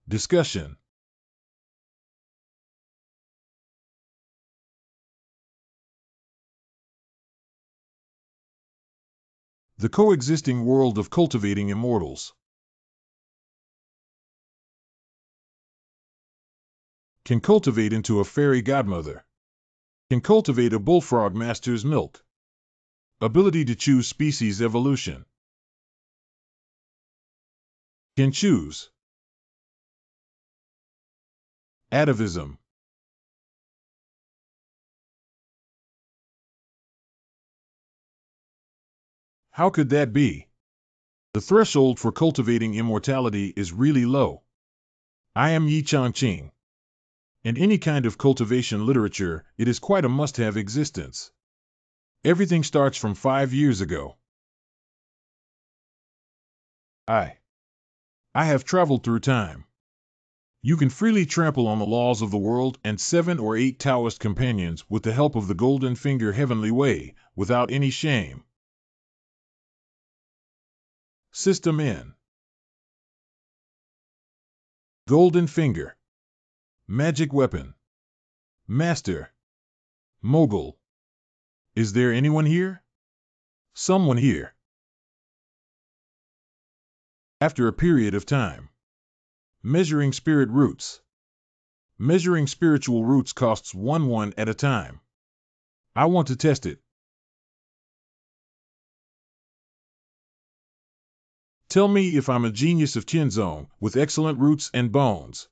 Discussion. The coexisting world of cultivating immortals. Can cultivate into a fairy godmother. Can cultivate a bullfrog master's milk. Ability to choose species evolution. Can choose. Atavism. How could that be? The threshold for cultivating immortality is really low. I am Yi Changqing. In any kind of cultivation literature, it is quite a must-have existence. Everything starts from 5 years ago. I have traveled through time. You can freely trample on the laws of the world and 7 or 8 Taoist companions with the help of the Golden Finger Heavenly Way, without any shame. System N. Golden Finger. Magic Weapon. Master. Mogul. Is there anyone here? Someone here. After a period of time. Measuring spirit roots. Measuring spiritual roots costs 1 at a time. I want to test it. Tell me if I'm a genius of Tianzong, with excellent roots and bones.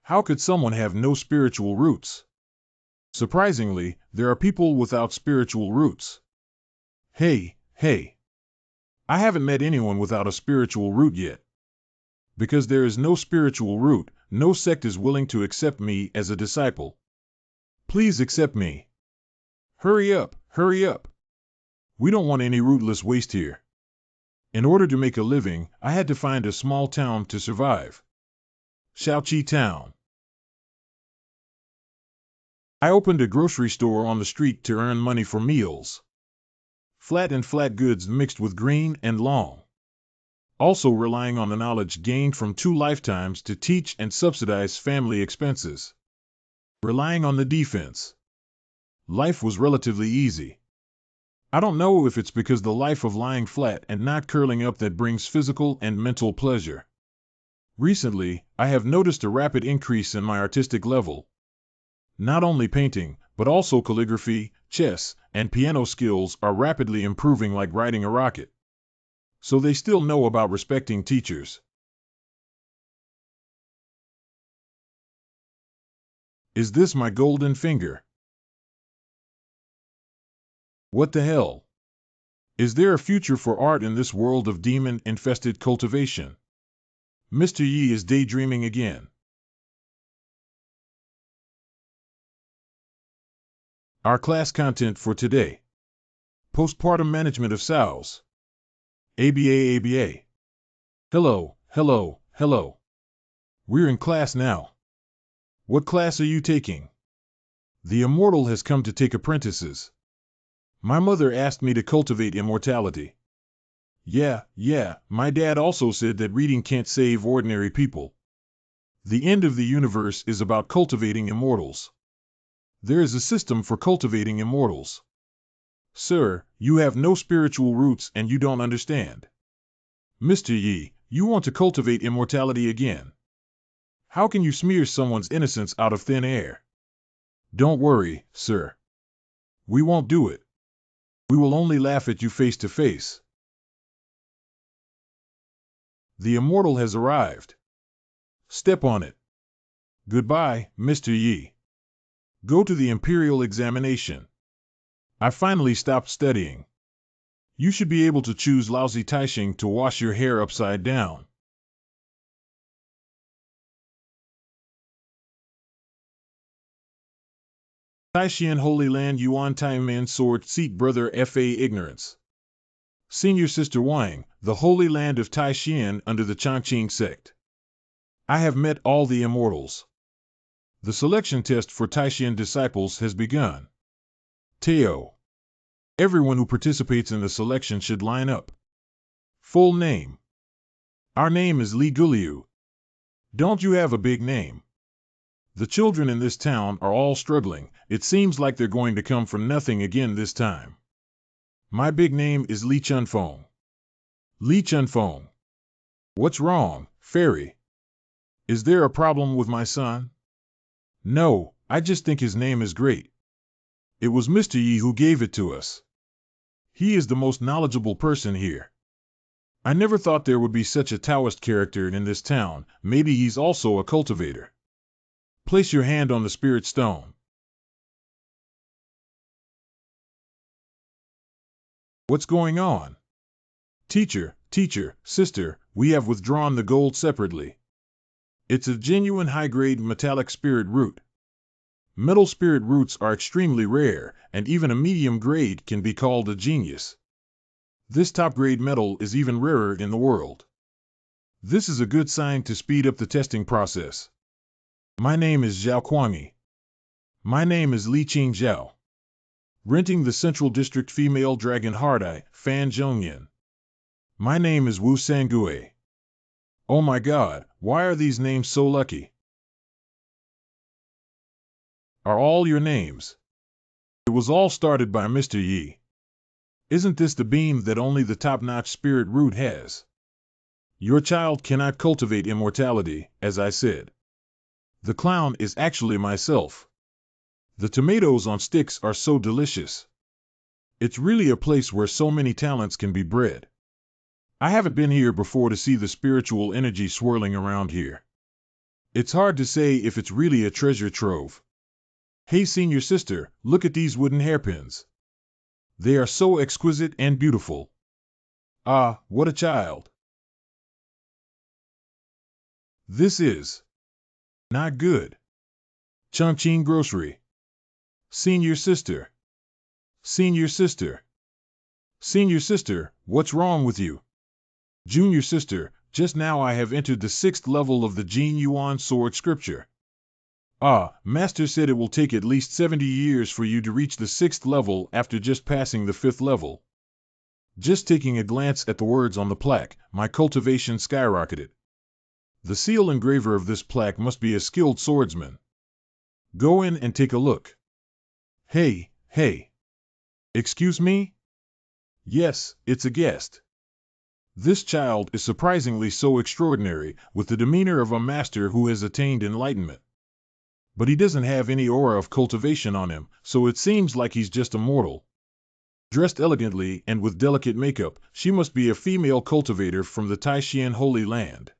How could someone have no spiritual roots? Surprisingly, there are people without spiritual roots. Hey. I haven't met anyone without a spiritual root yet. Because there is no spiritual root, no sect is willing to accept me as a disciple. Please accept me. Hurry up. We don't want any rootless waste here. In order to make a living, I had to find a small town to survive. Shaoqi Town. I opened a grocery store on the street to earn money for meals. Flat and flat goods mixed with green and long. Also relying on the knowledge gained from 2 lifetimes to teach and subsidize family expenses. Relying on the defense. Life was relatively easy. I don't know if it's because the life of lying flat and not curling up that brings physical and mental pleasure. Recently, I have noticed a rapid increase in my artistic level. Not only painting, but also calligraphy, chess, and piano skills are rapidly improving like riding a rocket. So they still know about respecting teachers. Is this my golden finger? What the hell? Is there a future for art in this world of demon-infested cultivation? Mr. Yi is daydreaming again. Our class content for today. Postpartum management of sows. ABA. Hello. We're in class now. What class are you taking? The immortal has come to take apprentices. My mother asked me to cultivate immortality. Yeah, my dad also said that reading can't save ordinary people. The end of the universe is about cultivating immortals. There is a system for cultivating immortals. Sir, you have no spiritual roots and you don't understand. Mr. Yi, you want to cultivate immortality again. How can you smear someone's innocence out of thin air? Don't worry, sir. We won't do it. We will only laugh at you face to face. The immortal has arrived. Step on it. Goodbye, Mr. Yi. Go to the imperial examination. I finally stopped studying. You should be able to choose lousy Taixing to wash your hair upside down. Taishian Holy Land Yuan Taimen Sword Seat Brother Fa Ignorance. Senior Sister Wang, the Holy Land of Taishian under the Changqing sect. I have met all the immortals. The selection test for Taishian disciples has begun. Teo. Everyone who participates in the selection should line up. Full name. Our name is Li Guliu. Don't you have a big name? The children in this town are all struggling. It seems like they're going to come from nothing again this time. My big name is Li Chunfeng. Li Chunfeng. What's wrong, fairy? Is there a problem with my son? No, I just think his name is great. It was Mr. Yi who gave it to us. He is the most knowledgeable person here. I never thought there would be such a Taoist character in this town. Maybe he's also a cultivator. Place your hand on the spirit stone. What's going on? Teacher, sister, we have withdrawn the gold separately. It's a genuine high-grade metallic spirit root. Metal spirit roots are extremely rare, and even a medium grade can be called a genius. This top-grade metal is even rarer in the world. This is a good sign to speed up the testing process. My name is Zhao Kuangyi. My name is Li Qing Zhao. Renting the Central District Female Dragon Heart-Eye, Fan Zhongyan. My name is Wu Sangue. Oh my god, why are these names so lucky? Are all your names? It was all started by Mr. Yi. Isn't this the beam that only the top-notch spirit root has? Your child cannot cultivate immortality, as I said. The clown is actually myself. The tomatoes on sticks are so delicious. It's really a place where so many talents can be bred. I haven't been here before to see the spiritual energy swirling around here. It's hard to say if it's really a treasure trove. Hey senior sister, look at these wooden hairpins. They are so exquisite and beautiful. Ah, what a child. This is not good. Chongqing Grocery. Senior sister. Senior sister. Senior sister, what's wrong with you? Junior sister, just now I have entered the 6th level of the Jin Yuan Sword Scripture. Ah, Master said it will take at least 70 years for you to reach the 6th level after just passing the 5th level. Just taking a glance at the words on the plaque, my cultivation skyrocketed. The seal engraver of this plaque must be a skilled swordsman. Go in and take a look. Hey. Excuse me? Yes, it's a guest. This child is surprisingly so extraordinary, with the demeanor of a master who has attained enlightenment. But he doesn't have any aura of cultivation on him, so it seems like he's just a mortal. Dressed elegantly and with delicate makeup, she must be a female cultivator from the Taishan Holy Land.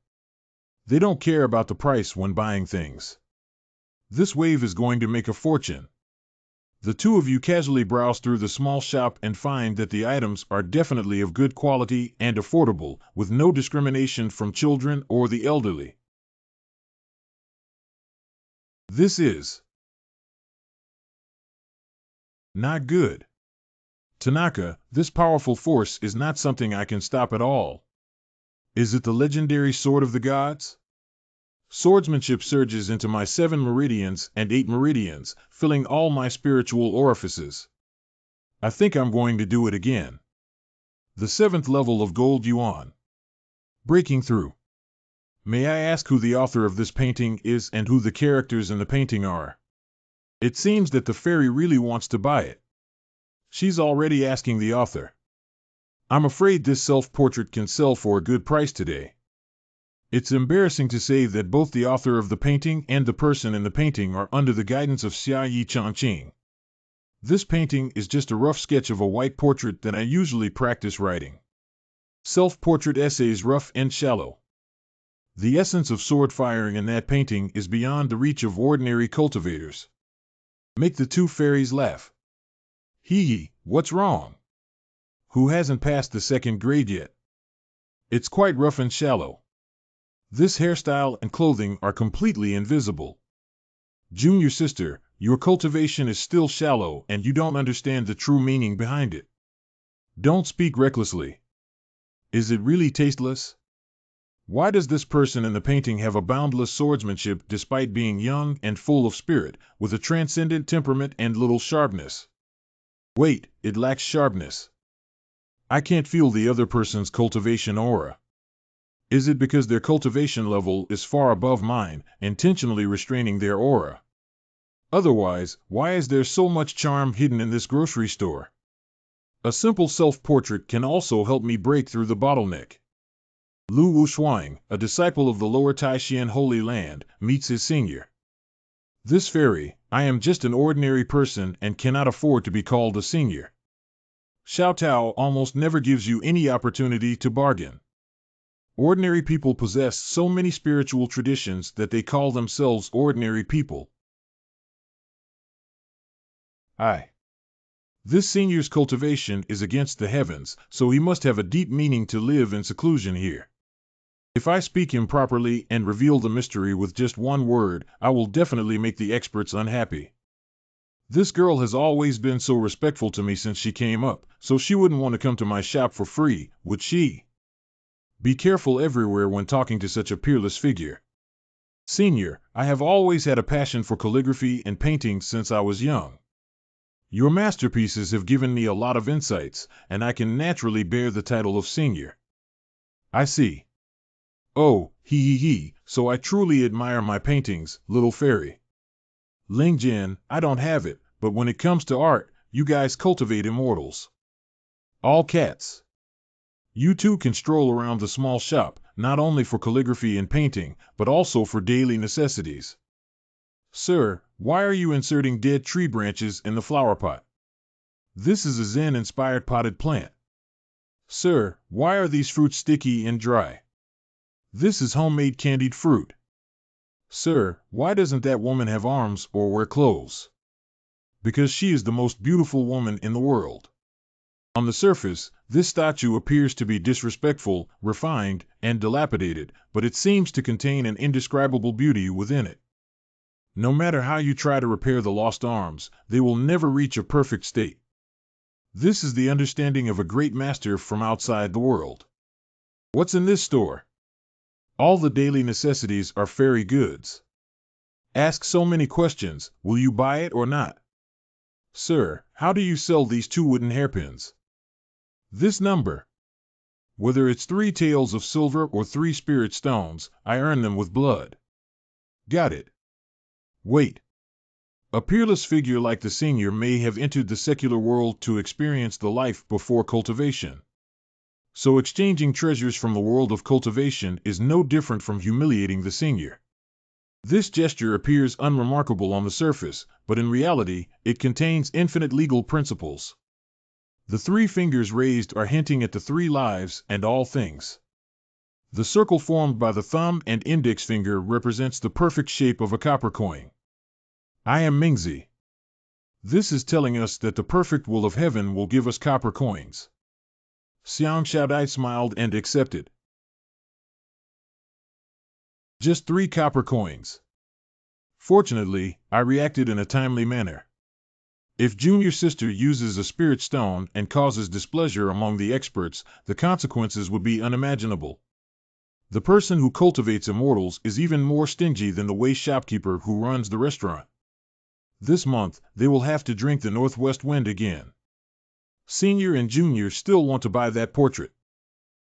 They don't care about the price when buying things. This wave is going to make a fortune. The two of you casually browse through the small shop and find that the items are definitely of good quality and affordable, with no discrimination from children or the elderly. This is not good. Tanaka, this powerful force is not something I can stop at all. Is it the legendary sword of the gods? Swordsmanship surges into my 7 meridians and 8 meridians, filling all my spiritual orifices. I think I'm going to do it again. The 7th level of Gold Yuan. Breaking through. May I ask who the author of this painting is and who the characters in the painting are? It seems that the fairy really wants to buy it. She's already asking the author. I'm afraid this self-portrait can sell for a good price today. It's embarrassing to say that both the author of the painting and the person in the painting are under the guidance of Xia Yi Chongqing. This painting is just a rough sketch of a white portrait that I usually practice writing. Self-portrait essays rough and shallow. The essence of sword firing in that painting is beyond the reach of ordinary cultivators. Make the two fairies laugh. Hee, what's wrong? Who hasn't passed the 2nd grade yet? It's quite rough and shallow. This hairstyle and clothing are completely invisible. Junior sister, your cultivation is still shallow and you don't understand the true meaning behind it. Don't speak recklessly. Is it really tasteless? Why does this person in the painting have a boundless swordsmanship despite being young and full of spirit, with a transcendent temperament and little sharpness? Wait, it lacks sharpness. I can't feel the other person's cultivation aura. Is it because their cultivation level is far above mine, intentionally restraining their aura? Otherwise, why is there so much charm hidden in this grocery store? A simple self-portrait can also help me break through the bottleneck. Lu Wushuang, a disciple of the Lower Taishan Holy Land, meets his senior. This fairy, I am just an ordinary person and cannot afford to be called a senior. Xiao Tao almost never gives you any opportunity to bargain. Ordinary people possess so many spiritual traditions that they call themselves ordinary people. This senior's cultivation is against the heavens, so he must have a deep meaning to live in seclusion here. If I speak improperly and reveal the mystery with just one word, I will definitely make the experts unhappy. This girl has always been so respectful to me since she came up, so she wouldn't want to come to my shop for free, would she? Be careful everywhere when talking to such a peerless figure. Senior, I have always had a passion for calligraphy and painting since I was young. Your masterpieces have given me a lot of insights, and I can naturally bear the title of senior. I see. Oh, so I truly admire my paintings, little fairy. Ling Jin, I don't have it, but when it comes to art, you guys cultivate immortals. All cats. You too can stroll around the small shop, not only for calligraphy and painting, but also for daily necessities. Sir, why are you inserting dead tree branches in the flower pot? This is a Zen-inspired potted plant. Sir, why are these fruits sticky and dry? This is homemade candied fruit. Sir, why doesn't that woman have arms or wear clothes? Because she is the most beautiful woman in the world. On the surface, this statue appears to be disrespectful, refined, and dilapidated, but it seems to contain an indescribable beauty within it. No matter how you try to repair the lost arms, they will never reach a perfect state. This is the understanding of a great master from outside the world. What's in this store? All the daily necessities are fairy goods. Ask so many questions, will you buy it or not? Sir, how do you sell these 2 wooden hairpins? This number. Whether it's 3 taels of silver or 3 spirit stones, I earn them with blood. Got it. Wait. A peerless figure like the senior may have entered the secular world to experience the life before cultivation. So exchanging treasures from the world of cultivation is no different from humiliating the senior. This gesture appears unremarkable on the surface, but in reality, it contains infinite legal principles. The 3 fingers raised are hinting at the 3 lives and all things. The circle formed by the thumb and index finger represents the perfect shape of a copper coin. I am Mingzi. This is telling us that the perfect will of heaven will give us copper coins. Xiang Xiaodai smiled and accepted. Just 3 copper coins. Fortunately, I reacted in a timely manner. If junior sister uses a spirit stone and causes displeasure among the experts, the consequences would be unimaginable. The person who cultivates immortals is even more stingy than the waste shopkeeper who runs the restaurant. This month, they will have to drink the northwest wind again. Senior and junior still want to buy that portrait.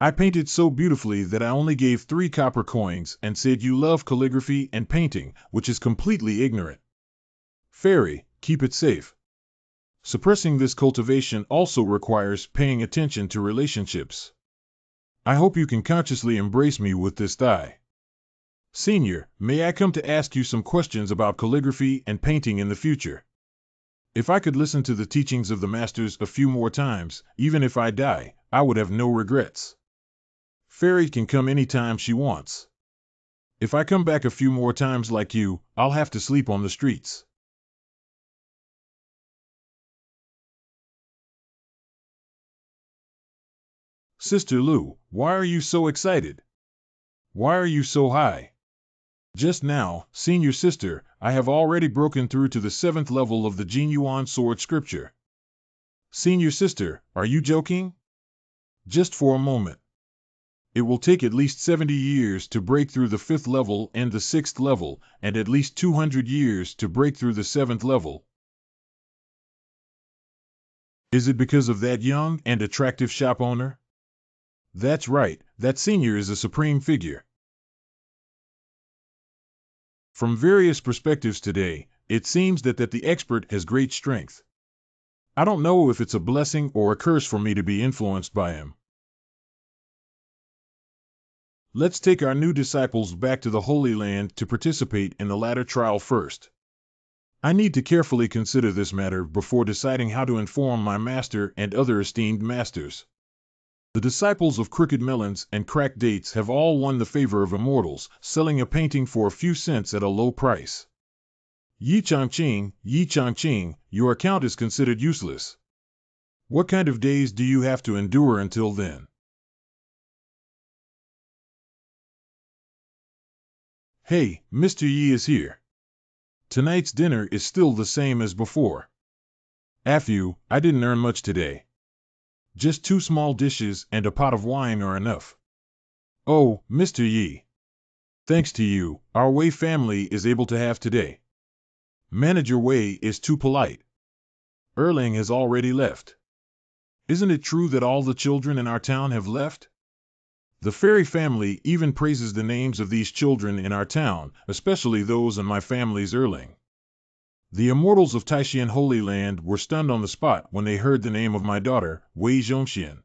I painted so beautifully that I only gave 3 copper coins and said you love calligraphy and painting, which is completely ignorant. Fairy, keep it safe. Suppressing this cultivation also requires paying attention to relationships. I hope you can consciously embrace me with this thigh. Senior, may I come to ask you some questions about calligraphy and painting in the future? If I could listen to the teachings of the masters a few more times, even if I die, I would have no regrets. Fairy can come anytime she wants. If I come back a few more times like you, I'll have to sleep on the streets. Sister Lu, why are you so excited? Why are you so high? Just now, senior sister, I have already broken through to the 7th level of the Jinyuan sword scripture. Senior sister, are you joking? Just for a moment. It will take at least 70 years to break through the 5th level and the 6th level, and at least 200 years to break through the 7th level. Is it because of that young and attractive shop owner? That's right, that senior is a supreme figure. From various perspectives today, it seems that the expert has great strength. I don't know if it's a blessing or a curse for me to be influenced by him. Let's take our new disciples back to the Holy Land to participate in the ladder trial first. I need to carefully consider this matter before deciding how to inform my master and other esteemed masters. The disciples of Crooked Melons and Cracked Dates have all won the favor of immortals, selling a painting for a few cents at a low price. Yi Changqing, your account is considered useless. What kind of days do you have to endure until then? Hey, Mr. Yi is here. Tonight's dinner is still the same as before. After I didn't earn much today. Just 2 small dishes and a pot of wine are enough. Oh, Mr. Yi. Thanks to you, our Wei family is able to have today. Manager Wei is too polite. Erling has already left. Isn't it true that all the children in our town have left? The fairy family even praises the names of these children in our town, especially those in my family's Erling. The immortals of Taishan Holy Land were stunned on the spot when they heard the name of my daughter, Wei Zhongxian.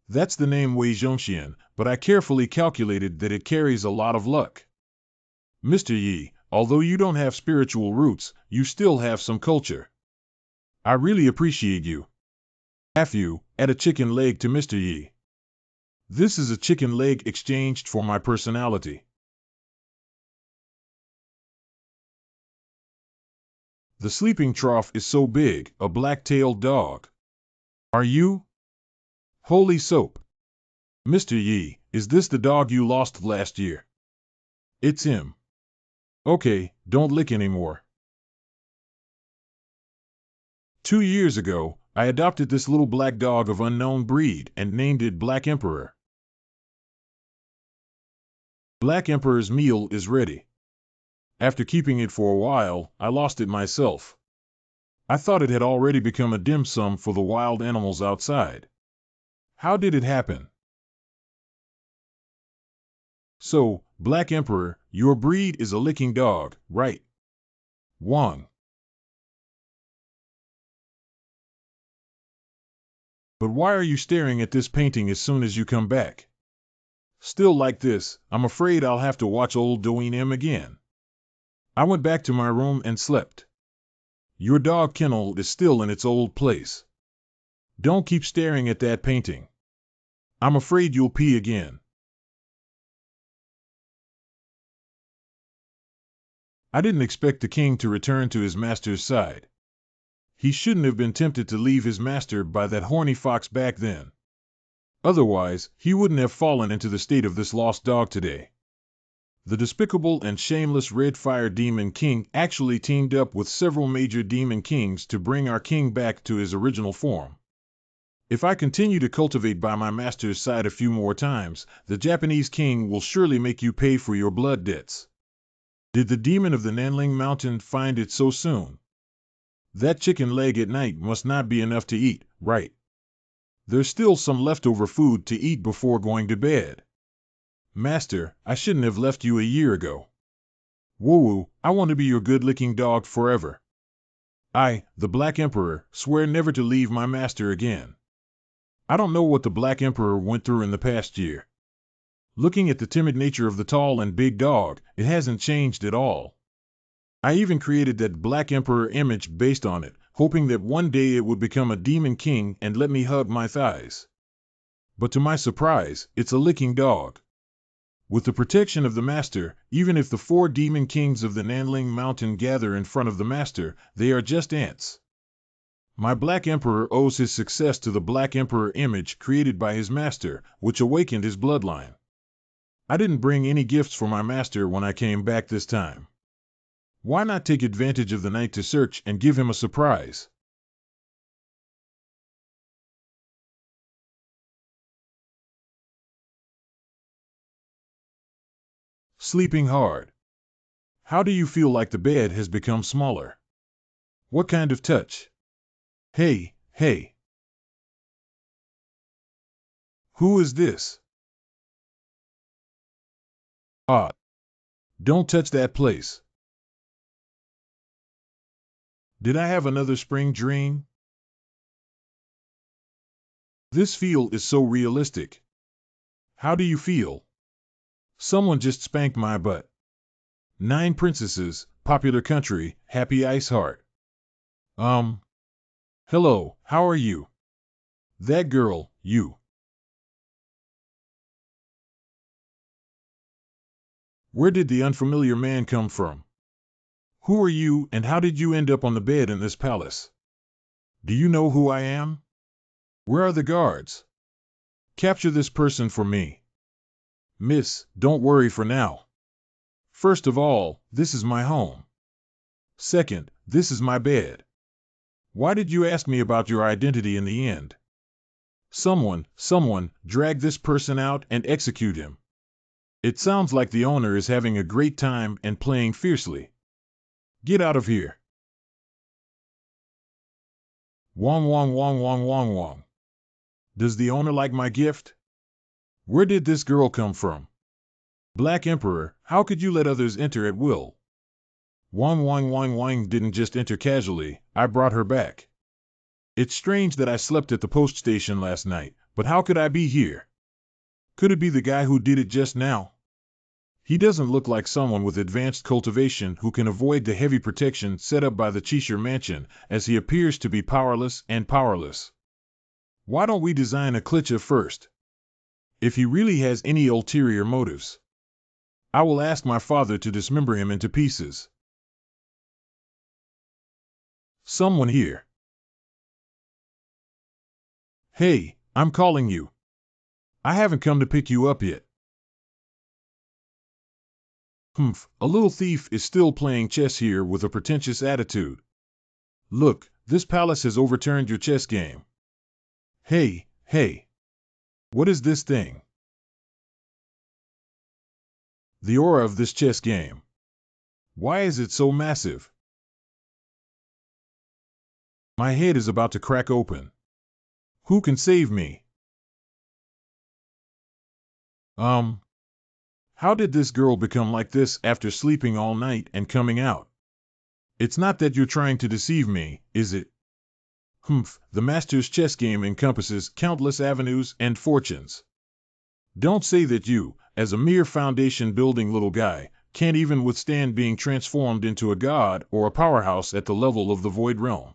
That's the name Wei Zhongxian, but I carefully calculated that it carries a lot of luck. Mr. Yi, although you don't have spiritual roots, you still have some culture. I really appreciate you. Add a chicken leg to Mr. Yi. This is a chicken leg exchanged for my personality. The sleeping trough is so big, a black-tailed dog. Are you? Holy soap. Mr. Yi, is this the dog you lost last year? It's him. Okay, don't lick anymore. 2 years ago, I adopted this little black dog of unknown breed and named it Black Emperor. Black Emperor's meal is ready. After keeping it for a while, I lost it myself. I thought it had already become a dim sum for the wild animals outside. How did it happen? So, Black Emperor, your breed is a licking dog, right? Wang. But why are you staring at this painting as soon as you come back? Still like this, I'm afraid I'll have to watch old Douyin M again. I went back to my room and slept. Your dog kennel is still in its old place. Don't keep staring at that painting. I'm afraid you'll pee again. I didn't expect the king to return to his master's side. He shouldn't have been tempted to leave his master by that horny fox back then. Otherwise, he wouldn't have fallen into the state of this lost dog today. The despicable and shameless Red Fire Demon King actually teamed up with several major demon kings to bring our king back to his original form. If I continue to cultivate by my master's side a few more times, the Japanese king will surely make you pay for your blood debts. Did the demon of the Nanling Mountain find it so soon? That chicken leg at night must not be enough to eat, right? There's still some leftover food to eat before going to bed. Master, I shouldn't have left you a year ago. Woo-woo, I want to be your good-licking dog forever. I, the Black Emperor, swear never to leave my master again. I don't know what the Black Emperor went through in the past year. Looking at the timid nature of the tall and big dog, it hasn't changed at all. I even created that Black Emperor image based on it, hoping that one day it would become a demon king and let me hug my thighs. But to my surprise, it's a licking dog. With the protection of the master, even if the 4 demon kings of the Nanling Mountain gather in front of the master, they are just ants. My Black Emperor owes his success to the Black Emperor image created by his master, which awakened his bloodline. I didn't bring any gifts for my master when I came back this time. Why not take advantage of the night to search and give him a surprise? Sleeping hard. How do you feel like the bed has become smaller? What kind of touch? Hey, hey. Who is this? Ah, don't touch that place. Did I have another spring dream? This feel is so realistic. How do you feel? Someone just spanked my butt. 9 princesses, popular country, happy ice heart. Hello, how are you? That girl, you. Where did the unfamiliar man come from? Who are you and how did you end up on the bed in this palace? Do you know who I am? Where are the guards? Capture this person for me. Miss, don't worry for now. First of all, this is my home. Second, this is my bed. Why did you ask me about your identity in the end? Someone, drag this person out and execute him. It sounds like the owner is having a great time and playing fiercely. Get out of here. Wong wong wong wong wong wong. Does the owner like my gift? Where did this girl come from? Black Emperor, how could you let others enter at will? Wong wong wong wong didn't just enter casually, I brought her back. It's strange that I slept at the post station last night, but how could I be here? Could it be the guy who did it just now? He doesn't look like someone with advanced cultivation who can avoid the heavy protection set up by the Cheshire Mansion, as he appears to be powerless and powerless. Why don't we design a klitcha first? If he really has any ulterior motives, I will ask my father to dismember him into pieces. Someone here. Hey, I'm calling you. I haven't come to pick you up yet. A little thief is still playing chess here with a pretentious attitude. Look, this palace has overturned your chess game. Hey. What is this thing? The aura of this chess game. Why is it so massive? My head is about to crack open. Who can save me? How did this girl become like this after sleeping all night and coming out? It's not that you're trying to deceive me, is it? The master's chess game encompasses countless avenues and fortunes. Don't say that you, as a mere foundation-building little guy, can't even withstand being transformed into a god or a powerhouse at the level of the Void Realm.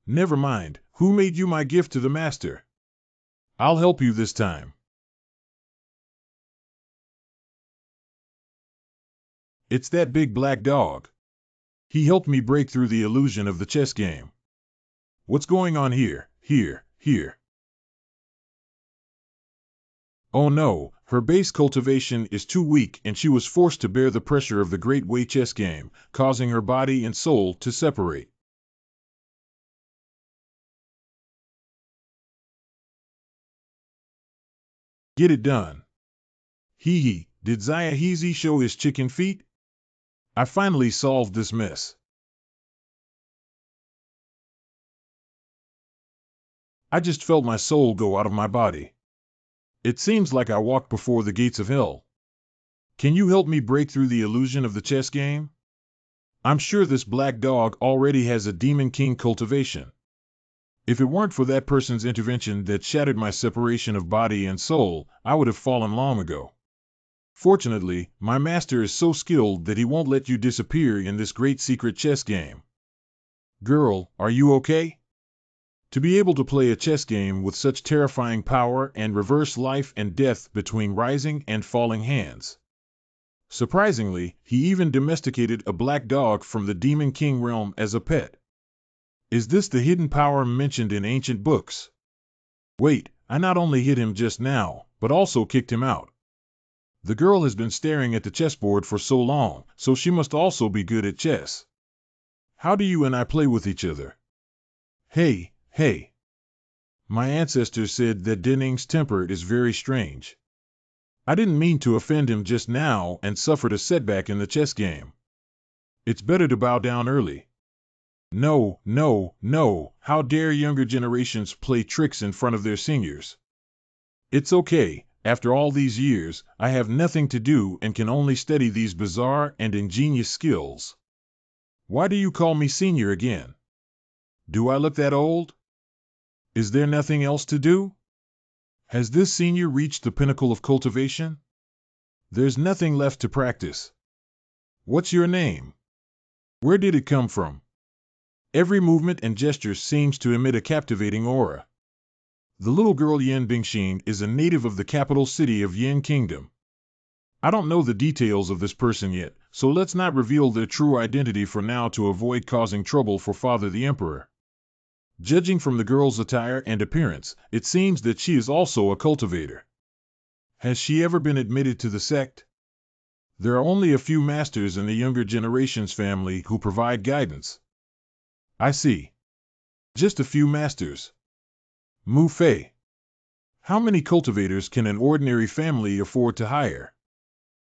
Never mind, who made you my gift to the master? I'll help you this time. It's that big black dog. He helped me break through the illusion of the chess game. What's going on here? Here. Oh no, her base cultivation is too weak and she was forced to bear the pressure of the Great Way chess game, causing her body and soul to separate. Get it done. Did Zayahizi show his chicken feet? I finally solved this mess. I just felt my soul go out of my body. It seems like I walked before the gates of hell. Can you help me break through the illusion of the chess game? I'm sure this black dog already has a Demon King cultivation. If it weren't for that person's intervention that shattered my separation of body and soul, I would have fallen long ago. Fortunately, my master is so skilled that he won't let you disappear in this great secret chess game. Girl, are you okay? To be able to play a chess game with such terrifying power and reverse life and death between rising and falling hands. Surprisingly, he even domesticated a black dog from the Demon King realm as a pet. Is this the hidden power mentioned in ancient books? Wait, I not only hit him just now, but also kicked him out. The girl has been staring at the chessboard for so long, so she must also be good at chess. How do you and I play with each other? Hey. My ancestors said that Denning's temper is very strange. I didn't mean to offend him just now and suffered a setback in the chess game. It's better to bow down early. No. How dare younger generations play tricks in front of their seniors? It's okay. After all these years, I have nothing to do and can only study these bizarre and ingenious skills. Why do you call me senior again? Do I look that old? Is there nothing else to do? Has this senior reached the pinnacle of cultivation? There's nothing left to practice. What's your name? Where did it come from? Every movement and gesture seems to emit a captivating aura. The little girl Yan Bingxin is a native of the capital city of Yin Kingdom. I don't know the details of this person yet, so let's not reveal their true identity for now to avoid causing trouble for Father the Emperor. Judging from the girl's attire and appearance, it seems that she is also a cultivator. Has she ever been admitted to the sect? There are only a few masters in the younger generation's family who provide guidance. I see. Just a few masters. Mu Fei. How many cultivators can an ordinary family afford to hire?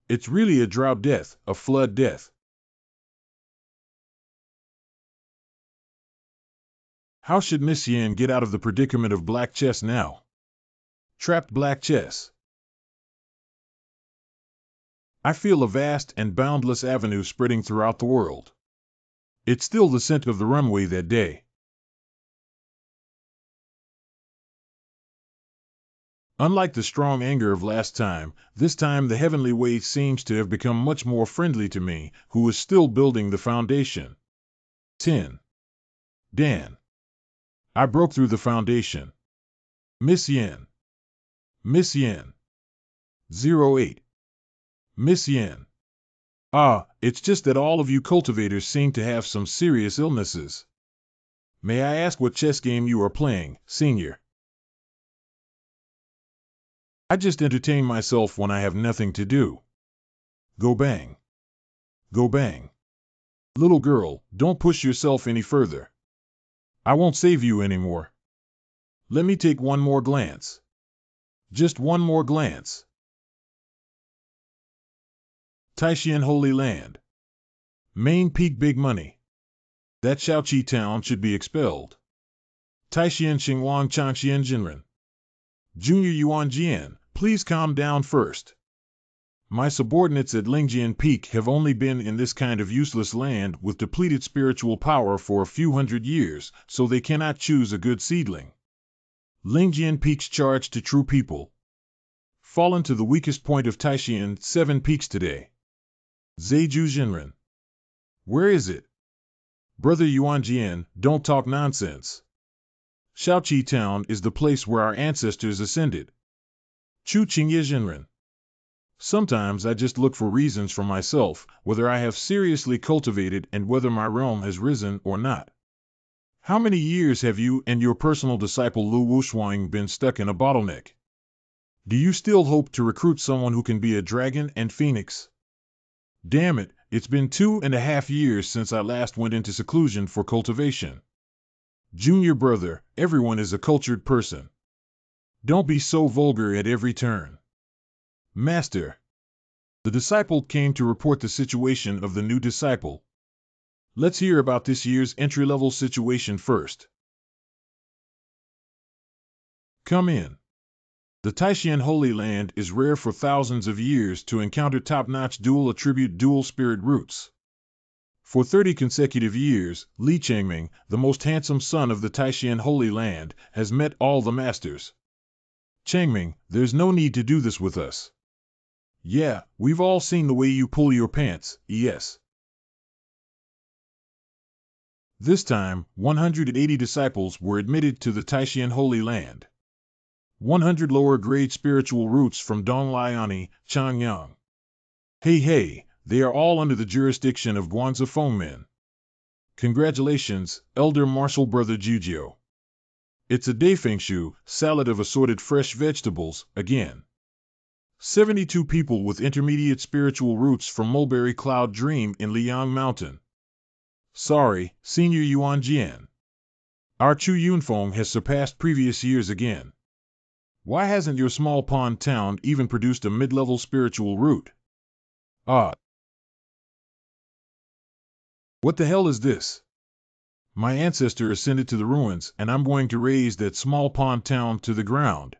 It's really a drought death, a flood death. How should Miss Yan get out of the predicament of black chess now? Trapped black chess. I feel a vast and boundless avenue spreading throughout the world. It's still the scent of the runway that day. Unlike the strong anger of last time, this time the heavenly way seems to have become much more friendly to me, who is still building the foundation. 10. Dan. I broke through the foundation. Miss Yen. Miss Yen. 08. Miss Yen. Ah, it's just that all of you cultivators seem to have some serious illnesses. May I ask what chess game you are playing, senior? I just entertain myself when I have nothing to do. Go bang. Go bang. Little girl, don't push yourself any further. I won't save you anymore. Let me take one more glance. Just one more glance. Taishan Holy Land. Main Peak Big Money. That Shaoqi town should be expelled. Taishan Xinguang Changxian Jinren. Junior Yuan Jian, please calm down first. My subordinates at Lingjian Peak have only been in this kind of useless land with depleted spiritual power for a few hundred years, so they cannot choose a good seedling. Lingjian Peak's charge to true people. Fallen to the weakest point of Taishan 7 peaks today. Zeju Jinren. Where is it? Brother Yuan Jian, don't talk nonsense. Shaoqi Town is the place where our ancestors ascended. Chu Qingye Jinren. Sometimes I just look for reasons for myself, whether I have seriously cultivated and whether my realm has risen or not. How many years have you and your personal disciple Lu Wushuang been stuck in a bottleneck? Do you still hope to recruit someone who can be a dragon and phoenix? Damn it, it's been 2.5 years since I last went into seclusion for cultivation. Junior brother, everyone is a cultured person. Don't be so vulgar at every turn. Master. The disciple came to report the situation of the new disciple. Let's hear about this year's entry-level situation first. Come in. The Taishan Holy Land is rare for thousands of years to encounter top-notch dual-attribute dual-spirit roots. For 30 consecutive years, Li Changming, the most handsome son of the Taishan Holy Land, has met all the masters. Changming, there's no need to do this with us. Yeah, we've all seen the way you pull your pants, yes. This time, 180 disciples were admitted to the Taishan Holy Land. 100 lower-grade spiritual roots from Dongliani, Changyang. Hey, they are all under the jurisdiction of Guanzi Fengmen. Congratulations, Elder Martial Brother Jujio. It's a Daifengshu, salad of assorted fresh vegetables, again. 72 people with intermediate spiritual roots from Mulberry Cloud Dream in Liang Mountain. Sorry, Senior Yuan Jian. Our Chu Yunfeng has surpassed previous years again. Why hasn't your small pond town even produced a mid-level spiritual root? Ah. What the hell is this? My ancestor ascended to the ruins, and I'm going to raze that small pond town to the ground.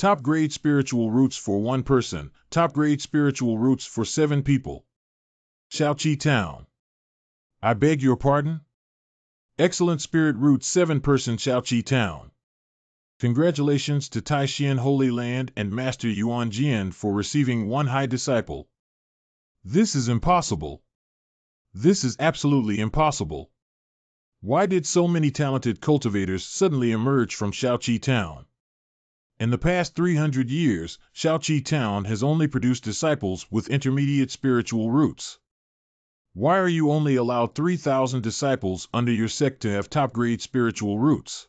Top grade spiritual roots for 1 person, top grade spiritual roots for 7 people. Shaoqi Town. I beg your pardon? Excellent spirit root 7-person Shaoqi Town. Congratulations to Taishan Holy Land and Master Yuan Jian for receiving 1 high disciple. This is impossible. This is absolutely impossible. Why did so many talented cultivators suddenly emerge from Shaoqi Town? In the past 300 years, Shaoqi Town has only produced disciples with intermediate spiritual roots. Why are you only allowed 3,000 disciples under your sect to have top-grade spiritual roots?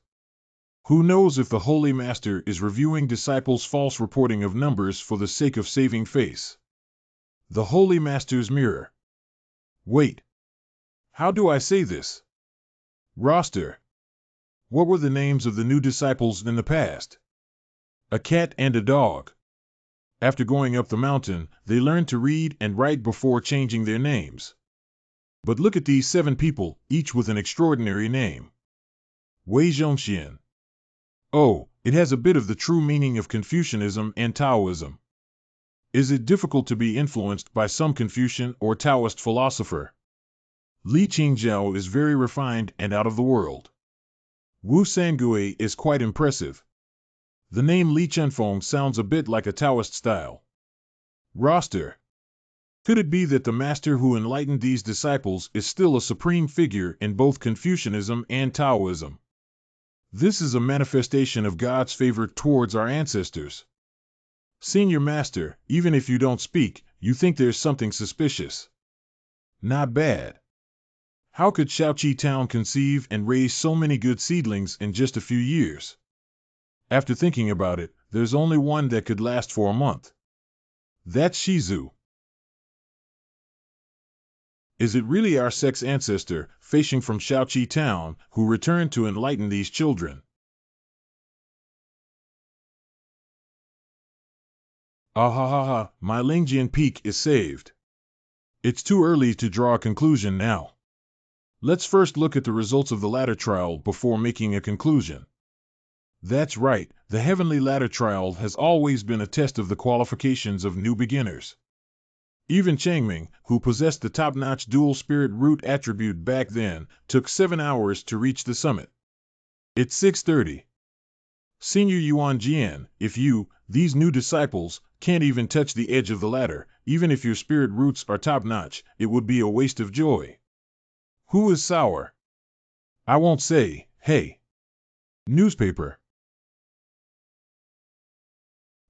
Who knows if the Holy Master is reviewing disciples' false reporting of numbers for the sake of saving face? The Holy Master's mirror. Wait. How do I say this? Roster. What were the names of the new disciples in the past? A cat and a dog. After going up the mountain, they learned to read and write before changing their names. But look at these 7 people, each with an extraordinary name. Wei Zhongxian. Oh, it has a bit of the true meaning of Confucianism and Taoism. Is it difficult to be influenced by some Confucian or Taoist philosopher? Li Qingzhao is very refined and out of the world. Wu Sangui is quite impressive. The name Li Chunfeng sounds a bit like a Taoist style. Roster. Could it be that the master who enlightened these disciples is still a supreme figure in both Confucianism and Taoism? This is a manifestation of God's favor towards our ancestors. Senior Master, even if you don't speak, you think there's something suspicious. Not bad. How could Shaoqi Town conceive and raise so many good seedlings in just a few years? After thinking about it, there's only one that could last for a month. That's Shizu. Is it really our sect's ancestor, facing from Shaoqi Town, who returned to enlighten these children? Ah ha ha ha, my Lingjian peak is saved. It's too early to draw a conclusion now. Let's first look at the results of the ladder trial before making a conclusion. That's right, the heavenly ladder trial has always been a test of the qualifications of new beginners. Even Changming, who possessed the top-notch dual spirit root attribute back then, took 7 hours to reach the summit. It's 6:30. Senior Yuan Jian, if you, these new disciples, can't even touch the edge of the ladder, even if your spirit roots are top-notch, it would be a waste of joy. Who is sour? I won't say, hey. Newspaper.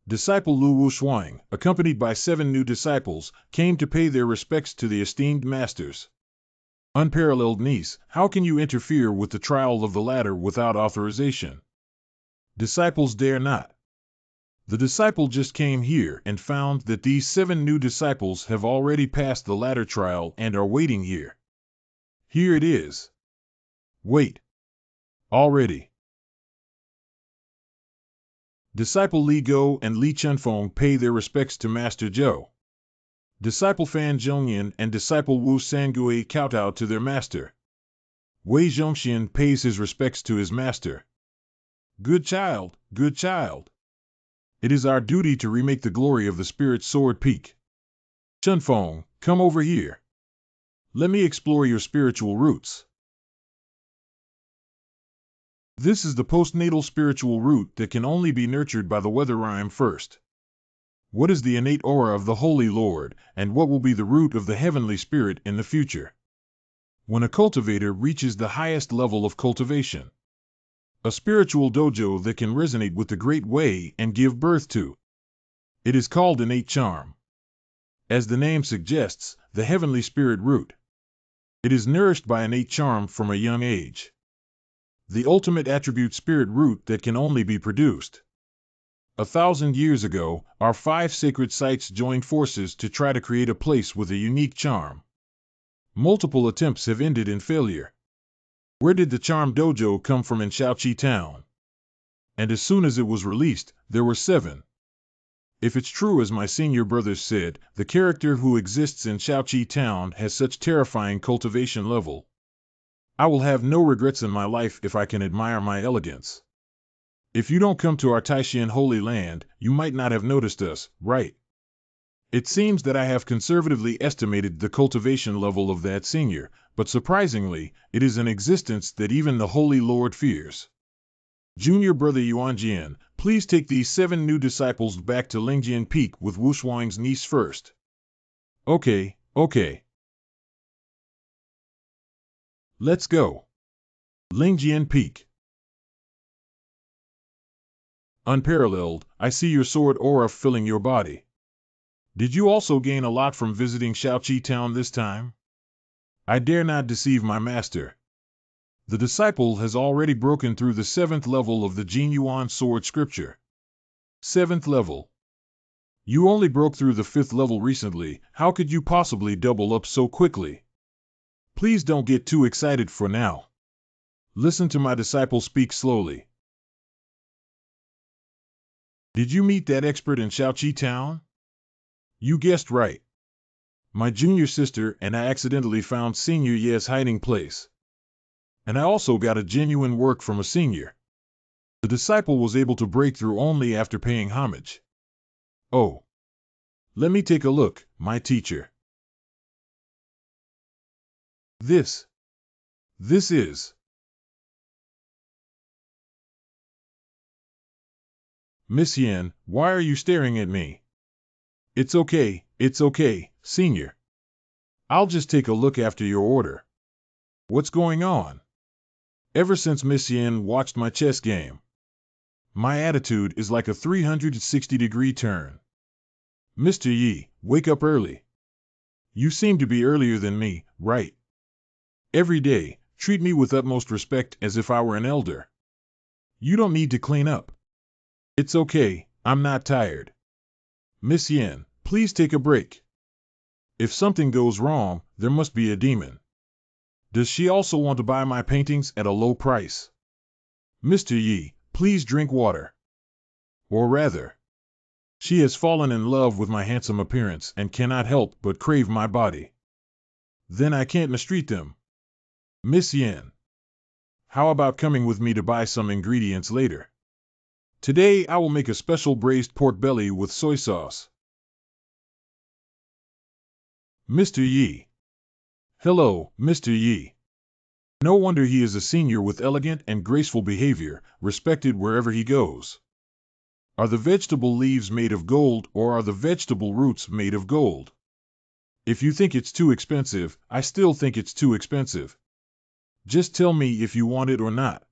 Disciple Lu Wushuang, accompanied by 7 new disciples, came to pay their respects to the esteemed masters. Unparalleled niece, how can you interfere with the trial of the ladder without authorization? Disciples dare not. The disciple just came here and found that these 7 new disciples have already passed the ladder trial and are waiting here. Here it is. Wait. Already. Disciple Li Go and Li Chunfeng pay their respects to Master Zhou. Disciple Fan Zhongyan and Disciple Wu Sangui kowtow to their master. Wei Zhongxian pays his respects to his master. Good child, good child. It is our duty to remake the glory of the Spirit Sword Peak. Chunfeng, come over here. Let me explore your spiritual roots. This is the postnatal spiritual root that can only be nurtured by the weather rhyme first. What is the innate aura of the Holy Lord, and what will be the root of the heavenly spirit in the future? When a cultivator reaches the highest level of cultivation, a spiritual dojo that can resonate with the great way and give birth to. It is called innate charm. As the name suggests, the heavenly spirit root. It is nourished by innate charm from a young age. The ultimate attribute spirit root that can only be produced. 1,000 years ago, our 5 sacred sites joined forces to try to create a place with a unique charm. Multiple attempts have ended in failure. Where did the charm dojo come from in Shaoqi Town? And as soon as it was released, there were 7. If it's true as my senior brothers said, the character who exists in Shaoqi Town has such terrifying cultivation level. I will have no regrets in my life if I can admire my elegance. If you don't come to our Taishan Holy Land, you might not have noticed us, right? It seems that I have conservatively estimated the cultivation level of that senior, but surprisingly, it is an existence that even the Holy Lord fears. Junior Brother Yuanjian, please take these 7 new disciples back to Lingjian Peak with Wushuang's niece first. Okay. Let's go. Lingjian Peak. Unparalleled, I see your sword aura filling your body. Did you also gain a lot from visiting Shaoqi Town this time? I dare not deceive my master. The disciple has already broken through the 7th level of the Jin Yuan sword scripture. 7th level. You only broke through the 5th level recently, how could you possibly double up so quickly? Please don't get too excited for now. Listen to my disciple speak slowly. Did you meet that expert in Shaoqi Town? You guessed right. My junior sister and I accidentally found Senior Ye's hiding place. And I also got a genuine work from a senior. The disciple was able to break through only after paying homage. Oh. Let me take a look, my teacher. This is. Miss Yen, why are you staring at me? It's okay, senior. I'll just take a look after your order. What's going on? Ever since Miss Yen watched my chess game, my attitude is like a 360-degree turn. Mr. Yi, wake up early. You seem to be earlier than me, right? Every day, treat me with utmost respect as if I were an elder. You don't need to clean up. It's okay, I'm not tired. Miss Yen, please take a break. If something goes wrong, there must be a demon. Does she also want to buy my paintings at a low price? Mr. Yi, please drink water. Or rather, she has fallen in love with my handsome appearance and cannot help but crave my body. Then I can't mistreat them. Miss Yen, how about coming with me to buy some ingredients later? Today I will make a special braised pork belly with soy sauce. Mr. Yi. Hello, Mr. Yi. No wonder he is a senior with elegant and graceful behavior, respected wherever he goes. Are the vegetable leaves made of gold or are the vegetable roots made of gold? If you think it's too expensive, I still think it's too expensive. Just tell me if you want it or not.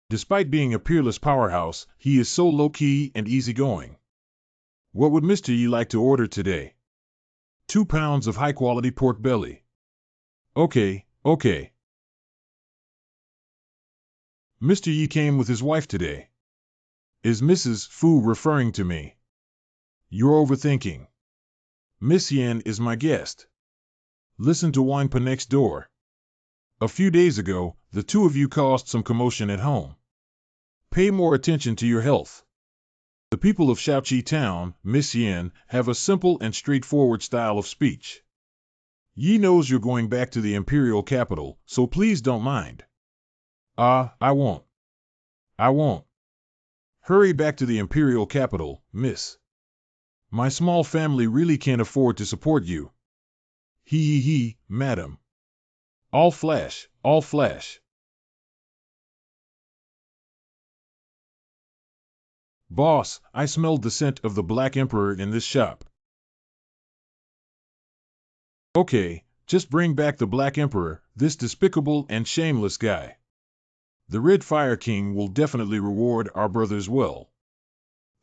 Despite being a peerless powerhouse, he is so low-key and easygoing. What would Mr. Yi like to order today? 2 pounds of high-quality pork belly. Okay. Mr. Yi came with his wife today. Is Mrs. Fu referring to me? You're overthinking. Miss Yen is my guest. Listen to Wanpa next door. A few days ago, the two of you caused some commotion at home. Pay more attention to your health. The people of Shaoqi Town, Miss Yen, have a simple and straightforward style of speech. Yi knows you're going back to the imperial capital, so please don't mind. I won't. Hurry back to the imperial capital, miss. My small family really can't afford to support you. He, madam. All flash. Boss, I smelled the scent of the Black Emperor in this shop. Okay, just bring back the Black Emperor, this despicable and shameless guy. The Red Fire King will definitely reward our brothers well.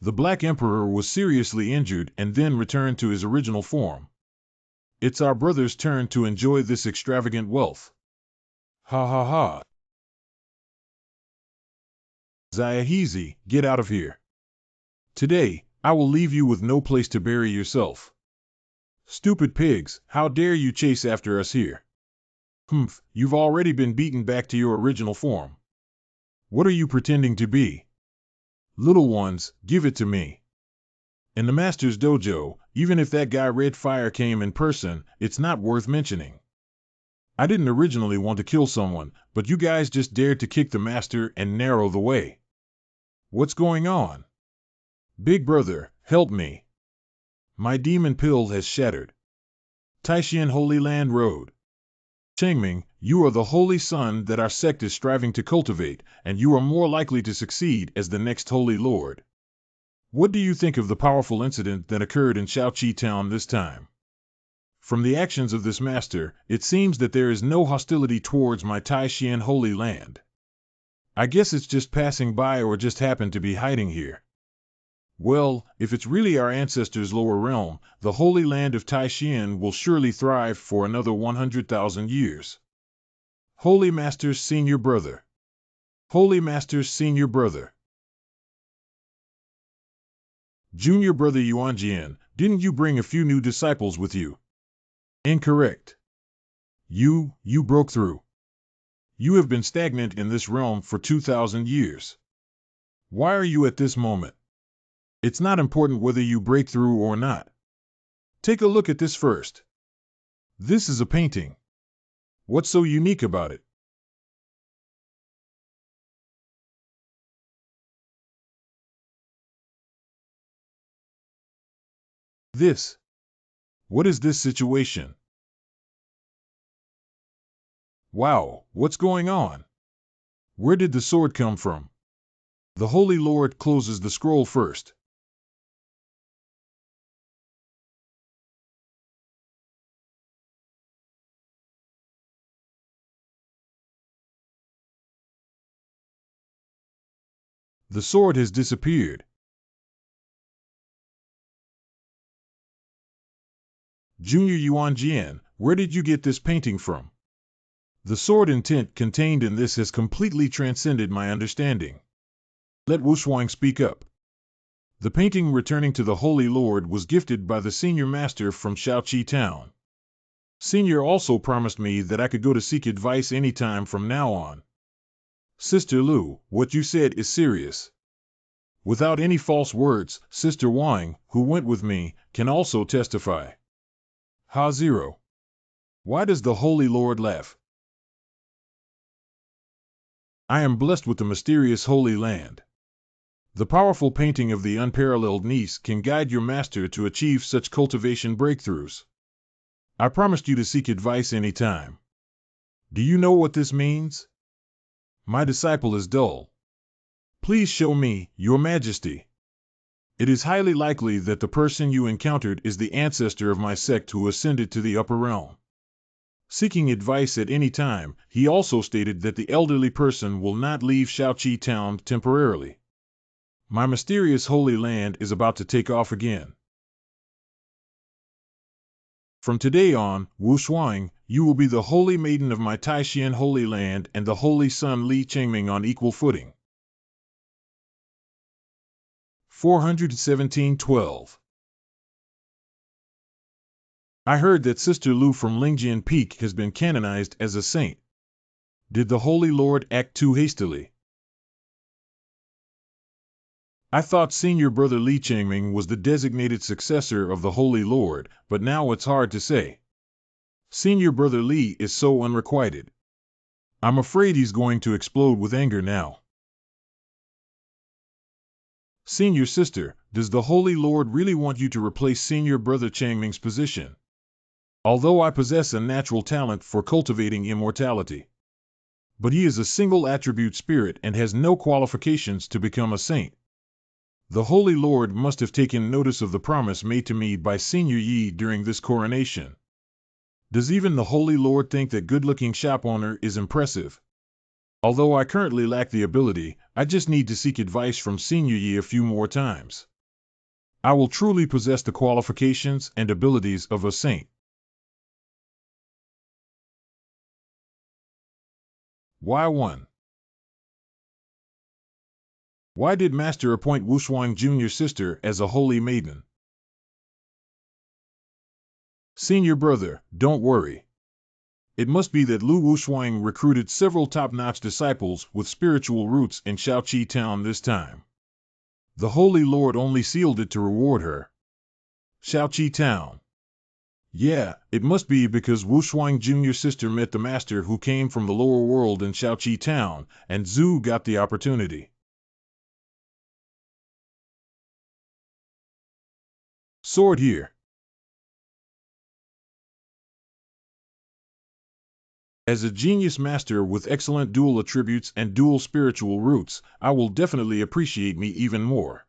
The Black Emperor was seriously injured and then returned to his original form. It's our brother's turn to enjoy this extravagant wealth. Ha. Zayahizi, get out of here. Today, I will leave you with no place to bury yourself. Stupid pigs, how dare you chase after us here? You've already been beaten back to your original form. What are you pretending to be? Little ones, give it to me. In the Master's dojo, even if that guy Red Fire came in person, it's not worth mentioning. I didn't originally want to kill someone, but you guys just dared to kick the Master and narrow the way. What's going on? Big brother, help me. My demon pill has shattered. Taishan Holy Land Road. Chengming, you are the holy son that our sect is striving to cultivate, and you are more likely to succeed as the next holy lord. What do you think of the powerful incident that occurred in Shaoqi Town this time? From the actions of this master, it seems that there is no hostility towards my Taishan Holy Land. I guess it's just passing by or just happened to be hiding here. Well, if it's really our ancestors' lower realm, the holy land of Taishan will surely thrive for another 100,000 years. Holy Master's senior brother. Holy Master's senior brother. Junior brother Yuanjian, didn't you bring a few new disciples with you? Incorrect. You broke through. You have been stagnant in this realm for 2,000 years. Why are you at this moment? It's not important whether you break through or not. Take a look at this first. This is a painting. What's so unique about it? This. What is this situation? Wow, what's going on? Where did the sword come from? The Holy Lord closes the scroll first. The sword has disappeared. Junior Yuanjian, where did you get this painting from? The sword intent contained in this has completely transcended my understanding. Let Wushuang speak up. The painting returning to the Holy Lord was gifted by the senior master from Shaoqi Town. Senior also promised me that I could go to seek advice anytime from now on. Sister Lu, what you said is serious. Without any false words, Sister Wang, who went with me, can also testify. Ha-Zero. Why does the Holy Lord laugh? I am blessed with the mysterious Holy Land. The powerful painting of the unparalleled niece can guide your master to achieve such cultivation breakthroughs. I promised you to seek advice any time. Do you know what this means? My disciple is dull. Please show me, Your Majesty. It is highly likely that the person you encountered is the ancestor of my sect who ascended to the upper realm. Seeking advice at any time, he also stated that the elderly person will not leave Shaoqi Town temporarily. My mysterious holy land is about to take off again. From today on, Wu Shuang, you will be the holy maiden of my Taishan Holy Land and the holy son Li Chengming on equal footing. 417-12. I heard that Sister Lu from Lingjian Peak has been canonized as a saint. Did the Holy Lord act too hastily? I thought senior brother Li Chengming was the designated successor of the Holy Lord, but now it's hard to say. Senior brother Li is so unrequited. I'm afraid he's going to explode with anger now. Senior sister, does the Holy Lord really want you to replace senior brother Changming's position? Although I possess a natural talent for cultivating immortality. But he is a single attribute spirit and has no qualifications to become a saint. The Holy Lord must have taken notice of the promise made to me by Senior Yi during this coronation. Does even the Holy Lord think that good-looking shop owner is impressive? Although I currently lack the ability, I just need to seek advice from Senior Yi a few more times. I will truly possess the qualifications and abilities of a saint. Why 1? Why did Master appoint Wushuang Junior sister as a holy maiden? Senior brother, don't worry. It must be that Lu Wushuang recruited several top-notch disciples with spiritual roots in Shaoqi Town this time. The Holy Lord only sealed it to reward her. Shaoqi Town. Yeah, it must be because Wushuang Junior sister met the master who came from the lower world in Shaoqi Town, and Zhu got the opportunity. Sword here. As a genius master with excellent dual attributes and dual spiritual roots, I will definitely appreciate me even more.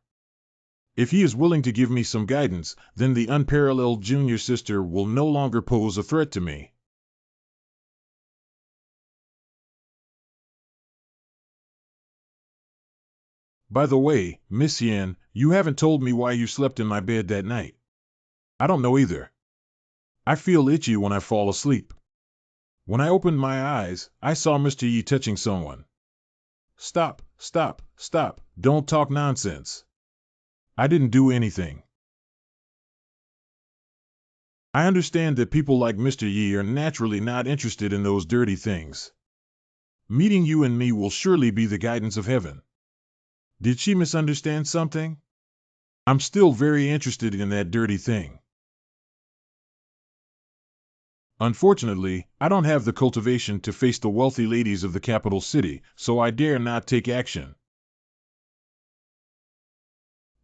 If he is willing to give me some guidance, then the unparalleled junior sister will no longer pose a threat to me. By the way, Miss Yen, you haven't told me why you slept in my bed that night. I don't know either. I feel itchy when I fall asleep. When I opened my eyes, I saw Mr. Yi touching someone. Stop, stop, stop, don't talk nonsense. I didn't do anything. I understand that people like Mr. Yi are naturally not interested in those dirty things. Meeting you and me will surely be the guidance of heaven. Did she misunderstand something? I'm still very interested in that dirty thing. Unfortunately, I don't have the cultivation to face the wealthy ladies of the capital city, so I dare not take action.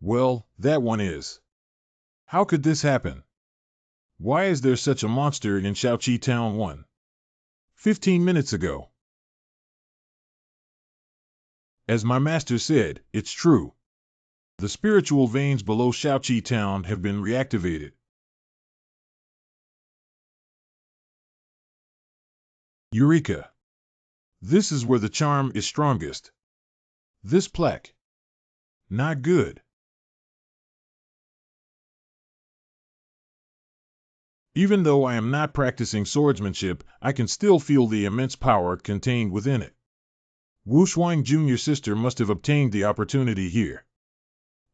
Well, that one is. How could this happen? Why is there such a monster in Shaoqi Town 15 minutes ago? As my master said, it's true. The spiritual veins below Shaoqi Town have been reactivated. Eureka! This is where the charm is strongest. This plaque. Not good. Even though I am not practicing swordsmanship, I can still feel the immense power contained within it. Wu Shuang Jr. sister must have obtained the opportunity here.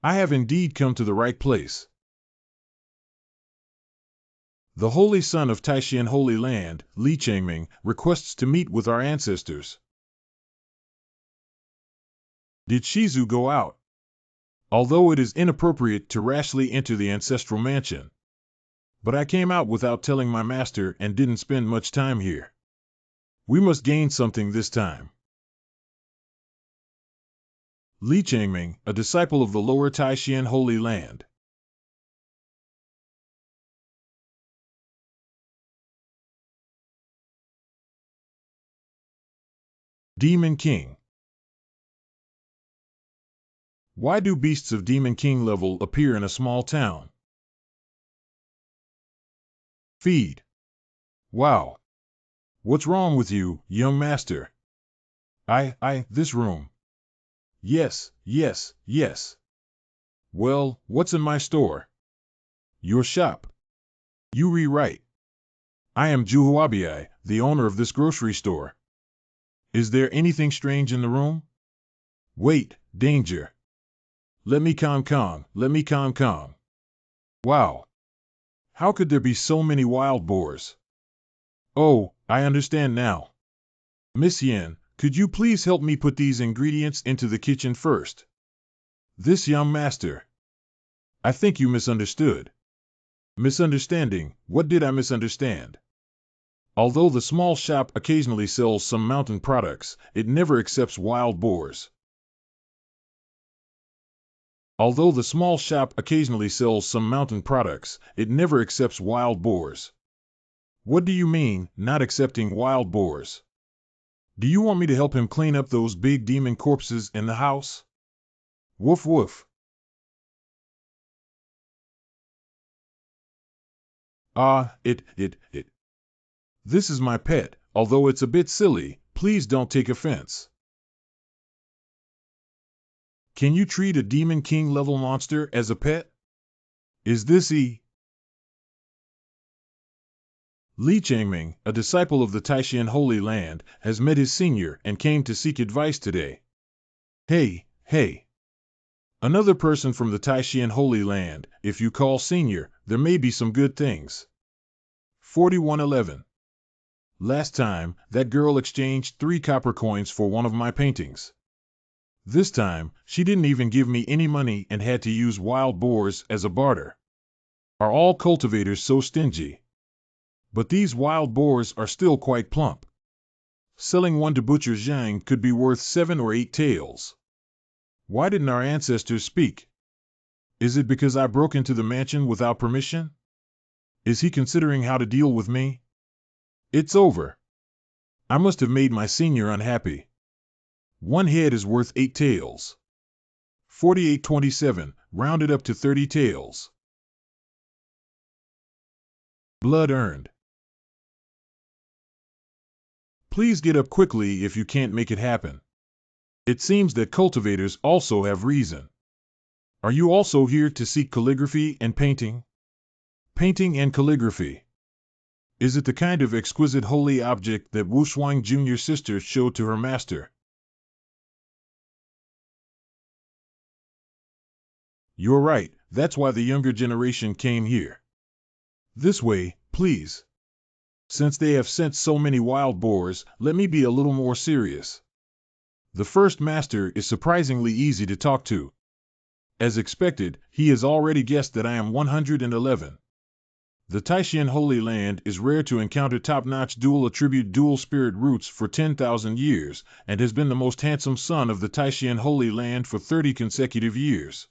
I have indeed come to the right place. The Holy Son of Taishan Holy Land, Li Changming, requests to meet with our ancestors. Did Shizu go out? Although it is inappropriate to rashly enter the ancestral mansion. But I came out without telling my master and didn't spend much time here. We must gain something this time. Li Changming, a disciple of the Lower Taishan Holy Land. Demon King. Why do beasts of Demon King level appear in a small town? Feed. Wow. What's wrong with you, young master? This room. Yes, yes, yes. Well, what's in my store? Your shop. You rewrite. I am Juhuabiai, the owner of this grocery store. Is there anything strange in the room? Wait, danger. Let me Kong, let me Kong. Wow. How could there be so many wild boars? Oh, I understand now. Miss Yen, could you please help me put these ingredients into the kitchen first? This young master. I think you misunderstood. Misunderstanding, what did I misunderstand? Although the small shop occasionally sells some mountain products, it never accepts wild boars. Although the small shop occasionally sells some mountain products, it never accepts wild boars. What do you mean, not accepting wild boars? Do you want me to help him clean up those big demon corpses in the house? Woof woof. It. This is my pet, although it's a bit silly, please don't take offense. Can you treat a Demon King level monster as a pet? Is this Li Changming, a disciple of the Taishan Holy Land, has met his senior and came to seek advice today. Hey. Another person from the Taishan Holy Land, if you call senior, there may be some good things. 4111. Last time, that girl exchanged 3 copper coins for one of my paintings. This time, she didn't even give me any money and had to use wild boars as a barter. Are all cultivators so stingy? But these wild boars are still quite plump. Selling one to Butcher Zhang could be worth 7 or 8 taels. Why didn't our ancestors speak? Is it because I broke into the mansion without permission? Is he considering how to deal with me? It's over. I must have made my senior unhappy. One head is worth 8 tails. 4827, rounded up to 30 tails. Blood earned. Please get up quickly if you can't make it happen. It seems that cultivators also have reason. Are you also here to seek calligraphy and painting? Painting and calligraphy. Is it the kind of exquisite holy object that Wu Shuang Jr.'s sister showed to her master? You're right, that's why the younger generation came here. This way, please. Since they have sent so many wild boars, let me be a little more serious. The first master is surprisingly easy to talk to. As expected, he has already guessed that I am 111. The Taishan Holy Land is rare to encounter top-notch dual-attribute dual-spirit roots for 10,000 years, and has been the most handsome son of the Taishan Holy Land for 30 consecutive years.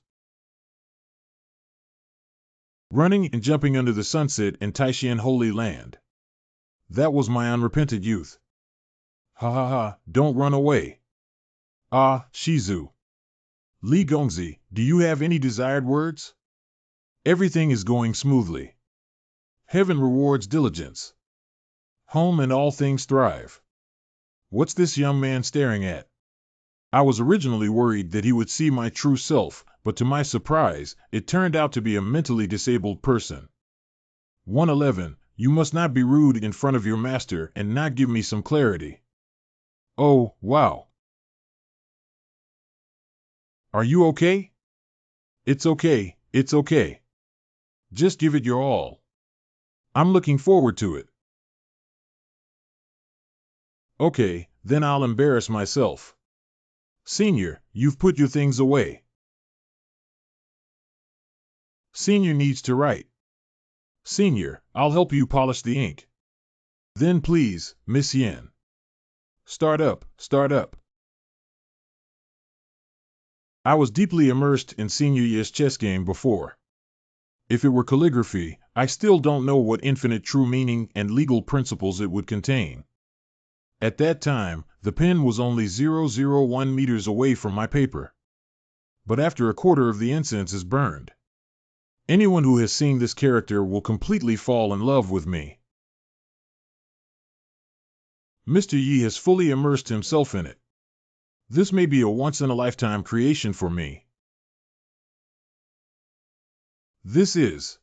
Running and jumping under the sunset in Taishan Holy Land. That was my unrepented youth. Ha ha ha, don't run away. Ah, Shizu. Li Gongzi, do you have any desired words? Everything is going smoothly. Heaven rewards diligence. Home and all things thrive. What's this young man staring at? I was originally worried that he would see my true self, but to my surprise, it turned out to be a mentally disabled person. 111, you must not be rude in front of your master and not give me some clarity. Oh, wow. Are you okay? It's okay, it's okay. Just give it your all. I'm looking forward to it. Okay, then I'll embarrass myself. Senior, you've put your things away. Senior needs to write. Senior, I'll help you polish the ink. Then please, Miss Yen. Start up, start up. I was deeply immersed in Senior Ye's chess game before. If it were calligraphy, I still don't know what infinite true meaning and legal principles it would contain. At that time, the pen was only 0.01 meters away from my paper. But after a quarter of the incense is burned, anyone who has seen this character will completely fall in love with me. Mr. Yi has fully immersed himself in it. This may be a once-in-a-lifetime creation for me. This is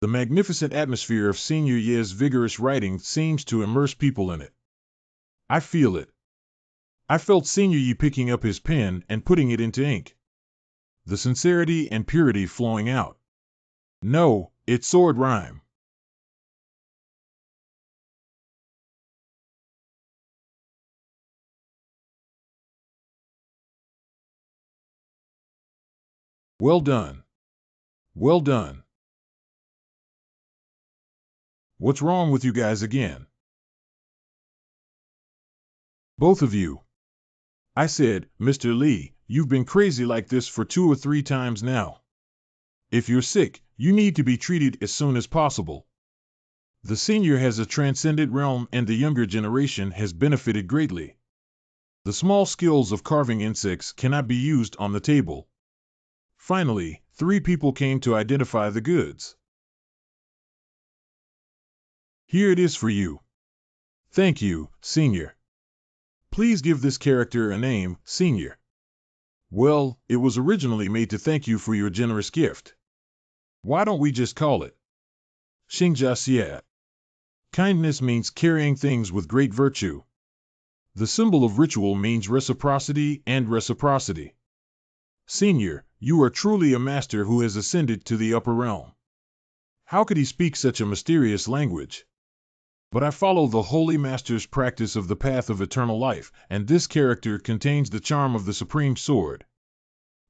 the magnificent atmosphere of Senior Ye's vigorous writing seems to immerse people in it. I feel it. I felt Senior Ye picking up his pen and putting it into ink. The sincerity and purity flowing out. No, it's sword rhyme. Well done. Well done. What's wrong with you guys again? Both of you. I said, Mr. Lee, you've been crazy like this for 2 or 3 times now. If you're sick, you need to be treated as soon as possible. The senior has a transcended realm and the younger generation has benefited greatly. The small skills of carving insects cannot be used on the table. Finally, 3 people came to identify the goods. Here it is for you. Thank you, Senior. Please give this character a name, Senior. Well, it was originally made to thank you for your generous gift. Why don't we just call it Xingjiaxia? Kindness means carrying things with great virtue. The symbol of ritual means reciprocity and reciprocity. Senior, you are truly a master who has ascended to the upper realm. How could he speak such a mysterious language? But I follow the Holy Master's practice of the path of eternal life, and this character contains the charm of the Supreme Sword.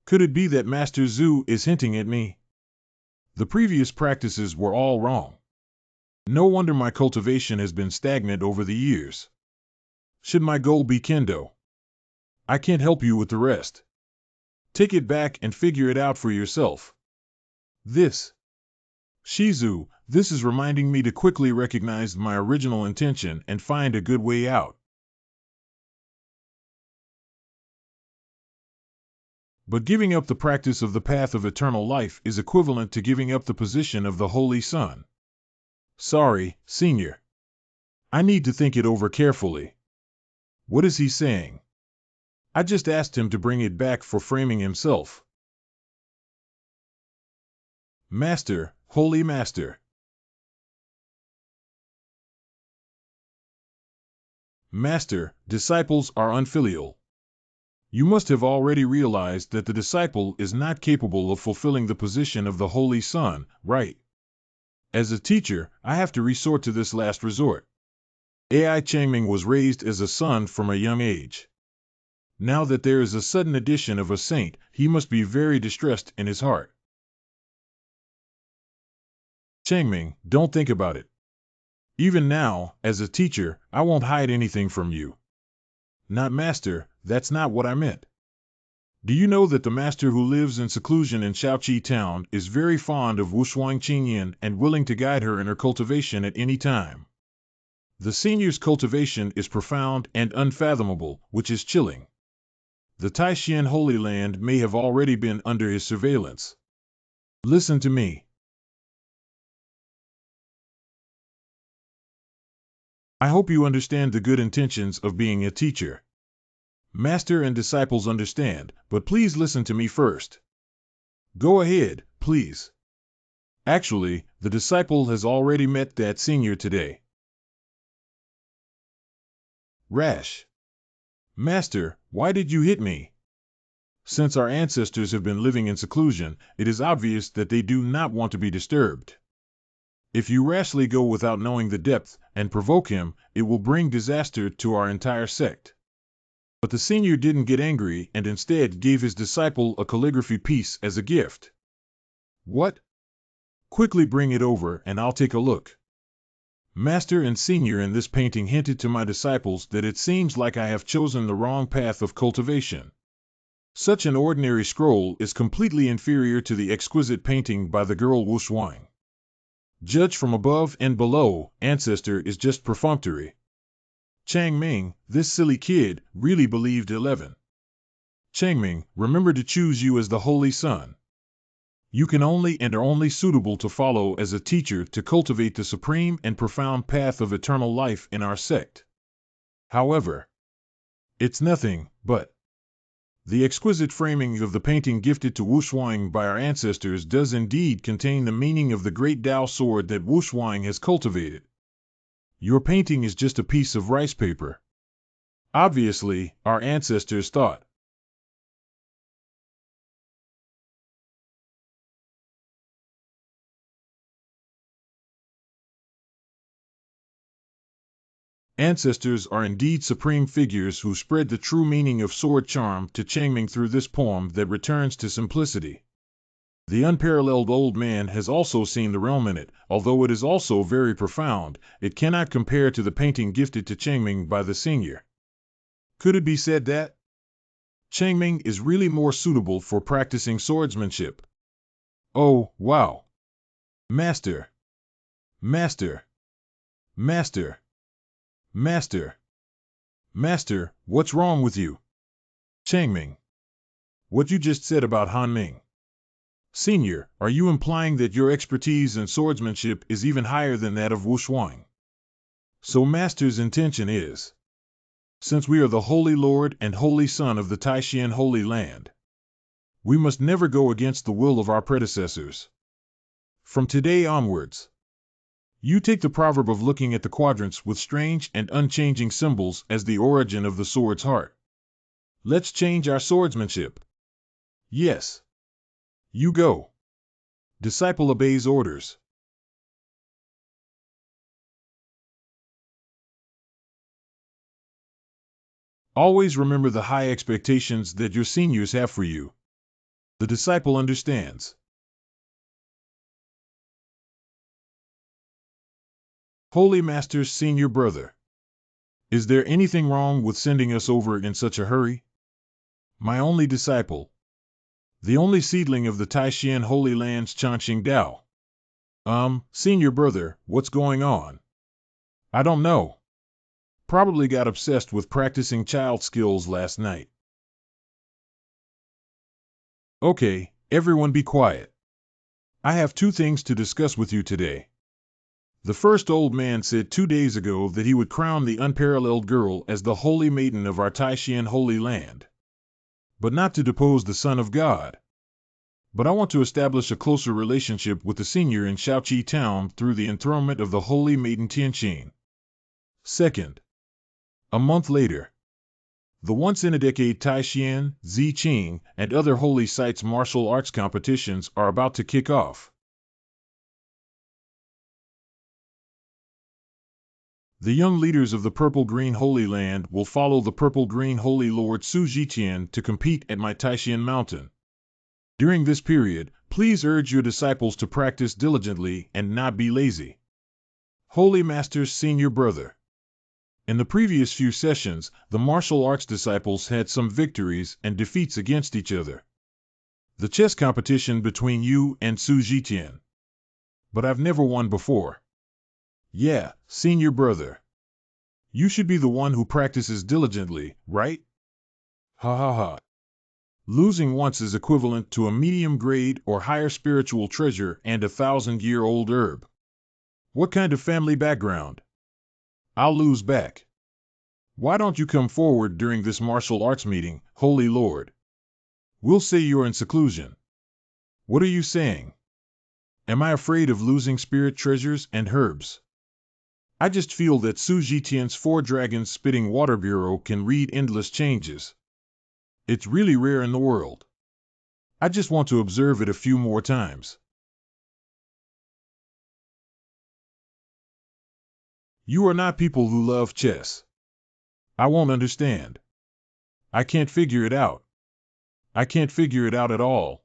Could it be that Master Zhu is hinting at me? The previous practices were all wrong. No wonder my cultivation has been stagnant over the years. Should my goal be kendo? I can't help you with the rest. Take it back and figure it out for yourself. This, Shizu, this is reminding me to quickly recognize my original intention and find a good way out. But giving up the practice of the path of eternal life is equivalent to giving up the position of the Holy Son. Sorry, Senior. I need to think it over carefully. What is he saying? I just asked him to bring it back for framing himself. Master, Holy Master. Master, disciples are unfilial. You must have already realized that the disciple is not capable of fulfilling the position of the Holy Son, right? As a teacher, I have to resort to this last resort. Ai Changming was raised as a son from a young age. Now that there is a sudden addition of a saint, he must be very distressed in his heart. Changming, don't think about it. Even now, as a teacher, I won't hide anything from you. Not master, that's not what I meant. Do you know that the master who lives in seclusion in Shaoqi town is very fond of Wushuang Qingyan and willing to guide her in her cultivation at any time? The senior's cultivation is profound and unfathomable, which is chilling. The Taishan Holy Land may have already been under his surveillance. Listen to me. I hope you understand the good intentions of being a teacher. Master and disciples understand, but please listen to me first. Go ahead, please. Actually, the disciple has already met that senior today. Rash. Master, why did you hit me? Since our ancestors have been living in seclusion, it is obvious that they do not want to be disturbed. If you rashly go without knowing the depth and provoke him, it will bring disaster to our entire sect. But the senior didn't get angry and instead gave his disciple a calligraphy piece as a gift. What? Quickly bring it over and I'll take a look. Master and senior in this painting hinted to my disciples that it seems like I have chosen the wrong path of cultivation. Such an ordinary scroll is completely inferior to the exquisite painting by the girl Wushuang. Judged from above and below, ancestor is just perfunctory. Changming, this silly kid, really believed 11. Changming, remember to choose you as the Holy Son. You can only and are only suitable to follow as a teacher to cultivate the supreme and profound path of eternal life in our sect. However, it's nothing but the exquisite framing of the painting gifted to Wushuang by our ancestors does indeed contain the meaning of the great Tao sword that Wushuang has cultivated. Your painting is just a piece of rice paper. Obviously, our ancestors thought. Ancestors are indeed supreme figures who spread the true meaning of sword charm to Changming through this poem that returns to simplicity. The unparalleled old man has also seen the realm in it, although it is also very profound, it cannot compare to the painting gifted to Changming by the senior. Could it be said that Changming is really more suitable for practicing swordsmanship? Oh, wow! Master! Master! Master! Master! Master, what's wrong with you? Changming. What you just said about Hanming. Senior, are you implying that your expertise in swordsmanship is even higher than that of Wushuang? So Master's intention is, since we are the Holy Lord and Holy Son of the Taishan Holy Land, we must never go against the will of our predecessors. From today onwards, you take the proverb of looking at the quadrants with strange and unchanging symbols as the origin of the sword's heart. Let's change our swordsmanship. Yes. You go. Disciple obeys orders. Always remember the high expectations that your seniors have for you. The disciple understands. Holy Master's senior brother. Is there anything wrong with sending us over in such a hurry? My only disciple. The only seedling of the Taishan Holy Land's Chanqing Dao. Senior brother, what's going on? I don't know. Probably got obsessed with practicing child skills last night. Okay, everyone be quiet. I have 2 things to discuss with you today. The first old man said 2 days ago that he would crown the unparalleled girl as the holy maiden of our Taishan Holy Land. But not to depose the Son of God. But I want to establish a closer relationship with the senior in Shaoqi town through the enthronement of the holy maiden Tianqing. Second, a month later, the once-in-a-decade Taishan, Ziqing, and other holy sites martial arts competitions are about to kick off. The young leaders of the Purple-Green Holy Land will follow the Purple-Green Holy Lord Su Zhiqian to compete at my Taishan Mountain. During this period, please urge your disciples to practice diligently and not be lazy. Holy Master's senior brother. In the previous few sessions, the martial arts disciples had some victories and defeats against each other. The chess competition between you and Su Zhiqian. But I've never won before. Yeah, senior brother. You should be the one who practices diligently, right? Ha ha ha. Losing once is equivalent to a medium grade or higher spiritual treasure and a 1,000-year-old herb. What kind of family background? I'll lose back. Why don't you come forward during this martial arts meeting, Holy Lord? We'll say you're in seclusion. What are you saying? Am I afraid of losing spirit treasures and herbs? I just feel that Su Zhiqian's 4 dragons spitting water bureau can read endless changes. It's really rare in the world. I just want to observe it a few more times. You are not people who love chess. I won't understand. I can't figure it out. I can't figure it out at all.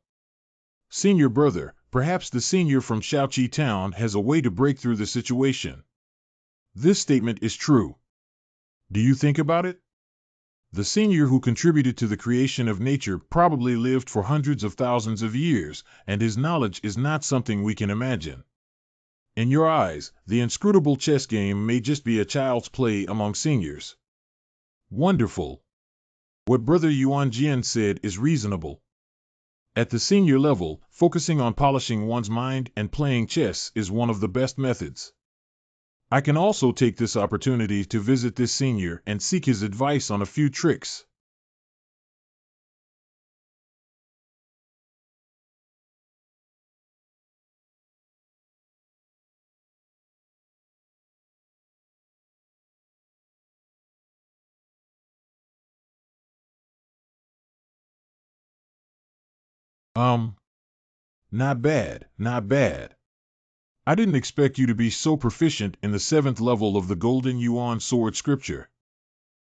Senior brother, perhaps the senior from Shaoqi town has a way to break through the situation. This statement is true. Do you think about it? The senior who contributed to the creation of nature probably lived for hundreds of thousands of years, and his knowledge is not something we can imagine. In your eyes, the inscrutable chess game may just be a child's play among seniors. Wonderful. What Brother Yuan Jian said is reasonable. At the senior level, focusing on polishing one's mind and playing chess is one of the best methods. I can also take this opportunity to visit this senior and seek his advice on a few tricks. Not bad, not bad. I didn't expect you to be so proficient in the 7th level of the Golden Yuan Sword Scripture.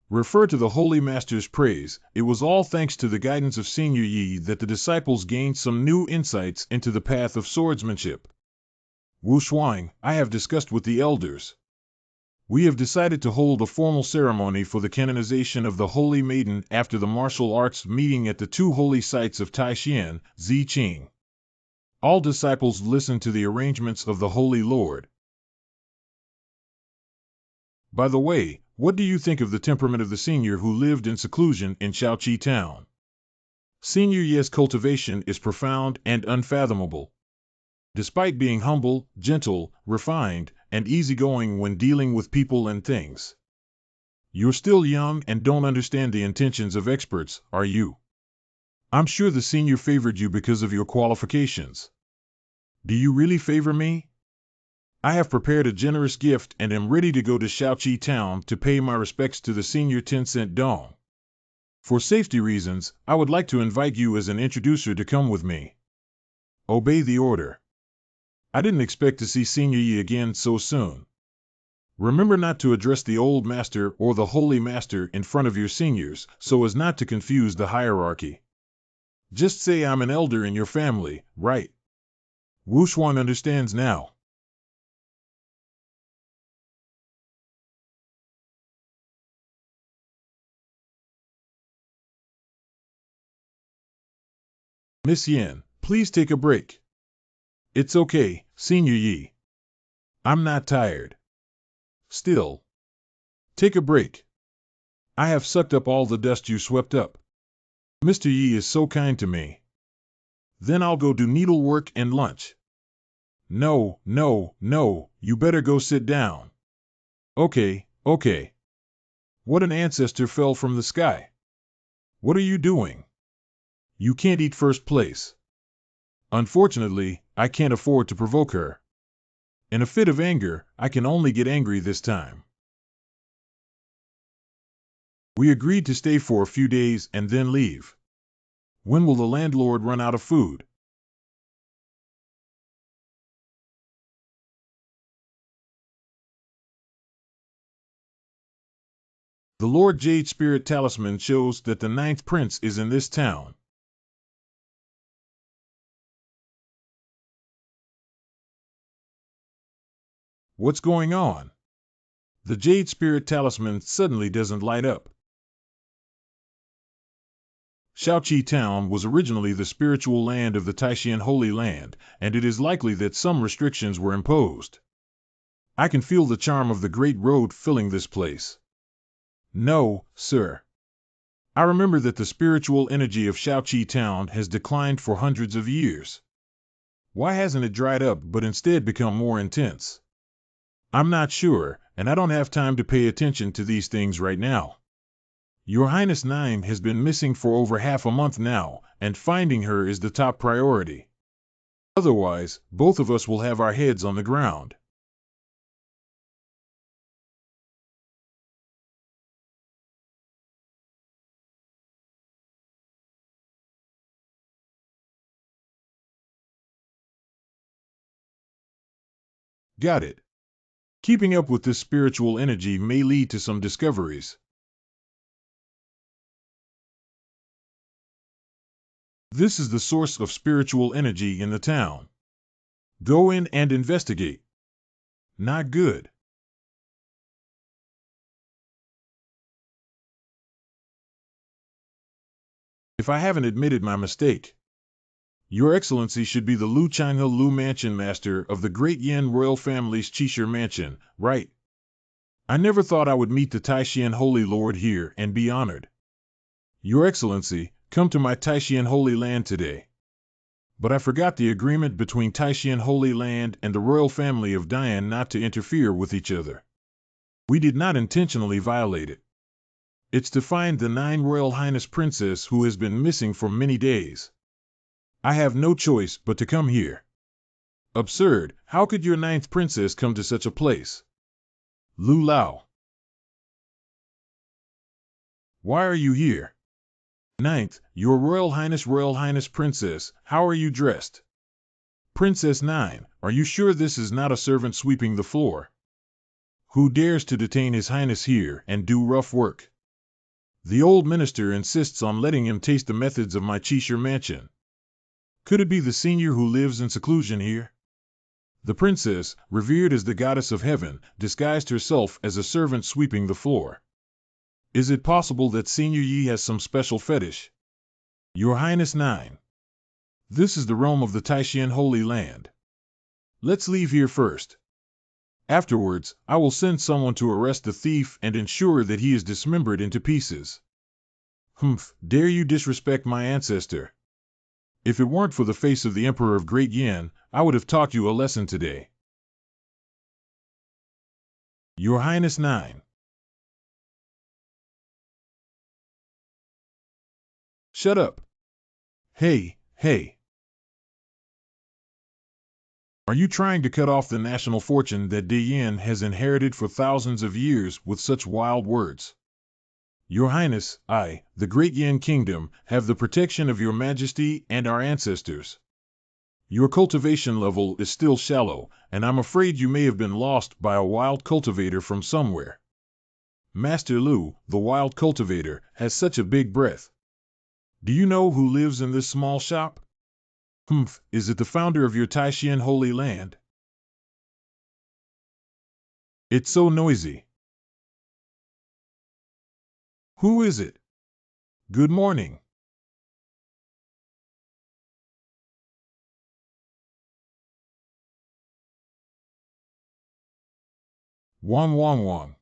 Refer to the Holy Master's praise, it was all thanks to the guidance of Senior Yi that the disciples gained some new insights into the path of swordsmanship. Wu Shuang, I have discussed with the elders. We have decided to hold a formal ceremony for the canonization of the Holy Maiden after the martial arts meeting at the 2 holy sites of Taishan, Ziqing. All disciples listen to the arrangements of the Holy Lord. By the way, what do you think of the temperament of the senior who lived in seclusion in Shaoqi town? Senior Ye's cultivation is profound and unfathomable. Despite being humble, gentle, refined, and easygoing when dealing with people and things. You're still young and don't understand the intentions of experts, are you? I'm sure the senior favored you because of your qualifications. Do you really favor me? I have prepared a generous gift and am ready to go to Shaoqi town to pay my respects to the senior 10-cent dong. For safety reasons, I would like to invite you as an introducer to come with me. Obey the order. I didn't expect to see Senior Yi again so soon. Remember not to address the old master or the holy master in front of your seniors, so as not to confuse the hierarchy. Just say I'm an elder in your family, right? Wu Shuang understands now. Miss Yin, please take a break. It's okay, Senior Yi. I'm not tired. Still. Take a break. I have sucked up all the dust you swept up. Mr. Yi is so kind to me. Then I'll go do needlework and lunch. No, no, no, you better go sit down. Okay, okay. What an ancestor fell from the sky. What are you doing? You can't eat first place. Unfortunately, I can't afford to provoke her. In a fit of anger, I can only get angry this time. We agreed to stay for a few days and then leave. When will the landlord run out of food? The Lord Jade Spirit Talisman shows that the ninth prince is in this town. What's going on? The Jade Spirit Talisman suddenly doesn't light up. Shaoqi Town was originally the spiritual land of the Taishan Holy Land, and it is likely that some restrictions were imposed. I can feel the charm of the Great Road filling this place. No, sir. I remember that the spiritual energy of Shaoqi Town has declined for hundreds of years. Why hasn't it dried up but instead become more intense? I'm not sure, and I don't have time to pay attention to these things right now. Your Highness Nine has been missing for over half a month now, and finding her is the top priority. Otherwise, both of us will have our heads on the ground. Got it. Keeping up with this spiritual energy may lead to some discoveries. This is the source of spiritual energy in the town. Go in and investigate. Not good. If I haven't admitted my mistake, Your Excellency should be the Lu Changhe Lu Mansion Master of the Great Yin royal family's Qishir Mansion, right? I never thought I would meet the Taishan Holy Lord here and be honored. Your Excellency, come to my Taishan Holy Land today. But I forgot the agreement between Taishan Holy Land and the royal family of Dian not to interfere with each other. We did not intentionally violate it. It's to find the Nine Royal Highness Princess who has been missing for many days. I have no choice but to come here. Absurd, how could your ninth princess come to such a place? Lu Lao. Why are you here? Ninth, your Royal Highness Princess, how are you dressed? Princess Nine, are you sure this is not a servant sweeping the floor? Who dares to detain His Highness here and do rough work? The old minister insists on letting him taste the methods of my Qishir mansion. Could it be the senior who lives in seclusion here? The princess, revered as the goddess of heaven, disguised herself as a servant sweeping the floor. Is it possible that Senior Yi has some special fetish? Your Highness Nine. This is the realm of the Taishan Holy Land. Let's leave here first. Afterwards, I will send someone to arrest the thief and ensure that he is dismembered into pieces. Humph, dare you disrespect my ancestor? If it weren't for the face of the Emperor of Great Yin, I would have taught you a lesson today. Your Highness Nine. Shut up. Hey, hey. Are you trying to cut off the national fortune that Dian has inherited for thousands of years with such wild words? Your Highness, I, the Great Yin Kingdom, have the protection of your Majesty and our ancestors. Your cultivation level is still shallow, and I'm afraid you may have been lost by a wild cultivator from somewhere. Master Lu, the wild cultivator, has such a big breath. Do you know who lives in this small shop? Humph, is it the founder of your Taishan Holy Land? It's so noisy. Who is it? Good morning. Wong Wong Wong,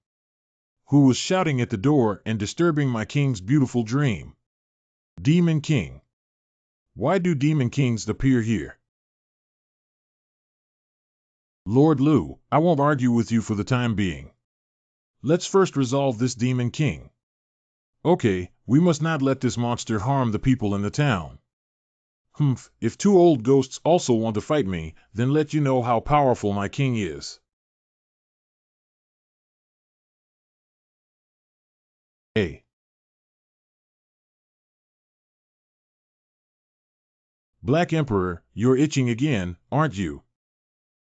who was shouting at the door and disturbing my king's beautiful dream. Demon King. Why do Demon Kings appear here? Lord Lu, I won't argue with you for the time being. Let's first resolve this Demon King. Okay, we must not let this monster harm the people in the town. Humph, if two old ghosts also want to fight me, then let you know how powerful my king is. A. Black Emperor, you're itching again, aren't you?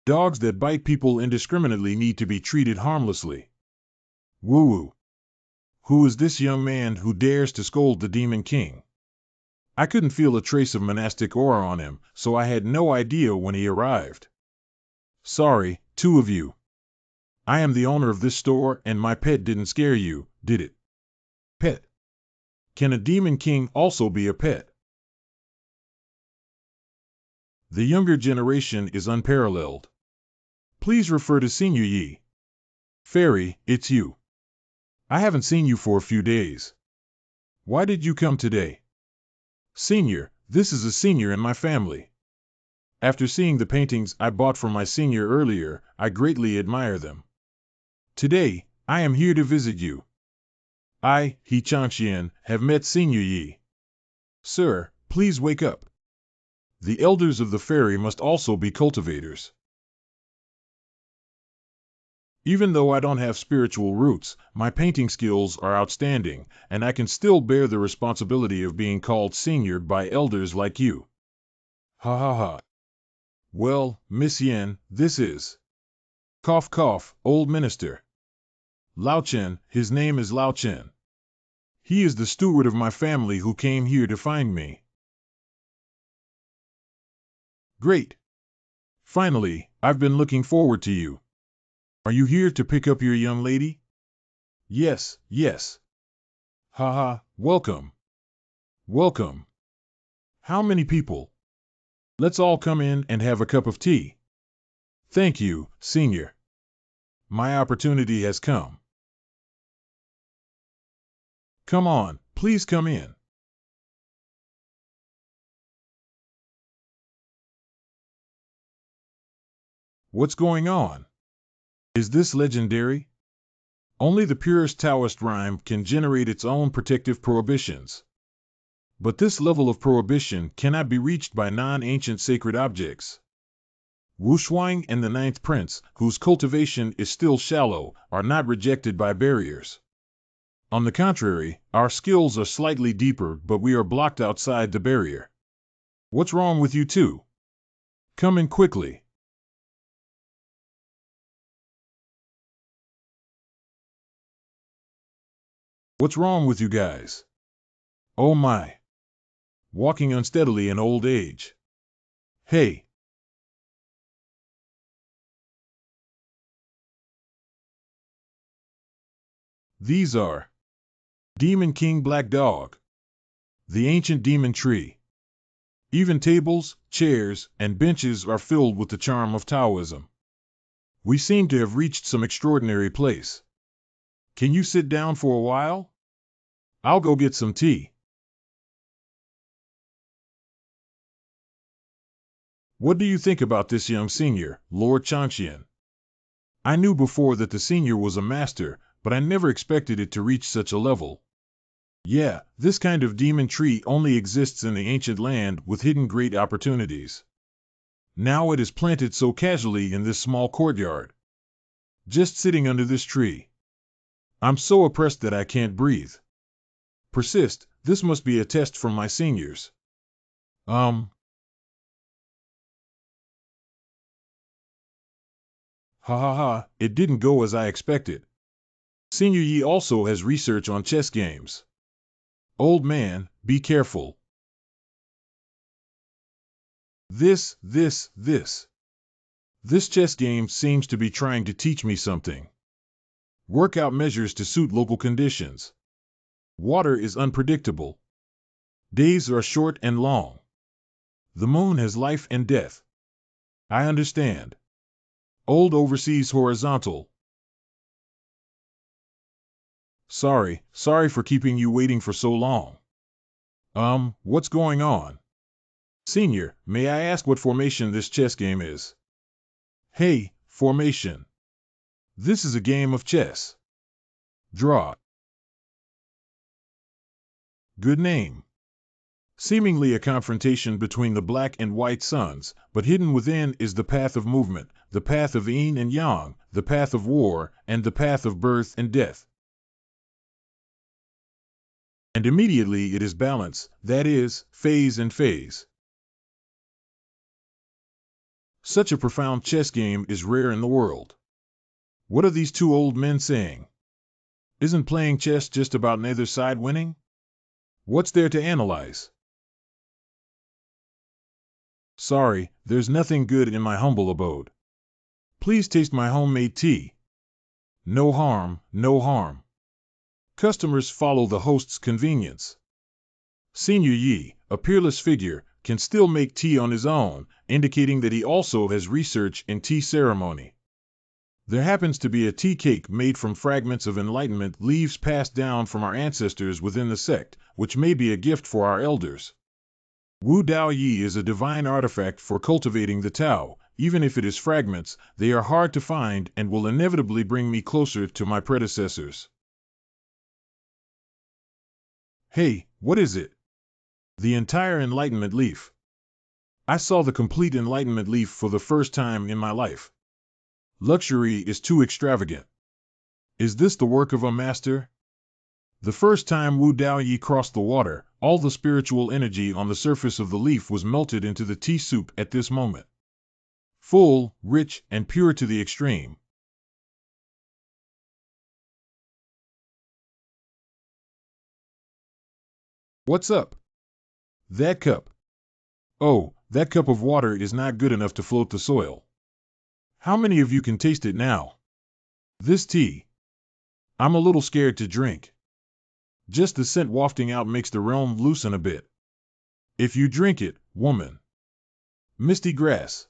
Dogs that bite people indiscriminately need to be treated harmlessly. Woo-woo. Who is this young man who dares to scold the Demon King? I couldn't feel a trace of monastic aura on him, so I had no idea when he arrived. Sorry, two of you. I am the owner of this store and my pet didn't scare you, did it? Pet. Can a Demon King also be a pet? The younger generation is unparalleled. Please refer to Senior Yi. Fairy, it's you. I haven't seen you for a few days. Why did you come today? Senior, this is a senior in my family. After seeing the paintings I bought for my senior earlier, I greatly admire them. Today, I am here to visit you. I, He Changxian, have met Senior Yi. Sir, please wake up. The elders of the fairy must also be cultivators. Even though I don't have spiritual roots, my painting skills are outstanding, and I can still bear the responsibility of being called senior by elders like you. Ha ha ha. Well, Miss Yen, this is... Cough cough, old minister. Lao Chen, his name is Lao Chen. He is the steward of my family who came here to find me. Great. Finally, I've been looking forward to you. Are you here to pick up your young lady? Yes, yes. Haha, welcome. Welcome. How many people? Let's all come in and have a cup of tea. Thank you, Senior. My opportunity has come. Come on, please come in. What's going on? Is this legendary? Only the purest Taoist rhyme can generate its own protective prohibitions. But this level of prohibition cannot be reached by non-ancient sacred objects. Wu Shuang and the Ninth Prince, whose cultivation is still shallow, are not rejected by barriers. On the contrary, our skills are slightly deeper, but we are blocked outside the barrier. What's wrong with you two? Come in quickly. What's wrong with you guys? Oh my. Walking unsteadily in old age. Hey. These are Demon King Black Dog, the ancient demon tree. Even tables, chairs, and benches are filled with the charm of Taoism. We seem to have reached some extraordinary place. Can you sit down for a while? I'll go get some tea. What do you think about this young senior, Lord Changxian? I knew before that the senior was a master, but I never expected it to reach such a level. Yeah, this kind of demon tree only exists in the ancient land with hidden great opportunities. Now it is planted so casually in this small courtyard. Just sitting under this tree. I'm so oppressed that I can't breathe. Persist, this must be a test from my seniors. Ha ha ha, it didn't go as I expected. Senior Yi also has research on chess games. Old man, be careful. This chess game seems to be trying to teach me something. Work out measures to suit local conditions. Water is unpredictable. Days are short and long. The moon has life and death. I understand. Old overseas horizontal. Sorry for keeping you waiting for so long. What's going on? Senior, may I ask what formation this chess game is? Hey, formation. This is a game of chess. Draw. Good name. Seemingly a confrontation between the black and white suns, but hidden within is the path of movement, the path of yin and yang, the path of war, and the path of birth and death. And immediately it is balance, that is, phase and phase. Such a profound chess game is rare in the world. What are these two old men saying? Isn't playing chess just about neither side winning? What's there to analyze? Sorry, there's nothing good in my humble abode. Please taste my homemade tea. No harm, no harm. Customers follow the host's convenience. Senior Yi, a peerless figure, can still make tea on his own, indicating that he also has research in tea ceremony. There happens to be a tea cake made from fragments of enlightenment leaves passed down from our ancestors within the sect, which may be a gift for our elders. Wu Dao Yi is a divine artifact for cultivating the Tao. Even if it is fragments, they are hard to find and will inevitably bring me closer to my predecessors. Hey, what is it? The entire enlightenment leaf. I saw the complete enlightenment leaf for the first time in my life. Luxury is too extravagant. Is this the work of a master? The first time Wu Dao Yi crossed the water, all the spiritual energy on the surface of the leaf was melted into the tea soup at this moment. Full, rich, and pure to the extreme. What's up? That cup. Oh, that cup of water is not good enough to float the soil. How many of you can taste it now? This tea. I'm a little scared to drink. Just the scent wafting out makes the realm loosen a bit. If you drink it, woman. Misty grass.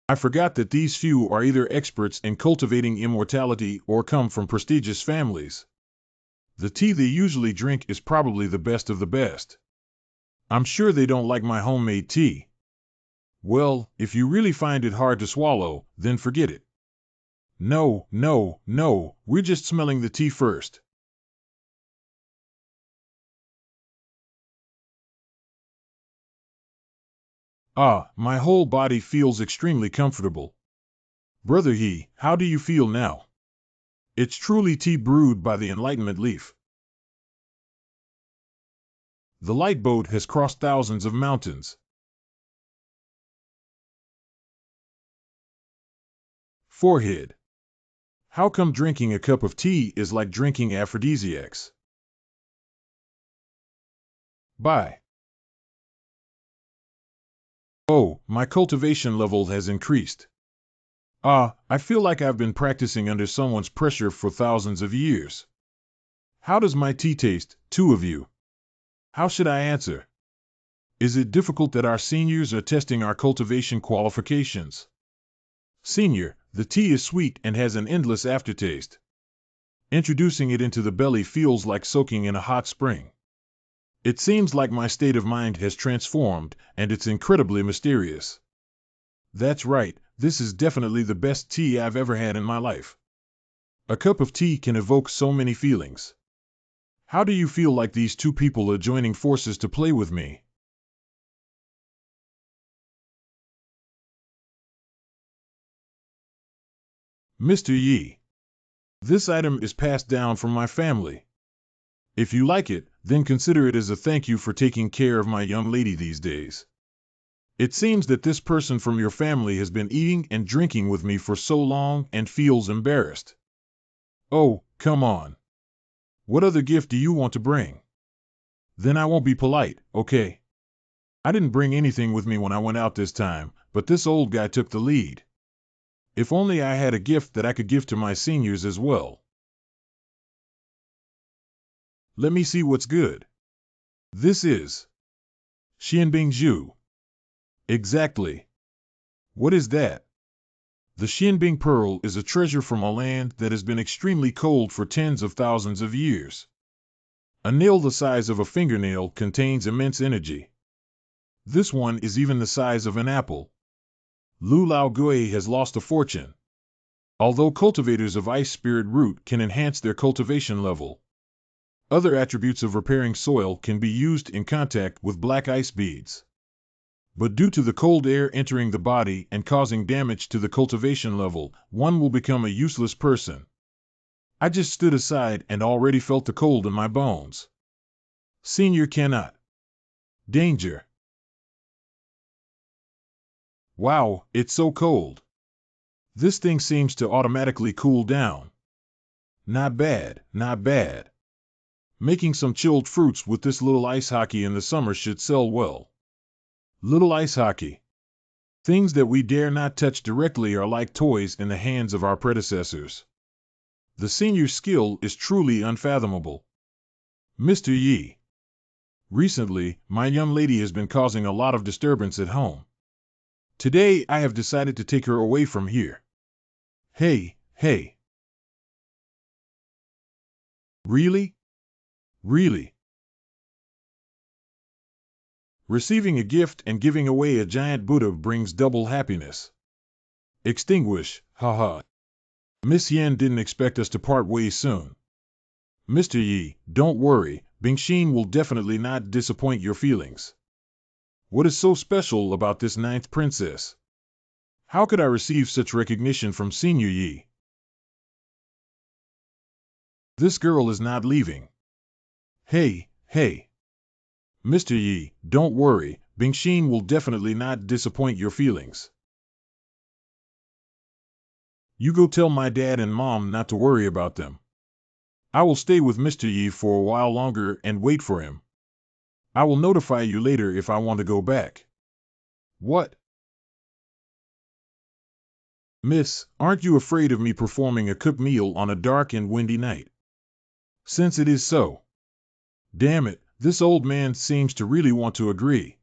I forgot that these few are either experts in cultivating immortality or come from prestigious families. The tea they usually drink is probably the best of the best. I'm sure they don't like my homemade tea. Well, if you really find it hard to swallow, then forget it. No, we're just smelling the tea first. Ah, my whole body feels extremely comfortable. Brother He, how do you feel now? It's truly tea brewed by the enlightenment leaf. The light boat has crossed thousands of mountains. Forehead. How come drinking a cup of tea is like drinking aphrodisiacs? Bye. Oh, my cultivation level has increased. I feel like I've been practicing under someone's pressure for thousands of years. How does my tea taste, two of you? How should I answer? Is it difficult that our seniors are testing our cultivation qualifications? Senior, the tea is sweet and has an endless aftertaste. Introducing it into the belly feels like soaking in a hot spring. It seems like my state of mind has transformed, and it's incredibly mysterious. That's right, this is definitely the best tea I've ever had in my life. A cup of tea can evoke so many feelings. How do you feel like these two people are joining forces to play with me? Mr. Yi. This item is passed down from my family. If you like it, then consider it as a thank you for taking care of my young lady these days. It seems that this person from your family has been eating and drinking with me for so long and feels embarrassed. Oh, come on. What other gift do you want to bring? Then I won't be polite, okay? I didn't bring anything with me when I went out this time, but this old guy took the lead. If only I had a gift that I could give to my seniors as well. Let me see what's good. This is Xianbing Zhu. Exactly. What is that? The Xianbing pearl is a treasure from a land that has been extremely cold for tens of thousands of years. A nail the size of a fingernail contains immense energy. This one is even the size of an apple. Lu Lao Gui has lost a fortune. Although cultivators of ice spirit root can enhance their cultivation level, other attributes of repairing soil can be used in contact with black ice beads. But due to the cold air entering the body and causing damage to the cultivation level, one will become a useless person. I just stood aside and already felt the cold in my bones. Senior cannot. Danger. Wow, it's so cold. This thing seems to automatically cool down. Not bad, not bad. Making some chilled fruits with this little ice hockey in the summer should sell well. Little ice hockey. Things that we dare not touch directly are like toys in the hands of our predecessors. The senior's skill is truly unfathomable. Mr. Yi. Recently, my young lady has been causing a lot of disturbance at home. Today, I have decided to take her away from here. Hey, hey. Really? Really? Receiving a gift and giving away a giant Buddha brings double happiness. Extinguish, haha. Miss Yen didn't expect us to part ways soon. Mr. Yi, don't worry, Bingxin will definitely not disappoint your feelings. What is so special about this ninth princess? How could I receive such recognition from Senior Yi? This girl is not leaving. Hey, hey. Mr. Yi, don't worry, Bingxin will definitely not disappoint your feelings. You go tell my dad and mom not to worry about them. I will stay with Mr. Yi for a while longer and wait for him. I will notify you later if I want to go back. What? Miss, aren't you afraid of me performing a cooked meal on a dark and windy night? Since it is so. Damn it, this old man seems to really want to agree.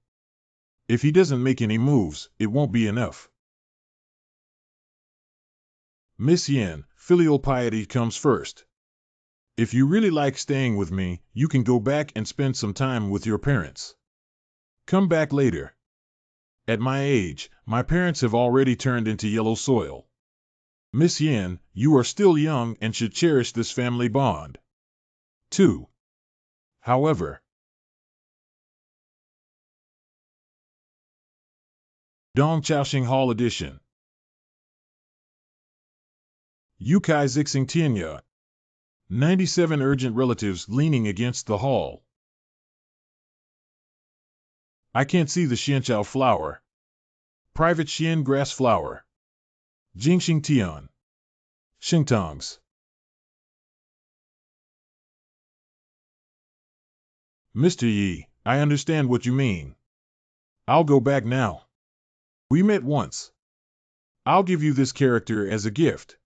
If he doesn't make any moves, it won't be enough. Miss Yen, filial piety comes first. If you really like staying with me, you can go back and spend some time with your parents. Come back later. At my age, my parents have already turned into yellow soil. Miss Yen, you are still young and should cherish this family bond. 2. However, Dong Chaoxing Hall Edition. Yukai Zixing Tianya. 97 urgent relatives leaning against the hall. I can't see the Xianchao flower. Private Xian grass flower. Jingxing Tian. Xingtongs. Mr. Yi, I understand what you mean. I'll go back now. We met once. I'll give you this character as a gift.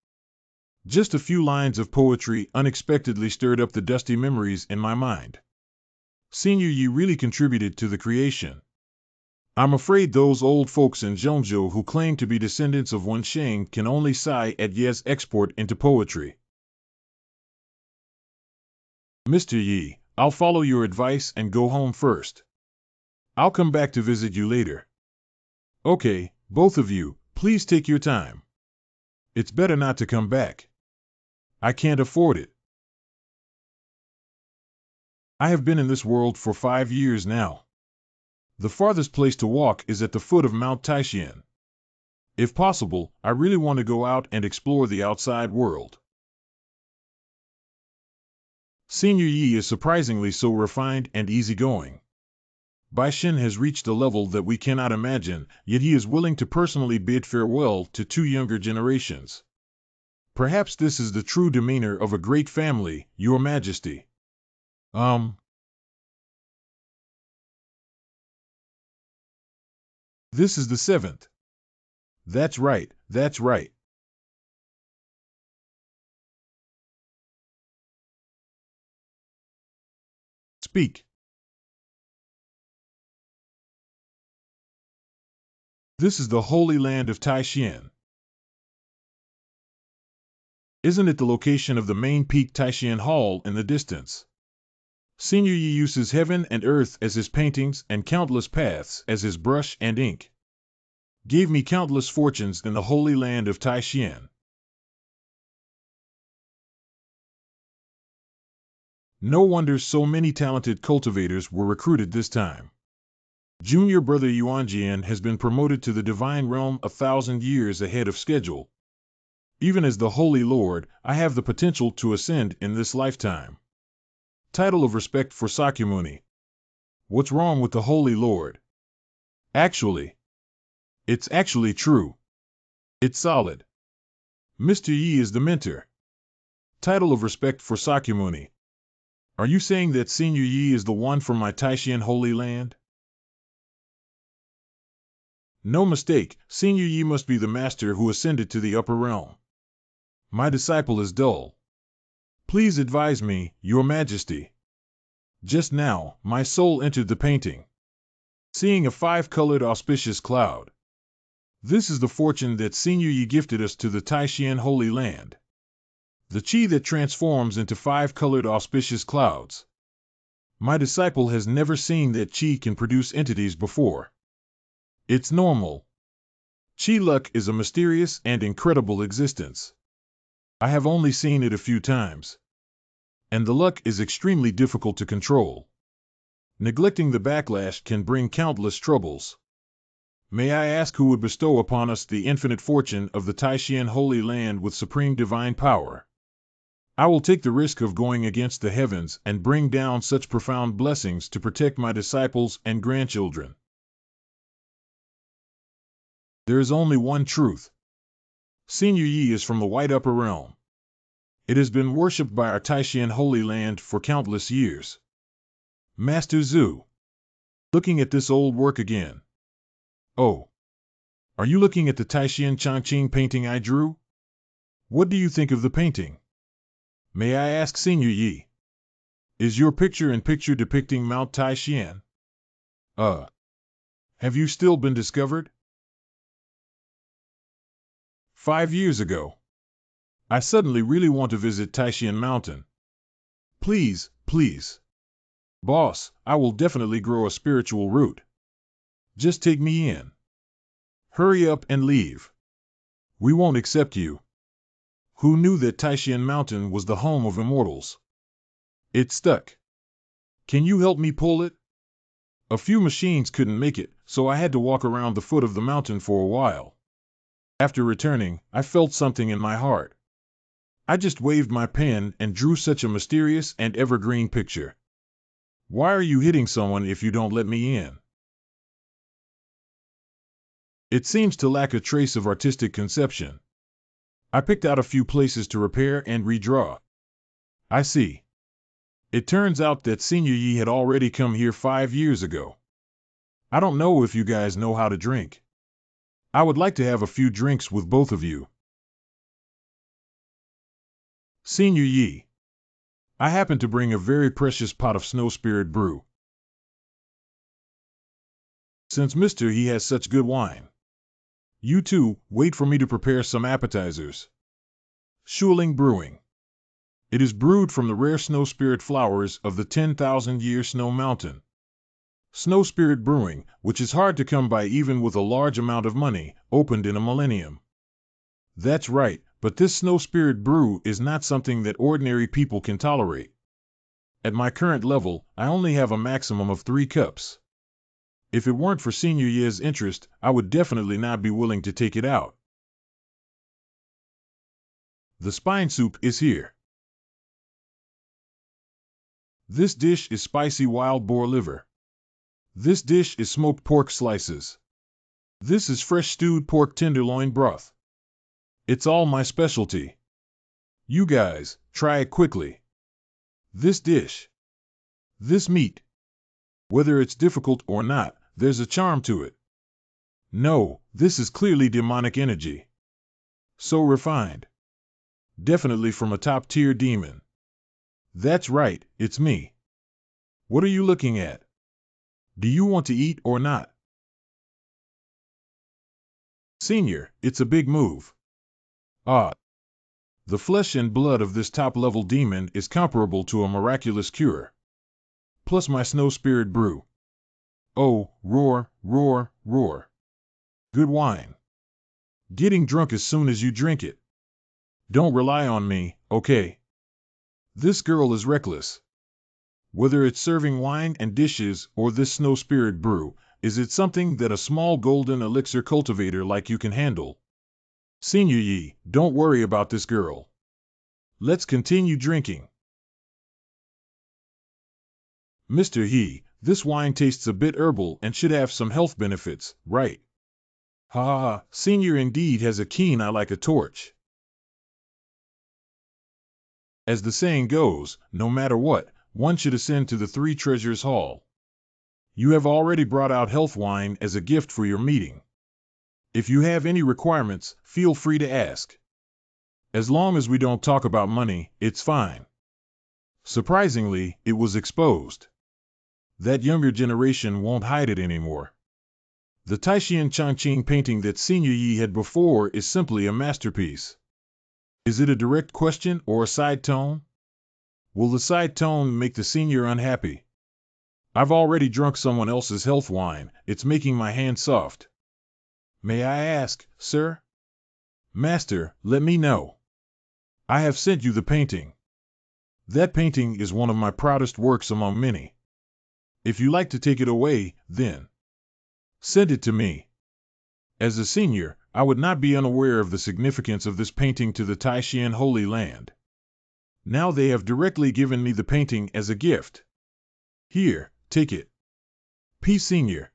Just a few lines of poetry unexpectedly stirred up the dusty memories in my mind. Senior Yi really contributed to the creation. I'm afraid those old folks in Zhongzhou who claim to be descendants of Wen Sheng can only sigh at Ye's export into poetry. Mr. Yi, I'll follow your advice and go home first. I'll come back to visit you later. Okay, both of you, please take your time. It's better not to come back. I can't afford it. I have been in this world for 5 years now. The farthest place to walk is at the foot of Mount Taishan. If possible, I really want to go out and explore the outside world. Senior Yi is surprisingly so refined and easygoing. Bai Shin has reached a level that we cannot imagine, yet he is willing to personally bid farewell to 2 younger generations. Perhaps this is the true demeanor of a great family, Your Majesty. This is the 7th. That's right, that's right. Speak. This is the holy land of Taishan. Isn't it the location of the main peak Taishan Hall in the distance? Senior Yi uses heaven and earth as his paintings and countless paths as his brush and ink. Gave me countless fortunes in the holy land of Taishan. No wonder so many talented cultivators were recruited this time. Junior brother Yuanjian has been promoted to the divine realm 1,000 years ahead of schedule. Even as the Holy Lord, I have the potential to ascend in this lifetime. Title of respect for Sakyamuni. What's wrong with the Holy Lord? It's actually true. It's solid. Mr. Yi is the mentor. Title of respect for Sakyamuni. Are you saying that Senior Yi is the one from my Taishan Holy Land? No mistake, Senior Yi must be the master who ascended to the upper realm. My disciple is dull. Please advise me, Your Majesty. Just now, my soul entered the painting, seeing a 5-colored auspicious cloud. This is the fortune that Senior Yi gifted us to the Taishan Holy Land. The qi that transforms into 5-colored auspicious clouds. My disciple has never seen that qi can produce entities before. It's normal. Qi luck is a mysterious and incredible existence. I have only seen it a few times. And the luck is extremely difficult to control. Neglecting the backlash can bring countless troubles. May I ask who would bestow upon us the infinite fortune of the Taishan Holy Land with supreme divine power? I will take the risk of going against the heavens and bring down such profound blessings to protect my disciples and grandchildren. There is only one truth. Senior Yi is from the White Upper Realm. It has been worshipped by our Taishan Holy Land for countless years. Master Zhu. Looking at this old work again. Oh. Are you looking at the Taishan Changqing painting I drew? What do you think of the painting? May I ask Senior Yi? Is your picture-in-picture depicting Mount Taishan? Have you still been discovered? 5 years ago. I suddenly really want to visit Taishan Mountain. Please, please. Boss, I will definitely grow a spiritual root. Just take me in. Hurry up and leave. We won't accept you. Who knew that Taishan Mountain was the home of immortals? It's stuck. Can you help me pull it? A few machines couldn't make it, so I had to walk around the foot of the mountain for a while. After returning, I felt something in my heart. I just waved my pen and drew such a mysterious and evergreen picture. Why are you hitting someone if you don't let me in? It seems to lack a trace of artistic conception. I picked out a few places to repair and redraw. I see. It turns out that Senior Yi had already come here 5 years ago. I don't know if you guys know how to drink. I would like to have a few drinks with both of you. Senior Yi. I happen to bring a very precious pot of snow spirit brew. Since Mr. He has such good wine. You two, wait for me to prepare some appetizers. Shuling Brewing. It is brewed from the rare snow spirit flowers of the 10,000-year snow mountain. Snow Spirit Brewing, which is hard to come by even with a large amount of money, opened in a millennium. That's right, but this Snow Spirit brew is not something that ordinary people can tolerate. At my current level, I only have a maximum of 3 cups. If it weren't for Senior Ye's interest, I would definitely not be willing to take it out. The spine soup is here. This dish is spicy wild boar liver. This dish is smoked pork slices. This is fresh stewed pork tenderloin broth. It's all my specialty. You guys, try it quickly. This dish. This meat. Whether it's difficult or not, there's a charm to it. No, this is clearly demonic energy. So refined. Definitely from a top-tier demon. That's right, it's me. What are you looking at? Do you want to eat or not? Senior, it's a big move. Ah. The flesh and blood of this top-level demon is comparable to a miraculous cure. Plus my snow spirit brew. Oh, roar, roar, roar. Good wine. Getting drunk as soon as you drink it. Don't rely on me, okay? This girl is reckless. Whether it's serving wine and dishes or this snow spirit brew, is it something that a small golden elixir cultivator like you can handle? Senior Yi, don't worry about this girl. Let's continue drinking. Mr. He, this wine tastes a bit herbal and should have some health benefits, right? Ha ha ha, Senior indeed has a keen eye like a torch. As the saying goes, no matter what, one should ascend to the Three Treasures Hall. You have already brought out health wine as a gift for your meeting. If you have any requirements, feel free to ask. As long as we don't talk about money, it's fine. Surprisingly, it was exposed. That younger generation won't hide it anymore. The Taishan Changqing painting that Senior Yi had before is simply a masterpiece. Is it a direct question or a side tone? Will the side tone make the senior unhappy? I've already drunk someone else's health wine, it's making my hand soft. May I ask, sir? Master, let me know. I have sent you the painting. That painting is one of my proudest works among many. If you like to take it away, then send it to me. As a senior, I would not be unaware of the significance of this painting to the Taishan Holy Land. Now they have directly given me the painting as a gift. Here, take it. P. Senior.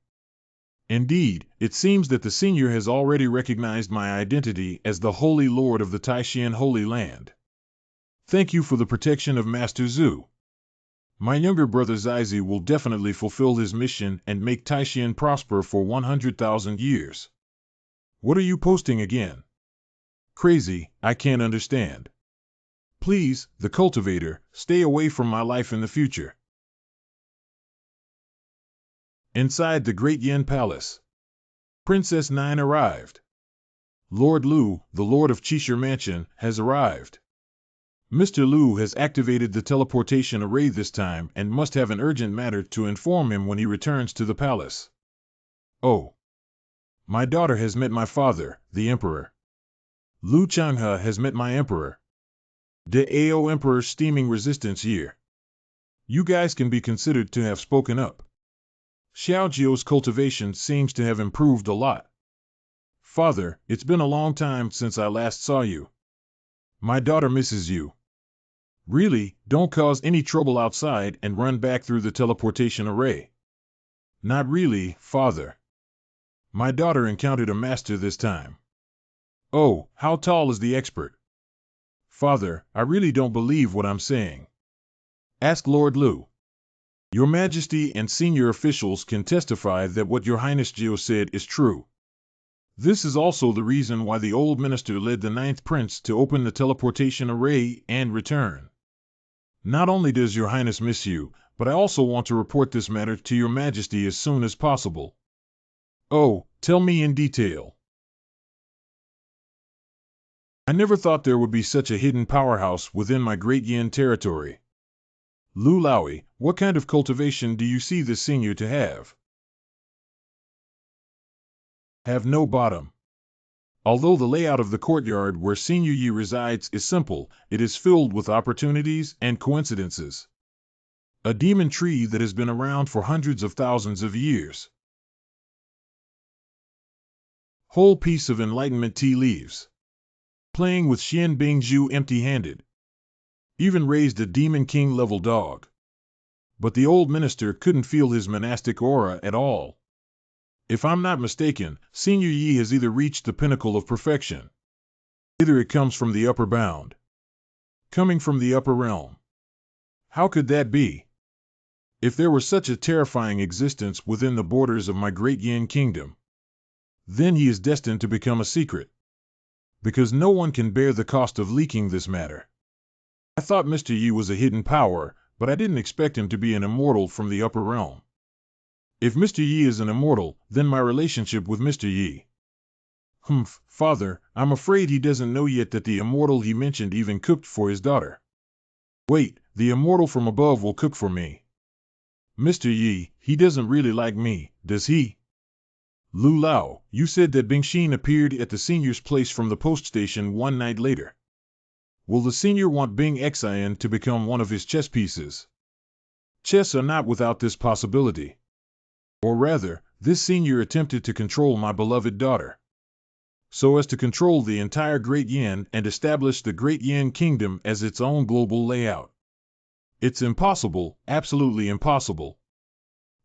Indeed, it seems that the senior has already recognized my identity as the Holy Lord of the Taishan Holy Land. Thank you for the protection of Master Zhu. My younger brother Zizi will definitely fulfill his mission and make Taishan prosper for 100,000 years. What are you posting again? Crazy, I can't understand. Please, the cultivator, stay away from my life in the future. Inside the Great Yin Palace. Princess Nine arrived. Lord Lu, the Lord of Chishire Mansion, has arrived. Mr. Lu has activated the teleportation array this time and must have an urgent matter to inform him when he returns to the palace. Oh. My daughter has met my father, the Emperor. Lu Changhe has met my Emperor. The AO Emperor's steaming resistance year. You guys can be considered to have spoken up. Xiaojio's cultivation seems to have improved a lot. Father, it's been a long time since I last saw you. My daughter misses you. Really, don't cause any trouble outside and run back through the teleportation array. Not really, Father. My daughter encountered a master this time. Oh, how tall is the expert? Father, I really don't believe what I'm saying. Ask Lord Lu. Your Majesty and senior officials can testify that what Your Highness Geo said is true. This is also the reason why the old minister led the ninth prince to open the teleportation array and return. Not only does Your Highness miss you, but I also want to report this matter to Your Majesty as soon as possible. Oh, tell me in detail. I never thought there would be such a hidden powerhouse within my Great Yin territory. Lu Laoi, what kind of cultivation do you see this senior to have? Have no bottom. Although the layout of the courtyard where Senior Yi resides is simple, it is filled with opportunities and coincidences. A demon tree that has been around for hundreds of thousands of years. Whole piece of enlightenment tea leaves. Playing with Xian Bingzhu empty-handed. Even raised a demon king level dog. But the old minister couldn't feel his monastic aura at all. If I'm not mistaken, Senior Yi has either reached the pinnacle of perfection. Either it comes from the upper bound. Coming from the upper realm. How could that be? If there were such a terrifying existence within the borders of my Great Yin Kingdom, then he is destined to become a secret. Because no one can bear the cost of leaking this matter. I thought Mr. Yi was a hidden power, but I didn't expect him to be an immortal from the upper realm. If Mr. Yi is an immortal, then my relationship with Mr. Yi. Humph, father, I'm afraid he doesn't know yet that the immortal he mentioned even cooked for his daughter. Wait, the immortal from above will cook for me. Mr. Yi, he doesn't really like me, does he? Lu Lao, you said that Bingxin appeared at the senior's place from the post station one night later. Will the senior want Bing Xian to become one of his chess pieces? Chess are not without this possibility. Or rather, this senior attempted to control my beloved daughter, so as to control the entire Great Yin and establish the Great Yin Kingdom as its own global layout. It's impossible, absolutely impossible.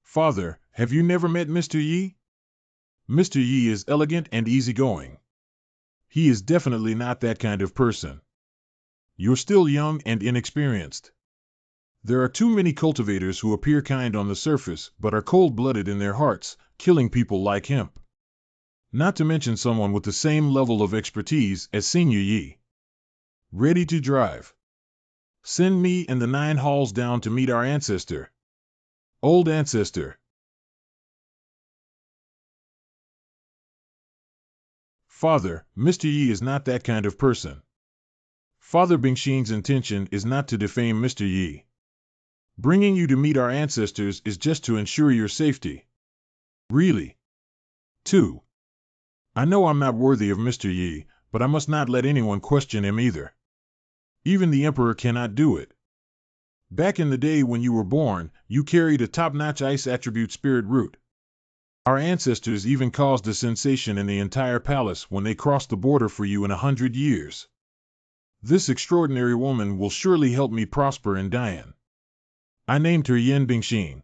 Father, have you never met Mr. Yi? Mr. Yi is elegant and easygoing. He is definitely not that kind of person. You're still young and inexperienced. There are too many cultivators who appear kind on the surface but are cold-blooded in their hearts, killing people like hemp. Not to mention someone with the same level of expertise as Senior Yi. Ready to drive. Send me and the 9 halls down to meet our ancestor. Old ancestor. Father, Mr. Yi is not that kind of person. Father Bingxin's intention is not to defame Mr. Yi. Bringing you to meet our ancestors is just to ensure your safety. Really. 2. I know I'm not worthy of Mr. Yi, but I must not let anyone question him either. Even the Emperor cannot do it. Back in the day when you were born, you carried a top-notch ice attribute spirit root. Our ancestors even caused a sensation in the entire palace when they crossed the border for you in 100 years. This extraordinary woman will surely help me prosper in Dian. I named her Yin Bingxin.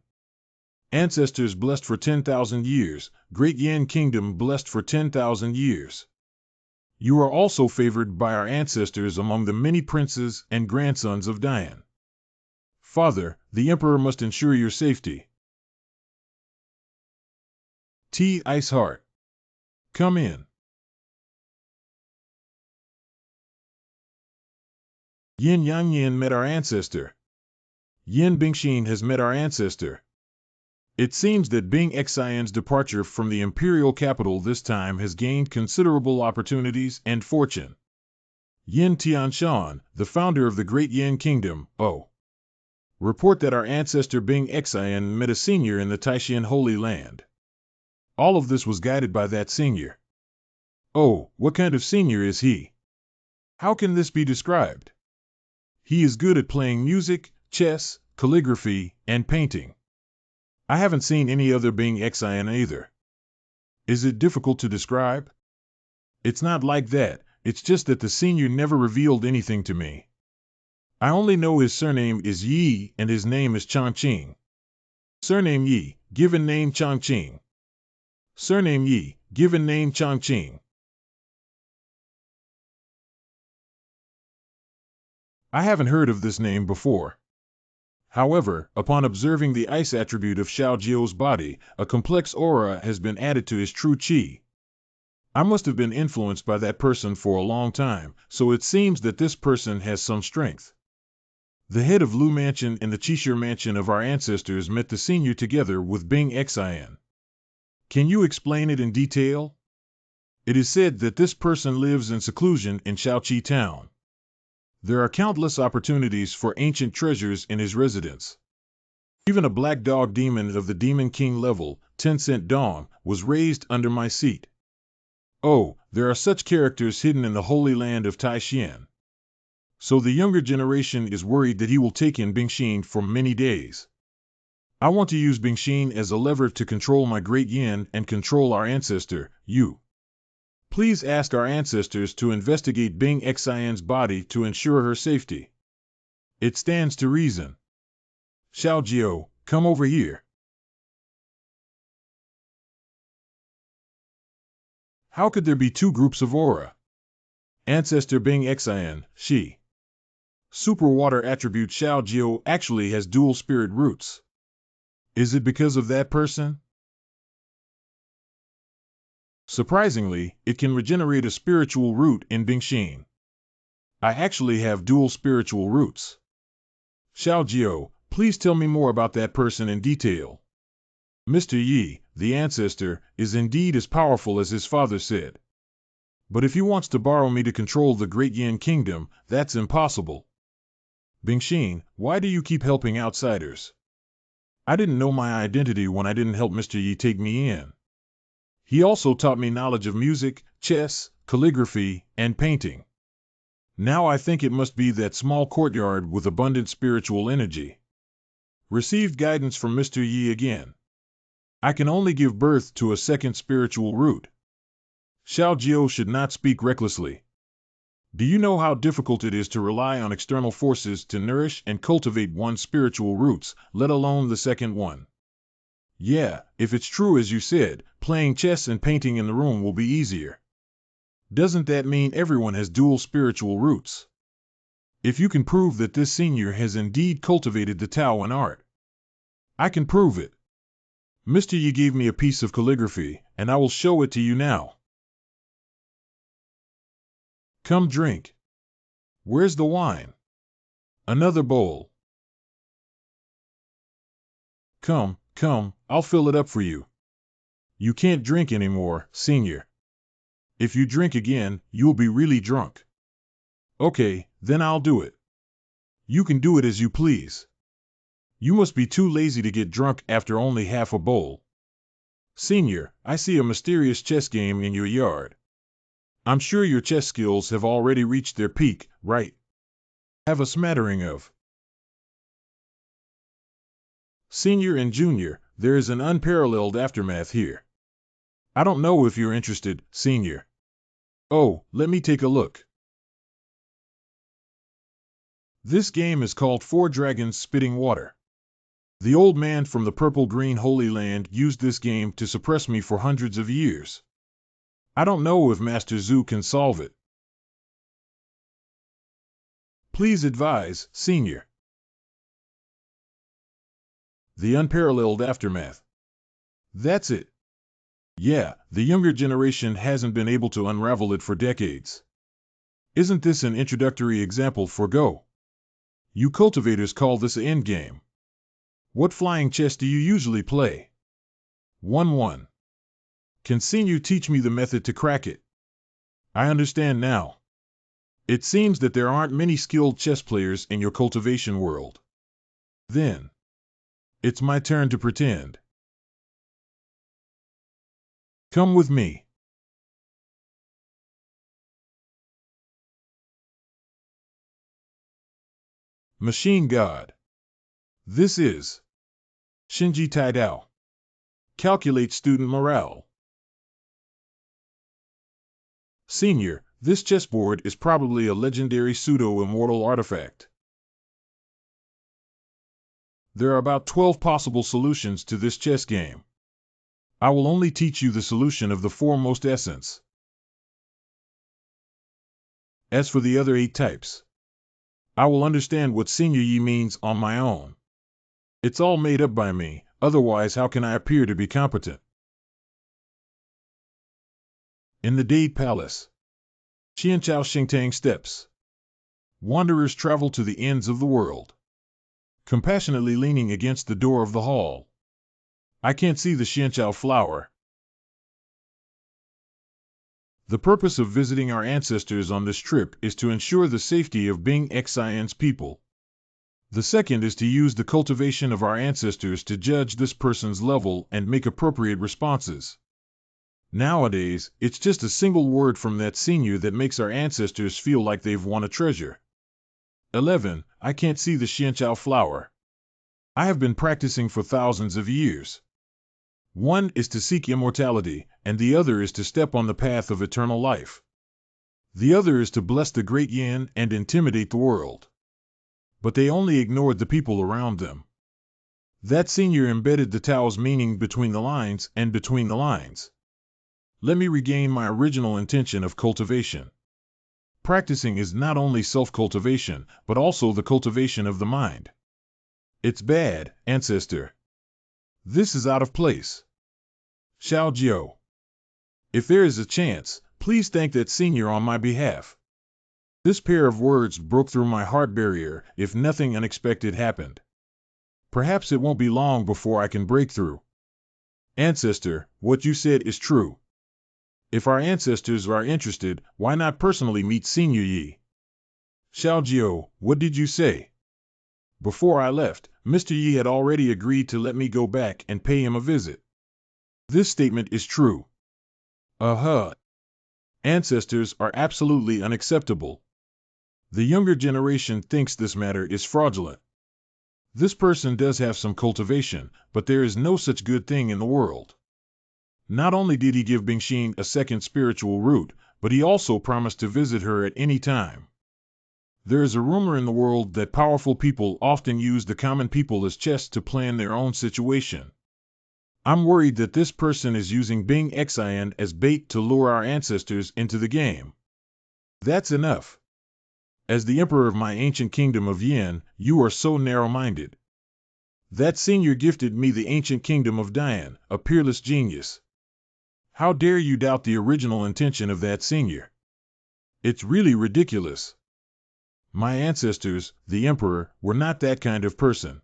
Ancestors blessed for 10,000 years, Great Yin Kingdom blessed for 10,000 years. You are also favored by our ancestors among the many princes and grandsons of Dian. Father, the Emperor must ensure your safety. T. Ice Heart. Come in. Yin Yang Yin met our ancestor. Yin Bingxin has met our ancestor. It seems that Bing Xian's departure from the imperial capital this time has gained considerable opportunities and fortune. Yin Tianshan, the founder of the Great Yin Kingdom, report that our ancestor Bing Xian met a senior in the Taishan Holy Land. All of this was guided by that senior. Oh, what kind of senior is he? How can this be described? He is good at playing music, chess, calligraphy, and painting. I haven't seen any other Bing Xian either. Is it difficult to describe? It's not like that, it's just that the senior never revealed anything to me. I only know his surname is Yi and his name is Chongqing. Surname Yi, given name Chongqing. Surname Yi, given name Chongqing. I haven't heard of this name before. However, upon observing the ice attribute of Xiao Jiu's body, a complex aura has been added to his true qi. I must have been influenced by that person for a long time, so it seems that this person has some strength. The head of Lu Mansion and the Qishir Mansion of our ancestors met the senior together with Bing Xian. Can you explain it in detail? It is said that this person lives in seclusion in Shaoqi town. There are countless opportunities for ancient treasures in his residence. Even a black dog demon of the Demon King level, 10th Dawn, was raised under my seat. Oh, there are such characters hidden in the Holy Land of Taishan. So the younger generation is worried that he will take in Bingxin for many days. I want to use Bingxin as a lever to control my Great Yin and control our ancestor, Yu. Please ask our ancestors to investigate Bing Xian's body to ensure her safety. It stands to reason. Xiao Jiu, come over here. How could there be 2 groups of aura? Ancestor Bing Xian, she. Super water attribute Xiao Jiu actually has dual spirit roots. Is it because of that person? Surprisingly, it can regenerate a spiritual root in Bingxin. I actually have dual spiritual roots. Xiao Jiu, please tell me more about that person in detail. Mr. Yi, the ancestor, is indeed as powerful as his father said. But if he wants to borrow me to control the Great Yin Kingdom, that's impossible. Bingxin, why do you keep helping outsiders? I didn't know my identity when I didn't help Mr. Yi take me in. He also taught me knowledge of music, chess, calligraphy, and painting. Now I think it must be that small courtyard with abundant spiritual energy. Received guidance from Mr. Yi again. I can only give birth to a second spiritual root. Xiao Jiao should not speak recklessly. Do you know how difficult it is to rely on external forces to nourish and cultivate one's spiritual roots, let alone the second one? Yeah, if it's true as you said, playing chess and painting in the room will be easier. Doesn't that mean everyone has dual spiritual roots? If you can prove that this senior has indeed cultivated the Tao in art, I can prove it. Mr. Yi gave me a piece of calligraphy, and I will show it to you now. Come drink. Where's the wine? Another bowl. Come, I'll fill it up for you. You can't drink anymore, senior. If you drink again, you'll be really drunk. Okay, then I'll do it. You can do it as you please. You must be too lazy to get drunk after only half a bowl. Senior, I see a mysterious chess game in your yard. I'm sure your chess skills have already reached their peak, right? Have a smattering of. Senior and Junior, there is an unparalleled aftermath here. I don't know if you're interested, Senior. Oh, let me take a look. This game is called Four Dragons Spitting Water. The old man from the purple-green Holy Land used this game to suppress me for hundreds of years. I don't know if Master Zhu can solve it. Please advise, Senior. The unparalleled aftermath. That's it. Yeah, the younger generation hasn't been able to unravel it for decades. Isn't this an introductory example for Go? You cultivators call this an endgame. What flying chess do you usually play? 1-1. Can Senior teach me the method to crack it? I understand now. It seems that there aren't many skilled chess players in your cultivation world. Then, it's my turn to pretend. Come with me. Machine God. This is Shinji Taidao. Calculate student morale. Senior, this chessboard is probably a legendary pseudo-immortal artifact. There are about 12 possible solutions to this chess game. I will only teach you the solution of the foremost essence. As for the other 8 types, I will understand what Senior Yi means on my own. It's all made up by me, otherwise how can I appear to be competent? In the Dade Palace. Xianchao Xingtang steps. Wanderers travel to the ends of the world. Compassionately leaning against the door of the hall. I can't see the Xianchao flower. The purpose of visiting our ancestors on this trip is to ensure the safety of Bing Xian's people. The second is to use the cultivation of our ancestors to judge this person's level and make appropriate responses. Nowadays, it's just a single word from that senior that makes our ancestors feel like they've won a treasure. 11. I can't see the Xianchao flower. I have been practicing for thousands of years. One is to seek immortality, and the other is to step on the path of eternal life. The other is to bless the great Yin and intimidate the world. But they only ignored the people around them. That senior embedded the Tao's meaning between the lines and between the lines. Let me regain my original intention of cultivation. Practicing is not only self-cultivation, but also the cultivation of the mind. It's bad, ancestor. This is out of place. Xiao Jiao. If there is a chance, please thank that senior on my behalf. This pair of words broke through my heart barrier if nothing unexpected happened. Perhaps it won't be long before I can break through. Ancestor, what you said is true. If our ancestors are interested, why not personally meet Senior Yi? Xiaojiu, what did you say? Before I left, Mr. Yi had already agreed to let me go back and pay him a visit. This statement is true. Ancestors are absolutely unacceptable. The younger generation thinks this matter is fraudulent. This person does have some cultivation, but there is no such good thing in the world. Not only did he give Bingxin a second spiritual root, but he also promised to visit her at any time. There is a rumor in the world that powerful people often use the common people as chess to plan their own situation. I'm worried that this person is using Bing Xian as bait to lure our ancestors into the game. That's enough. As the emperor of my ancient kingdom of Yin, you are so narrow-minded. That senior gifted me the ancient kingdom of Dian, a peerless genius. How dare you doubt the original intention of that senior? It's really ridiculous. My ancestors, the emperor, were not that kind of person.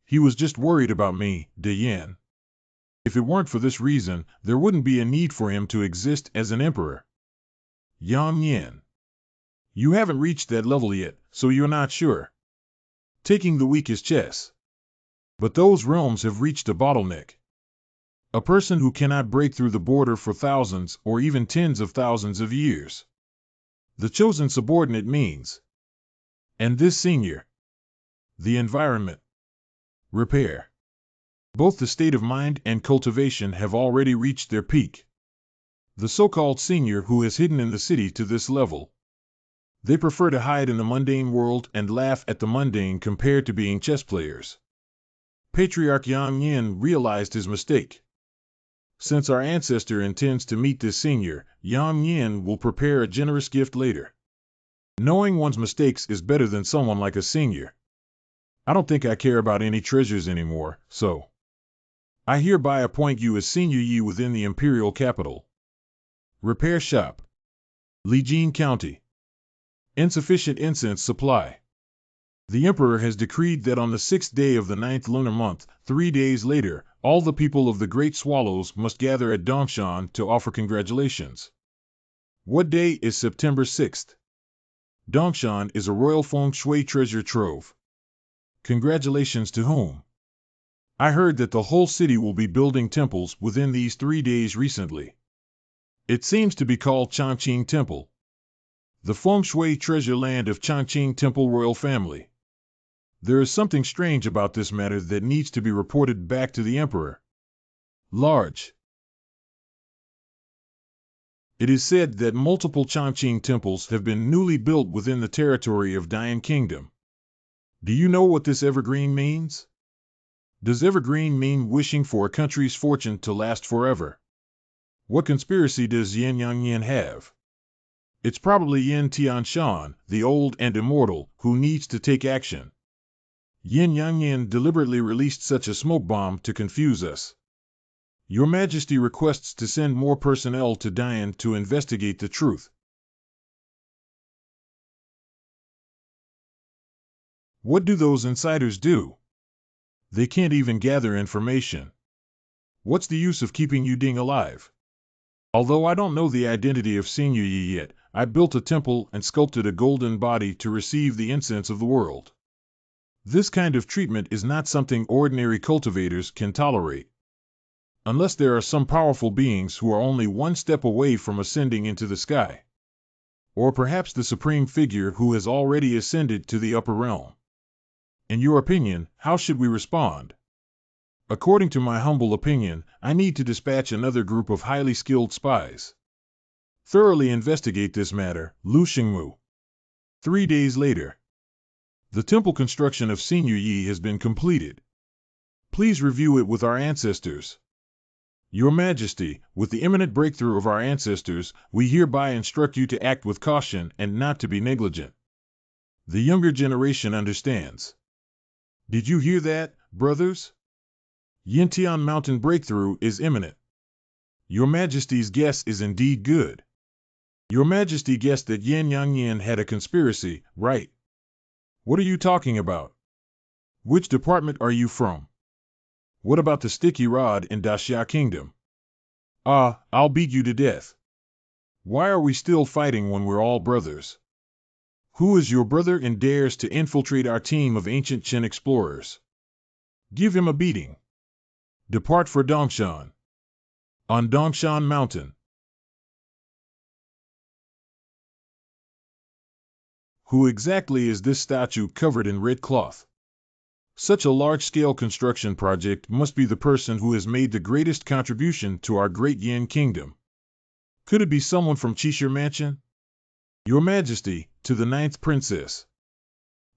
He was just worried about me, De Yin. If it weren't for this reason, there wouldn't be a need for him to exist as an emperor. Yang Yin. You haven't reached that level yet, so you're not sure. Taking the weak is chess. But those realms have reached a bottleneck. A person who cannot break through the border for thousands or even tens of thousands of years. The chosen subordinate means. And this senior. The environment. Repair. Both the state of mind and cultivation have already reached their peak. The so-called senior who has hidden in the city to this level. They prefer to hide in the mundane world and laugh at the mundane compared to being chess players. Patriarch Yang Yin realized his mistake. Since our ancestor intends to meet this senior, Yang Yin will prepare a generous gift later. Knowing one's mistakes is better than someone like a senior. I don't think I care about any treasures anymore, so I hereby appoint you as Senior Yi within the imperial capital. Repair shop. Lijin County. Insufficient incense supply. The emperor has decreed that on the 6th day of the 9th lunar month, 3 days later, all the people of the Great Swallows must gather at Dongshan to offer congratulations. What day is September 6th? Dongshan is a royal feng shui treasure trove. Congratulations to whom? I heard that the whole city will be building temples within these 3 days recently. It seems to be called Changqing Temple. The feng shui treasure land of Changqing Temple royal family. There is something strange about this matter that needs to be reported back to the emperor. Large. It is said that multiple Changqing temples have been newly built within the territory of Dian Kingdom. Do you know what this evergreen means? Does evergreen mean wishing for a country's fortune to last forever? What conspiracy does Yin Yang Yin have? It's probably Yin Tianshan, the old and immortal, who needs to take action. Yin Yang Yin deliberately released such a smoke bomb to confuse us. Your Majesty requests to send more personnel to Dian to investigate the truth. What do those insiders do? They can't even gather information. What's the use of keeping Yuding alive? Although I don't know the identity of Senior Yi yet, I built a temple and sculpted a golden body to receive the incense of the world. This kind of treatment is not something ordinary cultivators can tolerate. Unless there are some powerful beings who are only one step away from ascending into the sky. Or perhaps the supreme figure who has already ascended to the upper realm. In your opinion, how should we respond? According to my humble opinion, I need to dispatch another group of highly skilled spies. Thoroughly investigate this matter, Lu Xingmu. 3 days later. The temple construction of Senior Yi has been completed. Please review it with our ancestors. Your Majesty, with the imminent breakthrough of our ancestors, we hereby instruct you to act with caution and not to be negligent. The younger generation understands. Did you hear that, brothers? Yintian Mountain breakthrough is imminent. Your Majesty's guess is indeed good. Your Majesty guessed that Yin Yang Yin had a conspiracy, right? What are you talking about? Which department are you from? What about the sticky rod in Daxia Kingdom? I'll beat you to death. Why are we still fighting when we're all brothers? Who is your brother and dares to infiltrate our team of ancient Qin explorers? Give him a beating. Depart for Dongshan. On Dongshan Mountain. Who exactly is this statue covered in red cloth? Such a large-scale construction project must be the person who has made the greatest contribution to our great Yin kingdom. Could it be someone from Cheshire Mansion? Your Majesty, to the 9th Princess.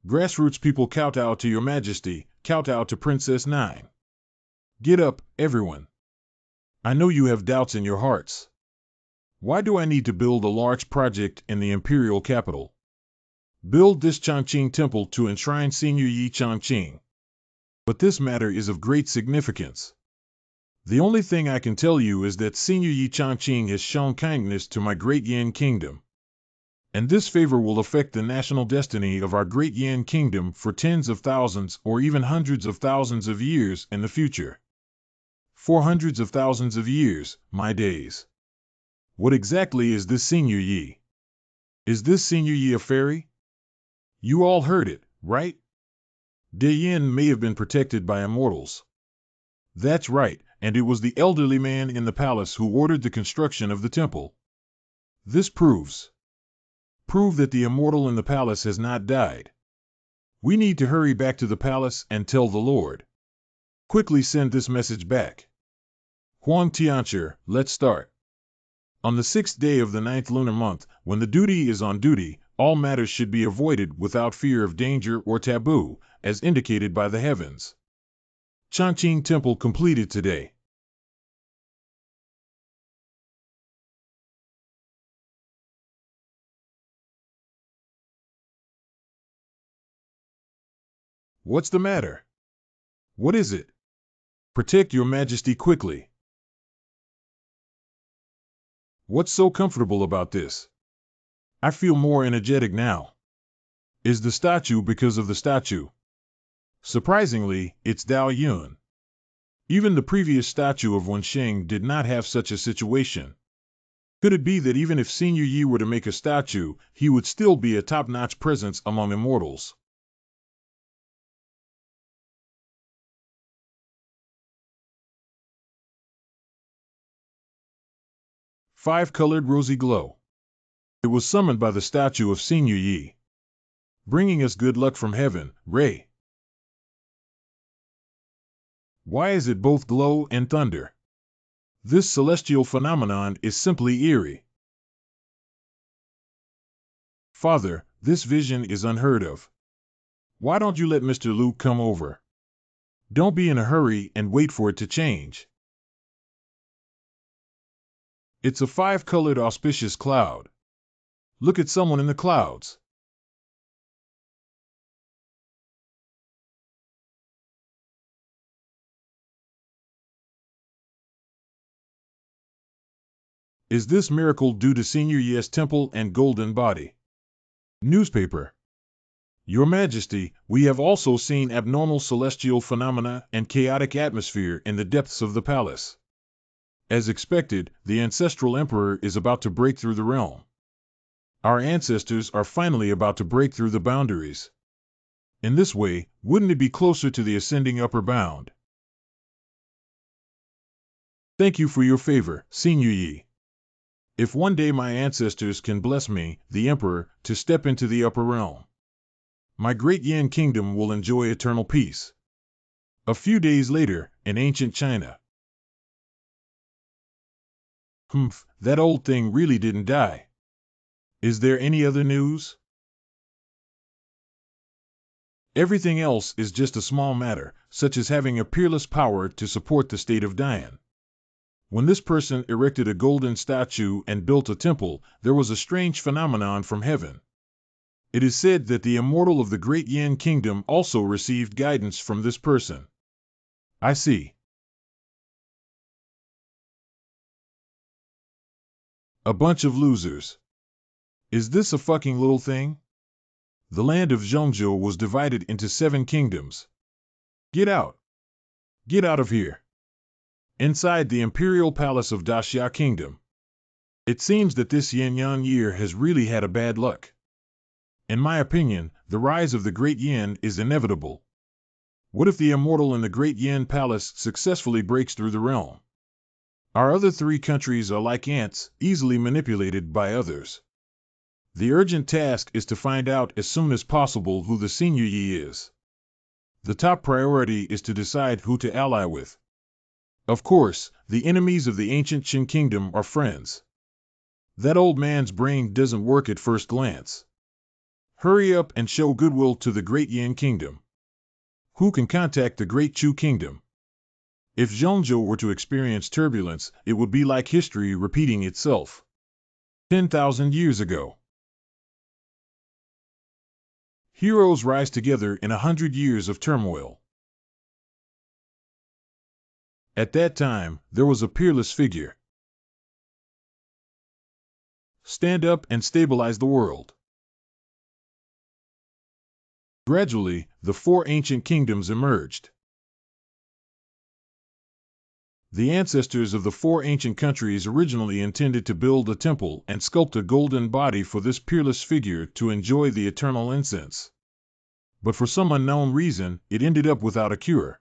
Grassroots people kowtow to Your Majesty, kowtow to Princess 9. Get up, everyone. I know you have doubts in your hearts. Why do I need to build a large project in the imperial capital? Build this Chongqing temple to enshrine Senior Yi Chongqing. But this matter is of great significance. The only thing I can tell you is that Senior Yi Chongqing has shown kindness to my great Yin kingdom. And this favor will affect the national destiny of our great Yin kingdom for tens of thousands or even hundreds of thousands of years in the future. For hundreds of thousands of years, my days. What exactly is this Senior Yi? Is this Senior Yi a fairy? You all heard it, right? De Yin may have been protected by immortals. That's right, and it was the elderly man in the palace who ordered the construction of the temple. This prove that the immortal in the palace has not died. We need to hurry back to the palace and tell the Lord. Quickly send this message back. Huang Tianchi, let's start. On the 6th day of the 9th lunar month, when the duty is on duty, all matters should be avoided without fear of danger or taboo, as indicated by the heavens. Chongqing Temple completed today. What's the matter? What is it? Protect Your Majesty quickly. What's so comfortable about this? I feel more energetic now. Is the statue because of the statue? Surprisingly, it's Dao Yun. Even the previous statue of Wensheng did not have such a situation. Could it be that even if Senior Yi were to make a statue, he would still be a top-notch presence among immortals? Five-colored rosy glow. It was summoned by the statue of Senior Yi, bringing us good luck from heaven, Ray. Why is it both glow and thunder? This celestial phenomenon is simply eerie. Father, this vision is unheard of. Why don't you let Mr. Luke come over? Don't be in a hurry and wait for it to change. It's a five-colored auspicious cloud. Look at someone in the clouds. Is this miracle due to Senior Yi's temple and golden body? Newspaper. Your Majesty, we have also seen abnormal celestial phenomena and chaotic atmosphere in the depths of the palace. As expected, the ancestral emperor is about to break through the realm. Our ancestors are finally about to break through the boundaries. In this way, wouldn't it be closer to the ascending upper bound? Thank you for your favor, Senior Yi. If one day my ancestors can bless me, the emperor, to step into the upper realm, my great Yin kingdom will enjoy eternal peace. A few days later, in ancient China. Humph, that old thing really didn't die. Is there any other news? Everything else is just a small matter, such as having a peerless power to support the state of Dian. When this person erected a golden statue and built a temple, there was a strange phenomenon from heaven. It is said that the immortal of the great Yin kingdom also received guidance from this person. I see. A bunch of losers. Is this a fucking little thing? The land of Zhongzhou was divided into 7 kingdoms. Get out. Get out of here. Inside the imperial palace of Daxia Kingdom. It seems that this yin-yang year has really had a bad luck. In my opinion, the rise of the Great Yin is inevitable. What if the immortal in the Great Yin Palace successfully breaks through the realm? Our other three countries are like ants, easily manipulated by others. The urgent task is to find out as soon as possible who the senior Yi is. The top priority is to decide who to ally with. Of course, the enemies of the ancient Qin kingdom are friends. That old man's brain doesn't work at first glance. Hurry up and show goodwill to the Great Yin Kingdom. Who can contact the Great Chu Kingdom? If Zhongzhou were to experience turbulence, it would be like history repeating itself. 10,000 years ago. Heroes rise together in 100 years of turmoil. At that time, there was a peerless figure. Stand up and stabilize the world. Gradually, the four ancient kingdoms emerged. The ancestors of the four ancient countries originally intended to build a temple and sculpt a golden body for this peerless figure to enjoy the eternal incense. But for some unknown reason, it ended up without a cure.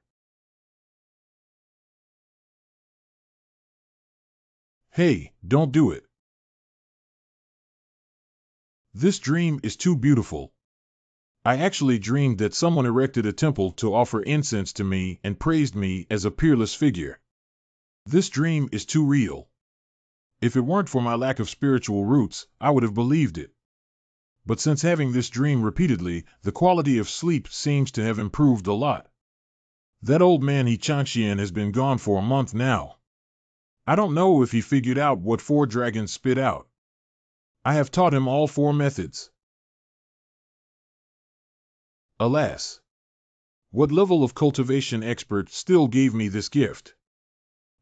Hey, don't do it. This dream is too beautiful. I actually dreamed that someone erected a temple to offer incense to me and praised me as a peerless figure. This dream is too real. If it weren't for my lack of spiritual roots, I would have believed it. But since having this dream repeatedly, the quality of sleep seems to have improved a lot. That old man He Changxian has been gone for a month now. I don't know if he figured out what four dragons spit out. I have taught him all four methods. Alas! What level of cultivation expert still gave me this gift?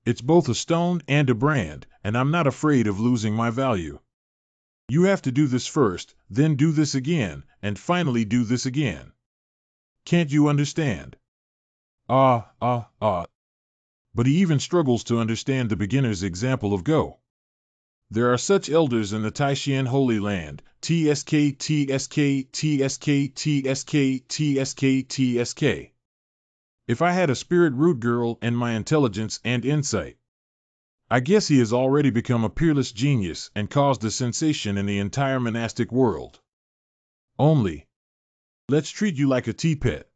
It's both a stone and a brand, and I'm not afraid of losing my value. You have to do this first, then do this again, and finally do this again. Can't you understand? But he even struggles to understand the beginner's example of Go. There are such elders in the Taishan Holy Land, TSK, TSK, TSK, TSK, TSK, TSK. If I had a spirit root girl and my intelligence and insight. I guess he has already become a peerless genius and caused a sensation in the entire monastic world. Only, let's treat you like a tea pet.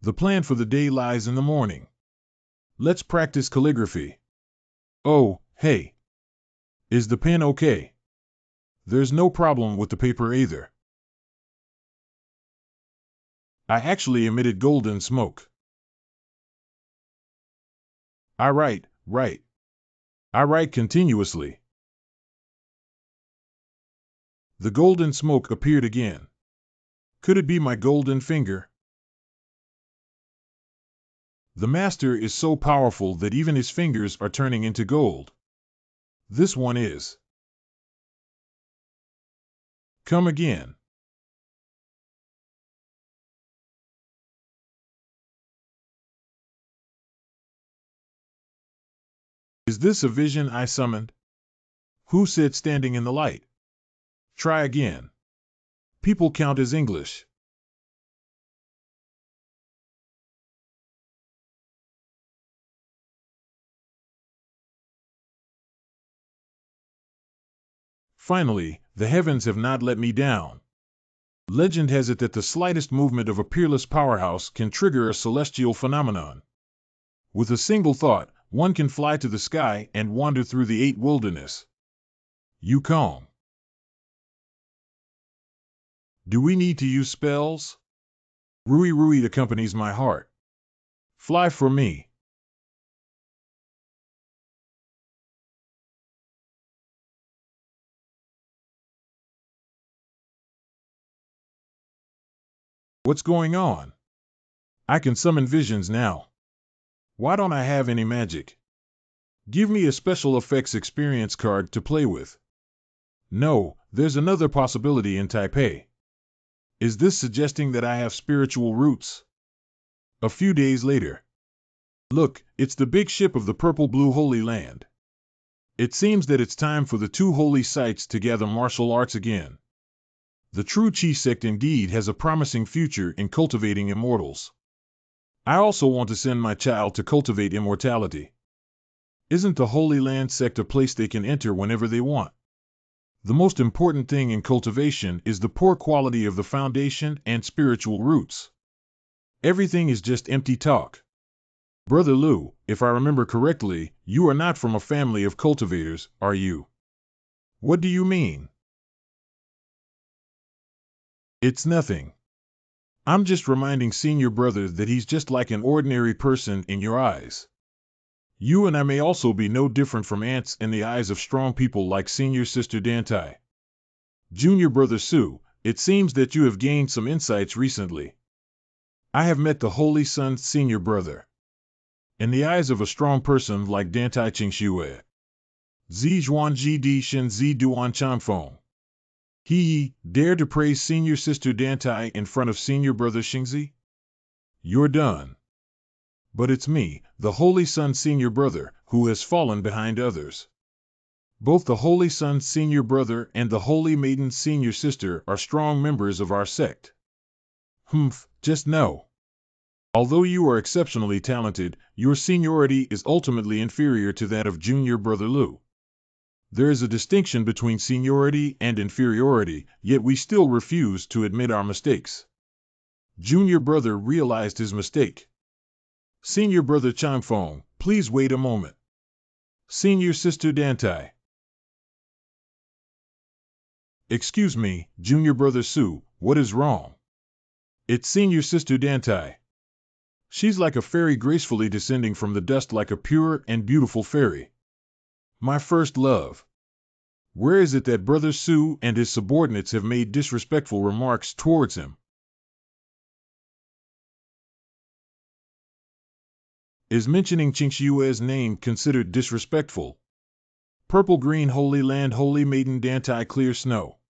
The plan for the day lies in the morning. Let's practice calligraphy. Oh, hey. Is the pen okay? There's no problem with the paper either. I actually emitted golden smoke. I write. I write continuously. The golden smoke appeared again. Could it be my golden finger? The master is so powerful that even his fingers are turning into gold. This one is. Come again. Is this a vision I summoned? Who said standing in the light? Try again. People count as English. Finally, the heavens have not let me down. Legend has it that the slightest movement of a peerless powerhouse can trigger a celestial phenomenon. With a single thought, one can fly to the sky and wander through the 8 wilderness. Yukong. Do we need to use spells? Rui Rui accompanies my heart. Fly for me. What's going on? I can summon visions now. Why don't I have any magic? Give me a special effects experience card to play with. No, there's another possibility in Taipei. Is this suggesting that I have spiritual roots? A few days later. Look, it's the big ship of the purple-blue Holy Land. It seems that it's time for the two holy sites to gather martial arts again. The true Chi sect indeed has a promising future in cultivating immortals. I also want to send my child to cultivate immortality. Isn't the Holy Land sect a place they can enter whenever they want? The most important thing in cultivation is the poor quality of the foundation and spiritual roots. Everything is just empty talk. Brother Lu, if I remember correctly, you are not from a family of cultivators, are you? What do you mean? It's nothing. I'm just reminding senior brother that he's just like an ordinary person in your eyes. You and I may also be no different from ants in the eyes of strong people like senior sister Dantai. Junior brother Su, it seems that you have gained some insights recently. I have met the Holy Sun senior brother. In the eyes of a strong person like Dantai Qingxue. Zi Zhuan Ji Di Shen Zi Duan Changfeng. He dare to praise senior sister Dantai in front of senior brother Xingzi? You're done. But it's me, the Holy Sun senior brother, who has fallen behind others. Both the Holy Sun senior brother and the Holy Maiden senior sister are strong members of our sect. Just know. Although you are exceptionally talented, your seniority is ultimately inferior to that of junior brother Lu. There is a distinction between seniority and inferiority, yet we still refuse to admit our mistakes. Junior brother realized his mistake. Senior brother Changfeng, please wait a moment. Senior sister Dantai. Excuse me, junior brother Su, what is wrong? It's senior sister Dantai. She's like a fairy gracefully descending from the dust like a pure and beautiful fairy. My first love. Where is it that Brother Su and his subordinates have made disrespectful remarks towards him? Is mentioning Qingxue's name considered disrespectful? Purple Green Holy Land Holy Maiden Dantai Clear Snow.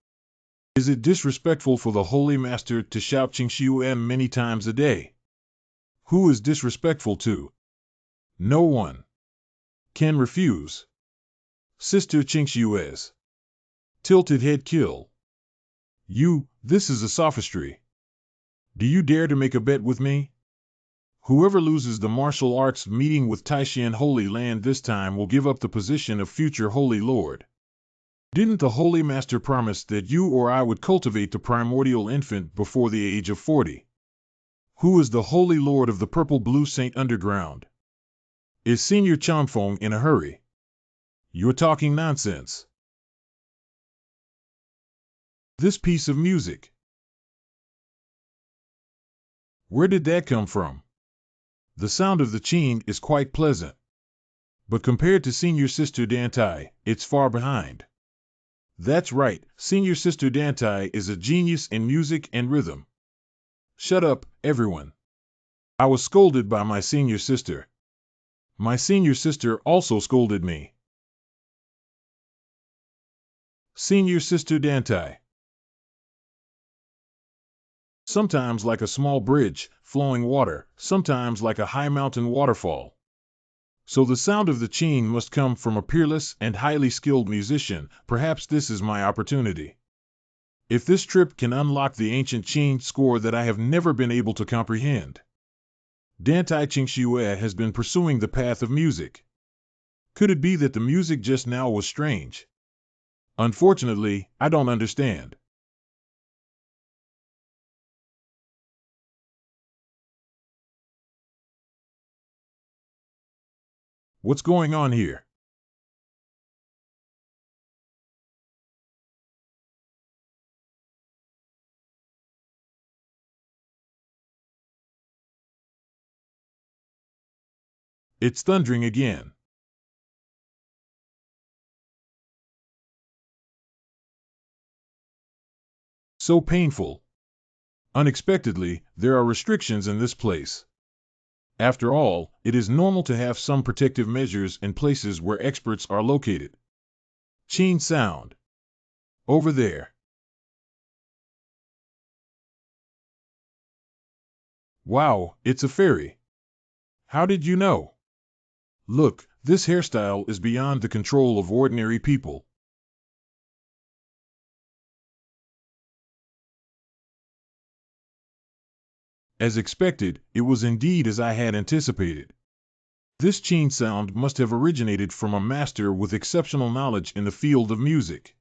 Is it disrespectful for the Holy Master to shout Qingxue many times a day? Who is disrespectful to? No one can refuse. Sister Qingxue's tilted head kill. This is a sophistry. Do you dare to make a bet with me? Whoever loses the martial arts meeting with Taishan Holy Land this time will give up the position of future Holy Lord. Didn't the Holy Master promise that you or I would cultivate the primordial infant before the age of 40? Who is the Holy Lord of the Purple Blue Saint Underground? Is Senior Changfeng in a hurry? You're talking nonsense. This piece of music. Where did that come from? The sound of the qin is quite pleasant. But compared to Senior Sister Dantai, it's far behind. That's right, Senior Sister Dantai is a genius in music and rhythm. Shut up, everyone. I was scolded by my senior sister. My senior sister also scolded me. Senior Sister Dantai. Sometimes like a small bridge, flowing water, sometimes like a high mountain waterfall. So the sound of the qin must come from a peerless and highly skilled musician. Perhaps this is my opportunity. If this trip can unlock the ancient qin score that I have never been able to comprehend. Dantai Qingxue has been pursuing the path of music. Could it be that the music just now was strange? Unfortunately, I don't understand. What's going on here? It's thundering again. So painful. Unexpectedly, there are restrictions in this place. After all, it is normal to have some protective measures in places where experts are located. Qin sound. Over there. Wow, it's a fairy. How did you know? Look, this hairstyle is beyond the control of ordinary people. As expected, it was indeed as I had anticipated. This chain sound must have originated from a master with exceptional knowledge in the field of music.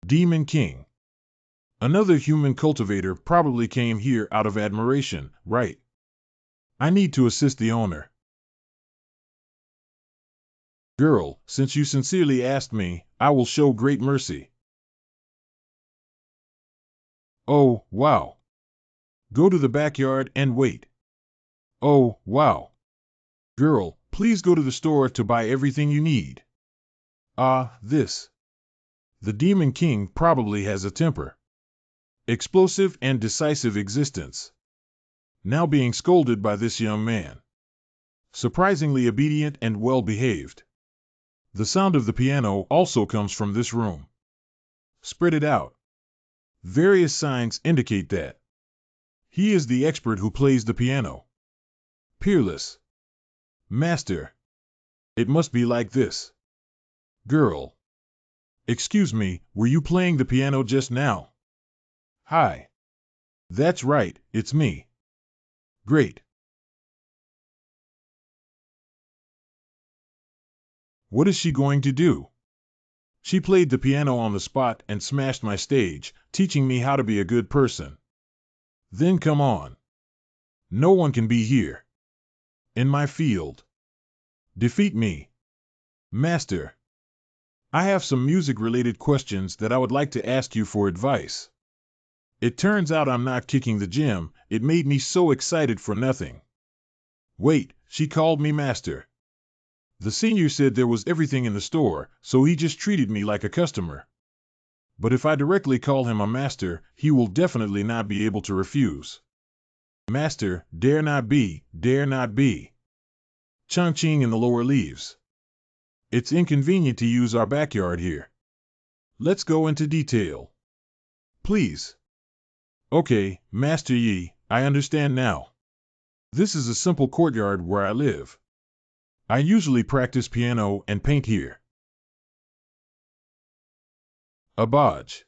Demon King. Another human cultivator probably came here out of admiration, right? I need to assist the owner. Girl, since you sincerely asked me, I will show great mercy. Oh, wow. Go to the backyard and wait. Oh, wow. Girl, please go to the store to buy everything you need. This. The Demon King probably has a temper. Explosive and decisive existence. Now being scolded by this young man. Surprisingly obedient and well-behaved. The sound of the piano also comes from this room. Spread it out. Various signs indicate that. He is the expert who plays the piano. Peerless. Master. It must be like this. Girl. Excuse me, were you playing the piano just now? Hi. That's right, it's me. Great. What is she going to do? She played the piano on the spot and smashed my stage, teaching me how to be a good person. Then come on. No one can be here. In my field. Defeat me. Master. I have some music-related questions that I would like to ask you for advice. It turns out I'm not kicking the gym, it made me so excited for nothing. Wait, she called me master. The senior said there was everything in the store, so he just treated me like a customer. But if I directly call him a master, he will definitely not be able to refuse. Master, dare not be, dare not be. Chang-ching in the lower leaves. It's inconvenient to use our backyard here. Let's go into detail. Please. Okay, Master Yi, I understand now. This is a simple courtyard where I live. I usually practice piano and paint here. Abaj.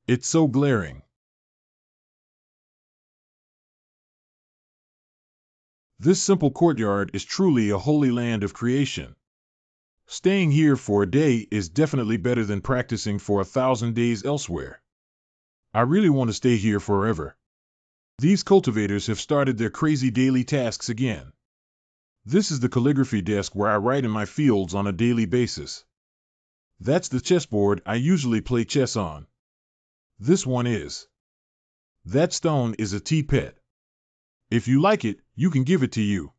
It's so glaring. This simple courtyard is truly a holy land of creation. Staying here for a day is definitely better than practicing for 1,000 days elsewhere. I really want to stay here forever. These cultivators have started their crazy daily tasks again. This is the calligraphy desk where I write in my fields on a daily basis. That's the chessboard I usually play chess on. This one is. That stone is a tea-pet. If you like it, you can give it to you.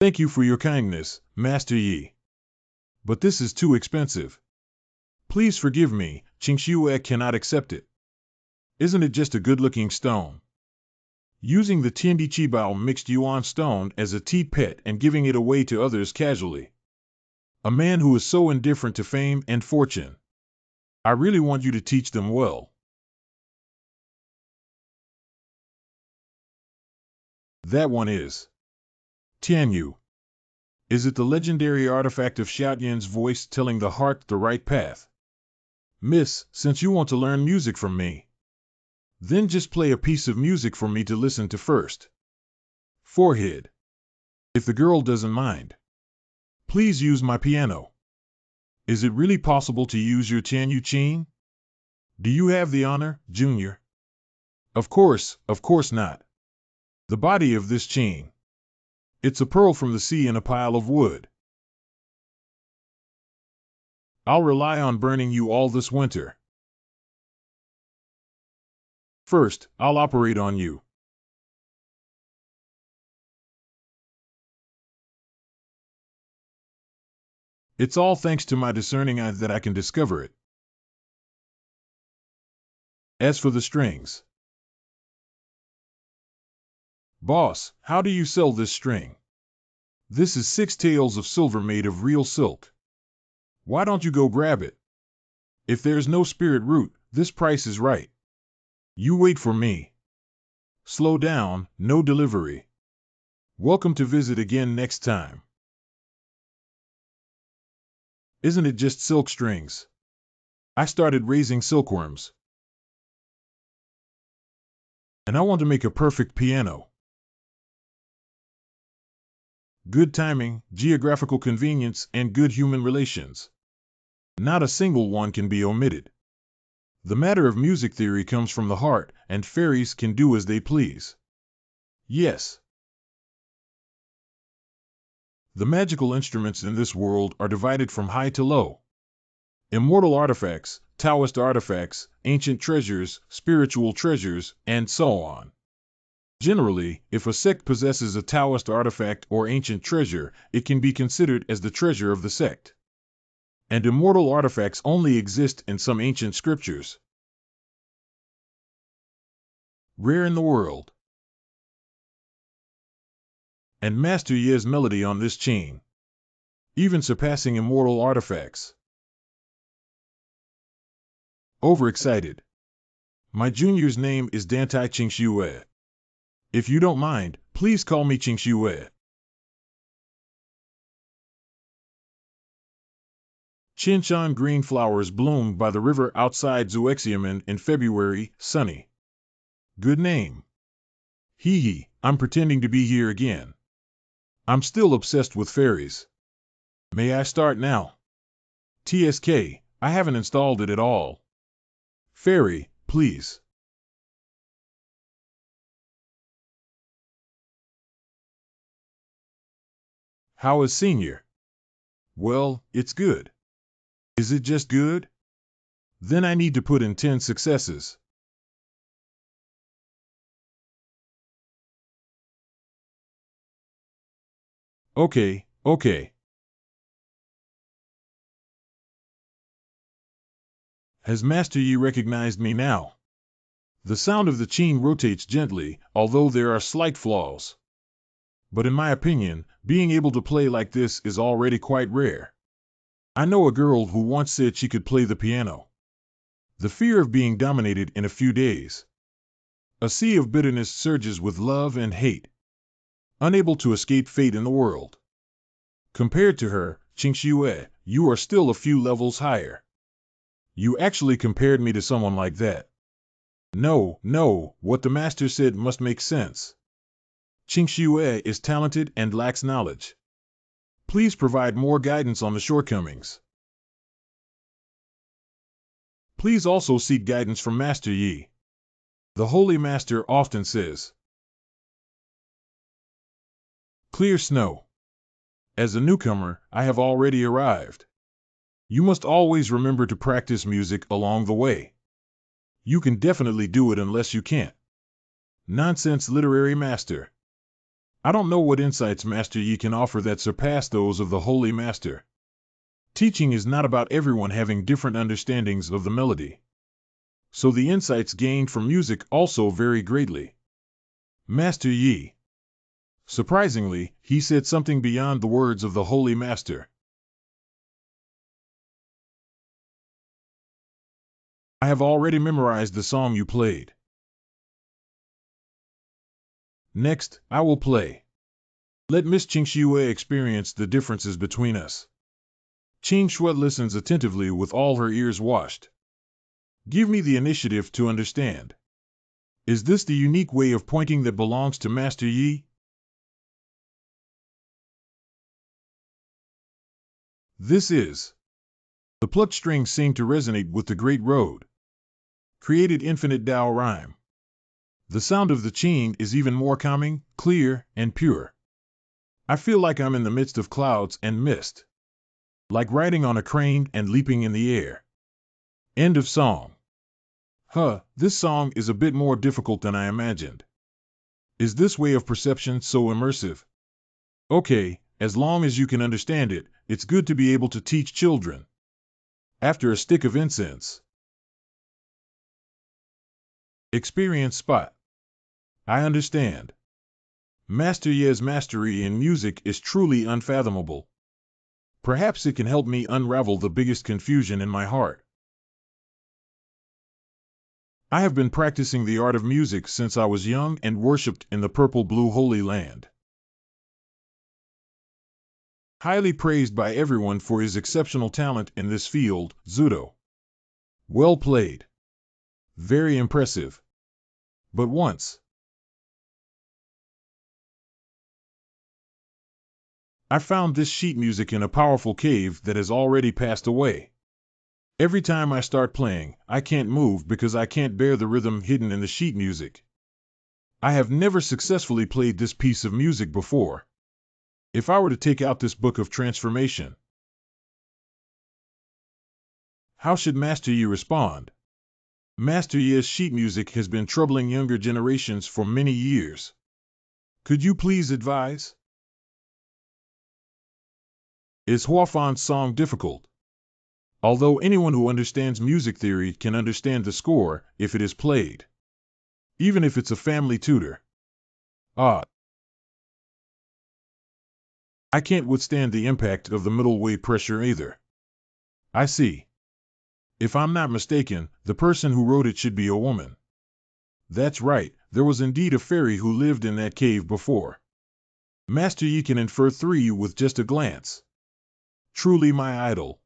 Thank you for your kindness, Master Yi. But this is too expensive. Please forgive me, Qingxiue cannot accept it. Isn't it just a good-looking stone? Using the Tiandi Qibao mixed yuan stone as a tea-pet and giving it away to others casually. A man who is so indifferent to fame and fortune. I really want you to teach them well. That one is. Tianyu. Is it the legendary artifact of Xiaoyan's voice telling the heart the right path? Miss, since you want to learn music from me, then just play a piece of music for me to listen to first. Forehead. If the girl doesn't mind. Please use my piano. Is it really possible to use your Tianyu chain? Do you have the honor, Junior? Of course not. The body of this chain. It's a pearl from the sea in a pile of wood. I'll rely on burning you all this winter. First, I'll operate on you. It's all thanks to my discerning eye that I can discover it. As for the strings. Boss, how do you sell this string? This is 6 taels of silver made of real silk. Why don't you go grab it? If there's no spirit root, this price is right. You wait for me. slow down, no delivery. Welcome to visit again next time. Isn't it just silk strings? I started raising silkworms. And I want to make a perfect piano. Good timing, geographical convenience, and good human relations. Not a single one can be omitted. The matter of music theory comes from the heart, and fairies can do as they please. Yes. The magical instruments in this world are divided from high to low. Immortal artifacts, Taoist artifacts, ancient treasures, spiritual treasures, and so on. Generally, if a sect possesses a Taoist artifact or ancient treasure, it can be considered as the treasure of the sect. And immortal artifacts only exist in some ancient scriptures. Rare in the world. And Master Ye's melody on this chain, even surpassing immortal artifacts. Overexcited. My junior's name is Dantai Qingxue. If you don't mind, please call me Qingxue. Qinshan green flowers bloom by the river outside Zuexiamen in February, sunny. Good name. Hee hee, I'm pretending to be here again. I'm still obsessed with fairies. May I start now? TSK, I haven't installed it at all. Fairy, please. How is Senior? Well, it's good. Is it just good? Then I need to put in 10 successes. Okay. Has Master Yi recognized me now? The sound of the chain rotates gently, although there are slight flaws. But in my opinion, being able to play like this is already quite rare. I know a girl who once said she could play the piano. The fear of being dominated in a few days. A sea of bitterness surges with love and hate. Unable to escape fate in the world. Compared to her, Qingxue, you are still a few levels higher. You actually compared me to someone like that. No, what the master said must make sense. Qingxue is talented and lacks knowledge. Please provide more guidance on the shortcomings. Please also seek guidance from Master Yi. The Holy Master often says, clear snow. As a newcomer, I have already arrived. You must always remember to practice music along the way. You can definitely do it unless you can't. Nonsense literary master. I don't know what insights Master Yi can offer that surpass those of the Holy Master. Teaching is not about everyone having different understandings of the melody. So the insights gained from music also vary greatly. Master Yi. Surprisingly, he said something beyond the words of the Holy Master. I have already memorized the song you played. Next, I will play. Let Miss Qingxue experience the differences between us. Qingxue listens attentively with all her ears washed. Give me the initiative to understand. Is this the unique way of pointing that belongs to Master Yi? This is. The plucked strings seem to resonate with the great road. Created infinite Tao rhyme. The sound of the qin is even more calming, clear, and pure. I feel like I'm in the midst of clouds and mist. Like riding on a crane and leaping in the air. End of song. This song is a bit more difficult than I imagined. Is this way of perception so immersive? Okay, as long as you can understand it, it's good to be able to teach children. After a stick of incense. Experience spot. I understand. Master Ye's mastery in music is truly unfathomable. Perhaps it can help me unravel the biggest confusion in my heart. I have been practicing the art of music since I was young and worshipped in the purple-blue Holy Land. Highly praised by everyone for his exceptional talent in this field, Zudo. Well played. Very impressive. But once I found this sheet music in a powerful cave that has already passed away. Every time I start playing, I can't move because I can't bear the rhythm hidden in the sheet music. I have never successfully played this piece of music before. If I were to take out this book of transformation, how should Master Yi respond? Master Yi's sheet music has been troubling younger generations for many years. Could you please advise? Is Huafan's song difficult? Although anyone who understands music theory can understand the score if it is played, even if it's a family tutor. Ah, I can't withstand the impact of the middle way pressure either. I see. If I'm not mistaken, the person who wrote it should be a woman. That's right, there was indeed a fairy who lived in that cave before. Master Yi can infer 3 with just a glance. Truly my idol.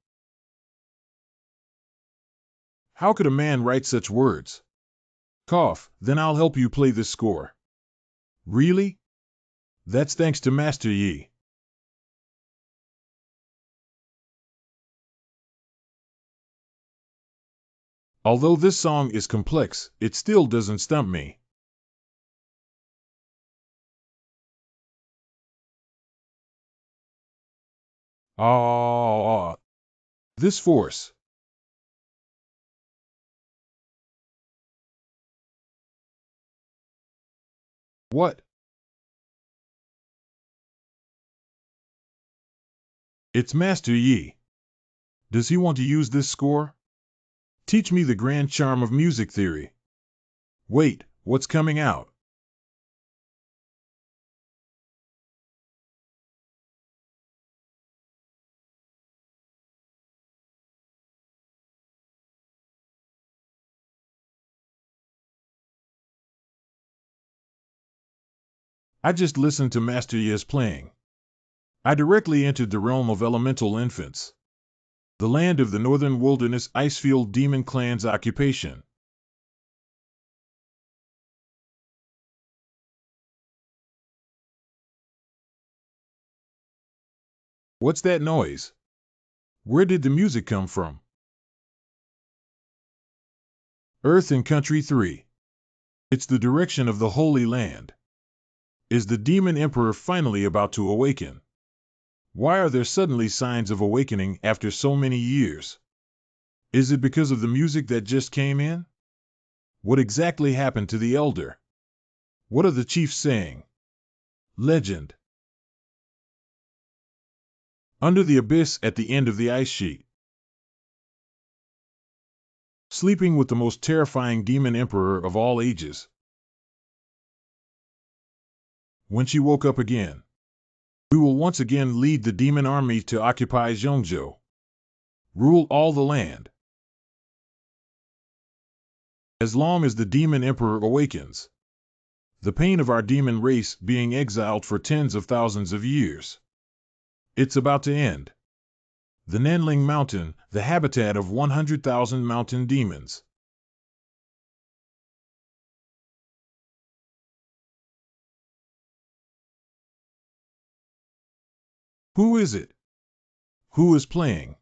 How could a man write such words? Cough, then I'll help you play this score. Really? That's thanks to Master Yi. Although this song is complex, it still doesn't stump me. Ah, this force. What? It's Master Yi. Does he want to use this score? Teach me the grand charm of music theory. Wait, what's coming out? I just listened to Master Yi's playing. I directly entered the realm of elemental infants, the land of the northern wilderness Icefield demon clan's occupation. What's that noise? Where did the music come from? Earth and Country 3. It's the direction of the Holy Land. Is the demon emperor finally about to awaken? Why are there suddenly signs of awakening after so many years? Is it because of the music that just came in? What exactly happened to the elder? What are the chiefs saying? Legend. Under the abyss at the end of the ice sheet. Sleeping with the most terrifying demon emperor of all ages. When she woke up again, we will once again lead the demon army to occupy Zhongzhou. Rule all the land. As long as the demon emperor awakens. The pain of our demon race being exiled for tens of thousands of years. It's about to end. The Nanling Mountain, the habitat of 100,000 mountain demons. Who is it? Who is playing?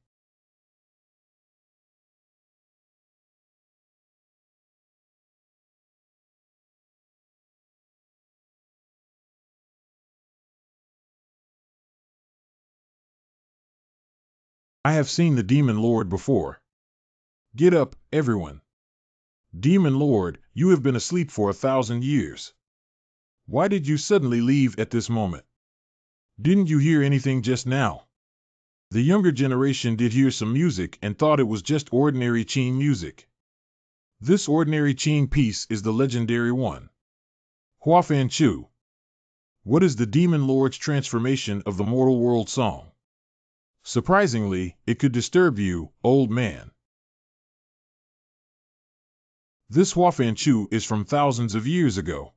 I have seen the Demon Lord before. Get up, everyone. Demon Lord, you have been asleep for 1,000 years. Why did you suddenly leave at this moment? Didn't you hear anything just now? The younger generation did hear some music and thought it was just ordinary Qin music. This ordinary Qin piece is the legendary one. Huafan Chu. What is the Demon Lord's transformation of the mortal world song? Surprisingly, it could disturb you, old man. This Huafan Chu is from thousands of years ago.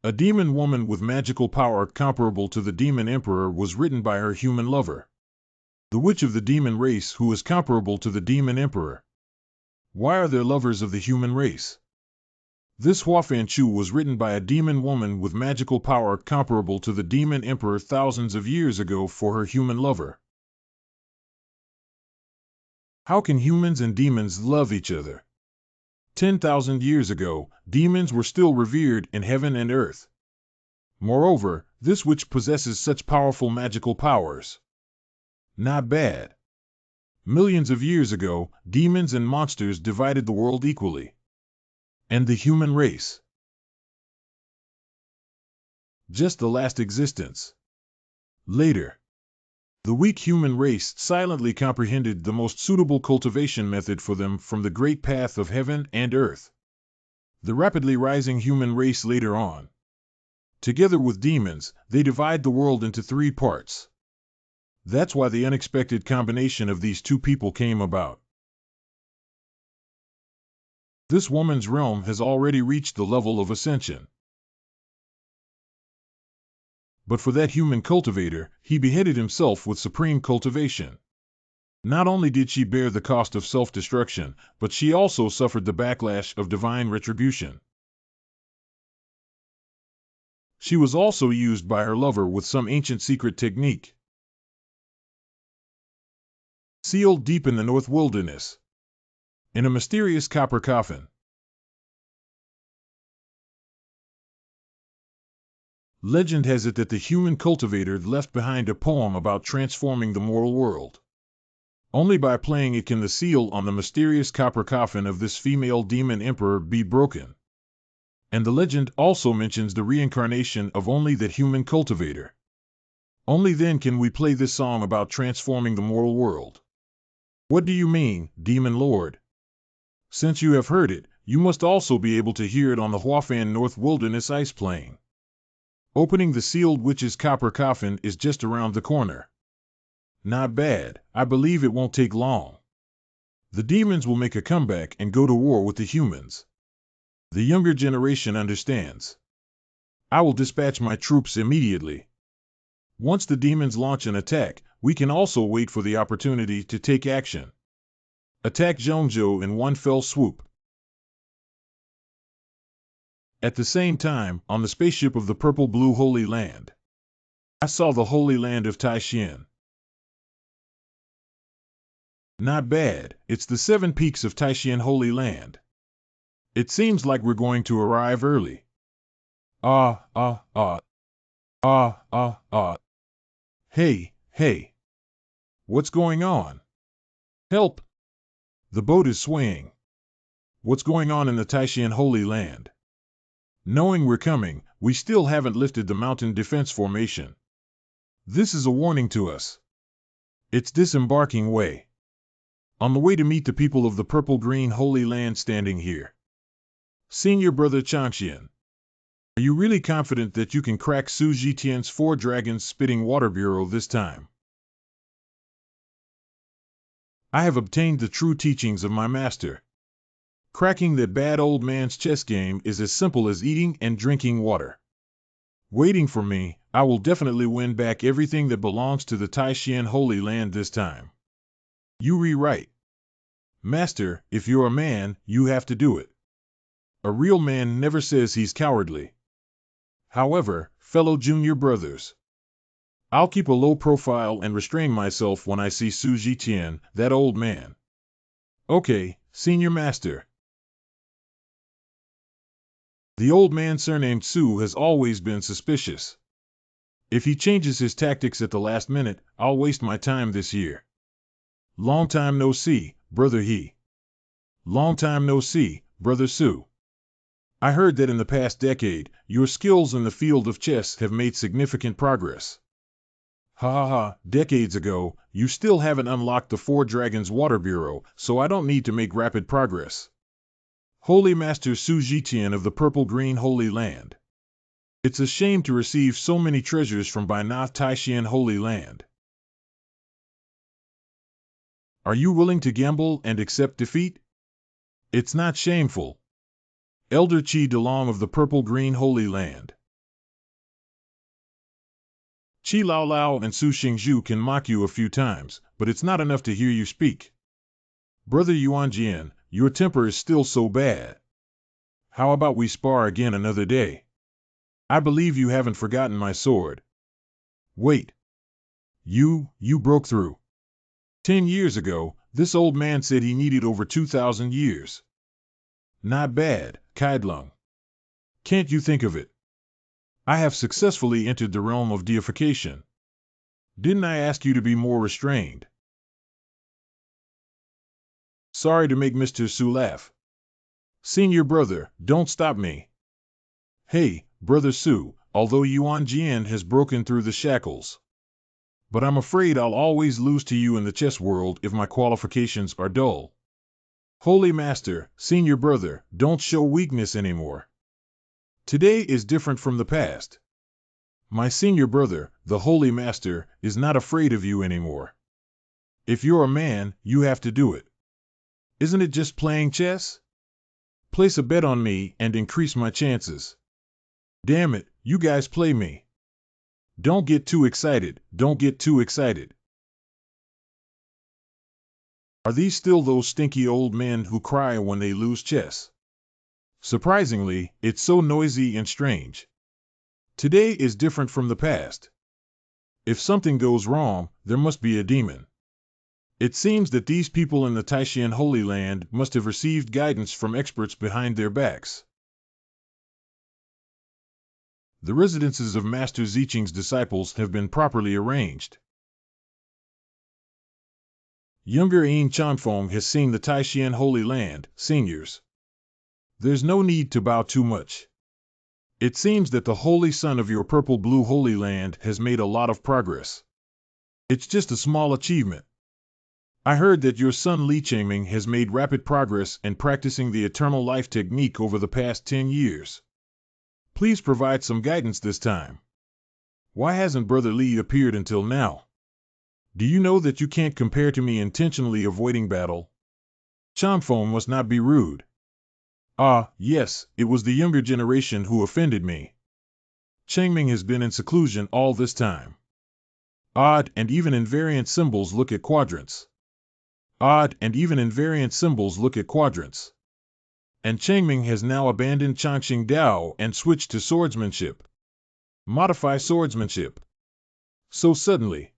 A demon woman with magical power comparable to the demon emperor was written by her human lover. The witch of the demon race who is comparable to the demon emperor. Why are there lovers of the human race? This Huafan Chu was written by a demon woman with magical power comparable to the demon emperor thousands of years ago for her human lover. How can humans and demons love each other? 10,000 years ago, demons were still revered in heaven and earth. Moreover, this witch possesses such powerful magical powers. Not bad. Millions of years ago, demons and monsters divided the world equally. And the human race? Just the last existence. Later. The weak human race silently comprehended the most suitable cultivation method for them from the great path of heaven and earth. The rapidly rising human race later on. Together with demons, they divide the world into 3 parts. That's why the unexpected combination of these 2 people came about. This woman's realm has already reached the level of ascension. But for that human cultivator, he beheaded himself with supreme cultivation. Not only did she bear the cost of self-destruction, but she also suffered the backlash of divine retribution. She was also used by her lover with some ancient secret technique. Sealed deep in the North Wilderness. In a mysterious copper coffin. Legend has it that the human cultivator left behind a poem about transforming the moral world. Only by playing it can the seal on the mysterious copper coffin of this female demon emperor be broken. And the legend also mentions the reincarnation of only that human cultivator. Only then can we play this song about transforming the moral world. What do you mean, demon lord? Since you have heard it, you must also be able to hear it on the Huafan North Wilderness ice plain. Opening the sealed witch's copper coffin is just around the corner. Not bad, I believe it won't take long. The demons will make a comeback and go to war with the humans. The younger generation understands. I will dispatch my troops immediately. Once the demons launch an attack, we can also wait for the opportunity to take action. Attack Zhongzhou in one fell swoop. At the same time, on the spaceship of the Purple-Blue Holy Land, I saw the Holy Land of Taishan. Not bad, it's the 7 peaks of Taishan Holy Land. It seems like we're going to arrive early. Hey. What's going on? Help! The boat is swaying. What's going on in the Taishan Holy Land? Knowing we're coming, we still haven't lifted the mountain defense formation. This is a warning to us. It's disembarking way. On the way to meet the people of the Purple-Green Holy Land standing here. Senior Brother Changxian. Are you really confident that you can crack Su Jitian's 4 dragons spitting water bureau this time? I have obtained the true teachings of my master. Cracking that bad old man's chess game is as simple as eating and drinking water. Waiting for me, I will definitely win back everything that belongs to the Taishan Holy Land this time. You rewrite. Master, if you're a man, you have to do it. A real man never says he's cowardly. However, fellow junior brothers, I'll keep a low profile and restrain myself when I see Su Jitian, that old man. Okay, senior master. The old man surnamed Su has always been suspicious. If he changes his tactics at the last minute, I'll waste my time this year. Long time no see, brother He. Long time no see, brother Su. I heard that in the past decade, your skills in the field of chess have made significant progress. Decades ago, you still haven't unlocked the 4 Dragons Water Bureau, so I don't need to make rapid progress. Holy Master Su Jitian of the Purple-Green Holy Land. It's a shame to receive so many treasures from Bainath Taishan Holy Land. Are you willing to gamble and accept defeat? It's not shameful. Elder Chi DeLong of the Purple-Green Holy Land. Chi Lao Lao and Su Xingzhu can mock you a few times, but it's not enough to hear you speak. Brother Yuan Jian, your temper is still so bad. How about we spar again another day? I believe you haven't forgotten my sword. Wait. You broke through. 10 years ago, this old man said he needed over 2,000 years. Not bad, Kaidlung. Can't you think of it? I have successfully entered the realm of deification. Didn't I ask you to be more restrained? Sorry to make Mr. Su laugh. Senior brother, don't stop me. Hey, Brother Su, although Yuan Jian has broken through the shackles. But I'm afraid I'll always lose to you in the chess world if my qualifications are dull. Holy Master, Senior brother, don't show weakness anymore. Today is different from the past. My senior brother, the Holy Master, is not afraid of you anymore. If you're a man, you have to do it. Isn't it just playing chess? Place a bet on me and increase my chances. Damn it, you guys play me. Don't get too excited, don't get too excited. Are these still those stinky old men who cry when they lose chess? Surprisingly, it's so noisy and strange. Today is different from the past. If something goes wrong, there must be a demon. It seems that these people in the Taishan Holy Land must have received guidance from experts behind their backs. The residences of Master Ziqing's disciples have been properly arranged. Younger Yin Chanfeng has seen the Taishan Holy Land, seniors. There's no need to bow too much. It seems that the Holy Son of your Purple-Blue Holy Land has made a lot of progress. It's just a small achievement. I heard that your son Li Chengming has made rapid progress in practicing the Eternal Life technique over the past 10 years. Please provide some guidance this time. Why hasn't Brother Li appeared until now? Do you know that you can't compare to me intentionally avoiding battle? Chanfeng must not be rude. Ah, yes, it was the younger generation who offended me. Chengming has been in seclusion all this time. Odd, and even invariant symbols look at quadrants. Odd, and even invariant symbols look at quadrants. And Chengming has now abandoned Changxing Dao and switched to swordsmanship. Modify swordsmanship. So suddenly.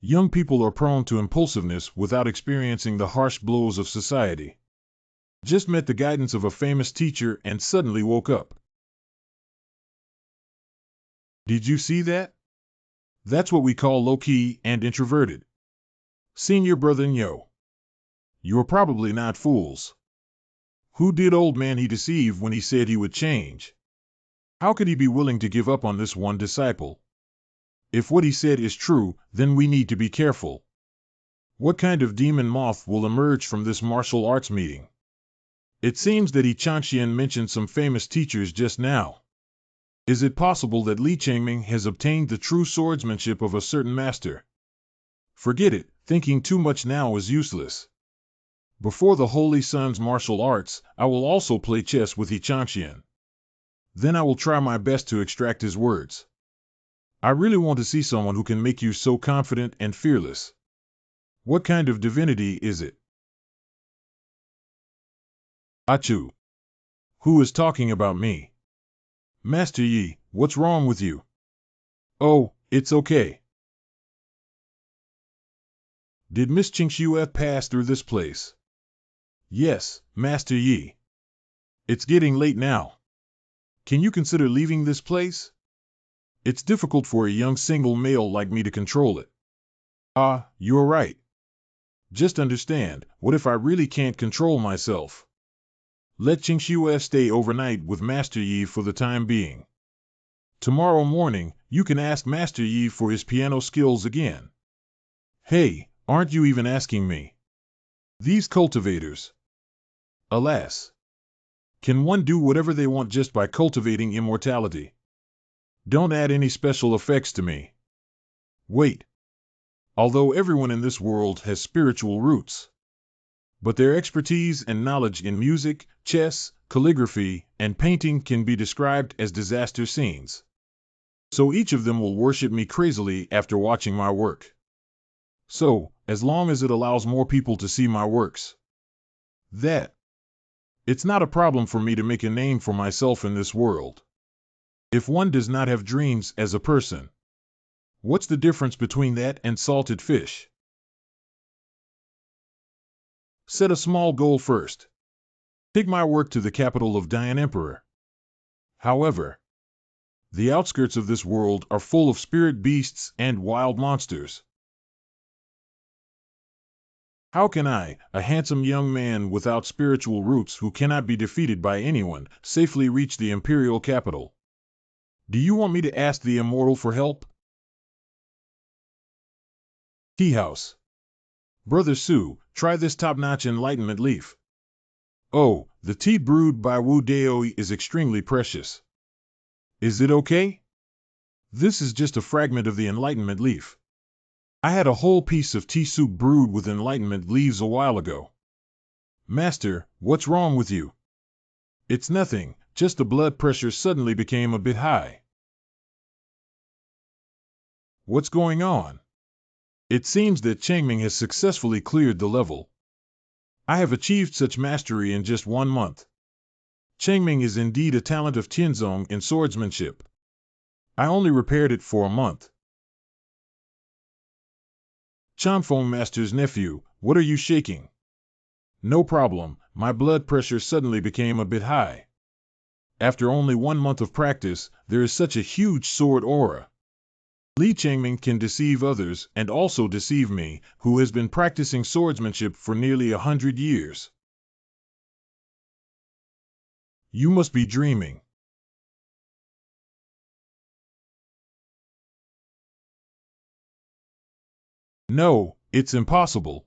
Young people are prone to impulsiveness without experiencing the harsh blows of society. Just met the guidance of a famous teacher and suddenly woke up. Did you see that? That's what we call low-key and introverted. Senior brother Nyo. You're probably not fools. Who did old man he deceive when he said he would change? How could he be willing to give up on this one disciple? If what he said is true, then we need to be careful. What kind of demon moth will emerge from this martial arts meeting? It seems that Yi Changxian mentioned some famous teachers just now. Is it possible that Li Chengming has obtained the true swordsmanship of a certain master? Forget it, thinking too much now is useless. Before the Holy Son's martial arts, I will also play chess with Yi Changxian. Then I will try my best to extract his words. I really want to see someone who can make you so confident and fearless. What kind of divinity is it? Achoo! Who is talking about me? Master Yi, what's wrong with you? Oh, it's okay. Did Miss Qingxue pass through this place? Yes, Master Yi. It's getting late now. Can you consider leaving this place? It's difficult for a young single male like me to control it. Ah, you're right. Just understand, what if I really can't control myself? Let Qingxue stay overnight with Master Yi for the time being. Tomorrow morning, you can ask Master Yi for his piano skills again. Hey, aren't you even asking me? These cultivators. Alas. Can one do whatever they want just by cultivating immortality? Don't add any special effects to me. Wait. Although everyone in this world has spiritual roots. but their expertise and knowledge in music, chess, calligraphy, and painting can be described as disaster scenes. So each of them will worship me crazily after watching my work. So, as long as it allows more people to see my works, it's not a problem for me to make a name for myself in this world. If one does not have dreams as a person, what's the difference between that and salted fish? Set a small goal first. Take my work to the capital of Dian Emperor. However, the outskirts of this world are full of spirit beasts and wild monsters. How can I, a handsome young man without spiritual roots who cannot be defeated by anyone, safely reach the imperial capital? Do you want me to ask the immortal for help? Tea house. Brother Su, try this top-notch enlightenment leaf. Oh, the tea brewed by Wu Daoi is extremely precious. Is it okay? This is just a fragment of the enlightenment leaf. I had a whole piece of tea soup brewed with enlightenment leaves a while ago. Master, what's wrong with you? It's nothing, just the blood pressure suddenly became a bit high. What's going on? It seems that Changming has successfully cleared the level. I have achieved such mastery in just 1 month. Changming is indeed a talent of Tianzong in swordsmanship. I only repaired it for a month. Chanfeng Master's nephew, what are you shaking? No problem, my blood pressure suddenly became a bit high. After only 1 month of practice, there is such a huge sword aura. Li Changming can deceive others and also deceive me, who has been practicing swordsmanship for nearly 100 years. You must be dreaming. No, it's impossible.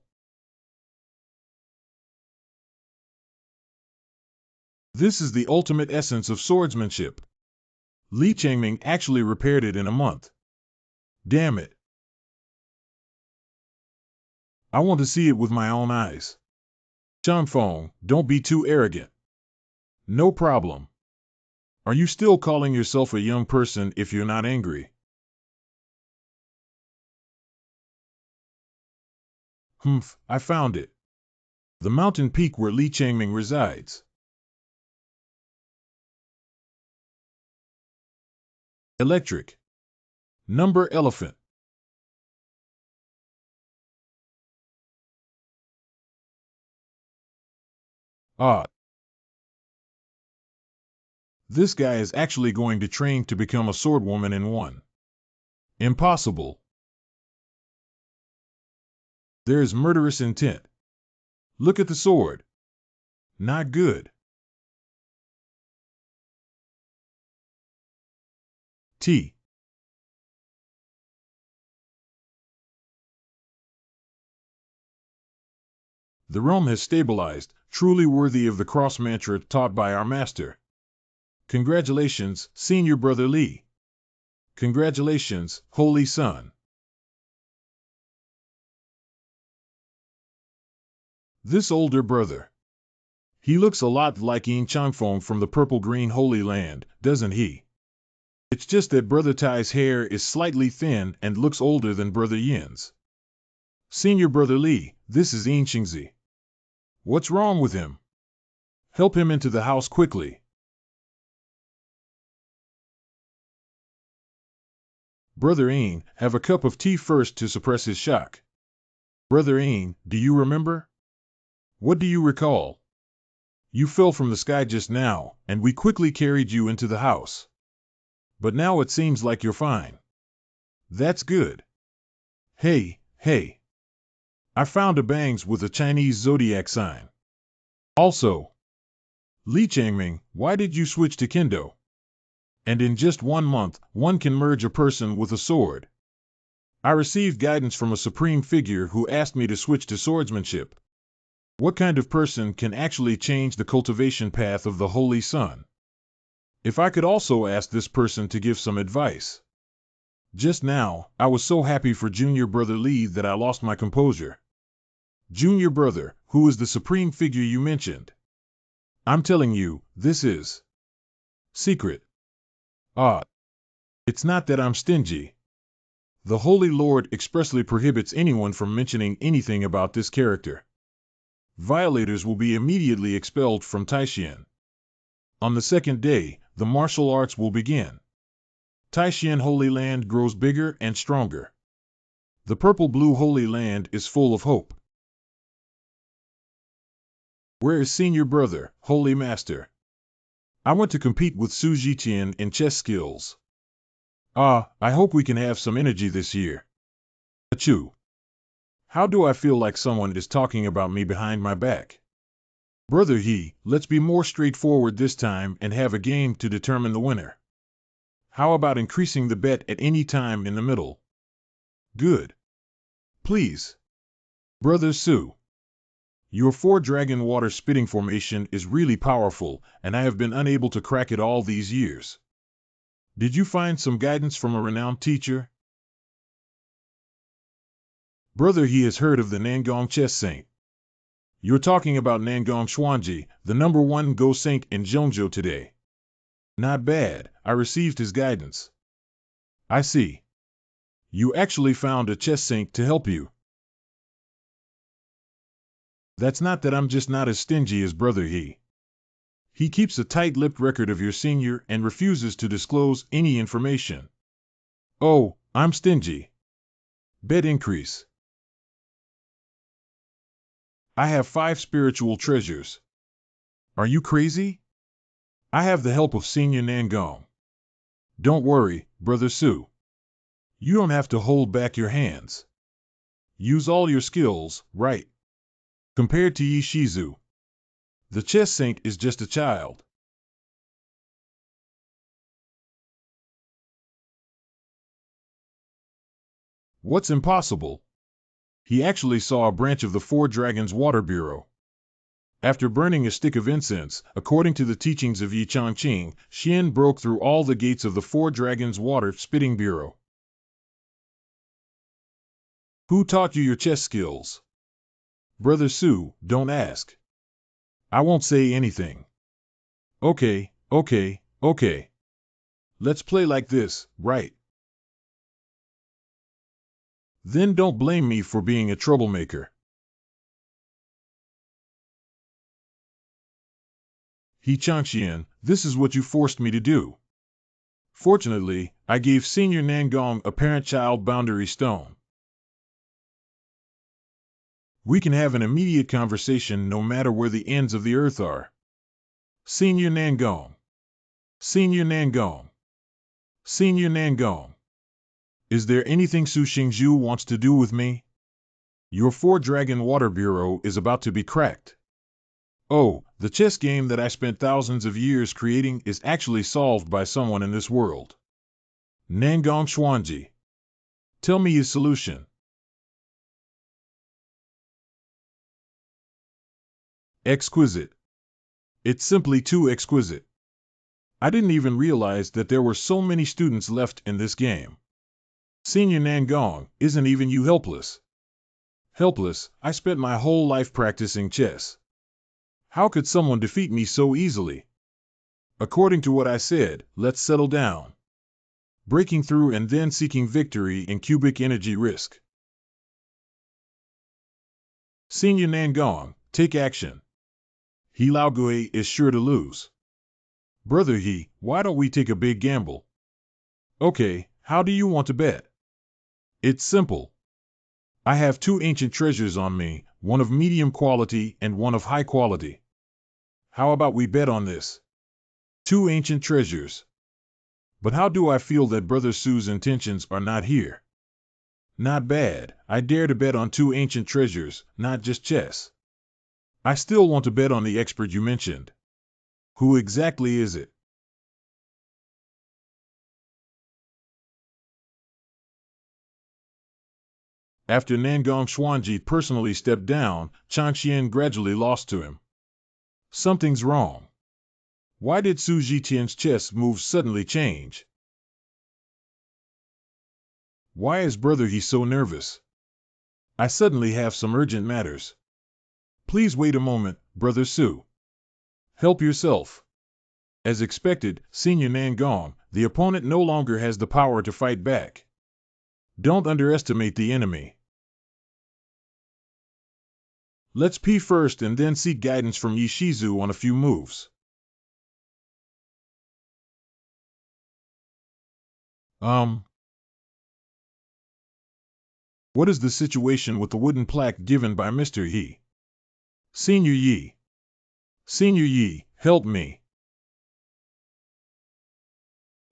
This is the ultimate essence of swordsmanship. Li Changming actually repaired it in a month. Damn it. I want to see it with my own eyes. Chanfeng, don't be too arrogant. No problem. Are you still calling yourself a young person if you're not angry? Humph, I found it. The mountain peak where Li Changming resides. Electric. Number elephant. Ah. This guy is actually going to train to become a swordwoman in 1. Impossible. There is murderous intent. Look at the sword. Not good. T. The realm has stabilized, truly worthy of the cross mantra taught by our master. Congratulations, senior brother Li. Congratulations, holy son. This older brother. He looks a lot like Yin Changfeng from the purple-green Holy Land, doesn't he? It's just that brother Tai's hair is slightly thin and looks older than brother Yin's. Senior brother Li, this is Yin Xingzi. What's wrong with him? Help him into the house quickly. Brother Ain, have a cup of tea first to suppress his shock. Brother Ain, do you remember? What do you recall? You fell from the sky just now, and we quickly carried you into the house. But now it seems like you're fine. That's good. Hey, hey. I found a bangs with a Chinese zodiac sign. Also, Li Changming, why did you switch to Kendo? And in just 1 month, one can merge a person with a sword. I received guidance from a supreme figure who asked me to switch to swordsmanship. What kind of person can actually change the cultivation path of the Holy Sun? If I could also ask this person to give some advice. Just now, I was so happy for Junior Brother Li that I lost my composure. Junior Brother, Who is the supreme figure you mentioned? I'm telling you, this is secret. Ah, it's not that I'm stingy. The Holy Lord expressly prohibits anyone from mentioning anything about this character. Violators will be immediately expelled from Taishan. On the second day, the martial arts will begin. Taishan Holy Land grows bigger and stronger. The purple-blue Holy Land is full of hope. Where is senior brother, Holy Master? I want to compete with Su Jiqian in chess skills. Ah, I hope we can have some energy this year. Achoo. How do I feel like someone is talking about me behind my back? Brother He, let's be more straightforward this time and have a game to determine the winner. How about increasing the bet at any time in the middle? Good. Please. Brother Su. Your 4-dragon water spitting formation is really powerful, and I have been unable to crack it all these years. Did you find some guidance from a renowned teacher? Brother He has heard of the Nangong Chess Saint. You're talking about Nangong Xuanji, the #1 Go Saint in Zhongzhou today. Not bad, I received his guidance. I see. You actually found a chess saint to help you. That's not that I'm just not as stingy as Brother He. He keeps a tight-lipped record of your senior and refuses to disclose any information. Oh, I'm stingy. Bet increase. I have 5 spiritual treasures. Are you crazy? I have the help of Senior Nangong. Don't worry, Brother Su. You don't have to hold back your hands. Use all your skills, right? Compared to Yi Shizu, the chess saint is just a child. What's impossible? He actually saw a branch of the 4 Dragons Water Bureau. After burning a stick of incense, according to the teachings of Yi Changqing, Xian broke through all the gates of the 4 Dragons Water Spitting Bureau. Who taught you your chess skills? Brother Su, don't ask. I won't say anything. Okay. Let's play like this, right? Then don't blame me for being a troublemaker. He Changxian, this is what you forced me to do. Fortunately, I gave Senior Nangong a parent-child boundary stone. We can have an immediate conversation no matter where the ends of the earth are. Senior Nangong. Senior Nangong. Senior Nangong. Is there anything Su Xingzhu wants to do with me? Your 4-dragon water bureau is about to be cracked. Oh, the chess game that I spent thousands of years creating is actually solved by someone in this world. Nangong Xuanji. Tell me his solution. Exquisite. It's simply too exquisite. I didn't even realize that there were so many students left in this game. Senior Nangong, isn't even you helpless? Helpless, I spent my whole life practicing chess. How could someone defeat me so easily? According to what I said, let's settle down. Breaking through and then seeking victory in cubic energy risk. Senior Nangong, take action. He Laogui is sure to lose. Brother He, why don't we take a big gamble? Okay, how do you want to bet? It's simple. I have 2 ancient treasures on me, one of medium quality and one of high quality. How about we bet on this? 2 ancient treasures. But how do I feel that Brother Su's intentions are not here? Not bad, I dare to bet on 2 ancient treasures, not just chess. I still want to bet on the expert you mentioned. Who exactly is it? After Nangong Xuanji personally stepped down, Changxian gradually lost to him. Something's wrong. Why did Su Jiqian's chess moves suddenly change? Why is Brother He so nervous? I suddenly have some urgent matters. Please wait a moment, Brother Su. Help yourself. As expected, Senior Nangong, the opponent no longer has the power to fight back. Don't underestimate the enemy. Let's pee first and then seek guidance from Yishizu on a few moves. What is the situation with the wooden plaque given by Mr. Yi? Senior Yi. Senior Yi, help me.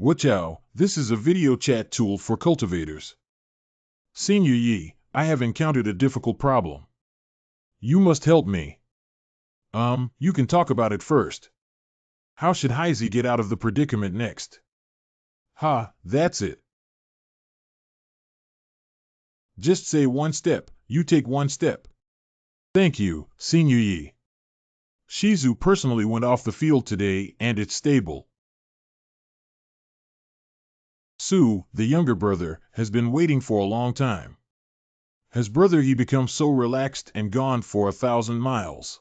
Wachow, this is a video chat tool for cultivators. Senior Yi, I have encountered a difficult problem. You must help me. You can talk about it first. How should Heizi get out of the predicament next? Ha, that's it. Just say one step, you take one step. Thank you, Senior Yi. Shizu personally went off the field today and it's stable. Su, the younger brother, has been waiting for a long time. Has brother Yi become so relaxed and gone for 1,000 miles?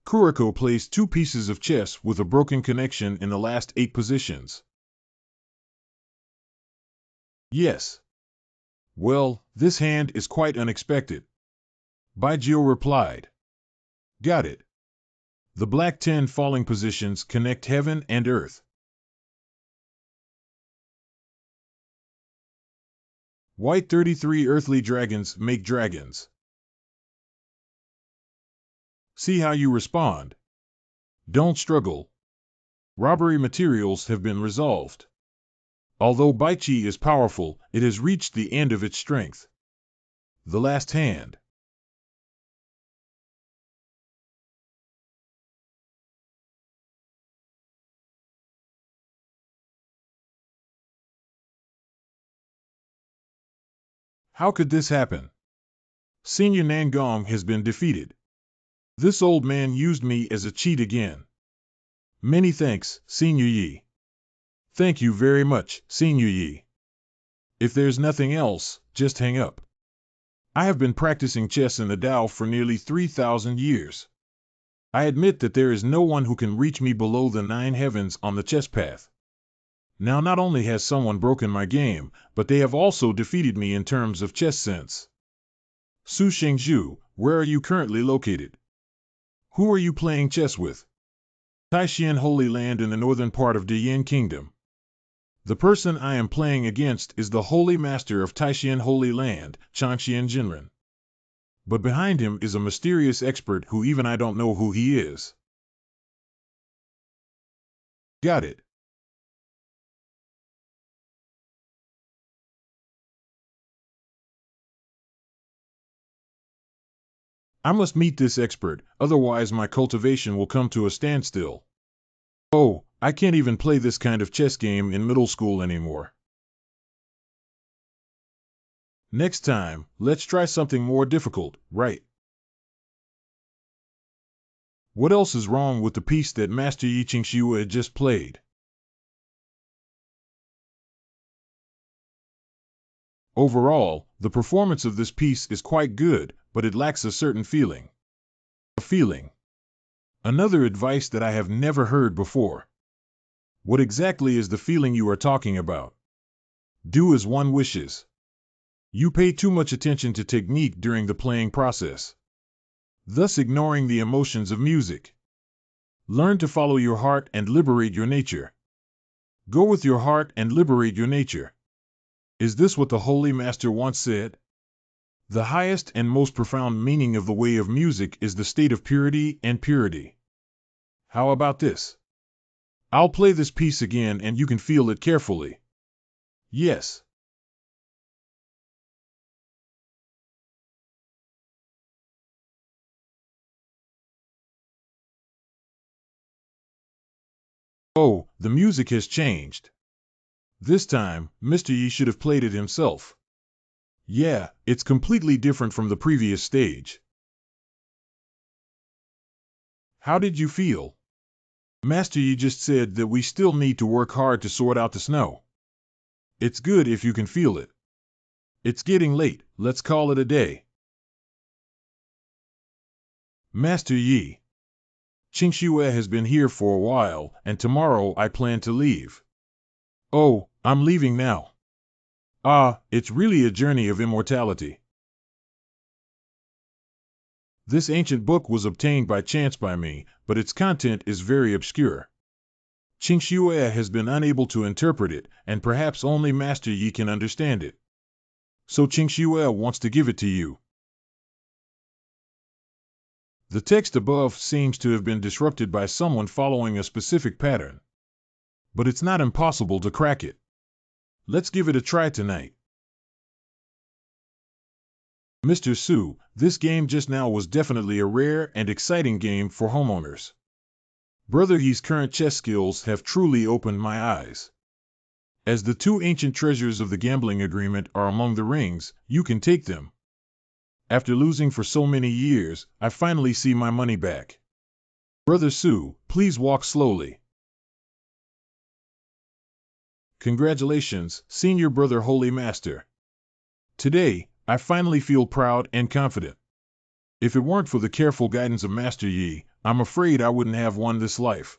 Kuriko plays 2 pieces of chess with a broken connection in the last 8 positions. Yes. Well, this hand is quite unexpected. Baijio replied. Got it. The black 10 falling positions connect heaven and earth. White 33 earthly dragons make dragons. See how you respond. Don't struggle. Robbery materials have been resolved. Although Baichi is powerful, it has reached the end of its strength. The last hand. How could this happen? Senior Nangong has been defeated. This old man used me as a cheat again. Many thanks, Senior Yi. Thank you very much, Senior Yi. If there's nothing else, just hang up. I have been practicing chess in the Tao for nearly 3,000 years. I admit that there is no one who can reach me below the 9 heavens on the chess path. Now not only has someone broken my game, but they have also defeated me in terms of chess sense. Su Shengzhu, where are you currently located? Who are you playing chess with? Taishan Holy Land in the northern part of Diyin Kingdom. The person I am playing against is the Holy Master of Taishan Holy Land, Changxian Jinren. But behind him is a mysterious expert who even I don't know who he is. Got it. I must meet this expert, otherwise my cultivation will come to a standstill. Oh, I can't even play this kind of chess game in middle school anymore. Next time, let's try something more difficult, right? What else is wrong with the piece that Master Yi Qingxiu had just played? Overall, the performance of this piece is quite good, but it lacks a certain feeling. A feeling. Another advice that I have never heard before. What exactly is the feeling you are talking about? Do as one wishes. You pay too much attention to technique during the playing process, thus ignoring the emotions of music. Learn to follow your heart and liberate your nature. Go with your heart and liberate your nature. Is this what the Holy Master once said? The highest and most profound meaning of the way of music is the state of purity and purity. How about this? I'll play this piece again and you can feel it carefully. Yes. Oh, the music has changed. This time, Mr. Yi should have played it himself. Yeah, it's completely different from the previous stage. How did you feel? Master Yi just said that we still need to work hard to sort out the snow. It's good if you can feel it. It's getting late, let's call it a day. Master Yi, Qingxue has been here for a while, and tomorrow I plan to leave. Oh, I'm leaving now. Ah, it's really a journey of immortality. This ancient book was obtained by chance by me, but its content is very obscure. Qingxue has been unable to interpret it, and perhaps only Master Yi can understand it. So Qingxue wants to give it to you. The text above seems to have been disrupted by someone following a specific pattern. But it's not impossible to crack it. Let's give it a try tonight. Mr. Su, this game just now was definitely a rare and exciting game for homeowners. Brother Yi's current chess skills have truly opened my eyes. As the two ancient treasures of the gambling agreement are among the rings, you can take them. After losing for so many years, I finally see my money back. Brother Su, please walk slowly. Congratulations, Senior Brother Holy Master. Today, I finally feel proud and confident. If it weren't for the careful guidance of Master Yi, I'm afraid I wouldn't have won this life.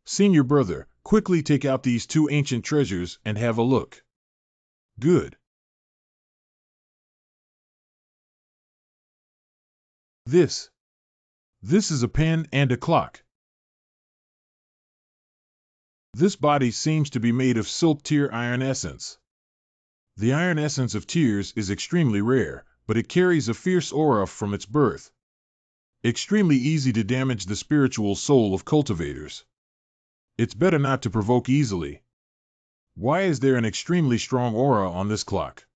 Senior Brother, quickly take out these two ancient treasures and have a look. Good. This is a pen and a clock. This body seems to be made of silk tear iron essence. The iron essence of tears is extremely rare, but it carries a fierce aura from its birth. Extremely easy to damage the spiritual soul of cultivators. It's better not to provoke easily. Why is there an extremely strong aura on this clock?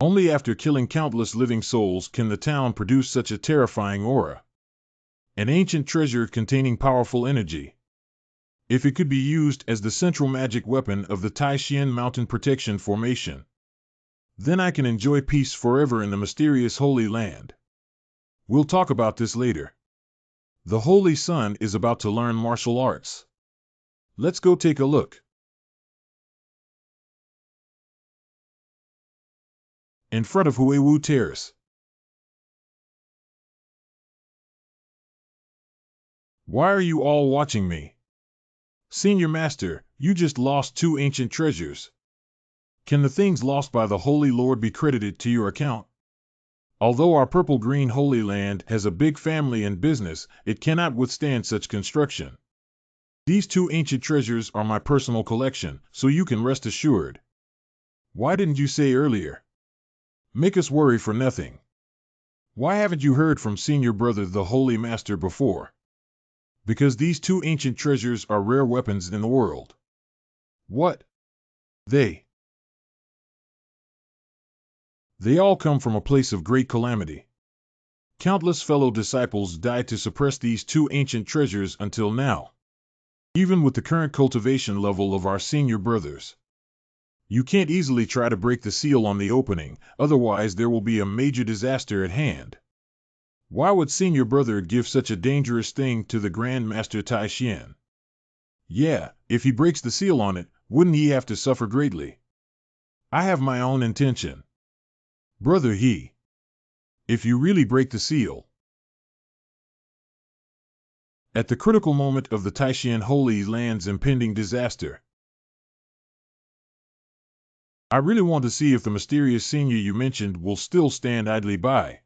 Only after killing countless living souls can the town produce such a terrifying aura. An ancient treasure containing powerful energy. If it could be used as the central magic weapon of the Taishan Mountain Protection Formation, then I can enjoy peace forever in the mysterious Holy Land. We'll talk about this later. The Holy Sun is about to learn martial arts. Let's go take a look. In front of Huiwu Terrace. Why are you all watching me? Senior Master, you just lost two ancient treasures. Can the things lost by the Holy Lord be credited to your account? Although our purple-green Holy Land has a big family and business, it cannot withstand such construction. These two ancient treasures are my personal collection, so you can rest assured. Why didn't you say earlier? Make us worry for nothing. Why haven't you heard from Senior Brother the Holy Master before? Because these two ancient treasures are rare weapons in the world. What? They all come from a place of great calamity. Countless fellow disciples died to suppress these two ancient treasures until now. Even with the current cultivation level of our senior brothers. You can't easily try to break the seal on the opening, otherwise there will be a major disaster at hand. Why would Senior Brother give such a dangerous thing to the Grand Master Taishan? Yeah, if he breaks the seal on it, wouldn't he have to suffer greatly? I have my own intention. Brother He, if you really break the seal, at the critical moment of the Taishan Holy Land's impending disaster, I really want to see if the mysterious senior you mentioned will still stand idly by.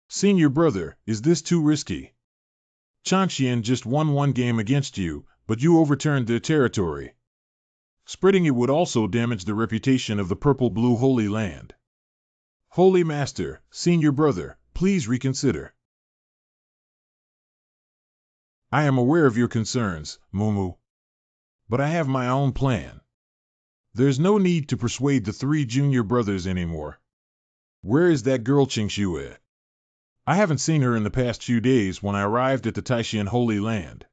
Senior Brother, is this too risky? Chanshian just won one game against you, but you overturned their territory. Spreading it would also damage the reputation of the purple-blue Holy Land. Holy Master, Senior Brother, please reconsider. I am aware of your concerns, Mumu. But I have my own plan. There's no need to persuade the three junior brothers anymore. Where is that girl Qingxue? I haven't seen her in the past few days when I arrived at the Taishan Holy Land.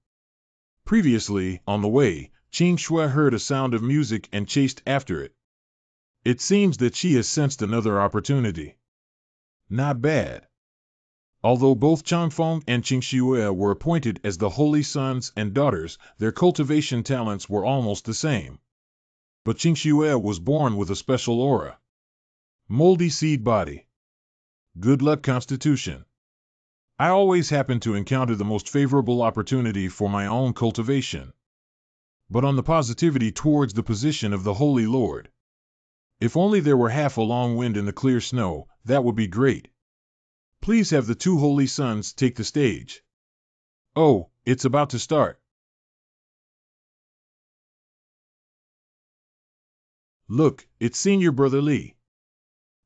Previously, on the way, Qingxue heard a sound of music and chased after it. It seems that she has sensed another opportunity. Not bad. Although both Changfeng and Qingxue were appointed as the holy sons and daughters, their cultivation talents were almost the same. But Qingxue was born with a special aura. Moldy seed body. Good luck constitution. I always happen to encounter the most favorable opportunity for my own cultivation. But on the positivity towards the position of the Holy Lord. If only there were half a long wind in the clear snow, that would be great. Please have the two holy sons take the stage. Oh, it's about to start. Look, it's Senior Brother Li.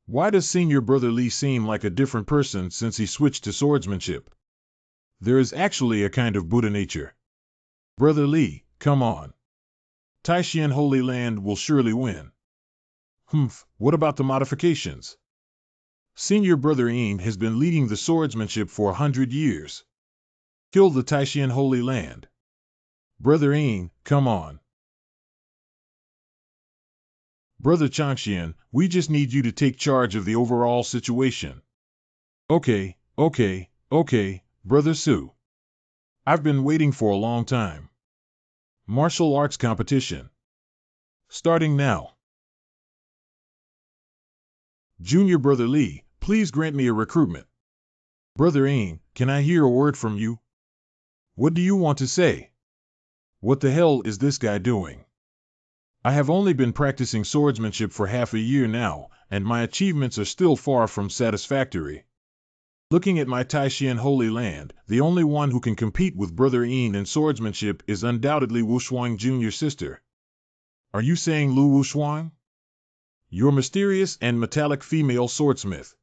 Why does Senior Brother Li seem like a different person since he switched to swordsmanship? There is actually a kind of Buddha nature. Brother Li, come on. Taishan Holy Land will surely win. What about the modifications? Senior Brother Yin has been leading the swordsmanship for 100 years. Kill the Taishan Holy Land. Brother Yin, come on. Brother Changxian, we just need you to take charge of the overall situation. Okay, Brother Su. I've been waiting for a long time. Martial arts competition. Starting now. Junior Brother Li, please grant me a recruitment. Brother Yin, can I hear a word from you? What do you want to say? What the hell is this guy doing? I have only been practicing swordsmanship for half a year now, and my achievements are still far from satisfactory. Looking at my Taishan Holy Land, the only one who can compete with Brother Yin in swordsmanship is undoubtedly Wushuang Junior Sister. Are you saying Lu Wushuang? Your mysterious and metallic female swordsmith.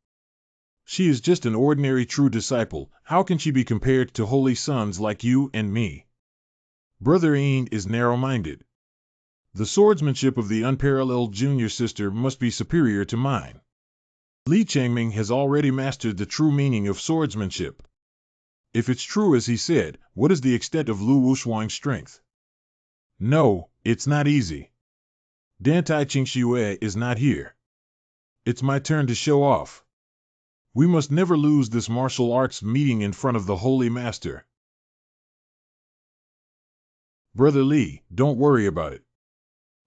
She is just an ordinary true disciple. How can she be compared to holy sons like you and me? Brother Yin is narrow-minded. The swordsmanship of the unparalleled junior sister must be superior to mine. Li Changming has already mastered the true meaning of swordsmanship. If it's true as he said, what is the extent of Lu Wushuang's strength? No, it's not easy. Dantai Qingxue is not here. It's my turn to show off. We must never lose this martial arts meeting in front of the Holy Master. Brother Li, don't worry about it.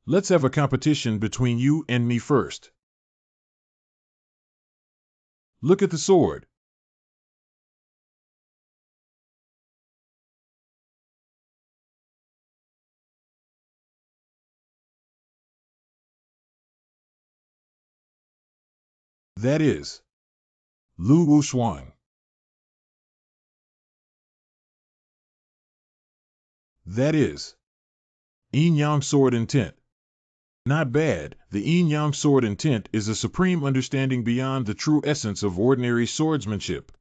Let's have a competition between you and me first. Look at the sword. That is Lu Wushuang. That is Yin Yang Sword Intent. Not bad, the Yin Yang Sword Intent is a supreme understanding beyond the true essence of ordinary swordsmanship.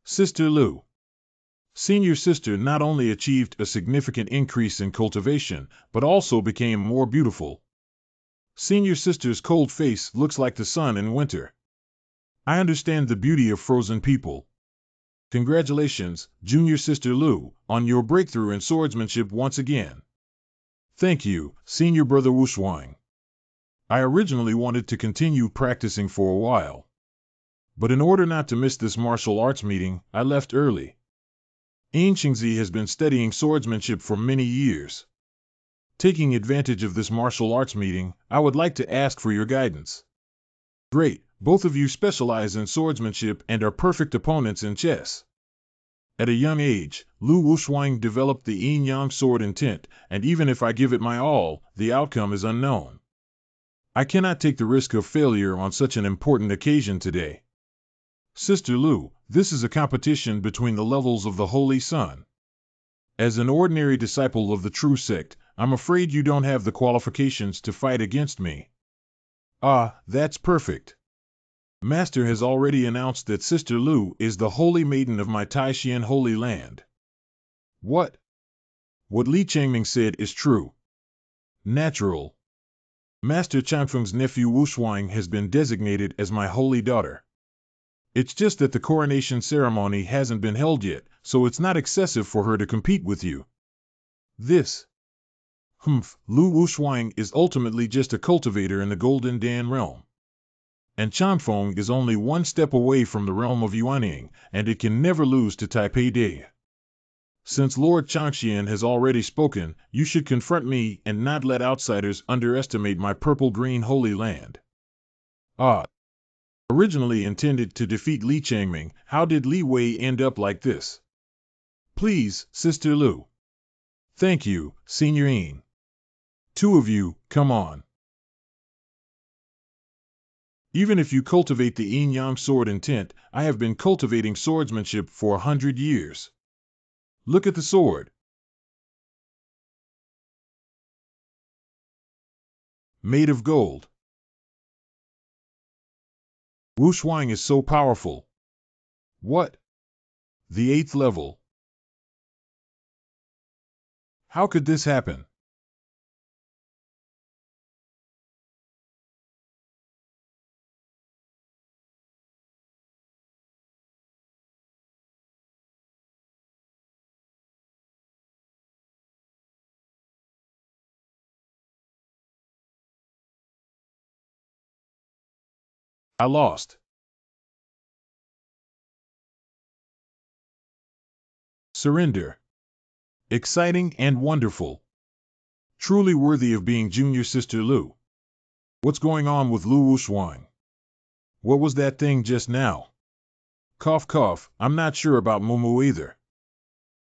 Sister Lu. Senior Sister not only achieved a significant increase in cultivation, but also became more beautiful. Senior Sister's cold face looks like the sun in winter. I understand the beauty of frozen people. Congratulations, Junior Sister Lu, on your breakthrough in swordsmanship once again. Thank you, Senior Brother Wushuang. I originally wanted to continue practicing for a while. But in order not to miss this martial arts meeting, I left early. Yin Xingzi has been studying swordsmanship for many years. Taking advantage of this martial arts meeting, I would like to ask for your guidance. Great, both of you specialize in swordsmanship and are perfect opponents in chess. At a young age, Lu Wushuang developed the Yin Yang Sword Intent, and even if I give it my all, the outcome is unknown. I cannot take the risk of failure on such an important occasion today. Sister Lu, this is a competition between the levels of the Holy Sun. As an ordinary disciple of the true sect, I'm afraid you don't have the qualifications to fight against me. Ah, that's perfect. Master has already announced that Sister Lu is the holy maiden of my Taishan Holy Land. What? What Li Changming said is true. Natural. Master Changfeng's nephew Wushuang has been designated as my holy daughter. It's just that the coronation ceremony hasn't been held yet, so it's not excessive for her to compete with you. This. Lu Wuxuang is ultimately just a cultivator in the Golden Dan realm. And Chanfeng is only one step away from the realm of Yuanying, and it can never lose to Taipei Day. Since Lord Changxian has already spoken, you should confront me and not let outsiders underestimate my purple-green holy land. Originally intended to defeat Li Changming, how did Li Wei end up like this? Please, Sister Lu. Thank you, Signorine. Two of you, come on. Even if you cultivate the yin-yang sword intent, I have been cultivating swordsmanship for 100 years. Look at the sword. Made of gold. Wu Shuang is so powerful. What? The 8th level. How could this happen? I lost. Surrender. Exciting and wonderful. Truly worthy of being Junior Sister Lu. What's going on with Lu Wuxuang? What was that thing just now? Cough cough, I'm not sure about Momo either.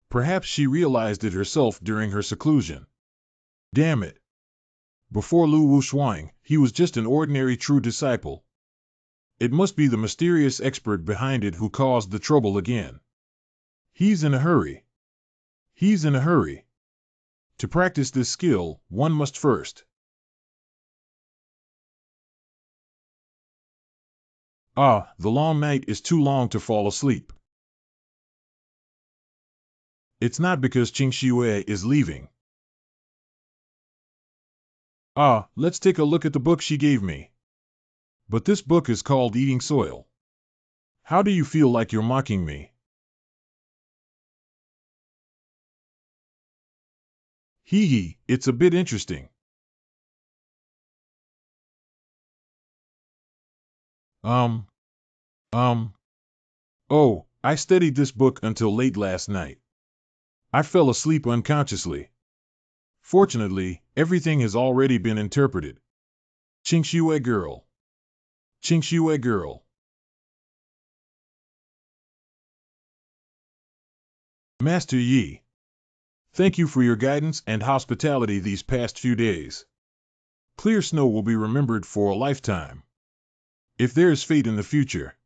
Perhaps she realized it herself during her seclusion. Damn it. Before Lu Wuxuang, he was just an ordinary true disciple. It must be the mysterious expert behind it who caused the trouble again. He's in a hurry. He's in a hurry. To practice this skill, one must first. The long night is too long to fall asleep. It's not because Qing Shiyue is leaving. Let's take a look at the book she gave me. But this book is called Eating Soil. How do you feel like you're mocking me? Hee hee, it's a bit interesting. Oh, I studied this book until late last night. I fell asleep unconsciously. Fortunately, everything has already been interpreted. Qingxue girl. Qingxue girl. Master Yi. Thank you for your guidance and hospitality these past few days. Clear snow will be remembered for a lifetime. If there is fate in the future.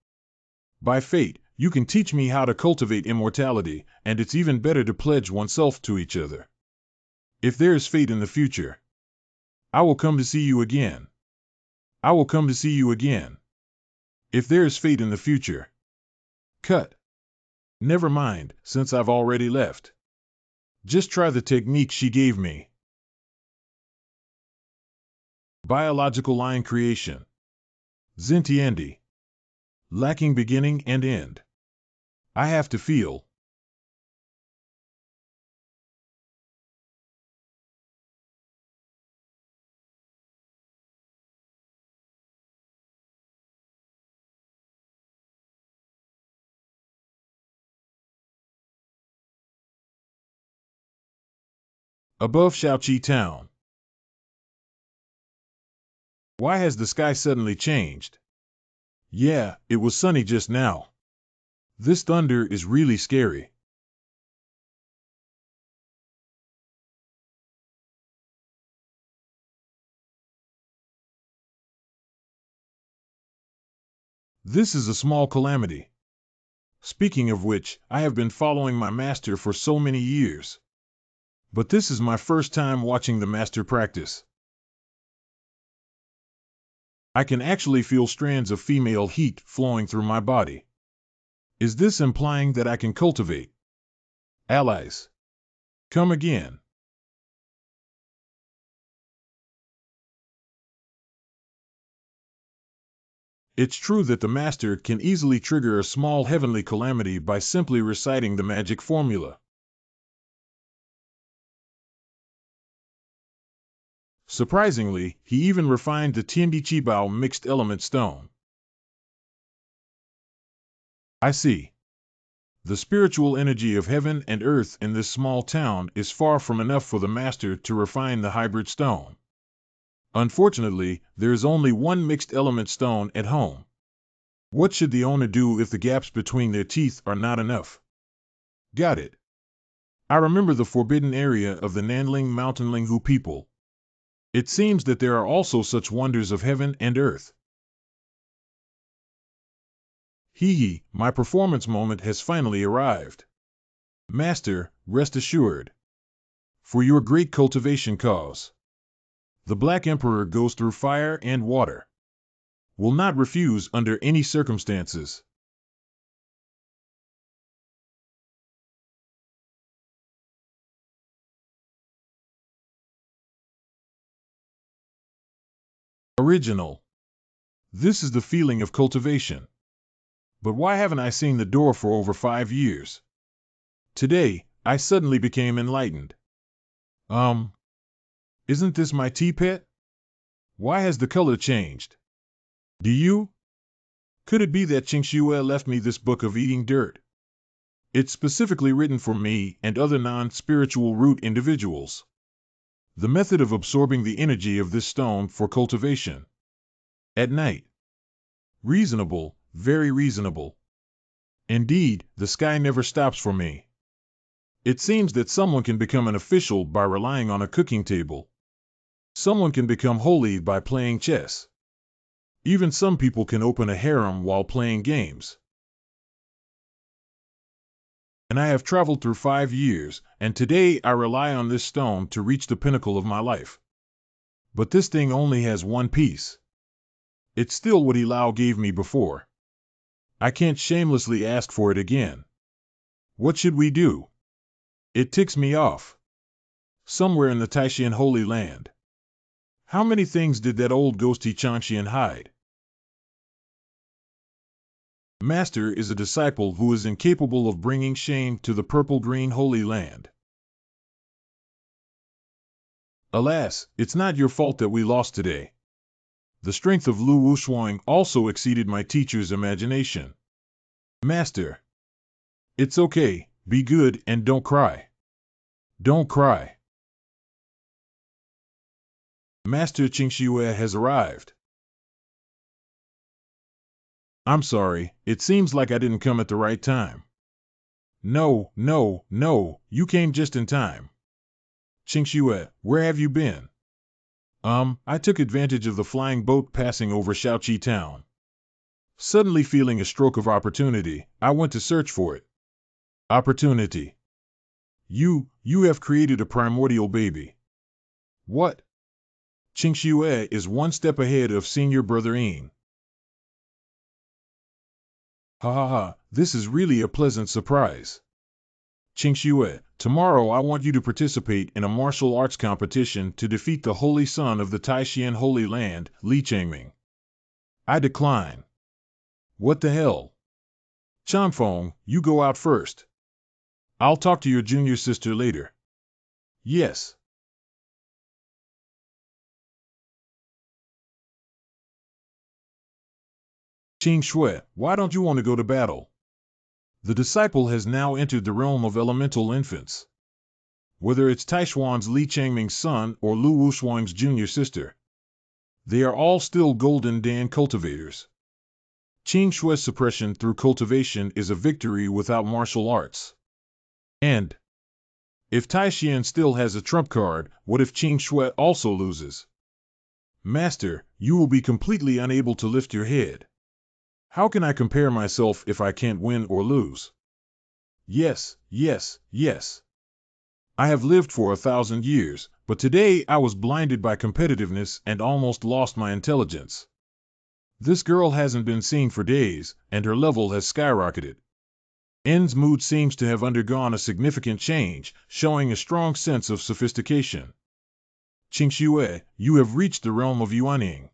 By fate, you can teach me how to cultivate immortality, and it's even better to pledge oneself to each other. If there is fate in the future, I will come to see you again. I will come to see you again. If there is fate in the future. Cut. Never mind, since I've already left. Just try the technique she gave me. Biological line creation. Xintiendi. Lacking beginning and end. I have to feel. Above Shaoqi town. Why has the sky suddenly changed? Yeah, it was sunny just now. This thunder is really scary. This is a small calamity. Speaking of which, I have been following my master for so many years. But this is my first time watching the master practice. I can actually feel strands of female heat flowing through my body. Is this implying that I can cultivate allies? Come again. It's true that the master can easily trigger a small heavenly calamity by simply reciting the magic formula. Surprisingly, he even refined the Tiandiqibao mixed element stone. I see. The spiritual energy of heaven and earth in this small town is far from enough for the master to refine the hybrid stone. Unfortunately, there is only one mixed element stone at home. What should the owner do if the gaps between their teeth are not enough? Got it. I remember the forbidden area of the Nanling Mountainlinghu people. It seems that there are also such wonders of heaven and earth. Hee, my performance moment has finally arrived. Master, rest assured. For your great cultivation cause. The Black Emperor goes through fire and water. Will not refuse under any circumstances. Original. This is the feeling of cultivation. But why haven't I seen the door for over 5 years? Today, I suddenly became enlightened. Isn't this my tea pet? Why has the color changed? Do you? Could it be that Qingxue left me this book of eating dirt? It's specifically written for me and other non-spiritual root individuals. The method of absorbing the energy of this stone for cultivation. At night. Reasonable, very reasonable. Indeed, the sky never stops for me. It seems that someone can become an official by relying on a cooking table. Someone can become holy by playing chess. Even some people can open a harem while playing games. And I have traveled through 5 years, and today I rely on this stone to reach the pinnacle of my life. But this thing only has one piece. It's still what Ilao gave me before. I can't shamelessly ask for it again. What should we do? It ticks me off. Somewhere in the Taishan Holy Land. How many things did that old ghosty Chanshian hide? Master is a disciple who is incapable of bringing shame to the purple-green Holy Land. Alas, it's not your fault that we lost today. The strength of Lu Wushuang also exceeded my teacher's imagination. Master. It's okay, be good and don't cry. Don't cry. Master Qingxue has arrived. I'm sorry, it seems like I didn't come at the right time. No, you came just in time. Qingxue, where have you been? I took advantage of the flying boat passing over Shaoqi town. Suddenly feeling a stroke of opportunity, I went to search for it. Opportunity. You have created a primordial baby. What? Qingxue is one step ahead of senior brother Yin. Ha ha ha, this is really a pleasant surprise. Qingxue, tomorrow I want you to participate in a martial arts competition to defeat the holy son of the Taishan Holy Land, Li Changming. I decline. What the hell? Chanfeng, you go out first. I'll talk to your junior sister later. Yes. Qingxue, why don't you want to go to battle? The disciple has now entered the realm of elemental infants. Whether it's Taishuan's Li Changming's son or Lu Wushuang's junior sister, they are all still Golden Dan cultivators. Qingxue's suppression through cultivation is a victory without martial arts. And if Taishan still has a trump card, what if Qingxue also loses? Master, you will be completely unable to lift your head. How can I compare myself if I can't win or lose? Yes. I have lived for 1,000 years, but today I was blinded by competitiveness and almost lost my intelligence. This girl hasn't been seen for days, and her level has skyrocketed. N's mood seems to have undergone a significant change, showing a strong sense of sophistication. Qingxue, you have reached the realm of Yuanying.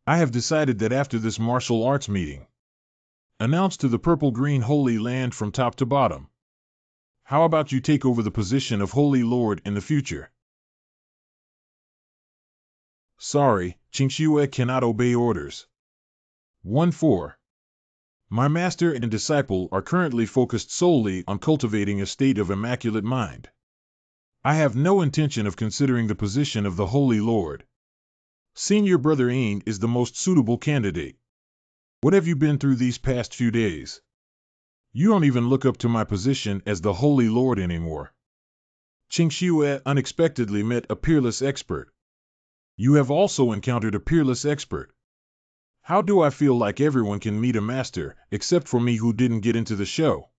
I have decided that after this martial arts meeting, announce to the purple-green Holy Land from top to bottom. How about you take over the position of Holy Lord in the future? Sorry, Qingxue cannot obey orders. 1-4. My master and disciple are currently focused solely on cultivating a state of immaculate mind. I have no intention of considering the position of the Holy Lord. Senior Brother Ain is the most suitable candidate. What have you been through these past few days? You don't even look up to my position as the Holy Lord anymore. Qingxue unexpectedly met a peerless expert. You have also encountered a peerless expert. How do I feel like everyone can meet a master, except for me who didn't get into the show?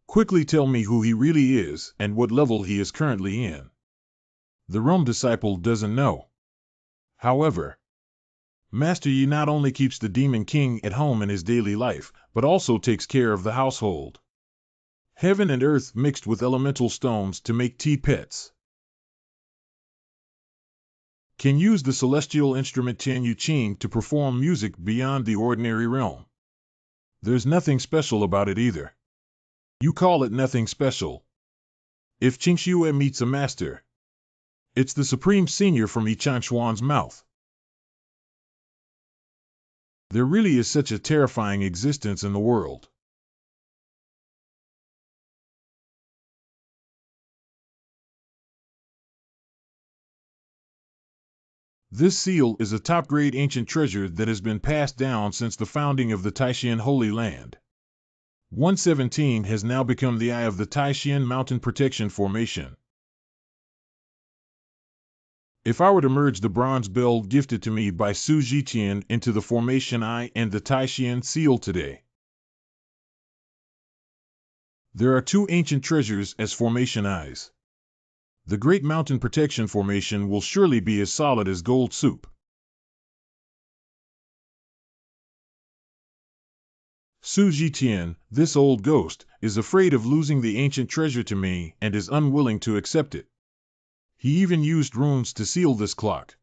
Quickly tell me who he really is and what level he is currently in. The Rome disciple doesn't know. However, Master Yi not only keeps the Demon King at home in his daily life, but also takes care of the household. Heaven and earth mixed with elemental stones to make tea pets. Can use the celestial instrument Tianyu Qing to perform music beyond the ordinary realm. There's nothing special about it either. You call it nothing special. If Qingxue meets a master, it's the supreme senior from Yichan Xuan's mouth. There really is such a terrifying existence in the world. This seal is a top-grade ancient treasure that has been passed down since the founding of the Taishan Holy Land. 117 has now become the eye of the Taishan Mountain Protection Formation. If I were to merge the bronze bell gifted to me by Su Zhiqian into the Formation Eye and the Taishan seal today, there are two ancient treasures as Formation Eyes. The Great Mountain Protection Formation will surely be as solid as gold soup. Su Zhiqian, this old ghost, is afraid of losing the ancient treasure to me and is unwilling to accept it. He even used runes to seal this clock.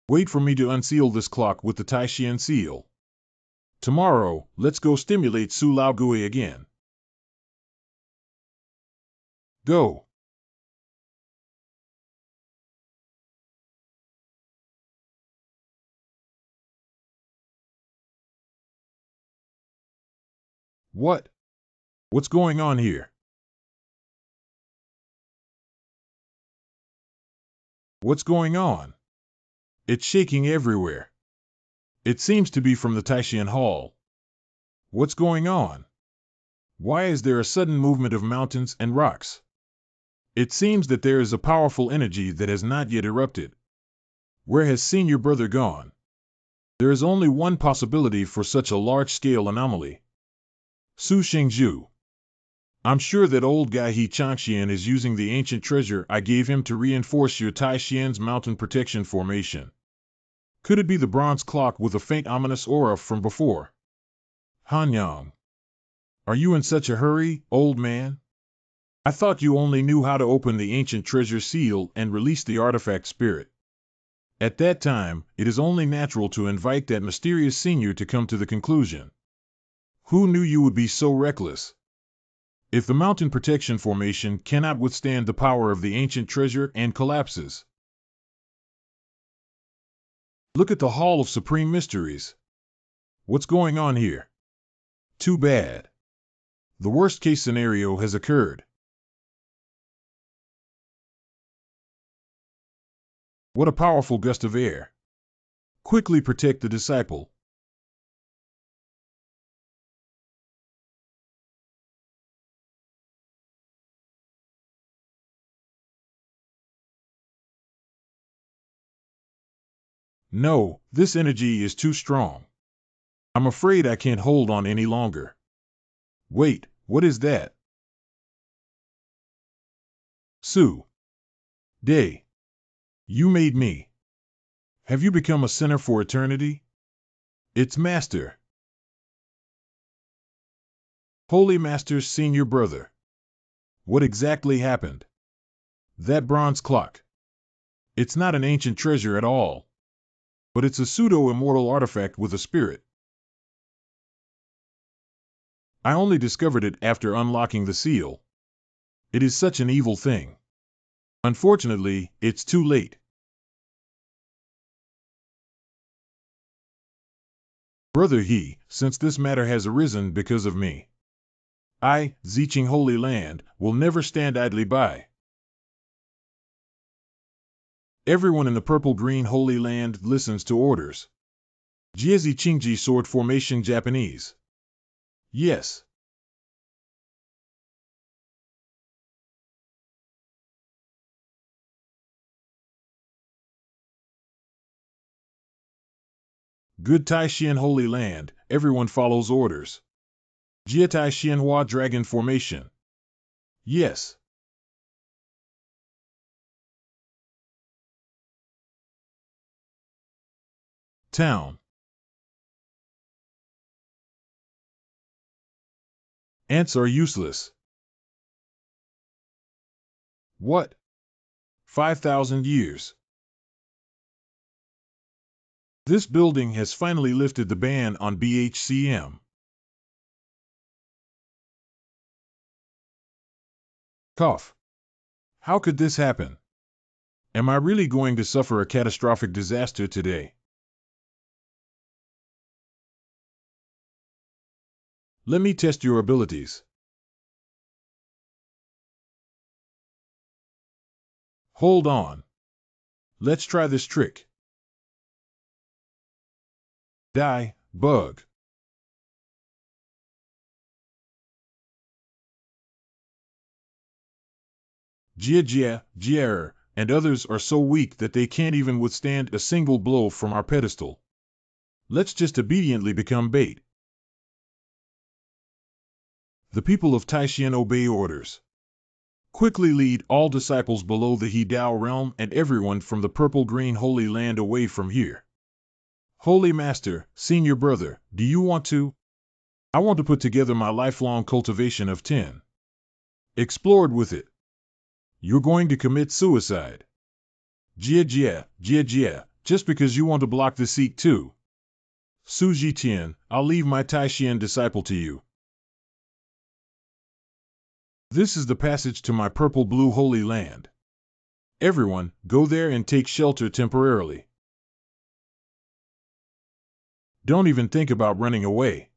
Wait for me to unseal this clock with the Taishan seal. Tomorrow, let's go stimulate Su Laogui again. Go. What? What's going on here? What's going on? It's shaking everywhere. It seems to be from the Taishan Hall. What's going on? Why is there a sudden movement of mountains and rocks? It seems that there is a powerful energy that has not yet erupted. Where has Senior Brother gone? There is only one possibility for such a large-scale anomaly. Su Shengzhu. I'm sure that old guy He Changxian is using the ancient treasure I gave him to reinforce your Taishan's mountain protection formation. Could it be the bronze clock with a faint ominous aura from before? Hanyang. Are you in such a hurry, old man? I thought you only knew how to open the ancient treasure seal and release the artifact spirit. At that time, it is only natural to invite that mysterious senior to come to the conclusion. Who knew you would be so reckless? If the mountain protection formation cannot withstand the power of the ancient treasure and collapses. Look at the Hall of Supreme Mysteries. What's going on here? Too bad. The worst-case scenario has occurred. What a powerful gust of air. Quickly protect the disciple. No, this energy is too strong. I'm afraid I can't hold on any longer. Wait, what is that? Su. Day. You made me. Have you become a sinner for eternity? It's Master. Holy Master's senior brother. What exactly happened? That bronze clock. It's not an ancient treasure at all. But it's a pseudo-immortal artifact with a spirit. I only discovered it after unlocking the seal. It is such an evil thing. Unfortunately, it's too late. Brother He, since this matter has arisen because of me, I, Ziching Holy Land, will never stand idly by. Everyone in the purple-green Holy Land listens to orders. Jiezi Chingji Sword Formation Japanese. Yes. Good Taishian Holy Land, everyone follows orders. Jietai Xianhua Dragon Formation. Yes. Town. Ants are useless. What? 5,000 years. This building has finally lifted the ban on BHCM. Cough. How could this happen? Am I really going to suffer a catastrophic disaster today? Let me test your abilities. Hold on. Let's try this trick. Die, bug. Jia, Jier, and others are so weak that they can't even withstand a single blow from our pedestal. Let's just obediently become bait. The people of Taishian obey orders. Quickly lead all disciples below the He Dao realm and everyone from the purple-green Holy Land away from here. Holy Master, Senior Brother, do you want to? I want to put together my lifelong cultivation of 10. Explored with it. You're going to commit suicide. Jia, just because you want to block the seat too. Su Jitian, I'll leave my Taishian disciple to you. This is the passage to my purple-blue Holy Land. Everyone, go there and take shelter temporarily. Don't even think about running away.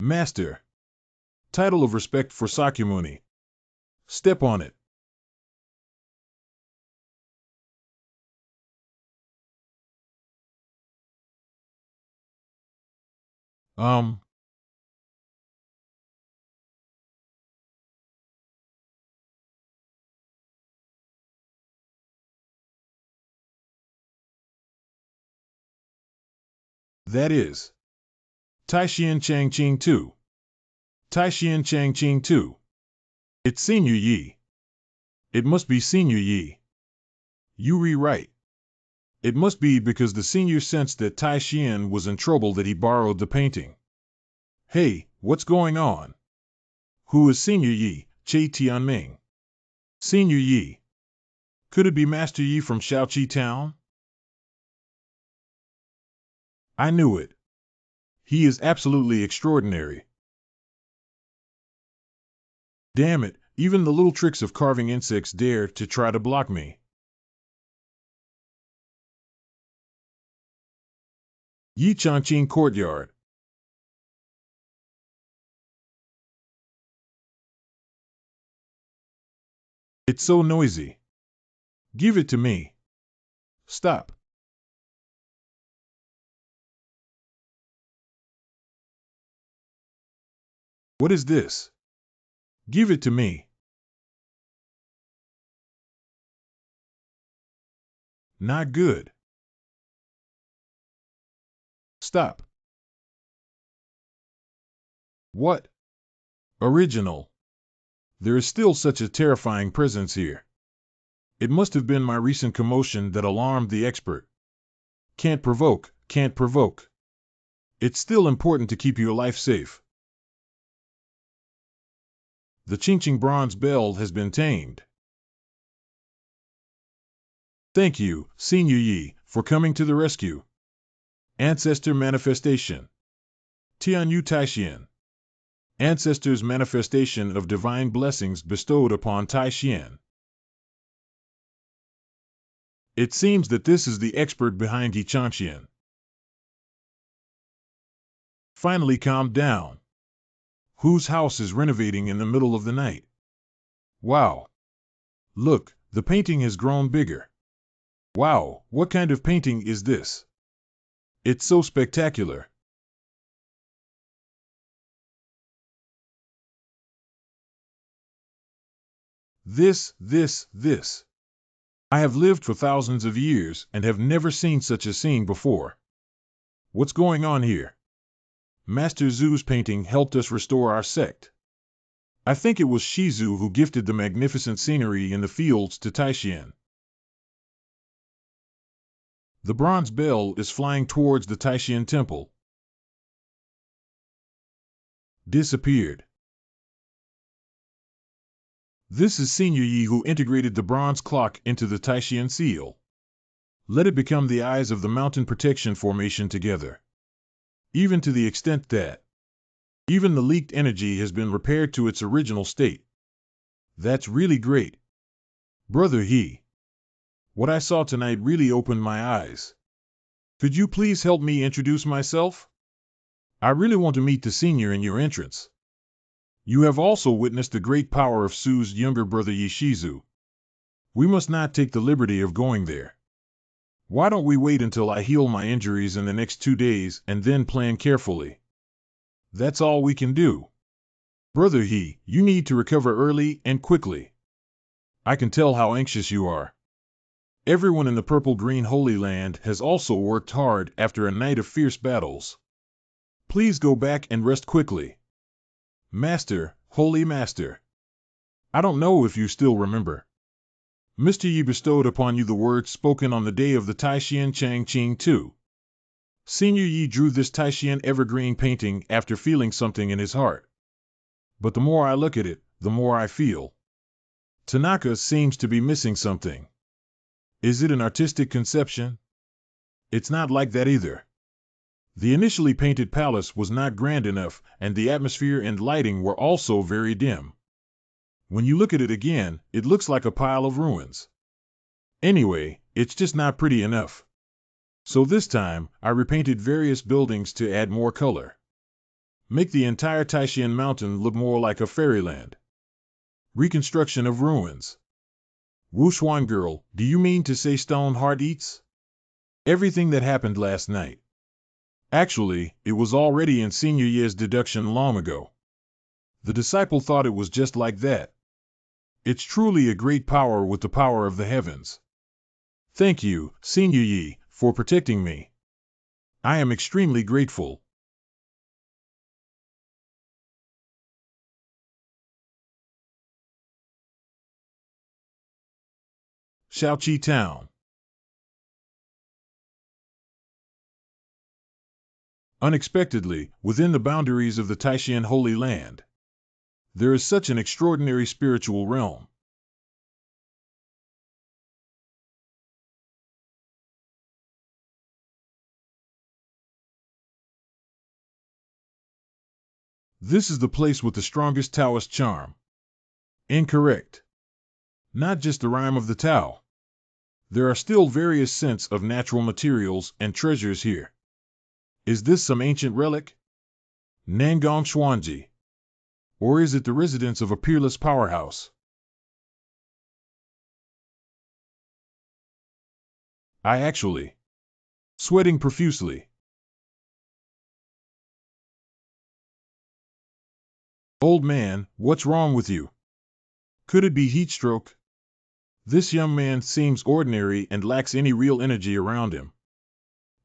Master. Title of respect for Sakyamuni. Step on it. That is. Taishian Changqing 2. Taishian Changqing 2. It's Senior Yi. It must be Senior Yi. You rewrite. It must be because the senior sensed that Taishian was in trouble that he borrowed the painting. Hey, what's going on? Who is Senior Yi? Che Tianming. Senior Yi. Could it be Master Yi from Shaoqi Town? I knew it. He is absolutely extraordinary. Damn it, even the little tricks of carving insects dare to try to block me. Yi Changqing Courtyard. It's so noisy. Give it to me. Stop. What is this? Give it to me. Not good. Stop. What? Original. There is still such a terrifying presence here. It must have been my recent commotion that alarmed the expert. Can't provoke, can't provoke. It's still important to keep your life safe. The Chingching bronze bell has been tamed. Thank you, Senior Yi, for coming to the rescue. Ancestor Manifestation. Tianyu Taishian. Ancestors' manifestation of divine blessings bestowed upon Taishian. It seems that this is the expert behind Yi Changqian. Finally calmed down. Whose house is renovating in the middle of the night? Wow. Look, the painting has grown bigger. Wow, what kind of painting is this? It's so spectacular. This. I have lived for thousands of years and have never seen such a scene before. What's going on here? Master Zhu's painting helped us restore our sect. I think it was Shizu who gifted the magnificent scenery in the fields to Taishan. The bronze bell is flying towards the Taishan temple. Disappeared. This is Senior Yi who integrated the bronze clock into the Taishan seal. Let it become the eyes of the mountain protection formation together. Even to the extent that even the leaked energy has been repaired to its original state. That's really great. Brother He. What I saw tonight really opened my eyes. Could you please help me introduce myself? I really want to meet the senior in your entrance. You have also witnessed the great power of Su's younger brother Yishizu. We must not take the liberty of going there. Why don't we wait until I heal my injuries in the next 2 days and then plan carefully? That's all we can do. Brother He, you need to recover early and quickly. I can tell how anxious you are. Everyone in the purple-green Holy Land has also worked hard after a night of fierce battles. Please go back and rest quickly. Master, Holy Master. I don't know if you still remember. Mr. Yi bestowed upon you the words spoken on the day of the Taishan Changqing II. Senior Yi drew this Taishan evergreen painting after feeling something in his heart. But the more I look at it, the more I feel. Tanaka seems to be missing something. Is it an artistic conception? It's not like that either. The initially painted palace was not grand enough, and the atmosphere and lighting were also very dim. When you look at it again, it looks like a pile of ruins. Anyway, it's just not pretty enough. So this time, I repainted various buildings to add more color. Make the entire Taishan mountain look more like a fairyland. Reconstruction of ruins. Wuxuan girl, do you mean to say Stone Heart eats? Everything that happened last night. Actually, it was already in Senior Ye's deduction long ago. The disciple thought it was just like that. It's truly a great power with the power of the heavens. Thank you, Senior Yi, for protecting me. I am extremely grateful. Shaoqi Town. Unexpectedly, within the boundaries of the Taishan Holy Land, there is such an extraordinary spiritual realm. This is the place with the strongest Taoist charm. Incorrect. Not just the rhyme of the Tao. There are still various scents of natural materials and treasures here. Is this some ancient relic? Nangong Xuanji. Or is it the residence of a peerless powerhouse? I actually. Sweating profusely. Old man, what's wrong with you? Could it be heat stroke? This young man seems ordinary and lacks any real energy around him.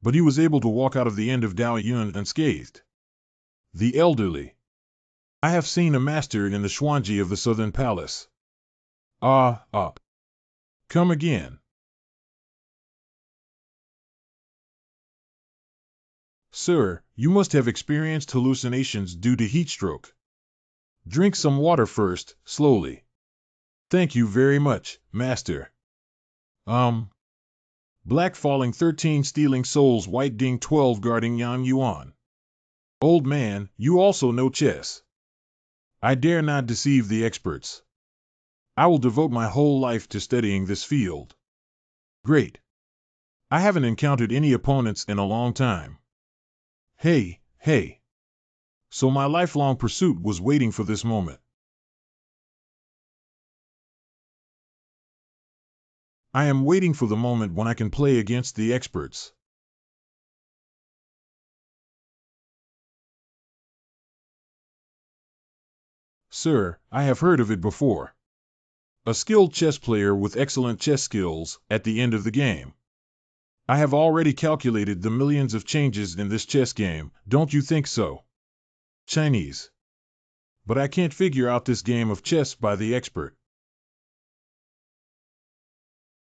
But he was able to walk out of the end of Dao Yun unscathed. The elderly. I have seen a master in the Xuanji of the Southern Palace. Ah. Come again. Sir, you must have experienced hallucinations due to heat stroke. Drink some water first, slowly. Thank you very much, Master. Black falling 13 stealing souls, white ding 12 guarding Yang Yuan. Old man, you also know chess. I dare not deceive the experts. I will devote my whole life to studying this field. Great. I haven't encountered any opponents in a long time. Hey. So my lifelong pursuit was waiting for this moment. I am waiting for the moment when I can play against the experts. Sir, I have heard of it before. A skilled chess player with excellent chess skills at the end of the game. I have already calculated the millions of changes in this chess game, don't you think so? Chinese. But I can't figure out this game of chess by the expert.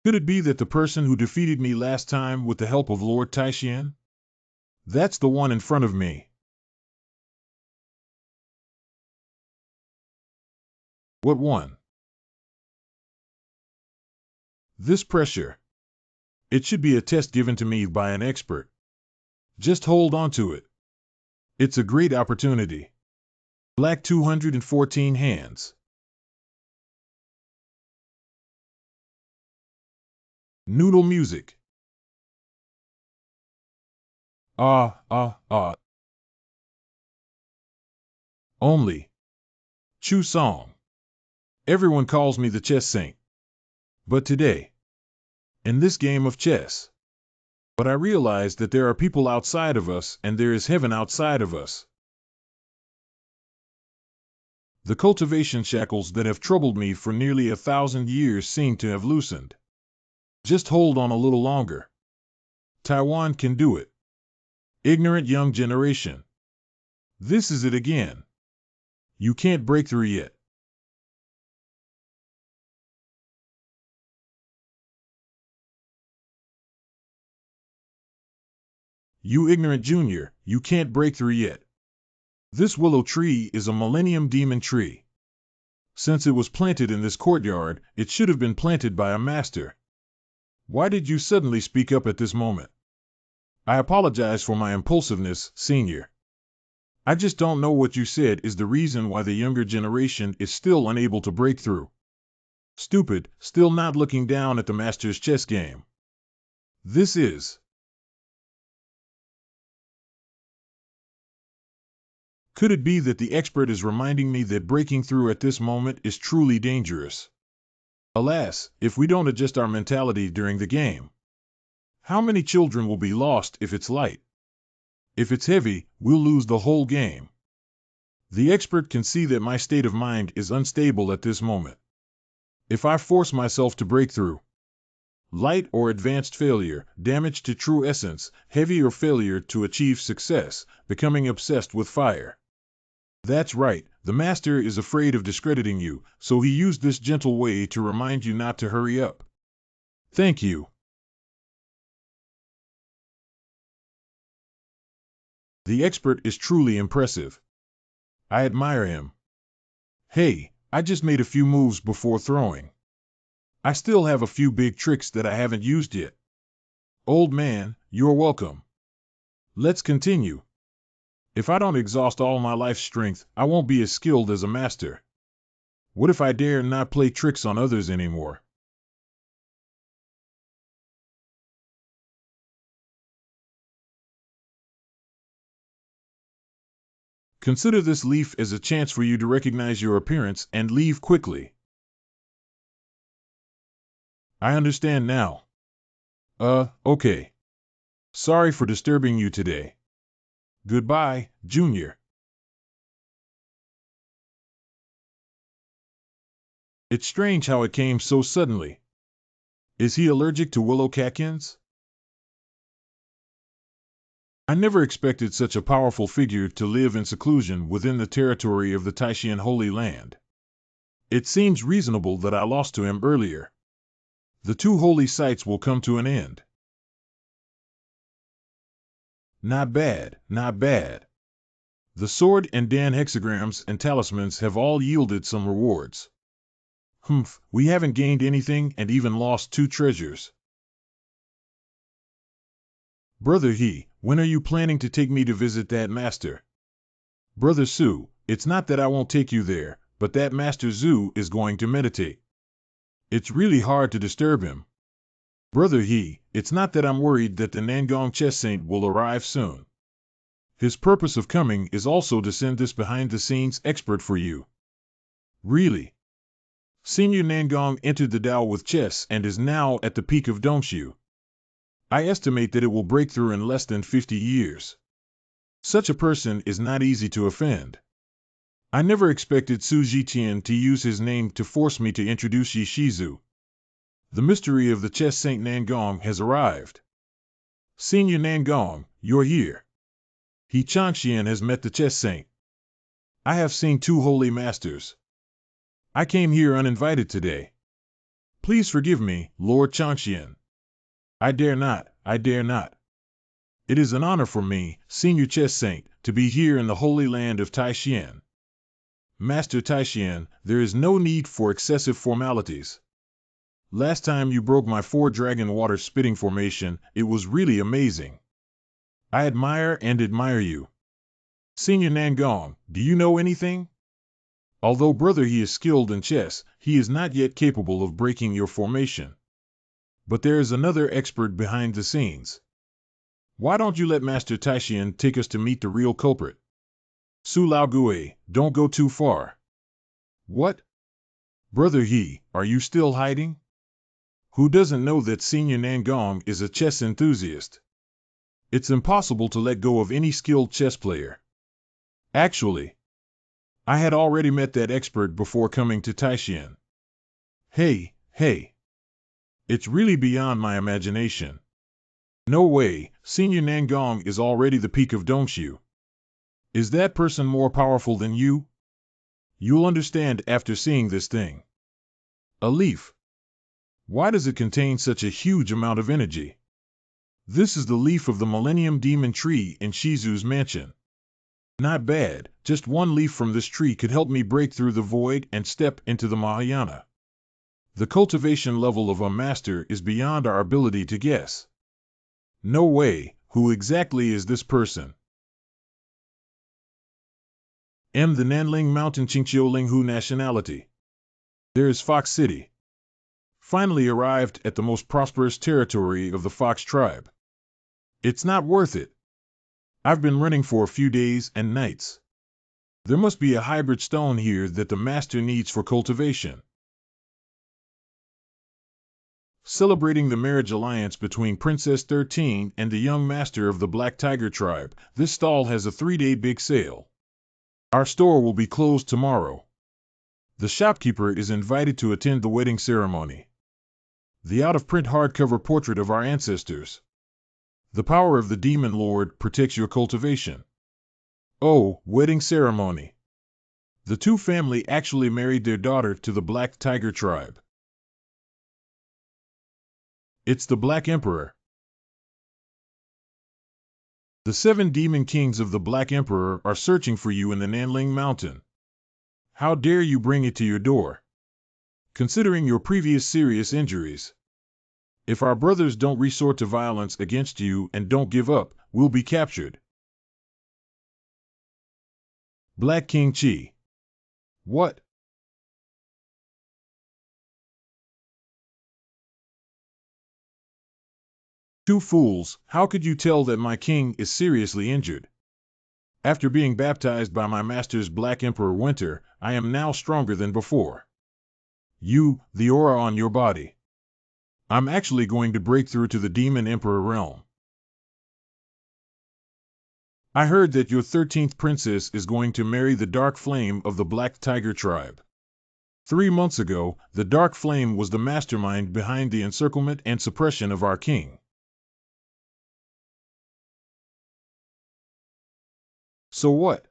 Could it be that the person who defeated me last time with the help of Lord Taishan? That's the one in front of me. What one? This pressure. It should be a test given to me by an expert. Just hold on to it. It's a great opportunity. Black 214 hands. Noodle music. Ah, ah, ah. Only. Chu song. Everyone calls me the chess saint. But today, in this game of chess, but I realize that there are people outside of us and there is heaven outside of us. The cultivation shackles that have troubled me for nearly 1,000 years seem to have loosened. Just hold on a little longer. Taiwan can do it. Ignorant young generation. This is it again. You can't break through yet. You ignorant junior, you can't break through yet. This willow tree is a millennium demon tree. Since it was planted in this courtyard, it should have been planted by a master. Why did you suddenly speak up at this moment? I apologize for my impulsiveness, senior. I just don't know what you said is the reason why the younger generation is still unable to break through. Stupid, still not looking down at the master's chess game. This is. Could it be that the expert is reminding me that breaking through at this moment is truly dangerous? Alas, if we don't adjust our mentality during the game. How many children will be lost if it's light? If it's heavy, we'll lose the whole game. The expert can see that my state of mind is unstable at this moment. If I force myself to break through, light or advanced failure, damage to true essence, heavy or failure to achieve success, becoming obsessed with fire. That's right, the master is afraid of discrediting you, so he used this gentle way to remind you not to hurry up. Thank you. The expert is truly impressive. I admire him. Hey, I just made a few moves before throwing. I still have a few big tricks that I haven't used yet. Old man, you're welcome. Let's continue. If I don't exhaust all my life's strength, I won't be as skilled as a master. What if I dare not play tricks on others anymore? Consider this leaf as a chance for you to recognize your appearance and leave quickly. I understand now. Okay. Sorry for disturbing you today. Goodbye, Junior. It's strange how it came so suddenly. Is he allergic to willow catkins? I never expected such a powerful figure to live in seclusion within the territory of the Taishan Holy Land. It seems reasonable that I lost to him earlier. The two holy sites will come to an end. Not bad, not bad. The sword and Dan hexagrams and talismans have all yielded some rewards. Humph, we haven't gained anything and even lost 2 treasures. Brother He, when are you planning to take me to visit that master? Brother Su, it's not that I won't take you there, but that Master Zhu is going to meditate. It's really hard to disturb him. Brother He, it's not that I'm worried that the Nangong chess saint will arrive soon. His purpose of coming is also to send this behind-the-scenes expert for you. Really? Senior Nangong entered the Tao with chess and is now at the peak of Dongshu. I estimate that it will break through in less than 50 years. Such a person is not easy to offend. I never expected Su Zhiqian to use his name to force me to introduce Yi Shizu. The mystery of the chess Saint Nangong has arrived. Senior Nangong, you're here. He Changxian has met the chess saint. I have seen two holy masters. I came here uninvited today. Please forgive me, Lord Changxian. I dare not, I dare not. It is an honor for me, Senior Chess Saint, to be here in the holy land of Taishan. Master Taishan, there is no need for excessive formalities. Last time you broke my 4-dragon water spitting formation, it was really amazing. I admire and admire you. Senior Nangong, do you know anything? Although brother he is skilled in chess, he is not yet capable of breaking your formation. But there is another expert behind the scenes. Why don't you let Master Taishan take us to meet the real culprit? Su Laogue, don't go too far. What? Brother He, are you still hiding? Who doesn't know that Senior Nangong is a chess enthusiast? It's impossible to let go of any skilled chess player. Actually, I had already met that expert before coming to Taishan. Hey. It's really beyond my imagination. No way, Senior Nangong is already the peak of Dongshu. Is that person more powerful than you? You'll understand after seeing this thing. A leaf. Why does it contain such a huge amount of energy? This is the leaf of the Millennium Demon Tree in Shizu's mansion. Not bad, just one leaf from this tree could help me break through the void and step into the Mahayana. The cultivation level of a master is beyond our ability to guess. No way, who exactly is this person? M. The Nanling Mountain Qingqiu nationality. There is Fox City. Finally arrived at the most prosperous territory of the Fox tribe. It's not worth it. I've been running for a few days and nights. There must be a hybrid stone here that the master needs for cultivation. Celebrating the marriage alliance between Princess 13 and the young master of the Black Tiger tribe, this stall has a 3-day big sale. Our store will be closed tomorrow. The shopkeeper is invited to attend the wedding ceremony. The out-of-print hardcover portrait of our ancestors. The power of the Demon Lord protects your cultivation. Oh, wedding ceremony. The two family actually married their daughter to the Black Tiger tribe. It's the Black Emperor. The 7 demon kings of the Black Emperor are searching for you in the Nanling Mountain. How dare you bring it to your door? Considering your previous serious injuries. If our brothers don't resort to violence against you and don't give up, we'll be captured. Black King Chi. What? Two fools, how could you tell that my king is seriously injured? After being baptized by my master's Black Emperor Winter, I am now stronger than before. You, the aura on your body. I'm actually going to break through to the Demon Emperor realm. I heard that your 13th princess is going to marry the Dark Flame of the Black Tiger tribe. 3 months ago, the Dark Flame was the mastermind behind the encirclement and suppression of our king. So what?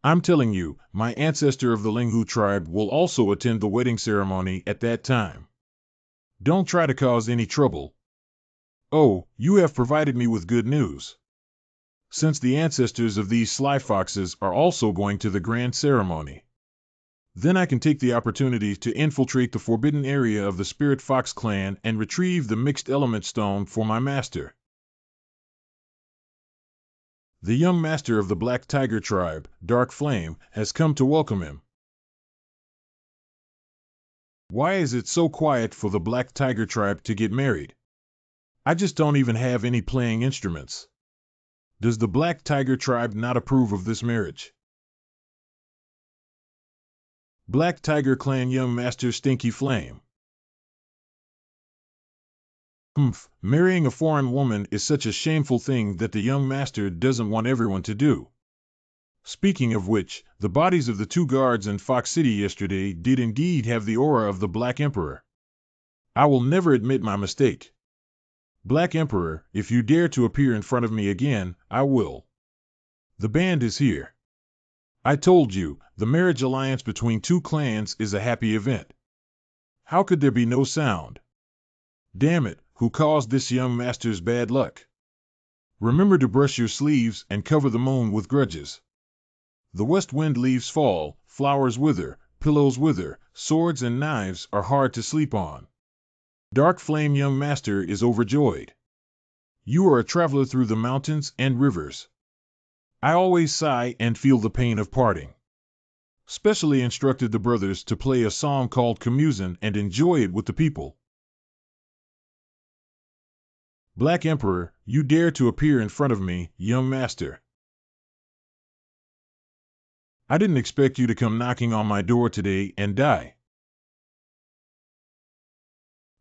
I'm telling you, my ancestor of the Linghu tribe will also attend the wedding ceremony at that time. Don't try to cause any trouble. Oh, you have provided me with good news. Since the ancestors of these sly foxes are also going to the grand ceremony, then I can take the opportunity to infiltrate the forbidden area of the Spirit Fox clan and retrieve the mixed element stone for my master. The young master of the Black Tiger tribe, Dark Flame, has come to welcome him. Why is it so quiet for the Black Tiger tribe to get married? I just don't even have any playing instruments. Does the Black Tiger tribe not approve of this marriage? Black Tiger Clan Young Master Stinky Flame. Marrying a foreign woman is such a shameful thing that the young master doesn't want everyone to do. Speaking of which, the bodies of the two guards in Fox City yesterday did indeed have the aura of the Black Emperor. I will never admit my mistake. Black Emperor, if you dare to appear in front of me again, I will. The band is here. I told you, the marriage alliance between two clans is a happy event. How could there be no sound? Damn it, who caused this young master's bad luck? Remember to brush your sleeves and cover the moon with grudges. The west wind leaves fall, flowers wither, pillows wither, swords and knives are hard to sleep on. Dark Flame Young Master is overjoyed. You are a traveler through the mountains and rivers. I always sigh and feel the pain of parting. Specially instructed the brothers to play a song called Camusin and enjoy it with the people. Black Emperor, you dare to appear in front of me, young master. I didn't expect you to come knocking on my door today and die.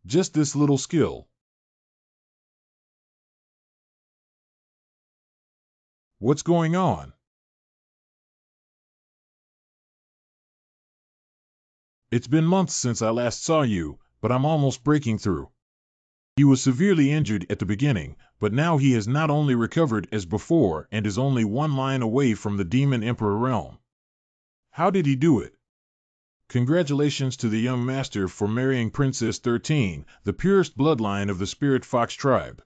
Just this little skill. What's going on? It's been months since I last saw you, but I'm almost breaking through. He was severely injured at the beginning, but now he has not only recovered as before and is only one line away from the Demon Emperor realm. How did he do it? Congratulations to the young master for marrying Princess 13, the purest bloodline of the Spirit Fox tribe.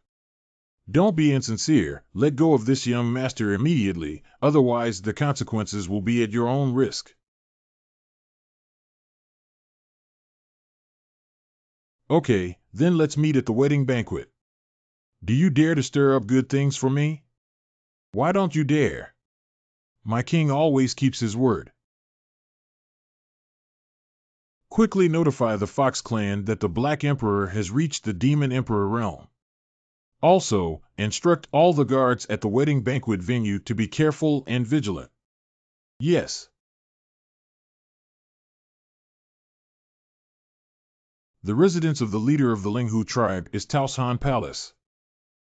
Don't be insincere, let go of this young master immediately, otherwise the consequences will be at your own risk. Okay, then let's meet at the wedding banquet. Do you dare to stir up good things for me? Why don't you dare? My king always keeps his word. Quickly notify the Fox clan that the Black Emperor has reached the Demon Emperor realm. Also, instruct all the guards at the wedding banquet venue to be careful and vigilant. Yes. The residence of the leader of the Linghu tribe is Taoshan Palace.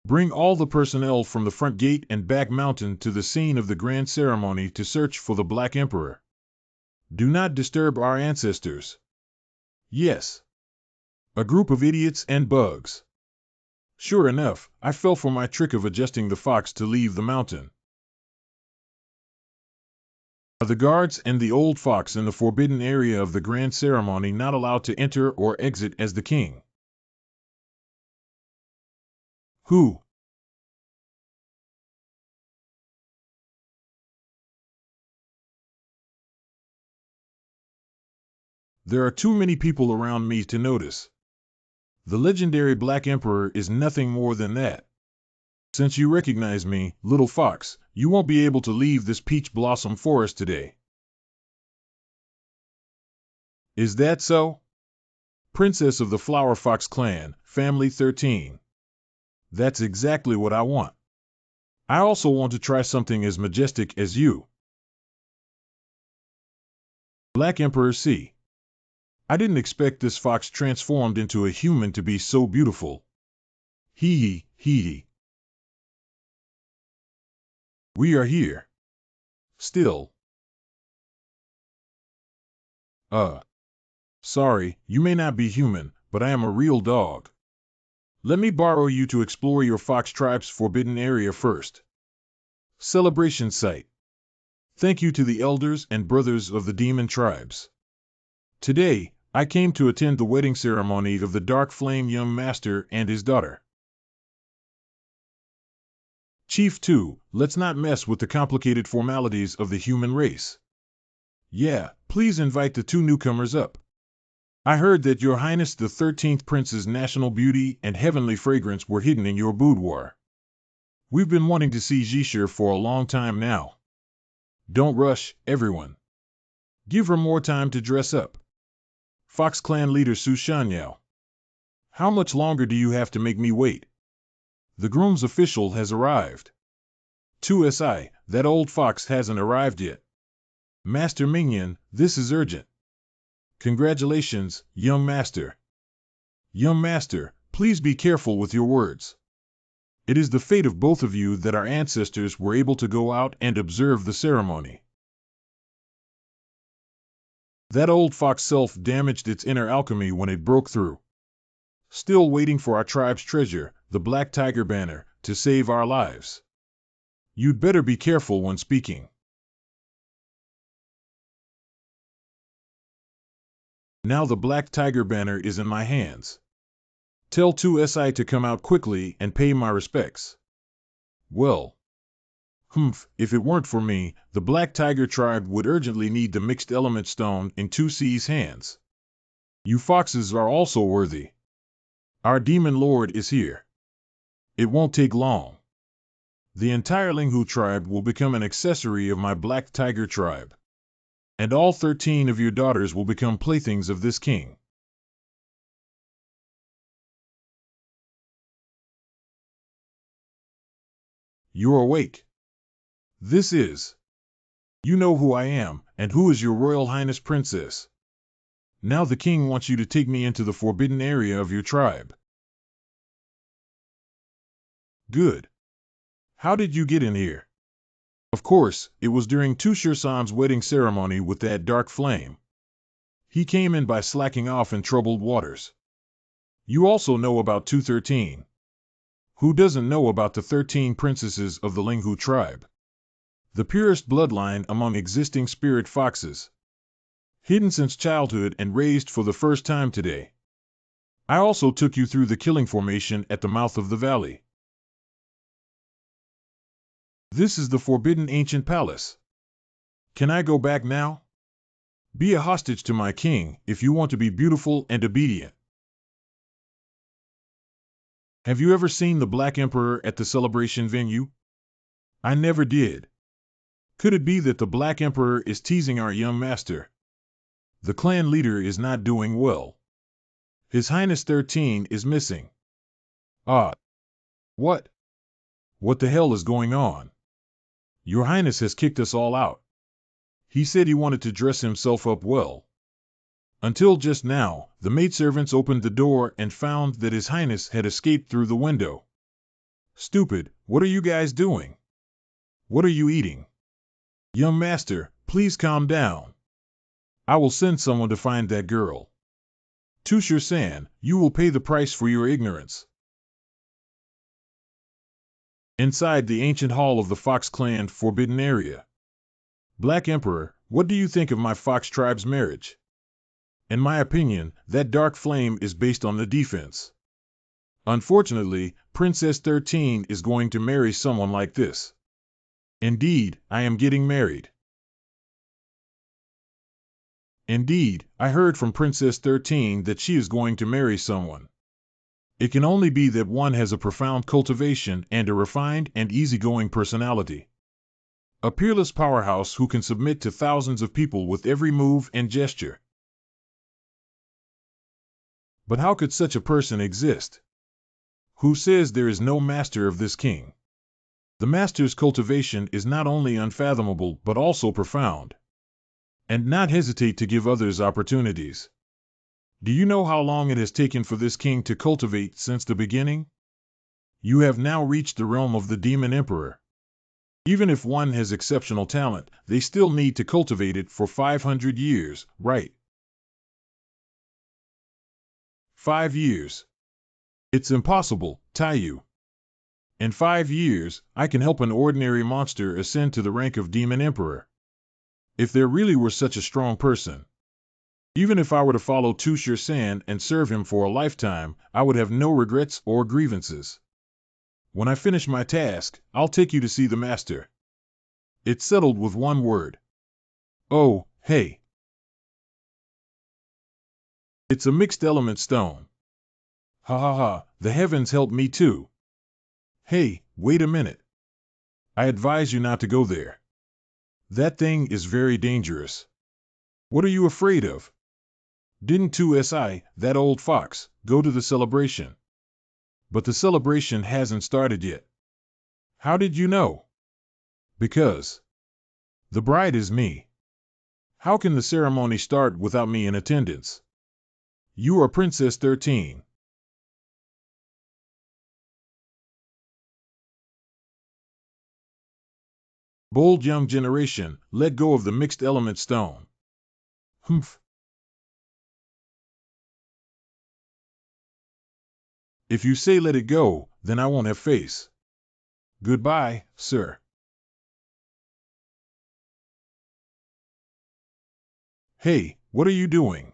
Bring all the personnel from the front gate and back mountain to the scene of the grand ceremony to search for the Black Emperor. Do not disturb our ancestors. Yes. A group of idiots and bugs. Sure enough, I fell for my trick of adjusting the fox to leave the mountain. Are the guards and the old fox in the forbidden area of the grand ceremony not allowed to enter or exit as the king? Who? There are too many people around me to notice. The legendary Black Emperor is nothing more than that. Since you recognize me, little fox, you won't be able to leave this peach blossom forest today. Is that so? Princess of the Flower Fox clan, family 13. That's exactly what I want. I also want to try something as majestic as you. Black Emperor C. I didn't expect this fox transformed into a human to be so beautiful. Hee hee. We are here. Still. Sorry, you may not be human, but I am a real dog. Let me borrow you to explore your fox tribe's forbidden area first. Celebration site. Thank you to the elders and brothers of the demon tribes. Today, I came to attend the wedding ceremony of the Dark Flame young master and his daughter. Chief 2, let's not mess with the complicated formalities of the human race. Yeah, please invite the two newcomers up. I heard that Your Highness the 13th Prince's national beauty and heavenly fragrance were hidden in your boudoir. We've been wanting to see Jishir for a long time now. Don't rush, everyone. Give her more time to dress up. Fox Clan leader Su Shanyao. How much longer do you have to make me wait? The groom's official has arrived. 2SI, that old fox hasn't arrived yet. Master Minion, this is urgent. Congratulations, young master. Young master, please be careful with your words. It is the fate of both of you that our ancestors were able to go out and observe the ceremony. That old fox self-damaged its inner alchemy when it broke through. Still waiting for our tribe's treasure, the Black Tiger banner, to save our lives. You'd better be careful when speaking. Now the Black Tiger banner is in my hands. Tell 2SI to come out quickly and pay my respects. Well, if it weren't for me, the Black Tiger tribe would urgently need the mixed element stone in 2C's hands. You foxes are also worthy. Our demon lord is here. It won't take long. The entire Linghu tribe will become an accessory of my Black Tiger tribe. And all 13 of your daughters will become playthings of this king. You're awake. This is. You know who I am, and who is your Royal Highness Princess. Now the king wants you to take me into the forbidden area of your tribe. Good. How did you get in here? Of course, it was during Tushir-san's wedding ceremony with that dark flame. He came in by slacking off in troubled waters. You also know about 213. Who doesn't know about the 13 princesses of the Linghu tribe? The purest bloodline among existing spirit foxes. Hidden since childhood and raised for the first time today. I also took you through the killing formation at the mouth of the valley. This is the forbidden ancient palace. Can I go back now? Be a hostage to my king if you want to be beautiful and obedient. Have you ever seen the Black Emperor at the celebration venue? I never did. Could it be that the Black Emperor is teasing our young master? The clan leader is not doing well. His Highness 13 is missing. Ah. What? What the hell is going on? Your Highness has kicked us all out. He said he wanted to dress himself up well. Until just now, the maidservants opened the door and found that His Highness had escaped through the window. Stupid, what are you guys doing? What are you eating? Young master, please calm down. I will send someone to find that girl. Tushir-san, you will pay the price for your ignorance. Inside the ancient hall of the Fox Clan Forbidden Area. Black Emperor, what do you think of my Fox tribe's marriage? In my opinion, that dark flame is based on the defense. Unfortunately, Princess 13 is going to marry someone like this. Indeed, I am getting married. Indeed, I heard from Princess 13 that she is going to marry someone. It can only be that one has a profound cultivation and a refined and easygoing personality. A peerless powerhouse who can submit to thousands of people with every move and gesture. But how could such a person exist? Who says there is no master of this king? The master's cultivation is not only unfathomable but also profound. And not hesitate to give others opportunities. Do you know how long it has taken for this king to cultivate since the beginning? You have now reached the realm of the Demon Emperor. Even if one has exceptional talent, they still need to cultivate it for 500 years, right? 5 years. It's impossible, Taiyu. In 5 years, I can help an ordinary monster ascend to the rank of Demon Emperor. If there really were such a strong person. Even if I were to follow Tushir-san and serve him for a lifetime, I would have no regrets or grievances. When I finish my task, I'll take you to see the master. It's settled with one word. Oh, hey. It's a mixed element stone. Ha ha ha, the heavens help me too. Hey, wait a minute. I advise you not to go there. That thing is very dangerous. What are you afraid of? Didn't 2SI, that old fox, go to the celebration? But the celebration hasn't started yet. How did you know? Because the bride is me. How can the ceremony start without me in attendance? You are Princess 13. Bold young generation, let go of the mixed element stone. Humph. If you say let it go, then I won't have face. Goodbye, sir. Hey, what are you doing?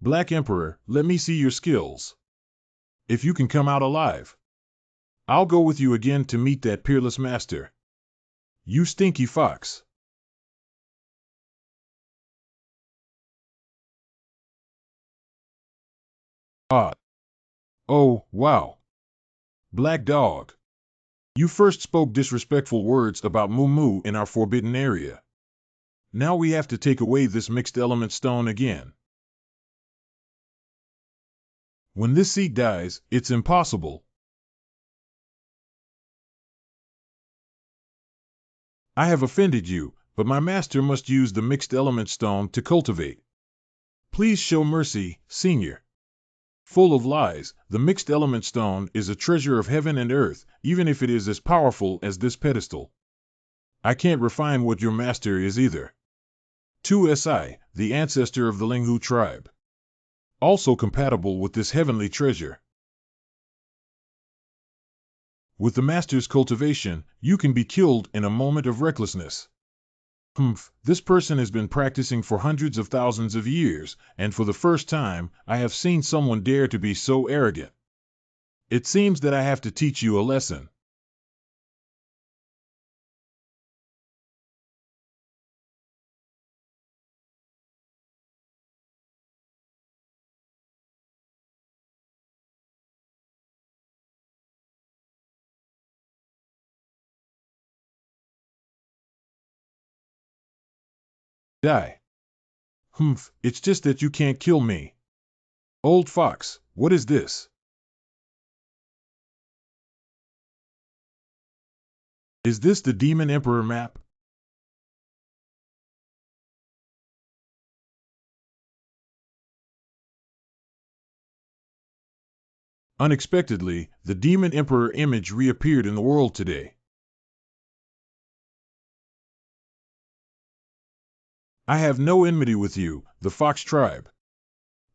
Black Emperor, let me see your skills. If you can come out alive, I'll go with you again to meet that peerless master. You stinky fox. Ah. Oh, wow. Black dog. You first spoke disrespectful words about Moo Moo in our forbidden area. Now we have to take away this mixed element stone again. When this seed dies, it's impossible. I have offended you, but my master must use the mixed element stone to cultivate. Please show mercy, senior. Full of lies, the mixed element stone is a treasure of heaven and earth, even if it is as powerful as this pedestal. I can't refine what your master is either. 2Si, the ancestor of the Linghu tribe. Also compatible with this heavenly treasure. With the master's cultivation, you can be killed in a moment of recklessness. Humph, this person has been practicing for hundreds of thousands of years, and for the first time, I have seen someone dare to be so arrogant. It seems that I have to teach you a lesson. Die. Humph, it's just that you can't kill me. Old fox, what is this? Is this the Demon Emperor map? Unexpectedly, the Demon Emperor image reappeared in the world today. I have no enmity with you, the Fox tribe.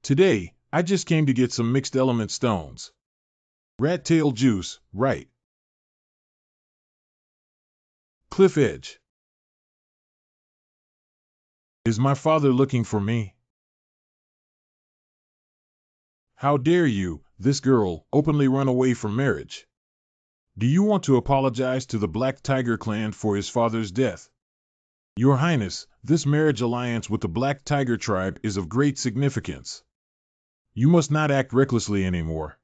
Today, I just came to get some mixed element stones. Rat tail juice, right. Cliff edge. Is my father looking for me? How dare you, this girl, openly run away from marriage? Do you want to apologize to the Black Tiger clan for his father's death? Your Highness, this marriage alliance with the Black Tiger tribe is of great significance. You must not act recklessly anymore.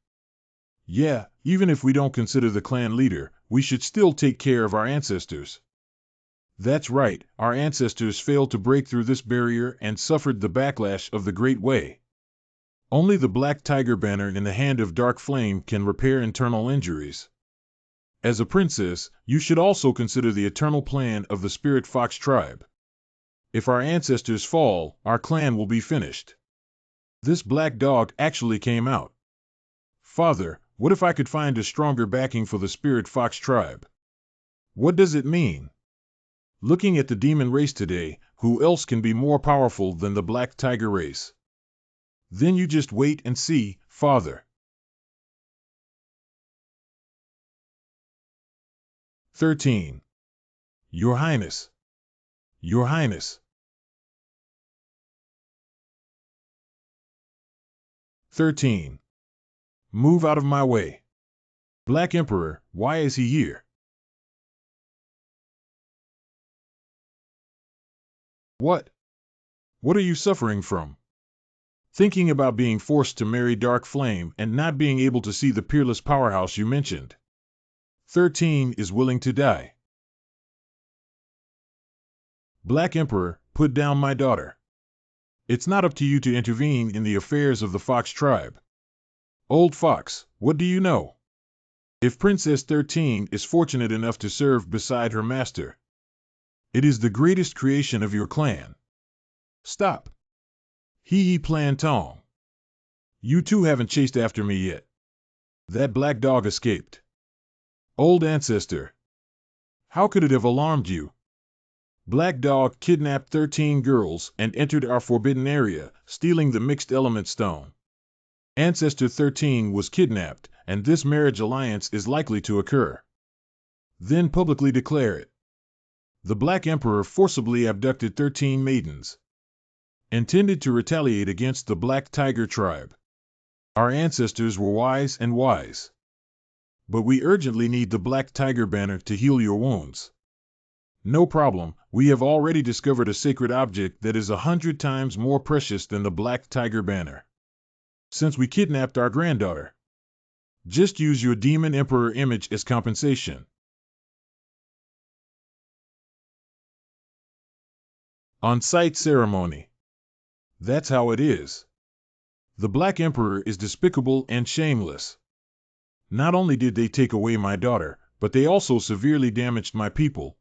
Yeah, even if we don't consider the clan leader, we should still take care of our ancestors. That's right, our ancestors failed to break through this barrier and suffered the backlash of the Great Way. Only the Black Tiger banner in the hand of Dark Flame can repair internal injuries. As a princess, you should also consider the eternal plan of the Spirit Fox tribe. If our ancestors fall, our clan will be finished. This black dog actually came out. Father, what if I could find a stronger backing for the Spirit Fox tribe? What does it mean? Looking at the demon race today, who else can be more powerful than the Black Tiger race? Then you just wait and see, Father. 13. Your Highness. Your Highness. 13. Move out of my way. Black Emperor, why is he here? What? What are you suffering from? Thinking about being forced to marry Dark Flame and not being able to see the peerless powerhouse you mentioned. 13 is willing to die. Black Emperor, put down my daughter. It's not up to you to intervene in the affairs of the Fox tribe. Old Fox, what do you know? If Princess 13 is fortunate enough to serve beside her master, it is the greatest creation of your clan. Stop. Hee Plantong. You two haven't chased after me yet. That black dog escaped. Old ancestor. How could it have alarmed you? Black dog kidnapped 13 girls and entered our forbidden area, stealing the mixed element stone. Ancestor 13 was kidnapped, and this marriage alliance is likely to occur. Then publicly declare it. The Black Emperor forcibly abducted 13 maidens, intended to retaliate against the Black Tiger tribe. Our ancestors were wise and wise. But we urgently need the Black Tiger banner to heal your wounds. No problem, we have already discovered a sacred object that is 100 times more precious than the Black Tiger banner. Since we kidnapped our granddaughter, just use your Demon Emperor image as compensation. On-site ceremony. That's how it is. The Black Emperor is despicable and shameless. Not only did they take away my daughter, but they also severely damaged my people.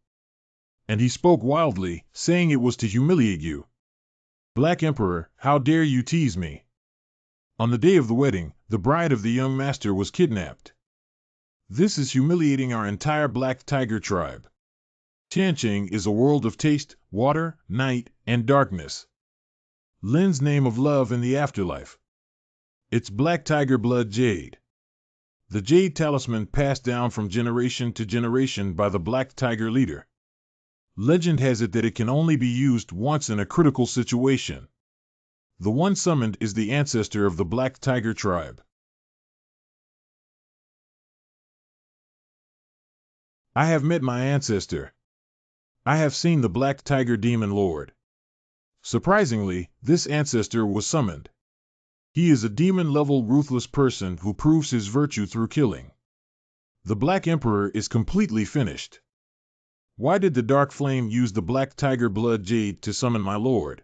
And he spoke wildly, saying it was to humiliate you. Black Emperor, how dare you tease me? On the day of the wedding, the bride of the young master was kidnapped. This is humiliating our entire Black Tiger tribe. Tianqing is a world of taste, water, night, and darkness. Lin's name of love in the afterlife. It's Black Tiger blood jade. The jade talisman passed down from generation to generation by the Black Tiger leader. Legend has it that it can only be used once in a critical situation. The one summoned is the ancestor of the Black Tiger tribe. I have met my ancestor. I have seen the Black Tiger Demon Lord. Surprisingly, this ancestor was summoned. He is a demon-level ruthless person who proves his virtue through killing. The Black Emperor is completely finished. Why did the Dark Flame use the Black Tiger blood jade to summon my lord?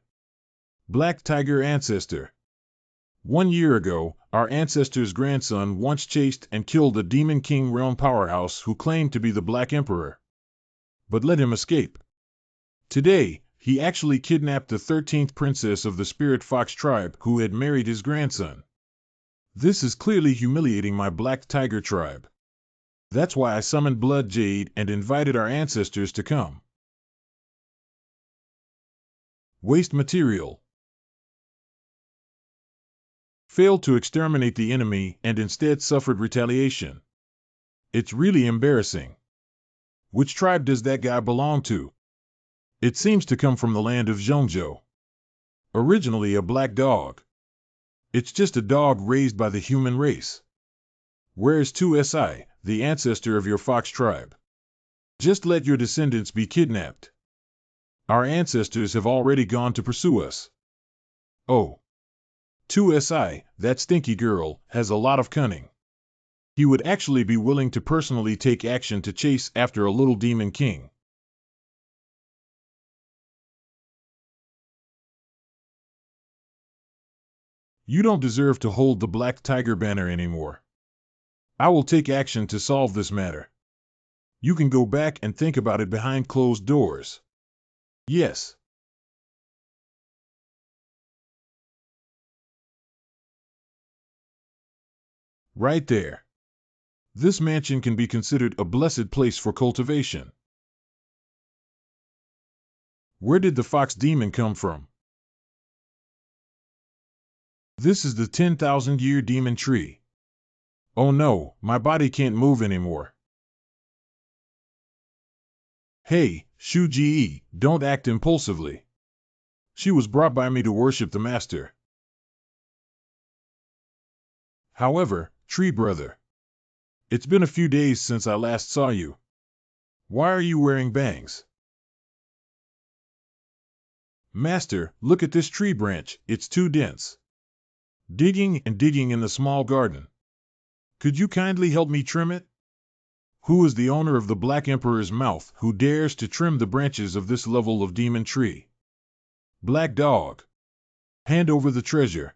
Black Tiger Ancestor. 1 year ago, our ancestor's grandson once chased and killed a Demon King realm powerhouse who claimed to be the Black Emperor, but let him escape. Today, he actually kidnapped the 13th princess of the Spirit Fox tribe who had married his grandson. This is clearly humiliating my Black Tiger tribe. That's why I summoned Blood Jade and invited our ancestors to come. Waste material. Failed to exterminate the enemy and instead suffered retaliation. It's really embarrassing. Which tribe does that guy belong to? It seems to come from the land of Zhongzhou. Originally a black dog. It's just a dog raised by the human race. Where is 2SI, the ancestor of your fox tribe? Just let your descendants be kidnapped. Our ancestors have already gone to pursue us. Oh. 2SI, that stinky girl, has a lot of cunning. He would actually be willing to personally take action to chase after a little demon king. You don't deserve to hold the Black Tiger banner anymore. I will take action to solve this matter. You can go back and think about it behind closed doors. Yes. Right there. This mansion can be considered a blessed place for cultivation. Where did the fox demon come from? This is the 10,000-year demon tree. Oh no, my body can't move anymore. Hey, Shu Ji, don't act impulsively. She was brought by me to worship the master. However, Tree Brother, it's been a few days since I last saw you. Why are you wearing bangs? Master, look at this tree branch, it's too dense. Digging and digging in the small garden. Could you kindly help me trim it? Who is the owner of the Black Emperor's mouth who dares to trim the branches of this level of demon tree? Black Dog. Hand over the treasure.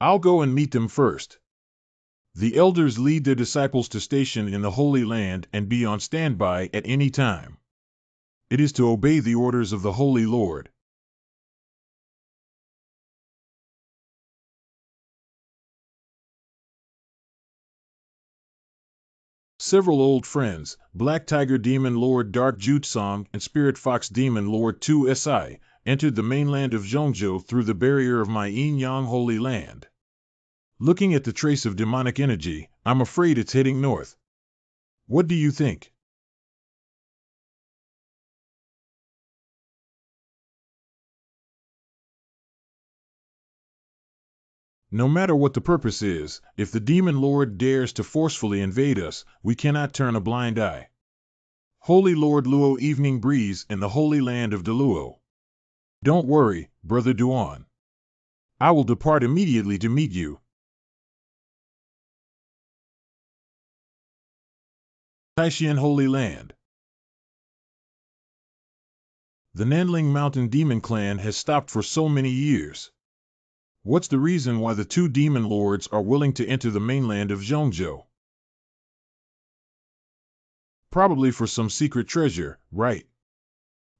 I'll go and meet them first. The elders lead their disciples to station in the Holy Land and be on standby at any time. It is to obey the orders of the Holy Lord. Several old friends, Black Tiger Demon Lord Dark Jutsong and Spirit Fox Demon Lord 2Si, entered the mainland of Zhongzhou through the barrier of my Yin-Yang Holy Land. Looking at the trace of demonic energy, I'm afraid it's heading north. What do you think? No matter what the purpose is, if the Demon Lord dares to forcefully invade us, we cannot turn a blind eye. Holy Lord Luo Evening Breeze in the Holy Land of Deluo. Don't worry, Brother Duan. I will depart immediately to meet you. Taishan Holy Land. The Nanling Mountain Demon Clan has stopped for so many years. What's the reason why the two demon lords are willing to enter the mainland of Zhongzhou? Probably for some secret treasure, right?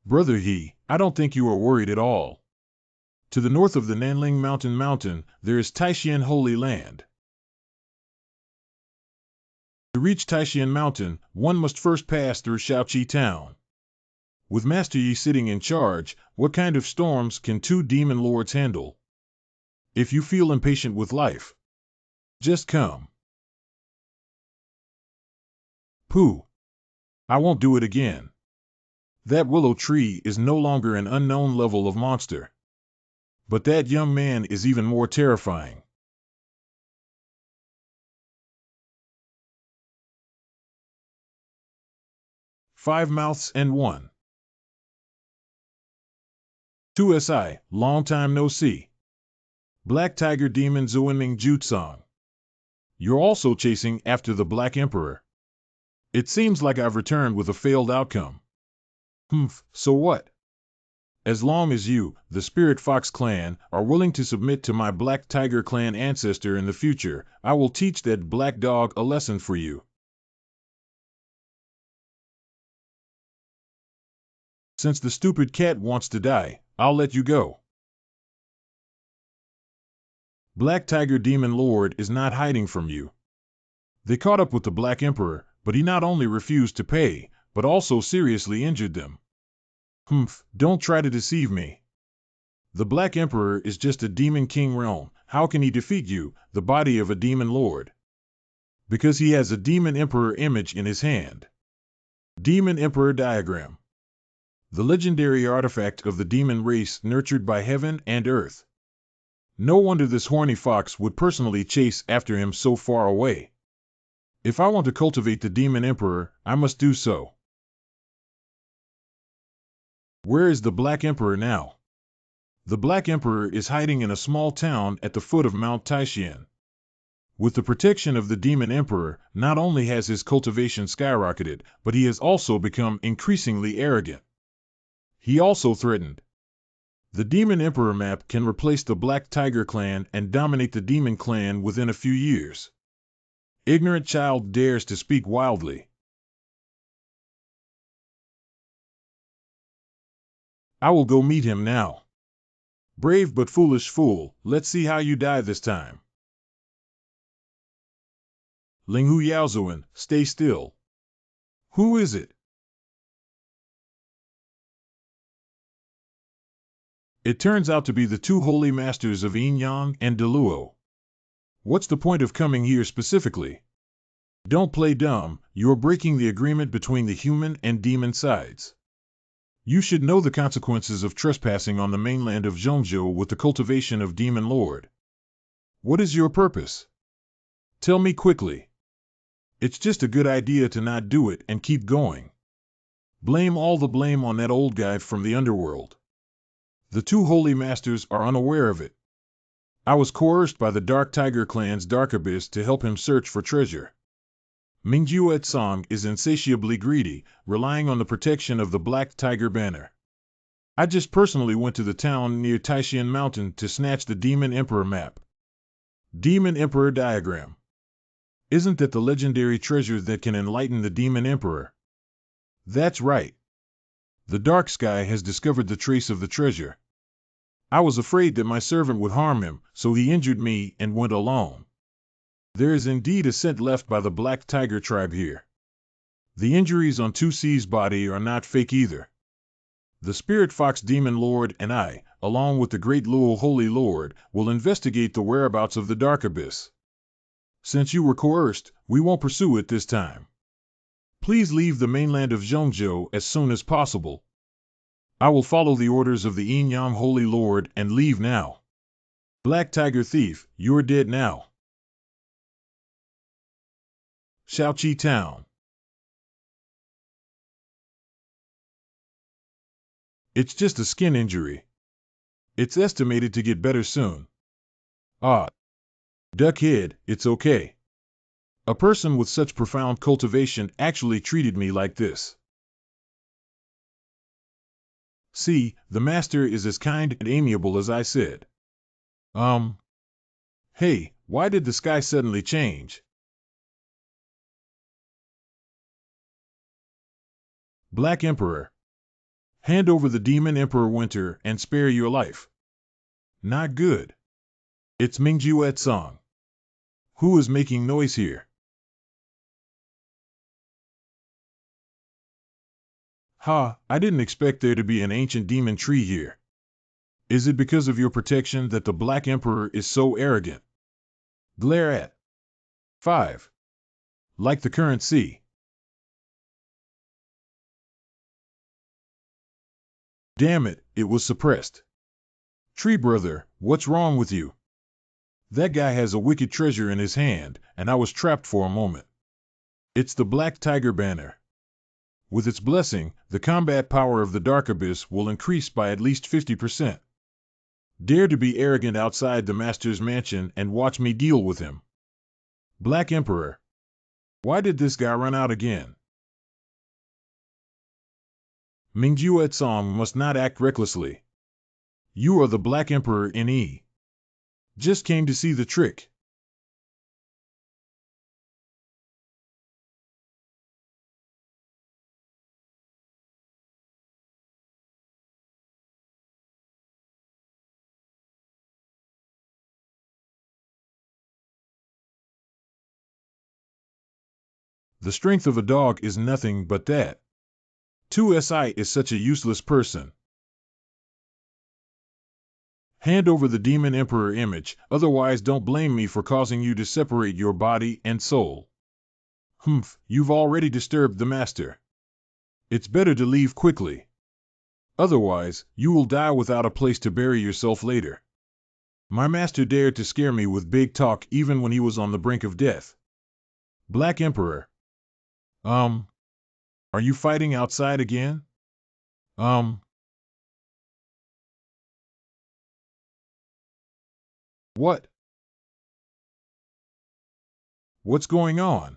Brother He, I don't think you are worried at all. To the north of the Nanling Mountain, there is Taishan Holy Land. To reach Taishan Mountain, one must first pass through Shaoqi Town. With Master Yi sitting in charge, what kind of storms can two demon lords handle? If you feel impatient with life, just come. Pooh. I won't do it again. That willow tree is no longer an unknown level of monster. But that young man is even more terrifying. Five mouths and one. 2Si, long time no see. Black Tiger Demon Zuinming Jutsong. You're also chasing after the Black Emperor. It seems like I've returned with a failed outcome. Humph, so what? As long as you, the Spirit Fox clan, are willing to submit to my Black Tiger clan ancestor in the future, I will teach that black dog a lesson for you. Since the stupid cat wants to die, I'll let you go. Black Tiger Demon Lord is not hiding from you. They caught up with the Black Emperor, but he not only refused to pay, but also seriously injured them. Humph, don't try to deceive me. The Black Emperor is just a demon king realm. How can he defeat you, the body of a demon lord? Because he has a demon emperor image in his hand. Demon Emperor Diagram. The legendary artifact of the demon race nurtured by heaven and earth. No wonder this horny fox would personally chase after him so far away. If I want to cultivate the demon emperor, I must do so. Where is the Black Emperor now? The Black Emperor is hiding in a small town at the foot of Mount Taishan. With the protection of the Demon Emperor, not only has his cultivation skyrocketed, but he has also become increasingly arrogant. He also threatened. The Demon Emperor map can replace the Black Tiger clan and dominate the Demon clan within a few years. Ignorant child dares to speak wildly. I will go meet him now. Brave but foolish fool, let's see how you die this time. Linghu Yaozuan, stay still. Who is it? It turns out to be the two holy masters of Yin-Yang and Deluo. What's the point of coming here specifically? Don't play dumb, you're breaking the agreement between the human and demon sides. You should know the consequences of trespassing on the mainland of Zhongzhou with the cultivation of Demon Lord. What is your purpose? Tell me quickly. It's just a good idea to not do it and keep going. Blame all the blame on that old guy from the underworld. The two holy masters are unaware of it. I was coerced by the Dark Tiger clan's Dark Abyss to help him search for treasure. Mingjiu Song is insatiably greedy, relying on the protection of the Black Tiger banner. I just personally went to the town near Taishan Mountain to snatch the Demon Emperor map. Demon Emperor diagram. Isn't that the legendary treasure that can enlighten the Demon Emperor? That's right. The Dark Sky has discovered the trace of the treasure. I was afraid that my servant would harm him, so he injured me and went alone. There is indeed a scent left by the Black Tiger tribe here. The injuries on 2C's body are not fake either. The Spirit Fox Demon Lord and I, along with the Great Luo Holy Lord, will investigate the whereabouts of the Dark Abyss. Since you were coerced, we won't pursue it this time. Please leave the mainland of Zhongzhou as soon as possible. I will follow the orders of the Yin Yang Holy Lord and leave now. Black Tiger Thief, you're dead now. Shaoqi Town. It's just a skin injury. It's estimated to get better soon. Ah. Duckhead, it's okay. A person with such profound cultivation actually treated me like this. See, the master is as kind and amiable as I said. Hey, why did the sky suddenly change? Black Emperor. Hand over the Demon Emperor Winter and spare your life. Not good. It's Mingjuet Song. Who is making noise here? Ha, I didn't expect there to be an ancient demon tree here. Is it because of your protection that the Black Emperor is so arrogant? Glare at. 5. Like the current sea. Damn it, it was suppressed. Tree brother, what's wrong with you? That guy has a wicked treasure in his hand, and I was trapped for a moment. It's the Black Tiger banner. With its blessing, the combat power of the Dark Abyss will increase by at least 50%. Dare to be arrogant outside the Master's mansion and watch me deal with him. Black Emperor. Why did this guy run out again? Mingjuet Song must not act recklessly. You are the Black Emperor NE. Just came to see the trick. The strength of a dog is nothing but that. 2SI is such a useless person. Hand over the Demon Emperor image, otherwise don't blame me for causing you to separate your body and soul. Humph, you've already disturbed the Master. It's better to leave quickly. Otherwise, you will die without a place to bury yourself later. My master dared to scare me with big talk even when he was on the brink of death. Black Emperor. Are you fighting outside again? What? What's going on?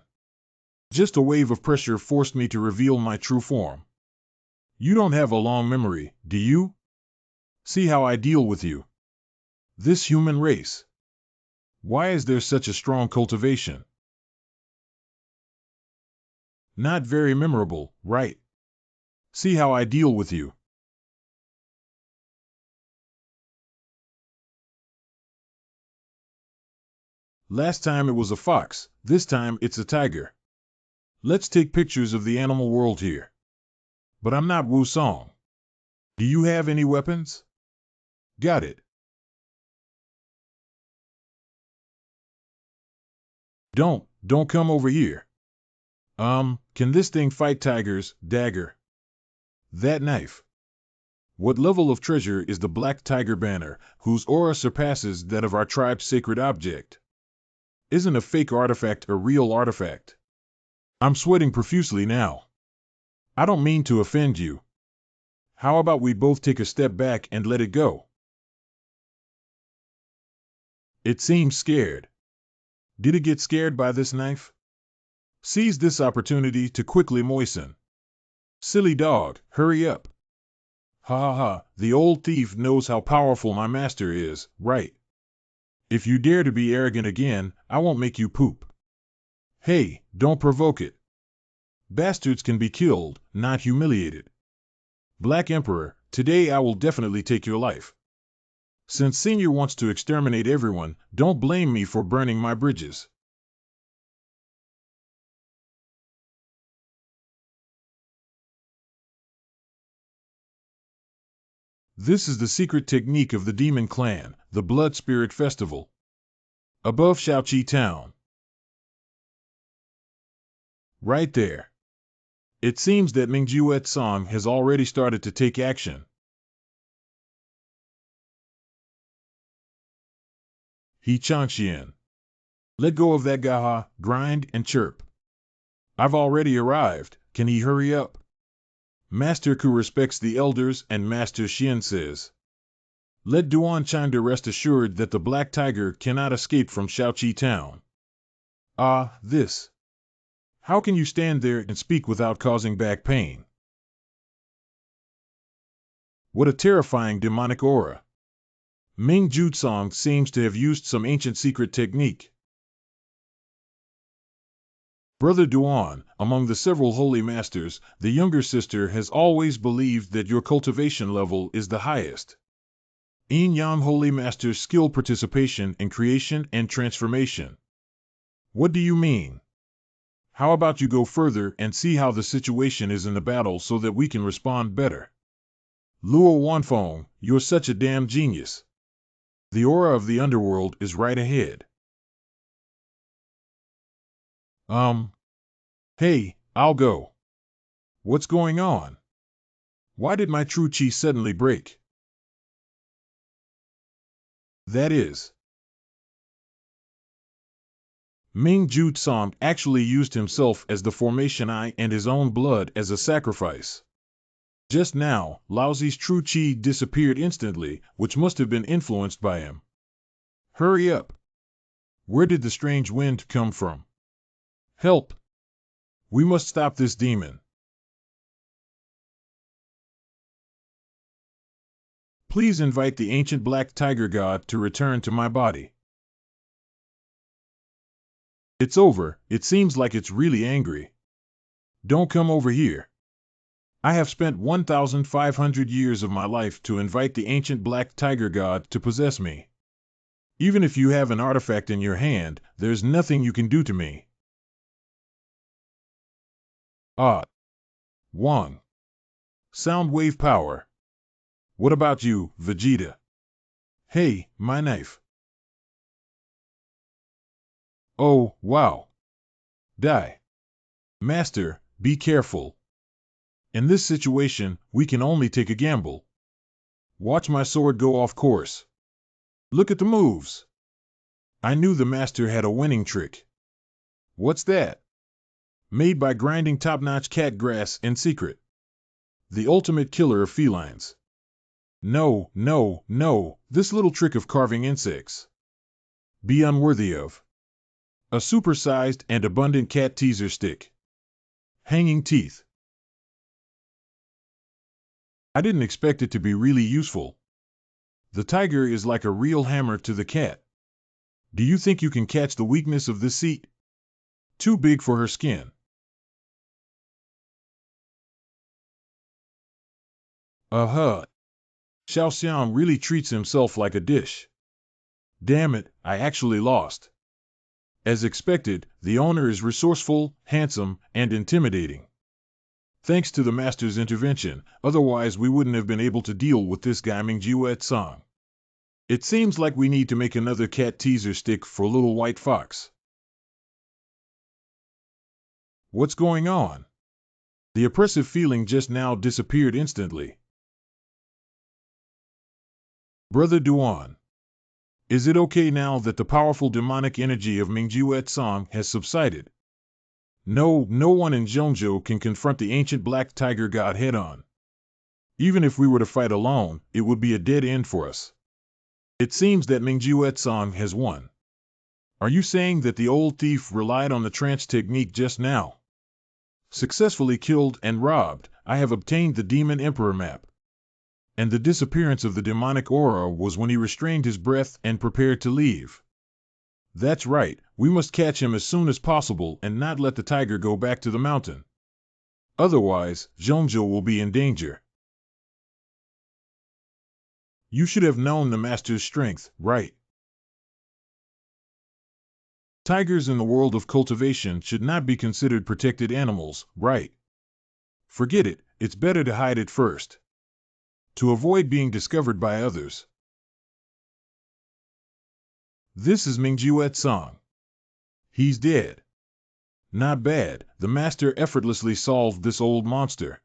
Just a wave of pressure forced me to reveal my true form. You don't have a long memory, do you? See how I deal with you. This human race. Why is there such a strong cultivation? Not very memorable, right? See how I deal with you. Last time it was a fox, this time it's a tiger. Let's take pictures of the animal world here. But I'm not Wu Song. Do you have any weapons? Got it. Don't come over here. Can this thing fight tigers, dagger? That knife. What level of treasure is the Black Tiger banner, whose aura surpasses that of our tribe's sacred object? Isn't a fake artifact a real artifact? I'm sweating profusely now. I don't mean to offend you. How about we both take a step back and let it go? It seems scared. Did it get scared by this knife? Seize this opportunity to quickly moisten. Silly dog, hurry up. Ha ha ha, the old thief knows how powerful my master is, right? If you dare to be arrogant again, I won't make you poop. Hey, don't provoke it. Bastards can be killed, not humiliated. Black Emperor, today I will definitely take your life. Since Senior wants to exterminate everyone, don't blame me for burning my bridges. This is the secret technique of the Demon Clan, the Blood Spirit Festival. Above Shaoqi Town. Right there. It seems that Mingjuet Song has already started to take action. He Changxian. Let go of that gaha, grind, and chirp. I've already arrived, can he hurry up? Master Ku respects the elders and Master Xian says. Let Duan Chanda rest assured that the Black Tiger cannot escape from Shaoqi Town. Ah, this. How can you stand there and speak without causing back pain? What a terrifying demonic aura. Ming Jutsong seems to have used some ancient secret technique. Brother Duan, among the several holy masters, the younger sister has always believed that your cultivation level is the highest. Yin Yang Holy Master's skill participation in creation and transformation. What do you mean? How about you go further and see how the situation is in the battle so that we can respond better? Luo Wanfeng, you're such a damn genius. The aura of the underworld is right ahead. Hey, I'll go. What's going on? Why did my true chi suddenly break? That is. Ming Jutsong actually used himself as the formation eye and his own blood as a sacrifice. Just now, Laozi's true chi disappeared instantly, which must have been influenced by him. Hurry up! Where did the strange wind come from? Help! We must stop this demon. Please invite the ancient black tiger god to return to my body. It's over, it seems like it's really angry. Don't come over here. I have spent 1,500 years of my life to invite the ancient black tiger god to possess me. Even if you have an artifact in your hand, there's nothing you can do to me. Ah. Wang. Sound wave power. What about you, Vegeta? Hey, my knife. Oh, wow. Die. Master, be careful. In this situation, we can only take a gamble. Watch my sword go off course. Look at the moves. I knew the master had a winning trick. What's that? Made by grinding top-notch cat grass in secret. The ultimate killer of felines. No, no, no, this little trick of carving insects. Be unworthy of. A supersized and abundant cat teaser stick. Hanging teeth. I didn't expect it to be really useful. The tiger is like a real hammer to the cat. Do you think you can catch the weakness of this seat? Too big for her skin. Uh-huh. Xiao Xiang really treats himself like a dish. Damn it, I actually lost. As expected, the owner is resourceful, handsome, and intimidating. Thanks to the master's intervention, otherwise we wouldn't have been able to deal with this guy Mingjuet Song. It seems like we need to make another cat teaser stick for Little White Fox. What's going on? The oppressive feeling just now disappeared instantly. Brother Duan. Is it okay now that the powerful demonic energy of Mingjuet Song has subsided? No, no one in Zhongzhou can confront the ancient black tiger god head-on. Even if we were to fight alone, it would be a dead end for us. It seems that Mingjuet Song has won. Are you saying that the old thief relied on the trance technique just now? Successfully killed and robbed, I have obtained the Demon Emperor map. And the disappearance of the demonic aura was when he restrained his breath and prepared to leave. That's right, we must catch him as soon as possible and not let the tiger go back to the mountain. Otherwise, Zhongzhou will be in danger. You should have known the master's strength, right? Tigers in the world of cultivation should not be considered protected animals, right? Forget it, it's better to hide it first. To avoid being discovered by others. This is Mingjuet's song. He's dead. Not bad, the master effortlessly solved this old monster.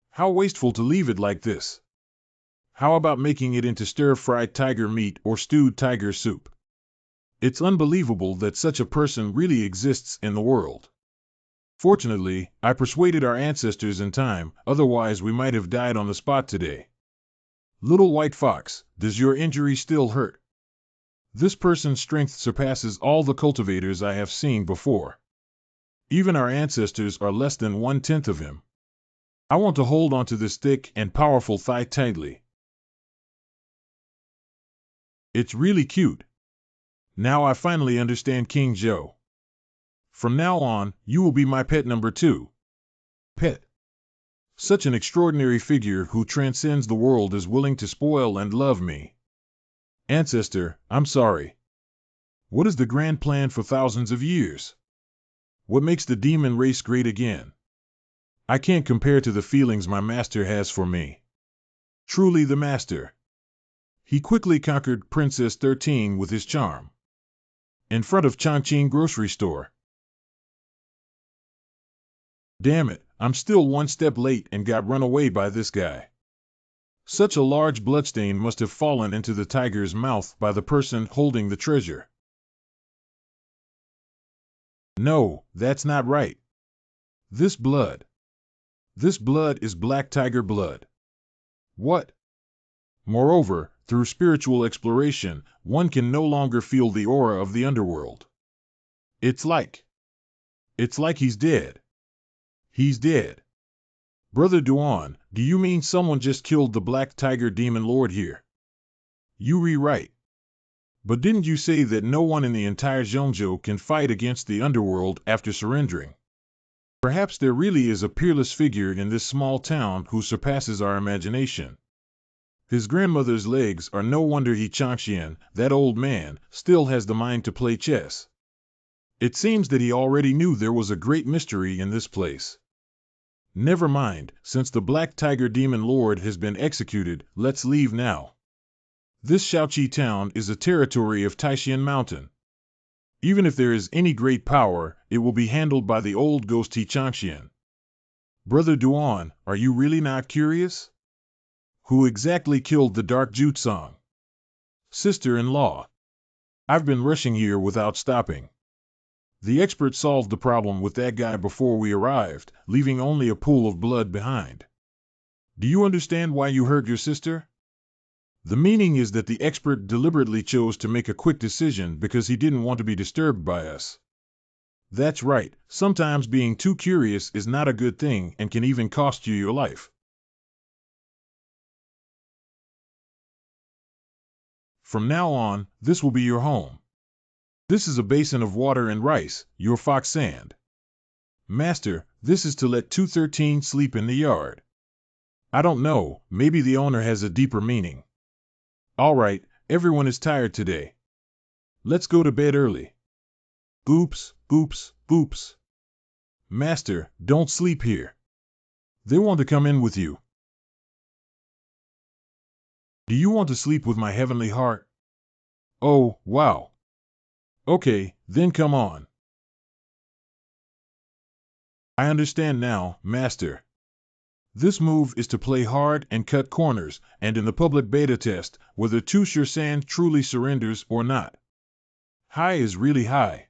How wasteful to leave it like this. How about making it into stir-fried tiger meat or stewed tiger soup? It's unbelievable that such a person really exists in the world. Fortunately, I persuaded our ancestors in time, otherwise we might have died on the spot today. Little white fox, does your injury still hurt? This person's strength surpasses all the cultivators I have seen before. Even our ancestors are less than 1/10 of him. I want to hold onto this thick and powerful thigh tightly. It's really cute. Now I finally understand King Zhou. From now on, you will be my pet number 2. Pet. Such an extraordinary figure who transcends the world is willing to spoil and love me. Ancestor, I'm sorry. What is the grand plan for thousands of years? What makes the demon race great again? I can't compare to the feelings my master has for me. Truly the master. He quickly conquered Princess 13 with his charm. In front of Chongqing grocery store. Damn it, I'm still one step late and got run away by this guy. Such a large bloodstain must have fallen into the tiger's mouth by the person holding the treasure. No, that's not right. This blood is black tiger blood. What? Moreover, through spiritual exploration, one can no longer feel the aura of the underworld. It's like he's dead. He's dead. Brother Duan, do you mean someone just killed the black tiger demon lord here? You rewrite. But didn't you say that no one in the entire Zhongzhou can fight against the underworld after surrendering? Perhaps there really is a peerless figure in this small town who surpasses our imagination. His grandmother's legs are no wonder he Changxian, that old man, still has the mind to play chess. It seems that he already knew there was a great mystery in this place. Never mind, since the Black Tiger Demon Lord has been executed, let's leave now. This Shaoqi town is a territory of Taishan Mountain. Even if there is any great power, it will be handled by the old ghost Changxian. Brother Duan, are you really not curious? Who exactly killed the Dark Jutsong? Sister-in-law. I've been rushing here without stopping. The expert solved the problem with that guy before we arrived, leaving only a pool of blood behind. Do you understand why you hurt your sister? The meaning is that the expert deliberately chose to make a quick decision because he didn't want to be disturbed by us. That's right, sometimes being too curious is not a good thing and can even cost you your life. From now on, this will be your home. This is a basin of water and rice, your fox sand. Master, this is to let 213 sleep in the yard. I don't know, maybe the owner has a deeper meaning. All right, everyone is tired today. Let's go to bed early. Oops, oops, oops. Master, don't sleep here. They want to come in with you. Do you want to sleep with my heavenly heart? Oh, wow. Okay, then come on. I understand now, Master. This move is to play hard and cut corners, and in the public beta test, whether Tu Shan truly surrenders or not. High is really high.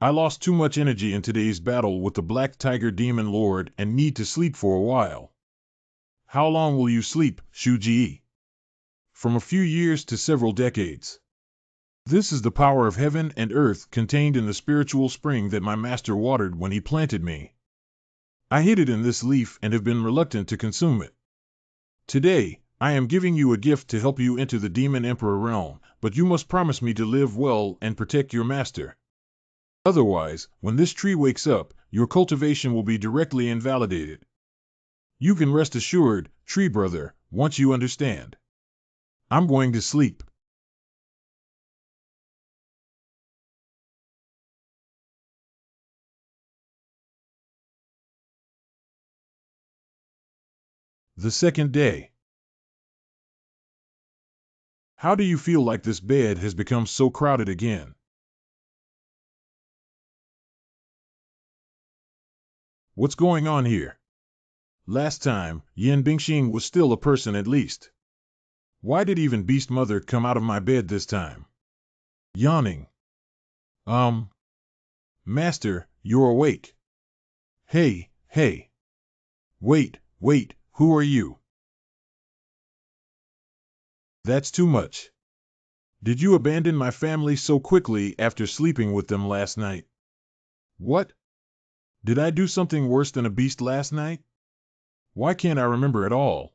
I lost too much energy in today's battle with the Black Tiger Demon Lord and need to sleep for a while. How long will you sleep, Shu Ji? From a few years to several decades. This is the power of heaven and earth contained in the spiritual spring that my master watered when he planted me. I hid it in this leaf and have been reluctant to consume it. Today, I am giving you a gift to help you enter the Demon Emperor realm, but you must promise me to live well and protect your master. Otherwise, when this tree wakes up, your cultivation will be directly invalidated. You can rest assured, tree brother, once you understand. I'm going to sleep. The second day. How do you feel like this bed has become so crowded again? What's going on here? Last time, Yin Bingxing was still a person at least. Why did even Beast Mother come out of my bed this time? Yawning. Master, you're awake. Hey, hey. Wait, who are you? That's too much. Did you abandon my family so quickly after sleeping with them last night? What? Did I do something worse than a beast last night? Why can't I remember at all?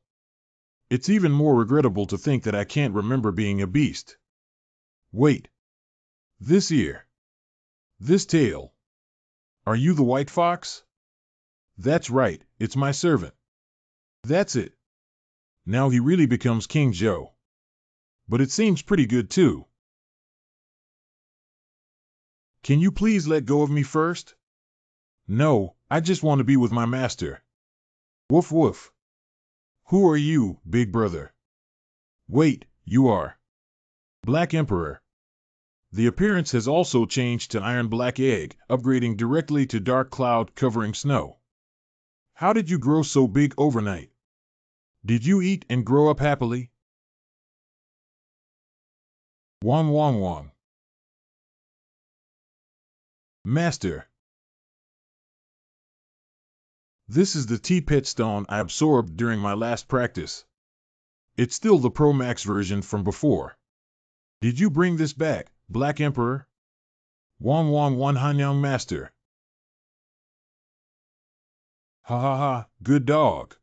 It's even more regrettable to think that I can't remember being a beast. Wait. This ear. This tail. Are you the white fox? That's right, it's my servant. That's it. Now he really becomes King Joe. But it seems pretty good too. Can you please let go of me first? No, I just want to be with my master. Woof woof. Who are you, big brother? Wait, you are Black Emperor. The appearance has also changed to Iron Black Egg, upgrading directly to Dark Cloud covering snow. How did you grow so big overnight? Did you eat and grow up happily? Wong wong wong. Master. This is the T-Pet stone I absorbed during my last practice. It's still the Pro Max version from before. Did you bring this back, Black Emperor? Wong wong wan Hanyang Master. Ha ha ha, good dog.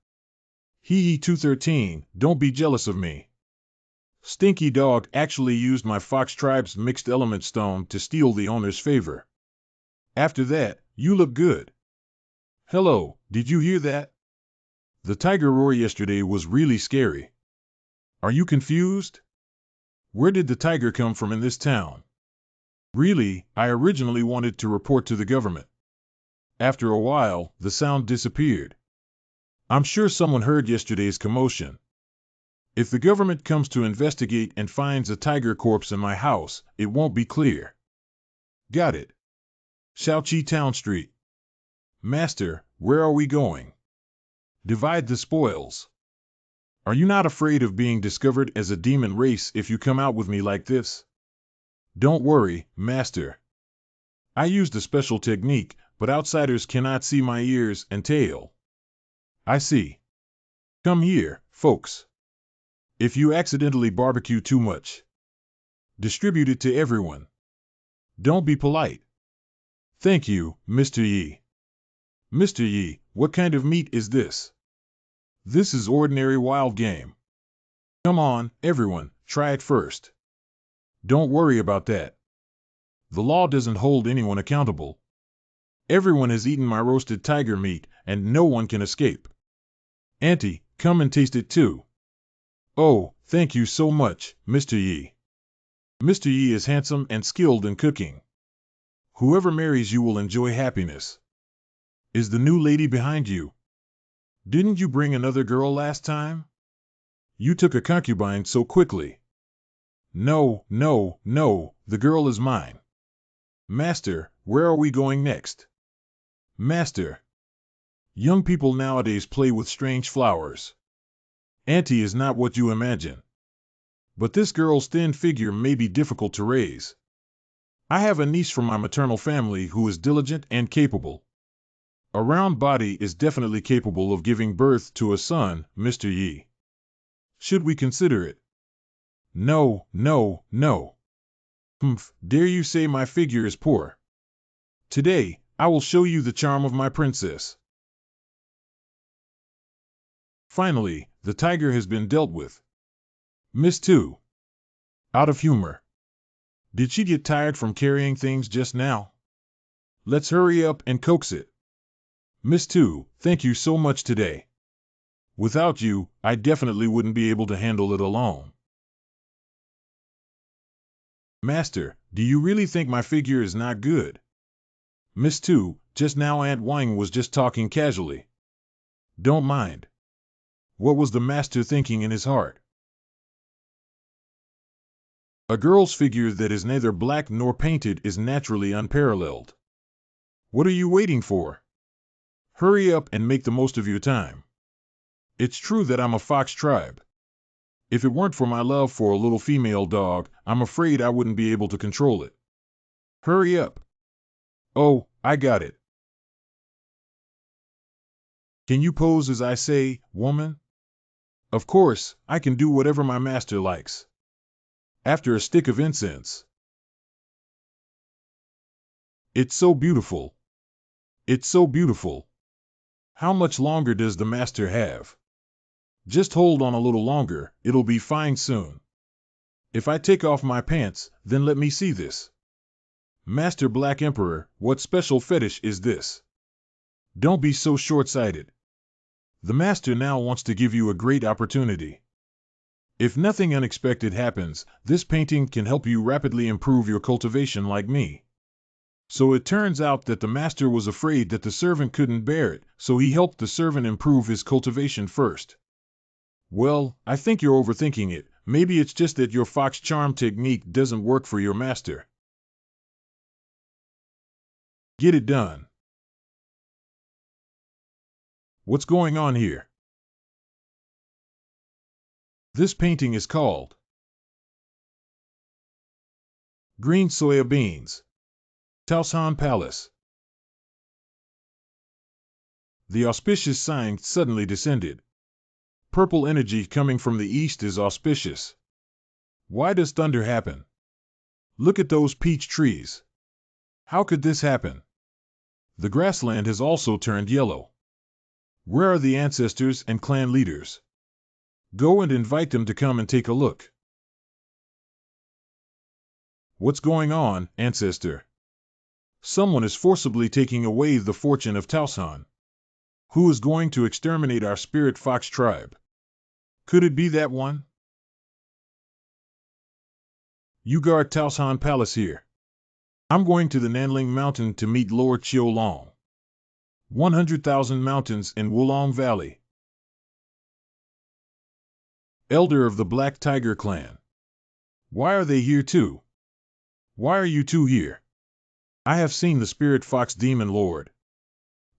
Hee 213, don't be jealous of me. Stinky Dog actually used my Fox Tribe's mixed element stone to steal the owner's favor. After that, you look good. Hello, did you hear that? The tiger roar yesterday was really scary. Are you confused? Where did the tiger come from in this town? Really, I originally wanted to report to the government. After a while, the sound disappeared. I'm sure someone heard yesterday's commotion. If the government comes to investigate and finds a tiger corpse in my house, it won't be clear. Got it. Shaoqi Town Street. Master, where are we going? Divide the spoils. Are you not afraid of being discovered as a demon race if you come out with me like this? Don't worry, Master. I used a special technique, but outsiders cannot see my ears and tail. I see. Come here, folks. If you accidentally barbecue too much, distribute it to everyone. Don't be polite. Thank you, Mr. Yi. Mr. Yi, what kind of meat is this? This is ordinary wild game. Come on, everyone, try it first. Don't worry about that. The law doesn't hold anyone accountable. Everyone has eaten my roasted tiger meat, and no one can escape. Auntie, come and taste it too. Oh, thank you so much, Mr. Yi. Mr. Yi is handsome and skilled in cooking. Whoever marries you will enjoy happiness. Is the new lady behind you? Didn't you bring another girl last time? You took a concubine so quickly. No, the girl is mine. Master, where are we going next? Master. Young people nowadays play with strange flowers. Auntie is not what you imagine. But this girl's thin figure may be difficult to raise. I have a niece from my maternal family who is diligent and capable. A round body is definitely capable of giving birth to a son, Mr. Yi. Should we consider it? No. Dare you say my figure is poor? Today, I will show you the charm of my princess. Finally, the tiger has been dealt with. Miss Two. Out of humor. Did she get tired from carrying things just now? Let's hurry up and coax it. Miss Two, thank you so much today. Without you, I definitely wouldn't be able to handle it alone. Master, do you really think my figure is not good? Miss Two, just now Aunt Wang was just talking casually. Don't mind. What was the master thinking in his heart? A girl's figure that is neither black nor painted is naturally unparalleled. What are you waiting for? Hurry up and make the most of your time. It's true that I'm a fox tribe. If it weren't for my love for a little female dog, I'm afraid I wouldn't be able to control it. Hurry up. Oh, I got it. Can you pose as I say, woman? Of course, I can do whatever my master likes. After a stick of incense. It's so beautiful. It's so beautiful. How much longer does the master have? Just hold on a little longer, it'll be fine soon. If I take off my pants, then let me see this. Master Black Emperor, what special fetish is this? Don't be so short-sighted. The master now wants to give you a great opportunity. If nothing unexpected happens, this painting can help you rapidly improve your cultivation like me. So it turns out that the master was afraid that the servant couldn't bear it, so he helped the servant improve his cultivation first. Well, I think you're overthinking it. Maybe it's just that your fox charm technique doesn't work for your master. Get it done. What's going on here? This painting is called Green Soya Beans. Taosan Palace. The auspicious sign suddenly descended. Purple energy coming from the east is auspicious. Why does thunder happen? Look at those peach trees. How could this happen? The grassland has also turned yellow. Where are the ancestors and clan leaders? Go and invite them to come and take a look. What's going on, ancestor? Someone is forcibly taking away the fortune of Taosan. Who is going to exterminate our spirit fox tribe? Could it be that one? You guard Taosan Palace here. I'm going to the Nanling Mountain to meet Lord Qiulong. 100,000 mountains in Wulong Valley. Elder of the Black Tiger Clan. Why are they here too? Why are you two here? I have seen the Spirit Fox Demon Lord.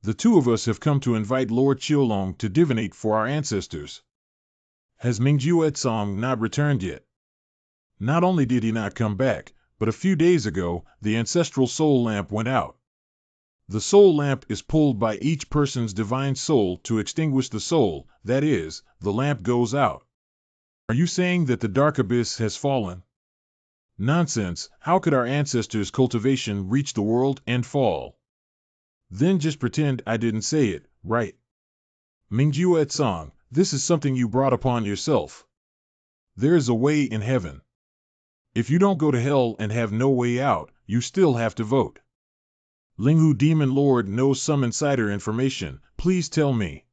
The two of us have come to invite Lord Qiulong to divinate for our ancestors. Has Mingjuet Song not returned yet? Not only did he not come back, but a few days ago, the ancestral soul lamp went out. The soul lamp is pulled by each person's divine soul to extinguish the soul, that is, the lamp goes out. Are you saying that the dark abyss has fallen? Nonsense, how could our ancestors' cultivation reach the world and fall? Then just pretend I didn't say it, right? Mingjuet Song, this is something you brought upon yourself. There is a way in heaven. If you don't go to hell and have no way out, you still have to vote. Linghu Demon Lord knows some insider information, please tell me.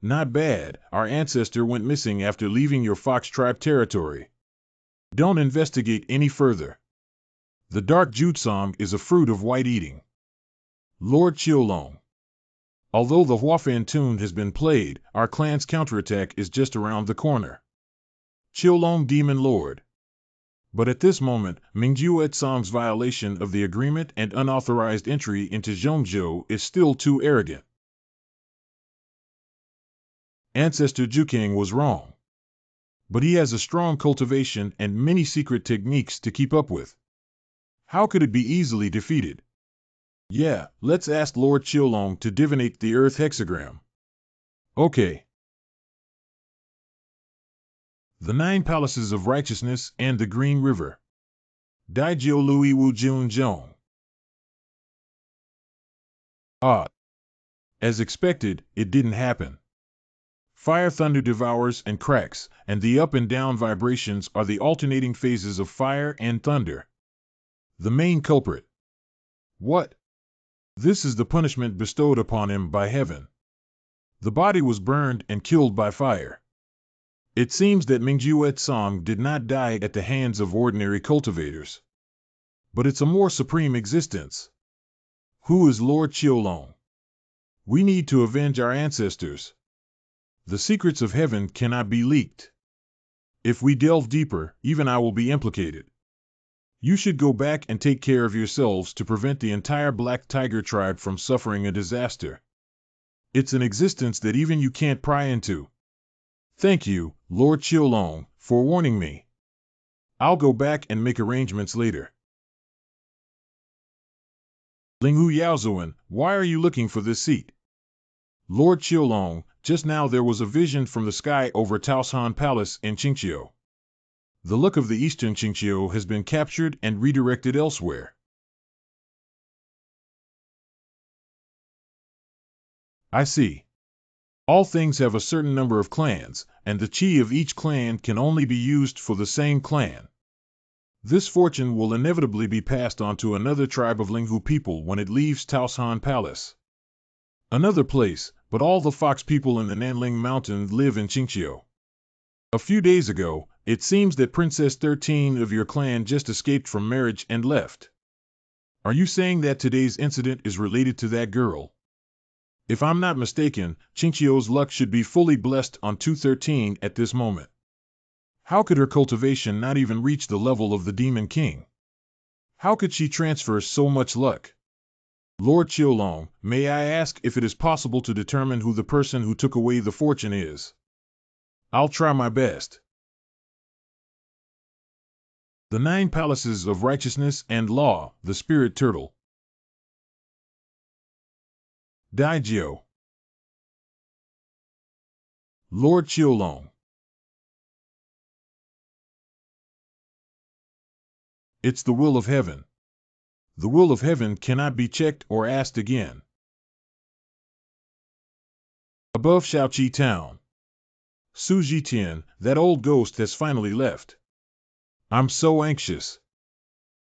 Not bad, our ancestor went missing after leaving your fox tribe territory. Don't investigate any further. The dark Jutsong is a fruit of white eating. Lord Qiulong. Although the Huafan tune has been played, our clan's counterattack is just around the corner. Qiulong Demon Lord. But at this moment, Mingjuet Song's violation of the agreement and unauthorized entry into Zhongzhou is still too arrogant. Ancestor Jukang was wrong. But he has a strong cultivation and many secret techniques to keep up with. How could it be easily defeated? Yeah, let's ask Lord Qiulong to divinate the Earth hexagram. Okay. The 9 Palaces of Righteousness and the Green River. Daijiu Lui Wu Jun Zhong. Ah. As expected, it didn't happen. Fire thunder devours and cracks, and the up and down vibrations are the alternating phases of fire and thunder. The main culprit. What? This is the punishment bestowed upon him by heaven. The body was burned and killed by fire. It seems that Mingjuet Song did not die at the hands of ordinary cultivators. But it's a more supreme existence. Who is Lord Qiulong? We need to avenge our ancestors. The secrets of heaven cannot be leaked. If we delve deeper, even I will be implicated. You should go back and take care of yourselves to prevent the entire Black Tiger tribe from suffering a disaster. It's an existence that even you can't pry into. Thank you, Lord Qiulong, for warning me. I'll go back and make arrangements later. Linghu Yaozuan, why are you looking for this seat? Lord Qiulong, just now there was a vision from the sky over Taoshan Palace in Qingqiu. The luck of the eastern Qingqiu has been captured and redirected elsewhere. I see. All things have a certain number of clans, and the chi of each clan can only be used for the same clan. This fortune will inevitably be passed on to another tribe of Linghu people when it leaves Taoshan Palace. Another place, but all the fox people in the Nanling Mountain live in Qingqiu. A few days ago, it seems that Princess 13 of your clan just escaped from marriage and left. Are you saying that today's incident is related to that girl? If I'm not mistaken, Qingqiu's luck should be fully blessed on 213 at this moment. How could her cultivation not even reach the level of the Demon King? How could she transfer so much luck? Lord Qiulong, may I ask if it is possible to determine who the person who took away the fortune is? I'll try my best. The 9 Palaces of Righteousness and Law, the Spirit Turtle. Daijio. Lord Qiulong. It's the will of heaven. The will of heaven cannot be checked or asked again. Above Shaoqi Town. Su Jitian, that old ghost has finally left. I'm so anxious.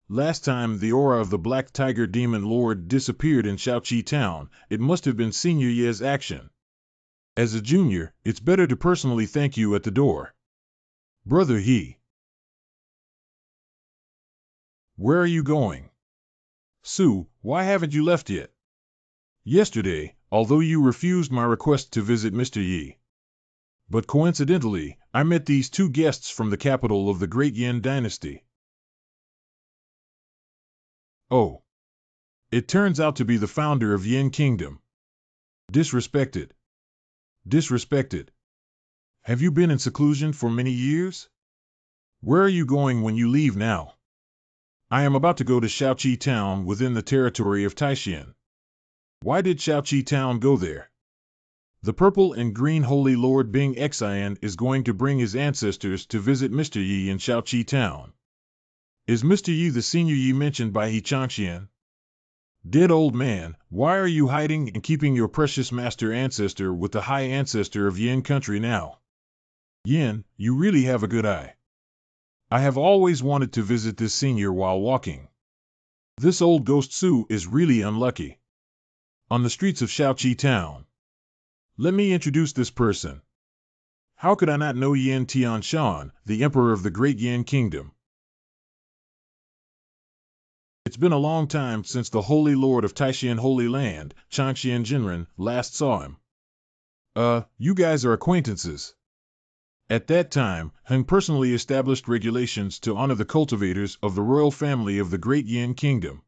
Last time the aura of the Black Tiger Demon Lord disappeared in Shaoqi Town, it must have been Senior Ye's action. As a junior, it's better to personally thank you at the door. Brother He. Where are you going? Su, why haven't you left yet? Yesterday, although you refused my request to visit Mr. Yi. But coincidentally, I met these 2 guests from the capital of the Great Yin Dynasty. Oh. It turns out to be the founder of Yin Kingdom. Disrespected. Disrespected. Have you been in seclusion for many years? Where are you going when you leave now? I am about to go to Shaoqi Town within the territory of Taishan. Why did Shaoqi Town go there? The purple and green Holy Lord Bing Xian is going to bring his ancestors to visit Mr. Yi in Shaoqi Town. Is Mr. Yi the senior Yi mentioned by He Changxian? Dead old man, why are you hiding and keeping your precious master ancestor with the high ancestor of Yin country now? Yin, you really have a good eye. I have always wanted to visit this senior while walking. This old ghost Su is really unlucky. On the streets of Shaoqi Town. Let me introduce this person. How could I not know Yin Tianshan, the emperor of the Great Yin Kingdom? It's been a long time since the Holy Lord of Taishan Holy Land, Changxian Jinren, last saw him. You guys are acquaintances. At that time, Heng personally established regulations to honor the cultivators of the royal family of the Great Yin Kingdom.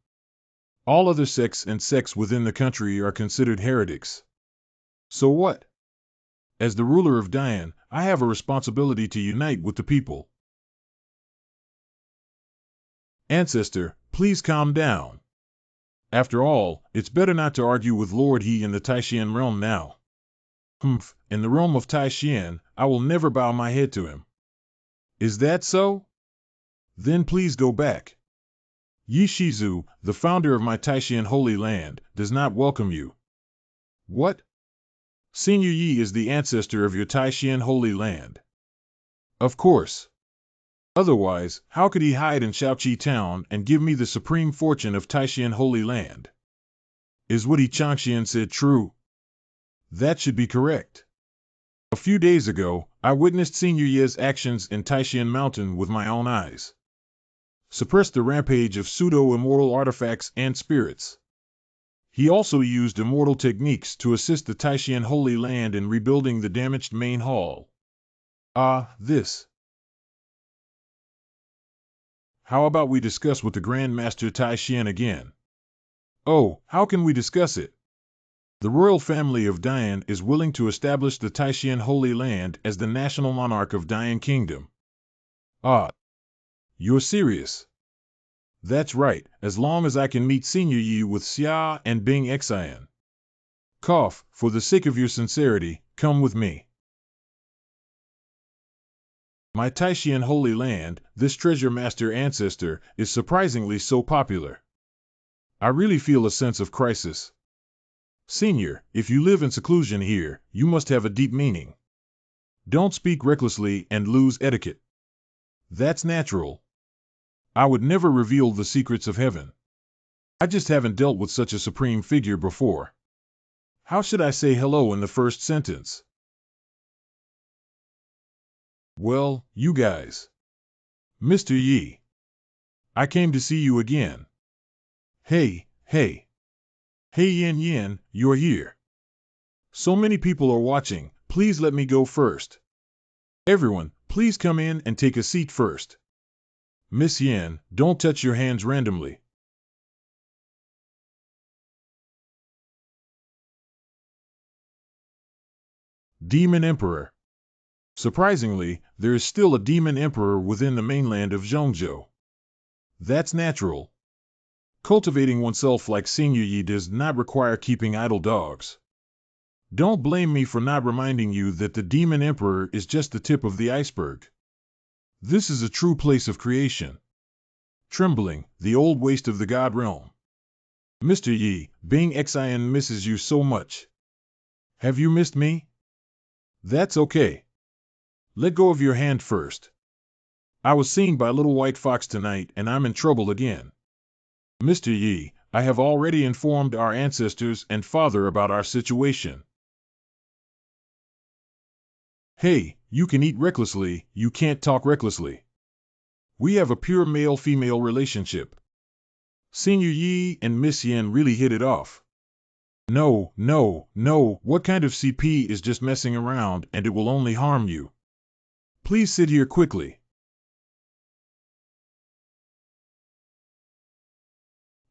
All other sects and sects within the country are considered heretics. So what? As the ruler of Dian, I have a responsibility to unite with the people. Ancestor, please calm down. After all, it's better not to argue with Lord He in the Taishan realm now. Humph, in the realm of Taishan, I will never bow my head to him. Is that so? Then please go back. Yi Shizu, the founder of my Taishan Holy Land, does not welcome you. What? Senior Yi is the ancestor of your Taishan Holy Land. Of course. Otherwise, how could he hide in Shaoqi Town and give me the supreme fortune of Taishan Holy Land? Is what Yi Changxian said true? That should be correct. A few days ago, I witnessed Senior Ye's actions in Taishan Mountain with my own eyes. Suppressed the rampage of pseudo-immortal artifacts and spirits. He also used immortal techniques to assist the Taishan Holy Land in rebuilding the damaged main hall. This. How about we discuss with the Grand Master Taishan again? Oh, how can we discuss it? The royal family of Dian is willing to establish the Taishan Holy Land as the national monarch of Dian Kingdom. You're serious? That's right, as long as I can meet Senior Yi with Xia and Bing Xian. Cough, for the sake of your sincerity, come with me. My Taishan Holy Land, this treasure master ancestor, is surprisingly so popular. I really feel a sense of crisis. Senior, if you live in seclusion here, you must have a deep meaning. Don't speak recklessly and lose etiquette. That's natural. I would never reveal the secrets of heaven. I just haven't dealt with such a supreme figure before. How should I say hello in the first sentence? Well, you guys. Mr. Yi. I came to see you again. Hey. Hey Yin Yin, you're here. So many people are watching, please let me go first. Everyone, please come in and take a seat first. Miss Yin, don't touch your hands randomly. Demon Emperor. Surprisingly, there is still a Demon Emperor within the mainland of Zhongzhou. That's natural. Cultivating oneself like Senior Yi does not require keeping idle dogs. Don't blame me for not reminding you that the Demon Emperor is just the tip of the iceberg. This is a true place of creation. Trembling, the old waste of the God realm. Mr. Yi, Bing Xian misses you so much. Have you missed me? That's okay. Let go of your hand first. I was seen by Little White Fox tonight and I'm in trouble again. Mr. Yi, I have already informed our ancestors and father about our situation. Hey, you can eat recklessly, you can't talk recklessly. We have a pure male-female relationship. Senior Yi and Miss Yin really hit it off. No, what kind of CP is just messing around and it will only harm you. Please sit here quickly.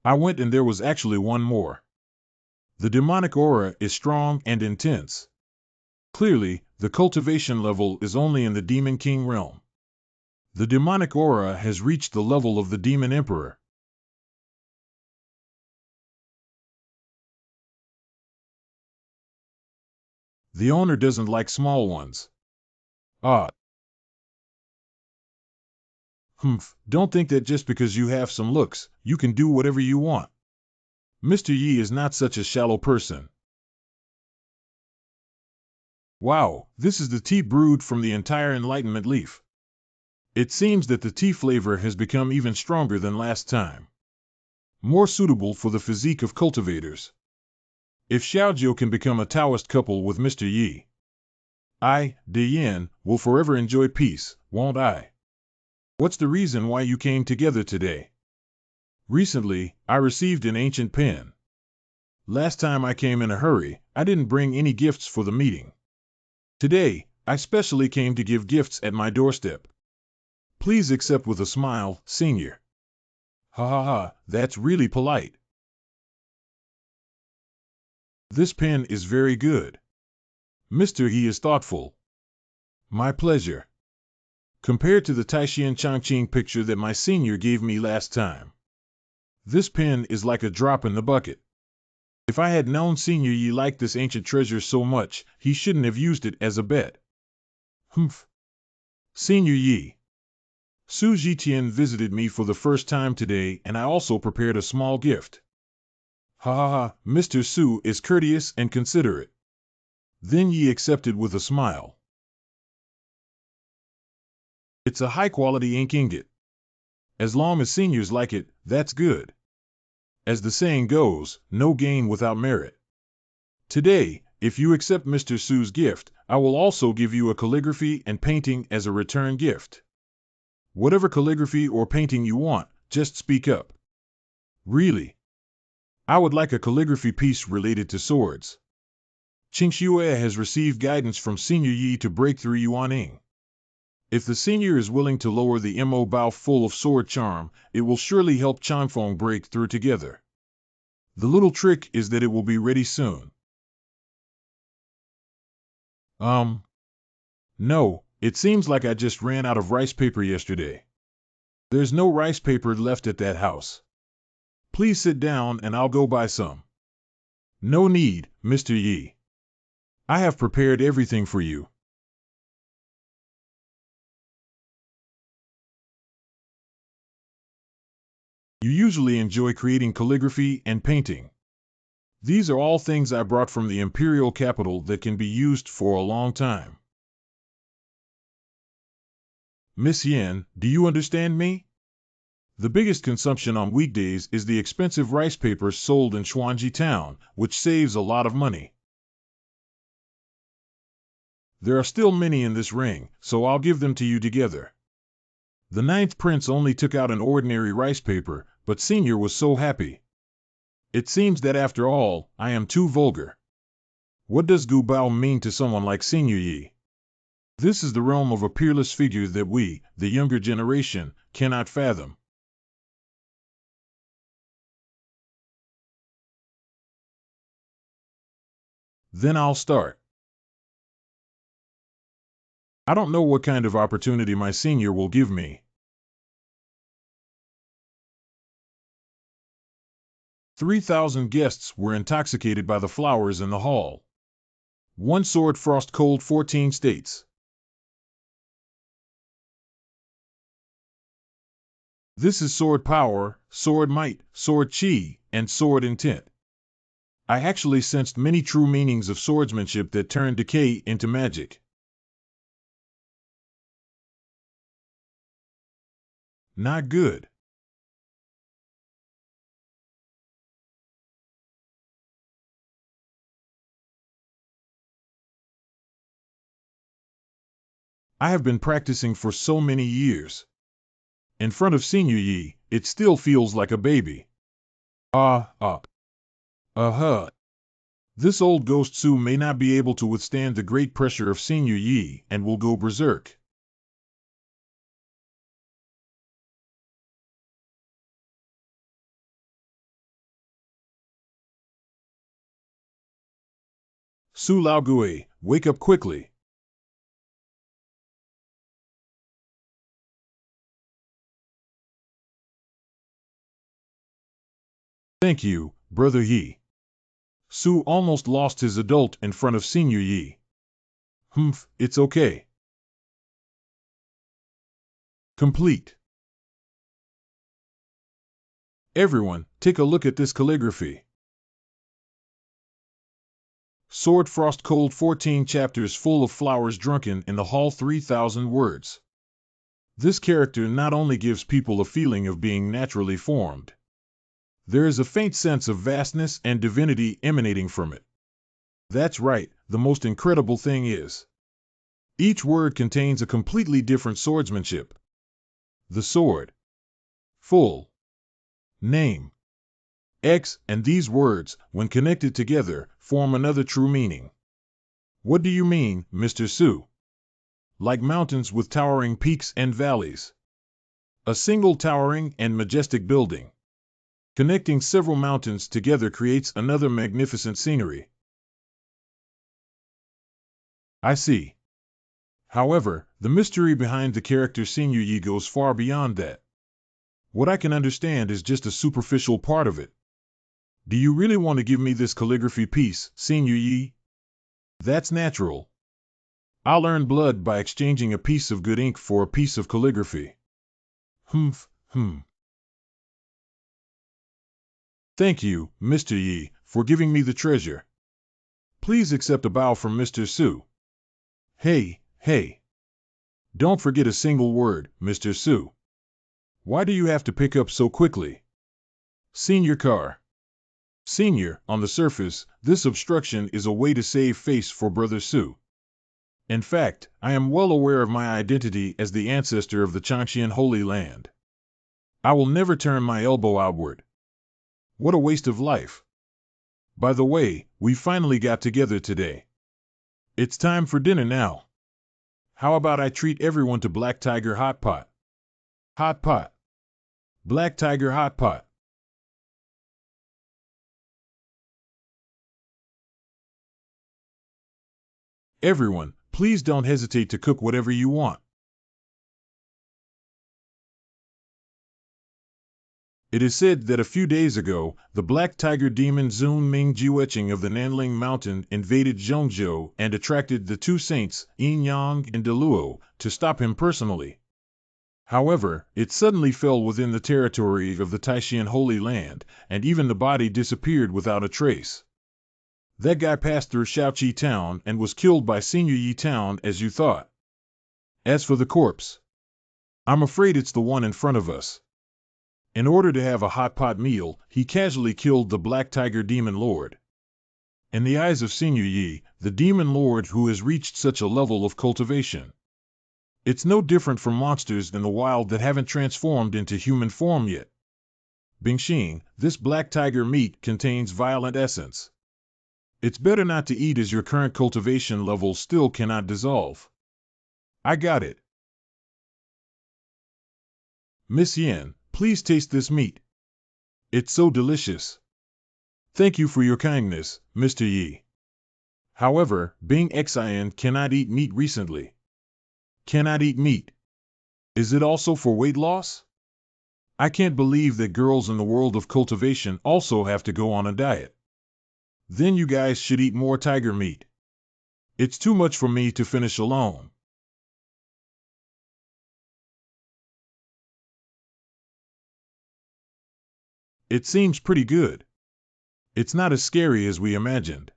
I went and there was actually one more. The demonic aura is strong and intense. Clearly, the cultivation level is only in the Demon King realm. The demonic aura has reached the level of the Demon Emperor. The owner doesn't like small ones. Don't think that just because you have some looks, you can do whatever you want. Mr. Yi is not such a shallow person. Wow, this is the tea brewed from the entire enlightenment leaf. It seems that the tea flavor has become even stronger than last time. More suitable for the physique of cultivators. If Xiaojiu can become a Taoist couple with Mr. Yi, I, De Yin, will forever enjoy peace, won't I? What's the reason why you came together today? Recently, I received an ancient pen. Last time I came in a hurry, I didn't bring any gifts for the meeting. Today, I specially came to give gifts at my doorstep. Please accept with a smile, Senior. That's really polite. This pen is very good. Mr. He is thoughtful. My pleasure. Compared to the Taishan Changqing picture that my senior gave me last time. This pen is like a drop in the bucket. If I had known Senior Yi liked this ancient treasure so much, he shouldn't have used it as a bet. Senior Yi. Su Zhitian visited me for the first time today and I also prepared a small gift. Mr. Su is courteous and considerate. Then Yi accepted with a smile. It's a high-quality ink ingot. As long as seniors like it, that's good. As the saying goes, no gain without merit. Today, if you accept Mr. Su's gift, I will also give you a calligraphy and painting as a return gift. Whatever calligraphy or painting you want, just speak up. Really? I would like a calligraphy piece related to swords. Qingxue has received guidance from Senior Yi to break through Yuan Ing. If the senior is willing to lower the Mo Bao full of sword charm, it will surely help Changfeng break through together. The little trick is that it will be ready soon. No, it seems like I just ran out of rice paper yesterday. There's no rice paper left at that house. Please sit down and I'll go buy some. No need, Mr. Yi. I have prepared everything for you. You usually enjoy creating calligraphy and painting. These are all things I brought from the imperial capital that can be used for a long time. Miss Yen, do you understand me? The biggest consumption on weekdays is the expensive rice paper sold in Xuanji town, which saves a lot of money. There are still many in this ring, so I'll give them to you together. The 9th prince only took out an ordinary rice paper, but Senior was so happy. It seems that after all, I am too vulgar. What does Gu Bao mean to someone like Senior Yi? This is the realm of a peerless figure that we, the younger generation, cannot fathom. Then I'll start. I don't know what kind of opportunity my senior will give me. 3,000 guests were intoxicated by the flowers in the hall. One sword frost cold 14 states. This is sword power, sword might, sword chi, and sword intent. I actually sensed many true meanings of swordsmanship that turned decay into magic. Not good. I have been practicing for so many years. In front of Senior Yi, it still feels like a baby. Uh-huh. This old ghost Su may not be able to withstand the great pressure of Senior Yi and will go berserk. Su Laogui, wake up quickly. Thank you, Brother Yi. Su almost lost his adult in front of Senior Yi. It's okay. Complete. Everyone, take a look at this calligraphy. Sword Frost Cold 14 chapters full of flowers drunken in the hall 3,000 words. This character not only gives people a feeling of being naturally formed. There is a faint sense of vastness and divinity emanating from it. That's right, the most incredible thing is, each word contains a completely different swordsmanship. The sword. Full. Name. X and these words, when connected together, form another true meaning. What do you mean, Mr. Su? Like mountains with towering peaks and valleys. A single towering and majestic building. Connecting several mountains together creates another magnificent scenery. I see. However, the mystery behind the character Senior Yi goes far beyond that. What I can understand is just a superficial part of it. Do you really want to give me this calligraphy piece, Senior Yi? That's natural. I'll earn blood by exchanging a piece of good ink for a piece of calligraphy. Thank you, Mr. Yi, for giving me the treasure. Please accept a bow from Mr. Su. Hey, hey. Don't forget a single word, Mr. Su. Why do you have to pick up so quickly? Senior car. Senior, on the surface, this obstruction is a way to save face for Brother Su. In fact, I am well aware of my identity as the ancestor of the Changxian Holy Land. I will never turn my elbow outward. What a waste of life. By the way, we finally got together today. It's time for dinner now. How about I treat everyone to Black Tiger Hot Pot? Hot Pot. Black Tiger Hot Pot. Everyone, please don't hesitate to cook whatever you want. It is said that a few days ago, the Black Tiger demon Zun Ming Jiueching of the Nanling Mountain invaded Zhongzhou and attracted the two saints, Yin Yang and Deluo, to stop him personally. However, it suddenly fell within the territory of the Taishan Holy Land, and even the body disappeared without a trace. That guy passed through Shaoqi Town and was killed by Senior Yi Town as you thought. As for the corpse, I'm afraid it's the one in front of us. In order to have a hot pot meal, he casually killed the Black Tiger Demon Lord. In the eyes of Senior Yi, the Demon Lord who has reached such a level of cultivation, it's no different from monsters in the wild that haven't transformed into human form yet. Bingxing, this Black Tiger meat contains violent essence. It's better not to eat as your current cultivation level still cannot dissolve. I got it. Miss Yen, please taste this meat. It's so delicious. Thank you for your kindness, Mr. Yi. However, Bing Xian cannot eat meat recently. Cannot eat meat. Is it also for weight loss? I can't believe that girls in the world of cultivation also have to go on a diet. Then you guys should eat more tiger meat. It's too much for me to finish alone. It seems pretty good. It's not as scary as we imagined.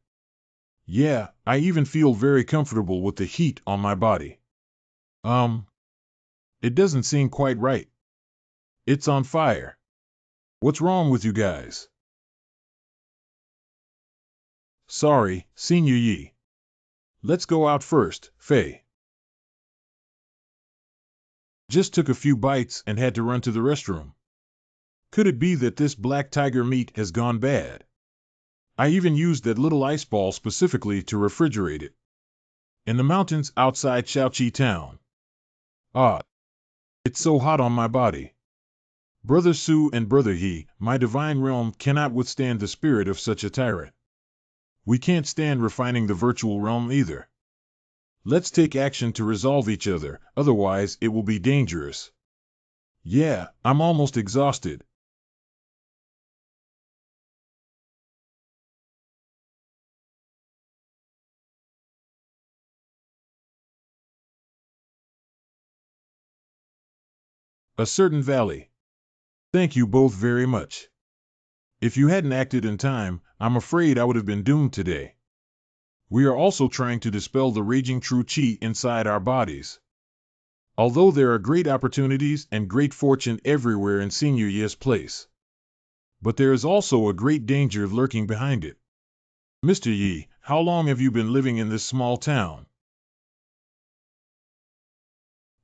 Yeah, I even feel very comfortable with the heat on my body. It doesn't seem quite right. It's on fire. What's wrong with you guys? Sorry, Senior Yi. Let's go out first, Fei. Just took a few bites and had to run to the restroom. Could it be that this Black Tiger meat has gone bad? I even used that little ice ball specifically to refrigerate it. In the mountains outside Shaoqi Town. It's so hot on my body. Brother Su and Brother He, my divine realm cannot withstand the spirit of such a tyrant. We can't stand refining the virtual realm either. Let's take action to resolve each other, otherwise it will be dangerous. Yeah, I'm almost exhausted. A certain valley. Thank you both very much. If you hadn't acted in time, I'm afraid I would have been doomed today. We are also trying to dispel the raging true qi inside our bodies. Although there are great opportunities and great fortune everywhere in Senior Yi's place. But there is also a great danger lurking behind it. Mr. Yi, how long have you been living in this small town?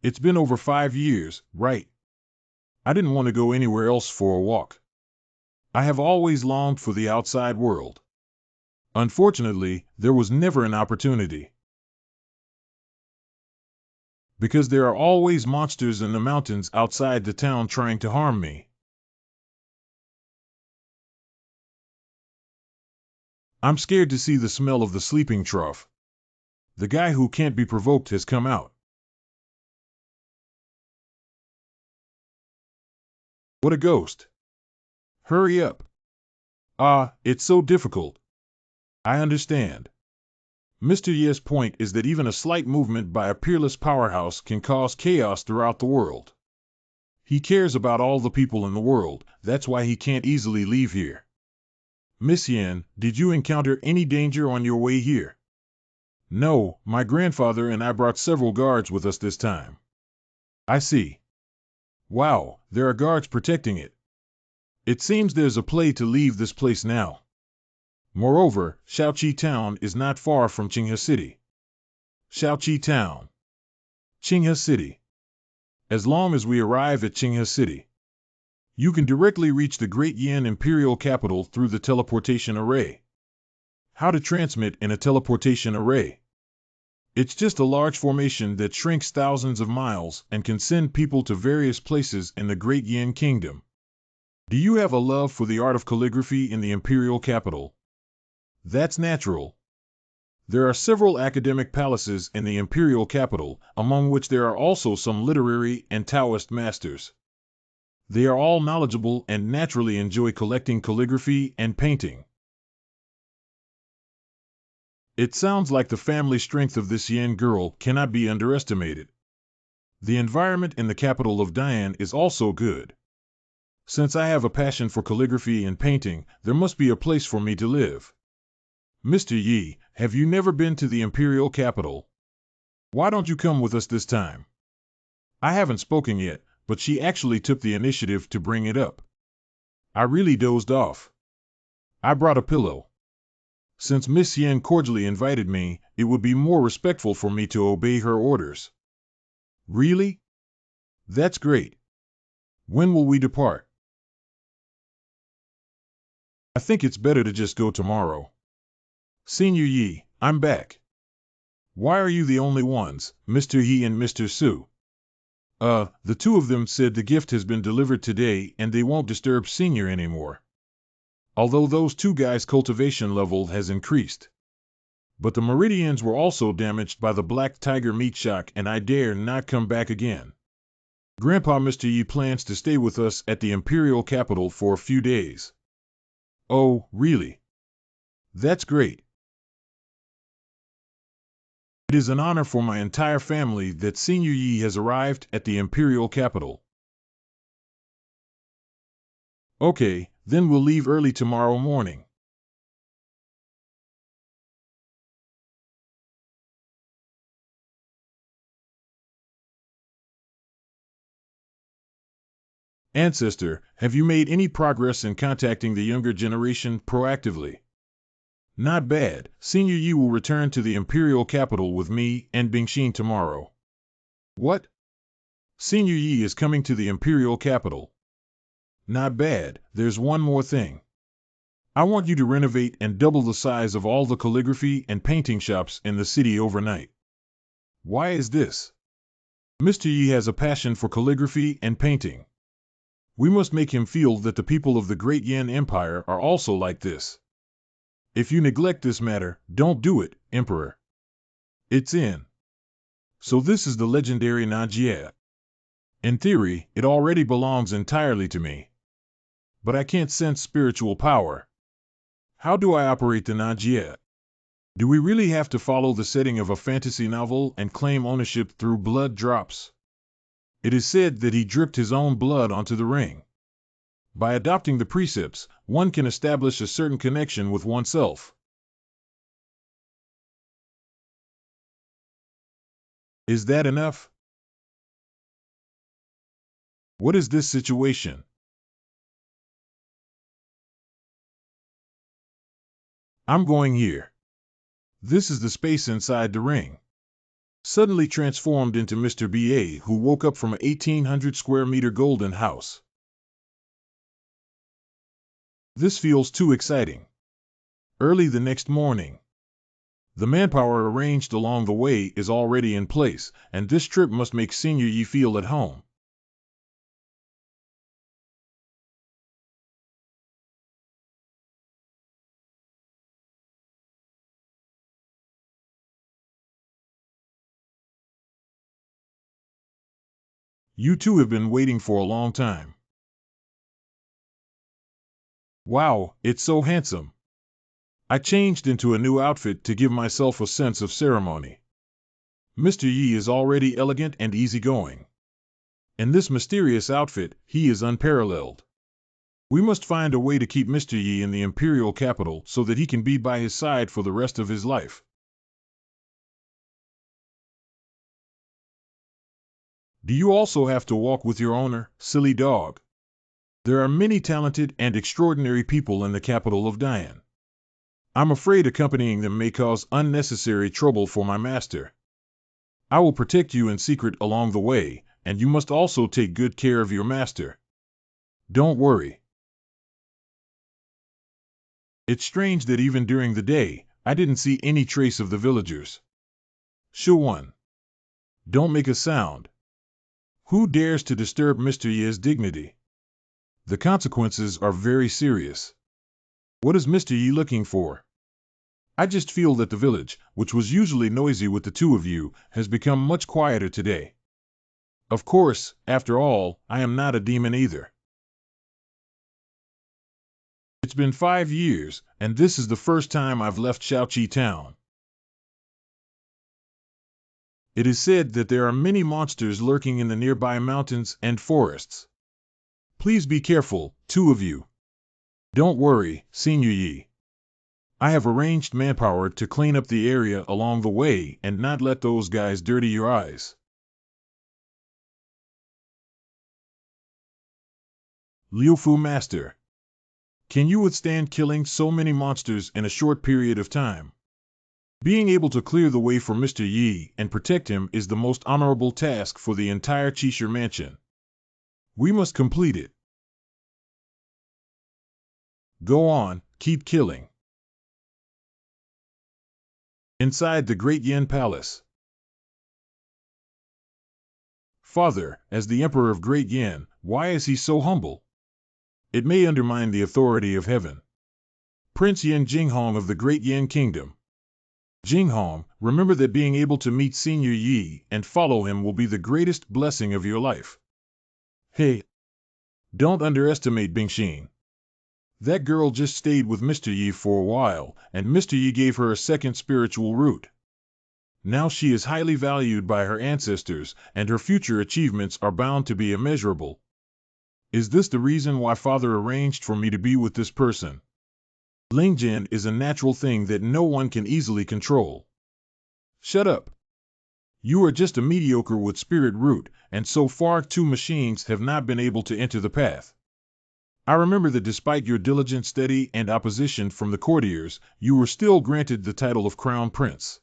It's been over 5 years, right? I didn't want to go anywhere else for a walk. I have always longed for the outside world. Unfortunately, there was never an opportunity. Because there are always monsters in the mountains outside the town trying to harm me. I'm scared to see the smell of the sleeping trough. The guy who can't be provoked has come out. What a ghost. Hurry up. It's so difficult. I understand. Mr. Ye's point is that even a slight movement by a peerless powerhouse can cause chaos throughout the world. He cares about all the people in the world, that's why he can't easily leave here. Miss Yen, did you encounter any danger on your way here? No, my grandfather and I brought several guards with us this time. I see. Wow, there are guards protecting it. It seems there's a play to leave this place now. Moreover, Shaoqi Town is not far from Qinghe City. Shaoqi Town. Qinghe City. As long as we arrive at Qinghe City, you can directly reach the Great Yin Imperial Capital through the teleportation array. How to transmit in a teleportation array? It's just a large formation that shrinks thousands of miles and can send people to various places in the Great Yin Kingdom. Do you have a love for the art of calligraphy in the Imperial Capital? That's natural. There are several academic palaces in the Imperial Capital, among which there are also some literary and Taoist masters. They are all knowledgeable and naturally enjoy collecting calligraphy and painting. It sounds like the family strength of this Yen girl cannot be underestimated. The environment in the capital of Dian is also good. Since I have a passion for calligraphy and painting, there must be a place for me to live. Mr. Yi, have you never been to the Imperial Capital? Why don't you come with us this time? I haven't spoken yet, but she actually took the initiative to bring it up. I really dozed off. I brought a pillow. Since Miss Yen cordially invited me, it would be more respectful for me to obey her orders. Really? That's great. When will we depart? I think it's better to just go tomorrow. Senior Yi, I'm back. Why are you the only ones, Mr. Yi and Mr. Su? The two of them said the gift has been delivered today and they won't disturb Senior anymore. Although those two guys' cultivation level has increased. But the meridians were also damaged by the black tiger meat shock and I dare not come back again. Grandpa Mr. Yi plans to stay with us at the Imperial Capital for a few days. Oh, really? That's great. It is an honor for my entire family that Senior Yi has arrived at the Imperial Capital. Okay, then we'll leave early tomorrow morning. Ancestor, have you made any progress in contacting the younger generation proactively? Not bad. Senior Yi will return to the Imperial Capital with me and Bingxin tomorrow. What? Senior Yi is coming to the Imperial Capital. Not bad. There's one more thing. I want you to renovate and double the size of all the calligraphy and painting shops in the city overnight. Why is this? Mr. Yi has a passion for calligraphy and painting. We must make him feel that the people of the Great Yin Empire are also like this. If you neglect this matter, don't do it, Emperor. It's in. So this is the legendary Nanjie. In theory, it already belongs entirely to me. But I can't sense spiritual power. How do I operate the Nanjie? Do we really have to follow the setting of a fantasy novel and claim ownership through blood drops? It is said that he dripped his own blood onto the ring. By adopting the precepts, one can establish a certain connection with oneself. Is that enough? What is this situation? I'm going here. This is the space inside the ring. Suddenly transformed into Mr. B.A., who woke up from a 1,800 square meter golden house. This feels too exciting. Early the next morning. The manpower arranged along the way is already in place, and this trip must make Senior Yi feel at home. You two have been waiting for a long time. Wow, it's so handsome. I changed into a new outfit to give myself a sense of ceremony. Mr. Yi is already elegant and easygoing. In this mysterious outfit, he is unparalleled. We must find a way to keep Mr. Yi in the imperial capital so that he can be by his side for the rest of his life. Do you also have to walk with your owner, silly dog? There are many talented and extraordinary people in the capital of Dian. I'm afraid accompanying them may cause unnecessary trouble for my master. I will protect you in secret along the way, and you must also take good care of your master. Don't worry. It's strange that even during the day, I didn't see any trace of the villagers. Shu-1. Don't make a sound. Who dares to disturb Mr. Ye's dignity? The consequences are very serious. What is Mr. Yi looking for? I just feel that the village, which was usually noisy with the two of you, has become much quieter today. Of course, after all, I am not a demon either. It's been 5 years, and this is the first time I've left Shaoqi town. It is said that there are many monsters lurking in the nearby mountains and forests. Please be careful, two of you. Don't worry, Senior Yi. I have arranged manpower to clean up the area along the way and not let those guys dirty your eyes. Liu Fu Master. Can you withstand killing so many monsters in a short period of time? Being able to clear the way for Mr. Yi and protect him is the most honorable task for the entire Qixia mansion. We must complete it. Go on, keep killing. Inside the Great Yin Palace. Father, as the Emperor of Great Yin, why is he so humble? It may undermine the authority of heaven. Prince Yin Jinghong of the Great Yin Kingdom. Jinghong, remember that being able to meet Senior Yi and follow him will be the greatest blessing of your life. Hey, don't underestimate Bingxin. That girl just stayed with Mr. Yi for a while, and Mr. Yi gave her a second spiritual root. Now she is highly valued by her ancestors, and her future achievements are bound to be immeasurable. Is this the reason why Father arranged for me to be with this person? Lingjin is a natural thing that no one can easily control. Shut up. You are just a mediocre with spirit root, and so far 2 machines have not been able to enter the path. I remember that despite your diligent study and opposition from the courtiers, you were still granted the title of Crown Prince.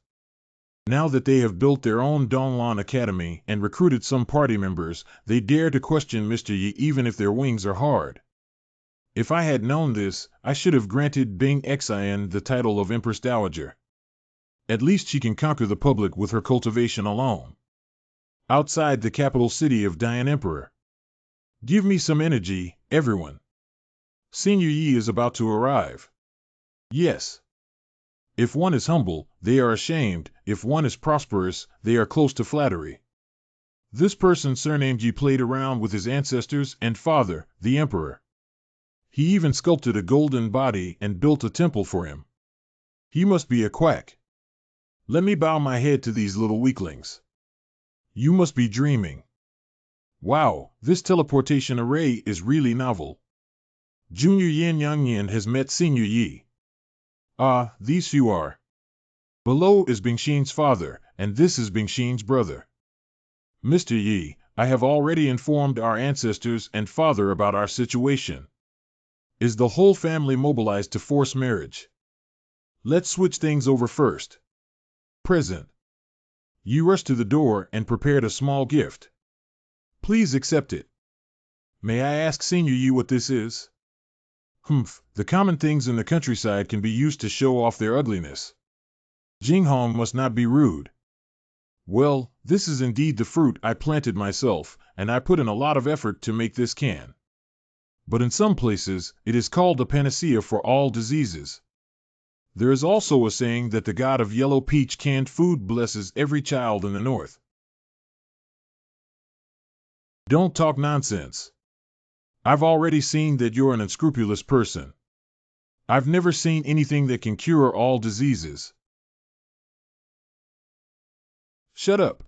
Now that they have built their own Donglan Academy and recruited some party members, they dare to question Mr. Yi even if their wings are hard. If I had known this, I should have granted Bing Xian the title of Empress Dowager. At least she can conquer the public with her cultivation alone. Outside the capital city of Dian Emperor. Give me some energy, everyone. Senior Yi is about to arrive. Yes. If one is humble, they are ashamed. If one is prosperous, they are close to flattery. This person surnamed Yi played around with his ancestors and father, the emperor. He even sculpted a golden body and built a temple for him. He must be a quack. Let me bow my head to these little weaklings. You must be dreaming. Wow, this teleportation array is really novel. Junior Yin Yang Yin has met Senior Yi. Ah, these few are. Below is Bingxin's father, and this is Bingxin's brother. Mr. Yi, I have already informed our ancestors and father about our situation. Is the whole family mobilized to force marriage? Let's switch things over first. Present. Yi rushed to the door and prepared a small gift. Please accept it. May I ask Senior Yi what this is? Humph, the common things in the countryside can be used to show off their ugliness. Jinghong must not be rude. Well, this is indeed the fruit I planted myself, and I put in a lot of effort to make this can. But in some places, it is called a panacea for all diseases. There is also a saying that the god of yellow peach canned food blesses every child in the north. Don't talk nonsense. I've already seen that you're an unscrupulous person. I've never seen anything that can cure all diseases. Shut up.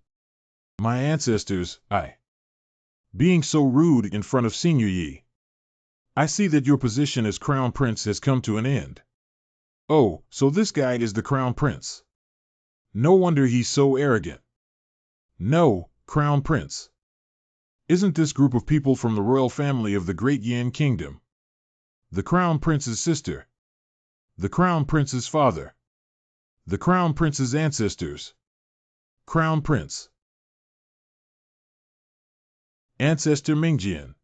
My ancestors, being so rude in front of Senior Yi. I see that your position as Crown Prince has come to an end. Oh, so this guy is the Crown Prince. No wonder he's so arrogant. No, Crown Prince. Isn't this group of people from the royal family of the Great Yin Kingdom? The Crown Prince's sister. The Crown Prince's father. The Crown Prince's ancestors. Crown Prince. Ancestor Mingjian.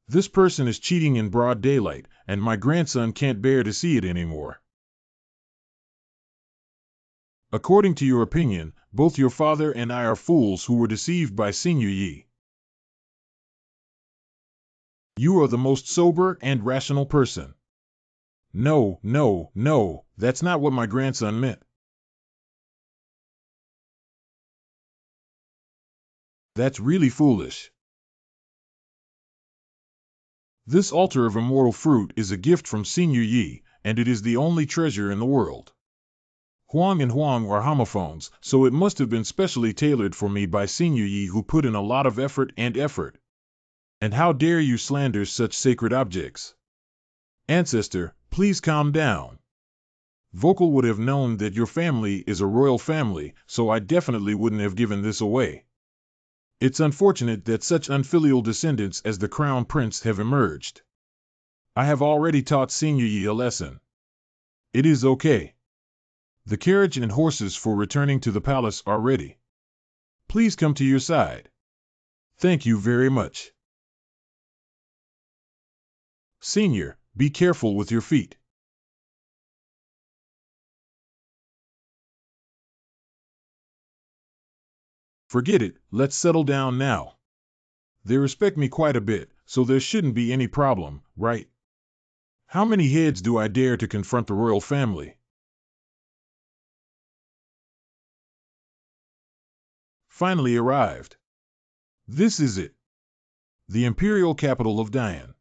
This person is cheating in broad daylight, and my grandson can't bear to see it anymore. According to your opinion, both your father and I are fools who were deceived by Senior Yi. You are the most sober and rational person. No, no, no, that's not what my grandson meant. That's really foolish. This altar of immortal fruit is a gift from Senior Yi, and it is the only treasure in the world. Huang and Huang are homophones, so it must have been specially tailored for me by Senior Yi, who put in a lot of effort. And how dare you slander such sacred objects? Ancestor, please calm down. Vocal would have known that your family is a royal family, so I definitely wouldn't have given this away. It's unfortunate that such unfilial descendants as the Crown Prince have emerged. I have already taught Senior Yi a lesson. It is okay. The carriage and horses for returning to the palace are ready. Please come to your side. Thank you very much. Senior, be careful with your feet. Forget it, let's settle down now. They respect me quite a bit, so there shouldn't be any problem, right? How many heads do I dare to confront the royal family? Finally arrived. This is it. The imperial capital of Dian.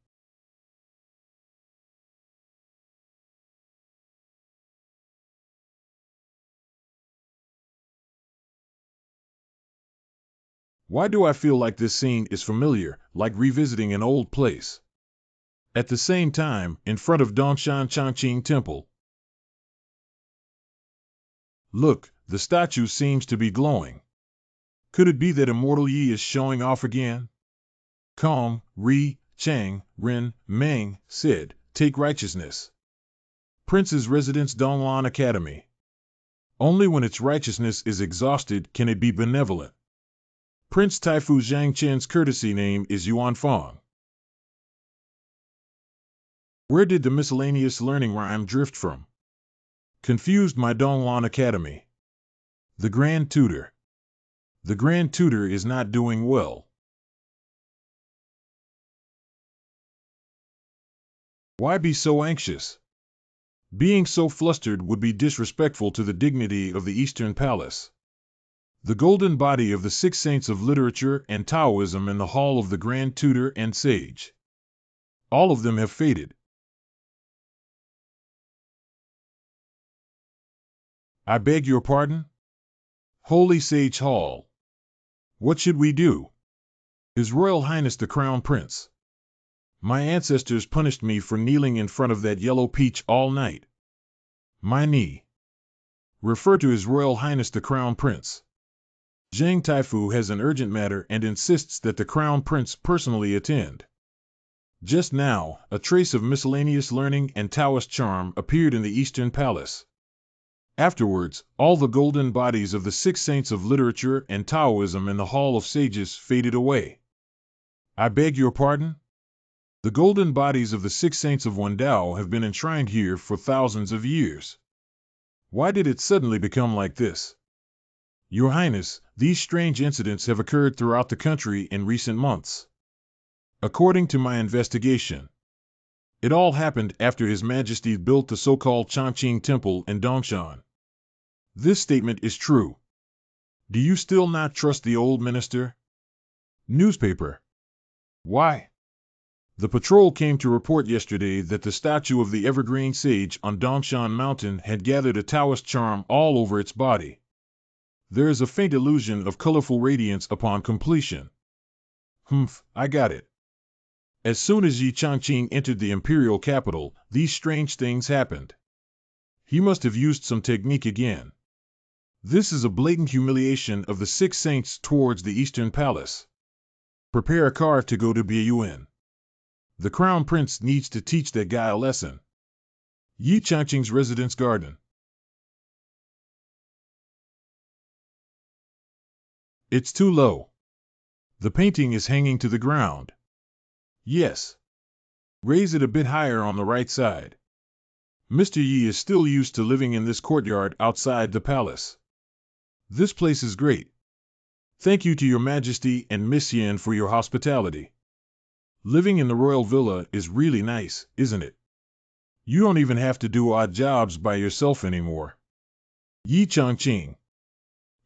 Why do I feel like this scene is familiar, like revisiting an old place? At the same time, in front of Dongshan Changqing Temple. Look, the statue seems to be glowing. Could it be that Immortal Yi is showing off again? Kong, Ri, Chang, Ren, Meng said, take righteousness. Prince's Residence Donglan Academy. Only when its righteousness is exhausted can it be benevolent. Prince Taifu Zhangchen's courtesy name is Yuan Fong. Where did the miscellaneous learning rhyme drift from? Confused my Donglan Academy. The Grand Tutor. The Grand Tutor is not doing well. Why be so anxious? Being so flustered would be disrespectful to the dignity of the Eastern Palace. The golden body of the 6 saints of literature and Taoism in the hall of the Grand Tutor and Sage. All of them have faded. I beg your pardon? Holy Sage Hall. What should we do? His Royal Highness the Crown Prince. My ancestors punished me for kneeling in front of that yellow peach all night. My knee. Refer to His Royal Highness the Crown Prince. Zhang Taifu has an urgent matter and insists that the Crown Prince personally attend. Just now, a trace of miscellaneous learning and Taoist charm appeared in the Eastern Palace. Afterwards, all the golden bodies of the 6 saints of literature and Taoism in the Hall of Sages faded away. I beg your pardon? The golden bodies of the 6 saints of Wendao have been enshrined here for thousands of years. Why did it suddenly become like this? Your Highness, these strange incidents have occurred throughout the country in recent months. According to my investigation, it all happened after His Majesty built the so-called Changqing Temple in Dongshan. This statement is true. Do you still not trust the old minister? Newspaper. Why? The patrol came to report yesterday that the statue of the evergreen sage on Dongshan Mountain had gathered a Taoist charm all over its body. There is a faint illusion of colorful radiance upon completion. I got it. As soon as Yi Changqing entered the imperial capital, these strange things happened. He must have used some technique again. This is a blatant humiliation of the six saints towards the Eastern Palace. Prepare a car to go to Biyuan. The Crown Prince needs to teach that guy a lesson. Yi Changqing's residence garden. It's too low. The painting is hanging to the ground. Yes. Raise it a bit higher on the right side. Mr. Yi is still used to living in this courtyard outside the palace. This place is great. Thank you to Your Majesty and Miss Yen for your hospitality. Living in the royal villa is really nice, isn't it? You don't even have to do odd jobs by yourself anymore. Yi Changqing.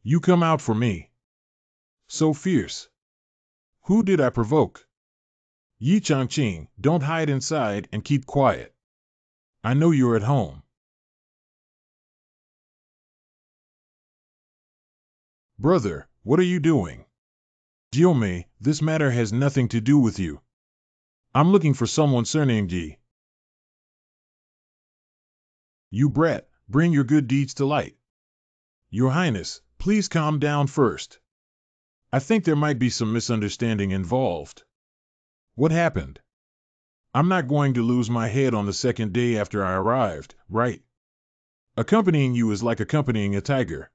You come out for me. So fierce. Who did I provoke? Yi Changqing, don't hide inside and keep quiet. I know you're at home. Brother, what are you doing? Jiomei, this matter has nothing to do with you. I'm looking for someone surnamed Yi. You brat, bring your good deeds to light. Your Highness, please calm down first. I think there might be some misunderstanding involved. What happened? I'm not going to lose my head on the second day after I arrived, right? Accompanying you is like accompanying a tiger.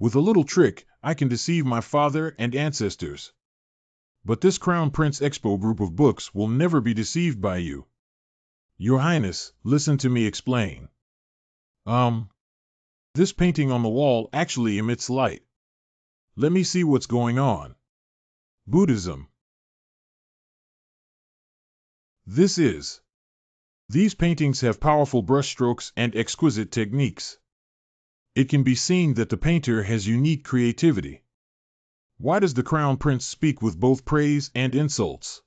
With a little trick, I can deceive my father and ancestors. But this Crown Prince Expo group of books will never be deceived by you. Your Highness, listen to me explain. This painting on the wall actually emits light. Let me see what's going on. Buddhism. These paintings have powerful brushstrokes and exquisite techniques. It can be seen that the painter has unique creativity. Why does the Crown Prince speak with both praise and insults?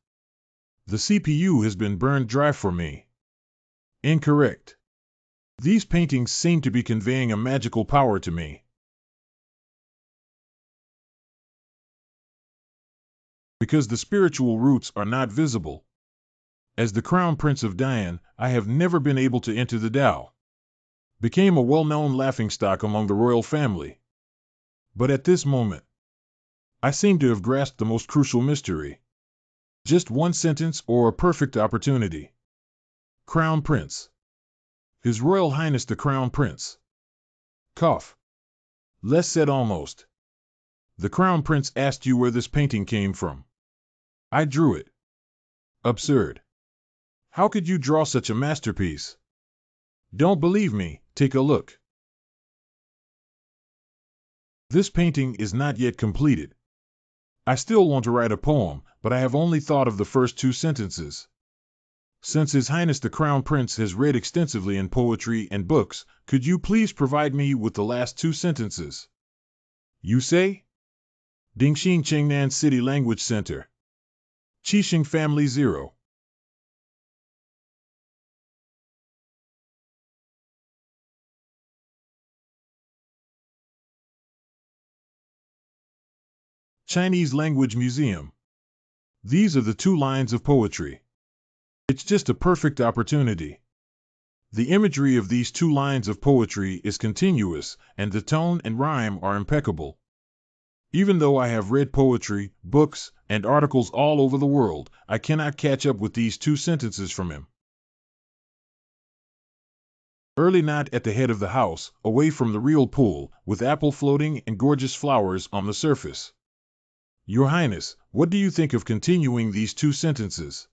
The CPU has been burned dry for me. Incorrect. These paintings seem to be conveying a magical power to me. Because the spiritual roots are not visible. As the Crown Prince of Dian, I have never been able to enter the Tao. Became a well-known laughingstock among the royal family. But at this moment, I seem to have grasped the most crucial mystery. Just one sentence or a perfect opportunity. Crown Prince. His Royal Highness the Crown Prince. Cough. Less said almost. The Crown Prince asked you where this painting came from. I drew it. Absurd. How could you draw such a masterpiece? Don't believe me, take a look. This painting is not yet completed. I still want to write a poem, but I have only thought of the first two sentences. Since His Highness the Crown Prince has read extensively in poetry and books, could you please provide me with the last two sentences? You say? Dingxing Chengnan City Language Center. Qixing Family 0. Chinese Language Museum. These are the two lines of poetry. It's just a perfect opportunity. The imagery of these two lines of poetry is continuous, and the tone and rhyme are impeccable. Even though I have read poetry, books, and articles all over the world, I cannot catch up with these two sentences from him. Early night at the head of the house, away from the real pool, with apple floating and gorgeous flowers on the surface. Your Highness, what do you think of continuing these two sentences?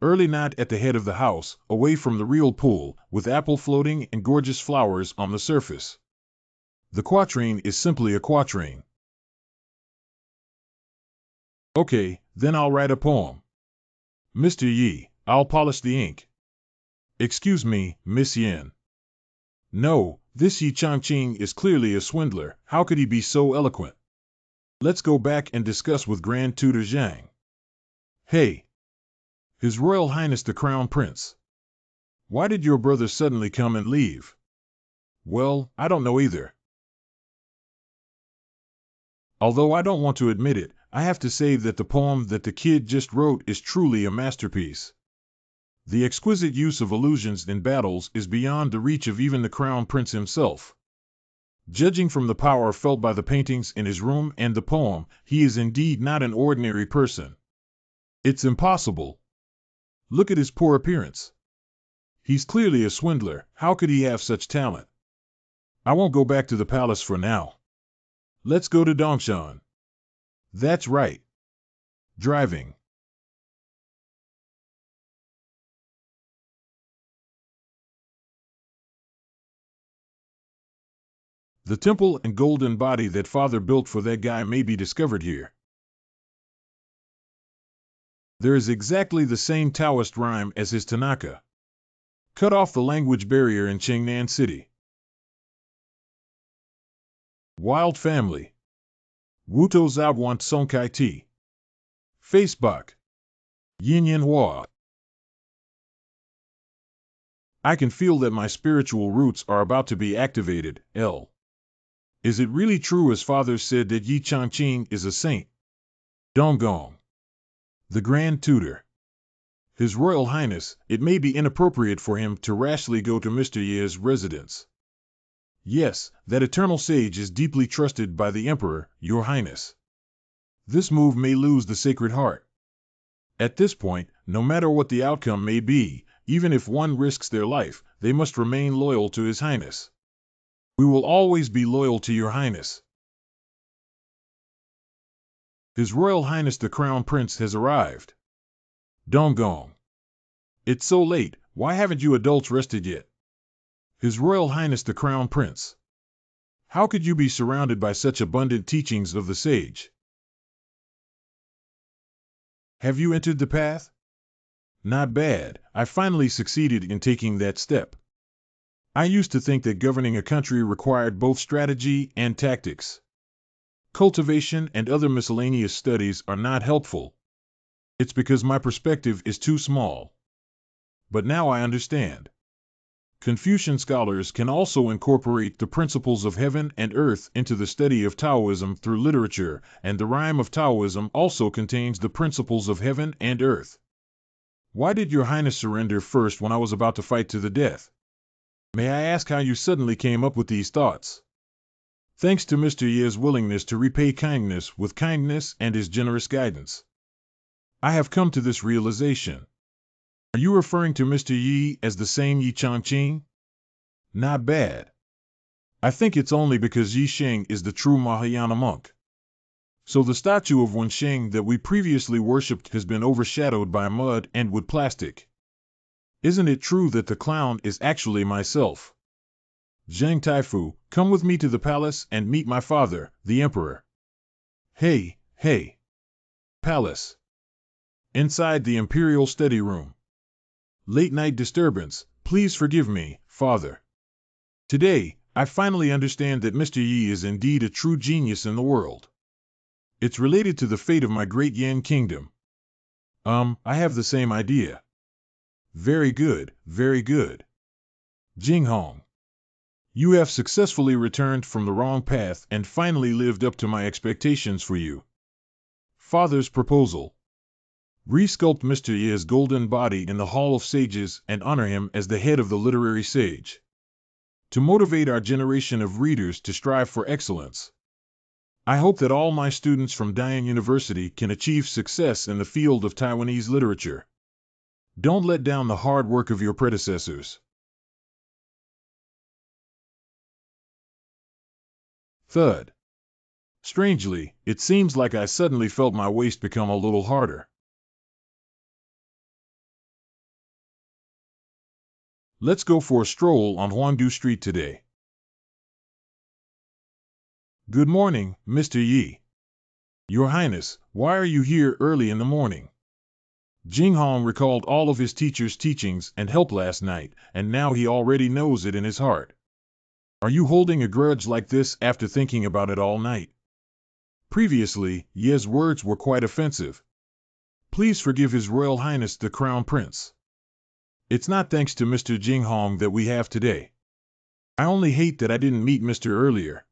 Early night at the head of the house, away from the real pool, with apple floating and gorgeous flowers on the surface. The quatrain is simply a quatrain. Okay, then I'll write a poem. Mr. Yi, I'll polish the ink. Excuse me, Miss Yen. No, this Yi Changqing is clearly a swindler. How could he be so eloquent? Let's go back and discuss with Grand Tutor Zhang. Hey! His Royal Highness the Crown Prince. Why did your brother suddenly come and leave? Well, I don't know either. Although I don't want to admit it, I have to say that the poem that the kid just wrote is truly a masterpiece. The exquisite use of allusions in battles is beyond the reach of even the Crown Prince himself. Judging from the power felt by the paintings in his room and the poem, he is indeed not an ordinary person. It's impossible. Look at his poor appearance. He's clearly a swindler. How could he have such talent? I won't go back to the palace for now. Let's go to Dongshan. That's right. Driving. The temple and golden body that father built for that guy may be discovered here. There is exactly the same Taoist rhyme as his Tanaka. Cut off the language barrier in Chengnan City. Wild Family. Wuto Zaoguan Song Kai Ti. Facebook. Yin Yin Hua. I can feel that my spiritual roots are about to be activated. L. Is it really true as father said that Yi Changqing is a saint? Donggong. The Grand Tutor. His Royal Highness, it may be inappropriate for him to rashly go to Mr. Ye's residence. Yes, that eternal sage is deeply trusted by the Emperor, Your Highness. This move may lose the Sacred Heart. At this point, no matter what the outcome may be, even if one risks their life, they must remain loyal to His Highness. We will always be loyal to Your Highness. His Royal Highness the Crown Prince has arrived. Donggong. It's so late, why haven't you adults rested yet? His Royal Highness the Crown Prince. How could you be surrounded by such abundant teachings of the sage? Have you entered the path? Not bad, I finally succeeded in taking that step. I used to think that governing a country required both strategy and tactics. Cultivation and other miscellaneous studies are not helpful. It's because my perspective is too small. But now I understand. Confucian scholars can also incorporate the principles of heaven and earth into the study of Taoism through literature, and the rhyme of Taoism also contains the principles of heaven and earth. Why did Your Highness surrender first when I was about to fight to the death? May I ask how you suddenly came up with these thoughts? Thanks to Mr. Ye's willingness to repay kindness with kindness and his generous guidance. I have come to this realization. Are you referring to Mr. Yi as the same Yi Changqing? Not bad. I think it's only because Yi Sheng is the true Mahayana monk. So the statue of Wensheng that we previously worshipped has been overshadowed by mud and wood plastic. Isn't it true that the clown is actually myself? Zheng Taifu, come with me to the palace and meet my father, the emperor. Hey. Palace. Inside the imperial study room. Late night disturbance, please forgive me, father. Today, I finally understand that Mr. Yi is indeed a true genius in the world. It's related to the fate of my great Yan kingdom. I have the same idea. Very good, very good. Jinghong. You have successfully returned from the wrong path and finally lived up to my expectations for you. Father's proposal. Resculpt Mr. Ye's golden body in the Hall of Sages and honor him as the head of the literary sage. To motivate our generation of readers to strive for excellence. I hope that all my students from Dayan University can achieve success in the field of Taiwanese literature. Don't let down the hard work of your predecessors. Thud. Strangely, it seems like I suddenly felt my waist become a little harder. Let's go for a stroll on Huangdu Street today. Good morning, Mr. Yi. Your Highness, why are you here early in the morning? Jinghong recalled all of his teacher's teachings and help last night, and now he already knows it in his heart. Are you holding a grudge like this after thinking about it all night? Previously, Ye's words were quite offensive. Please forgive His Royal Highness the Crown Prince. It's not thanks to Mr. Jinghong that we have today. I only hate that I didn't meet Mr. earlier.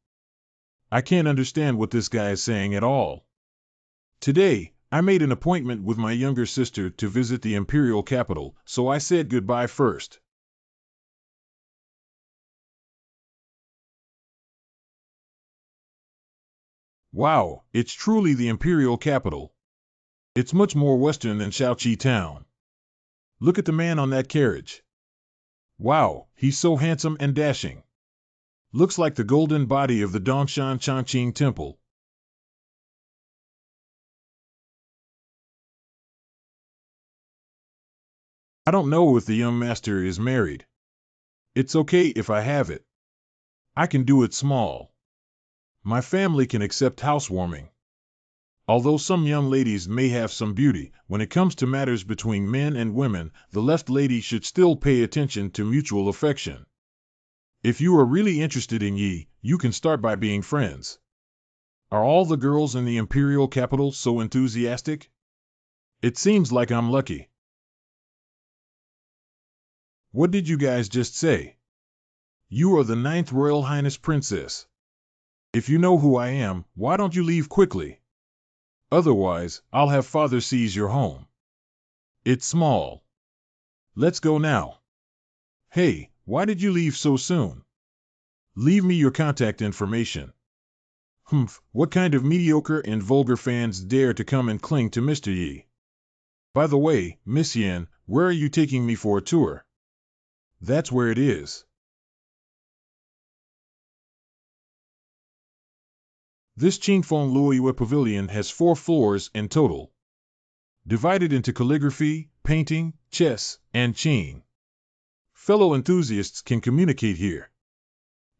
I can't understand what this guy is saying at all. Today, I made an appointment with my younger sister to visit the imperial capital, so I said goodbye first. Wow, it's truly the imperial capital. It's much more western than Shaoqi town. Look at the man on that carriage. Wow, he's so handsome and dashing. Looks like the golden body of the Dongshan Changqing temple. I don't know if the young master is married. It's okay if I have it. I can do it small. My family can accept housewarming. Although some young ladies may have some beauty, when it comes to matters between men and women, the left lady should still pay attention to mutual affection. If you are really interested in Yi, you can start by being friends. Are all the girls in the imperial capital so enthusiastic? It seems like I'm lucky. What did you guys just say? You are the 9th Royal Highness Princess. If you know who I am, why don't you leave quickly? Otherwise, I'll have father seize your home. It's small. Let's go now. Hey, why did you leave so soon? Leave me your contact information. Humph, what kind of mediocre and vulgar fans dare to come and cling to Mr. Yi? By the way, Miss Yen, where are you taking me for a tour? That's where it is. This Qingfeng Luoyue Pavilion has 4 floors in total, divided into calligraphy, painting, chess, and Qing. Fellow enthusiasts can communicate here.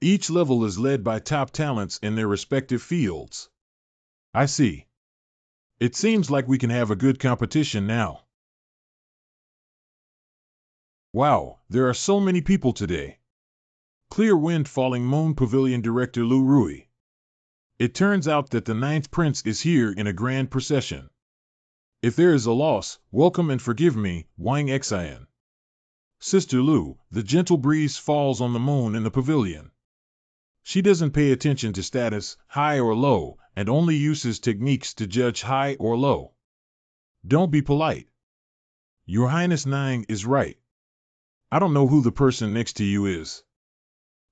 Each level is led by top talents in their respective fields. I see. It seems like we can have a good competition now. Wow, there are so many people today. Clear wind falling moan Pavilion Director Lu Rui. It turns out that the 9th Prince is here in a grand procession. If there is a loss, welcome and forgive me, Wang Xian. Sister Lu, the gentle breeze falls on the moon in the pavilion. She doesn't pay attention to status, high or low, and only uses techniques to judge high or low. Don't be polite. Your Highness Nine is right. I don't know who the person next to you is.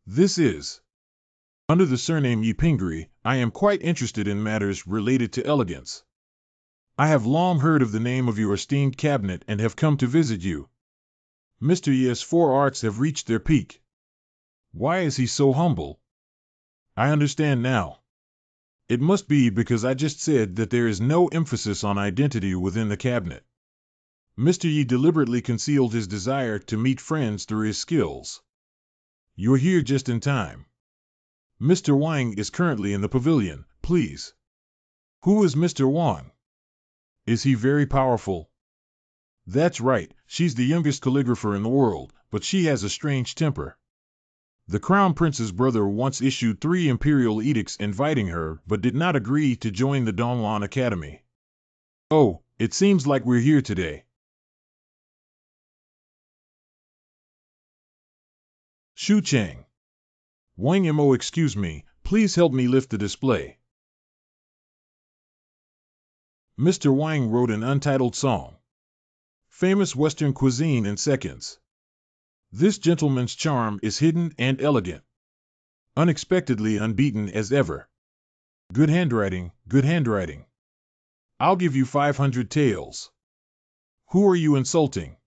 This is. Under the surname Yipingri, I am quite interested in matters related to elegance. I have long heard of the name of your esteemed cabinet and have come to visit you. Mr. Yi's 4 arts have reached their peak. Why is he so humble? I understand now. It must be because I just said that there is no emphasis on identity within the cabinet. Mr. Yi deliberately concealed his desire to meet friends through his skills. You're here just in time. Mr. Wang is currently in the pavilion, please. Who is Mr. Wang? Is he very powerful? That's right, she's the youngest calligrapher in the world, but she has a strange temper. The Crown Prince's brother once issued 3 imperial edicts inviting her, but did not agree to join the Donglan Academy. Oh, it seems like we're here today. Shu Chang. Wang Mo, excuse me, please help me lift the display. Mr. Wang wrote an untitled song. Famous Western cuisine in seconds. This gentleman's charm is hidden and elegant. Unexpectedly unbeaten as ever. Good handwriting, good handwriting. I'll give you 500 taels. Who are you insulting?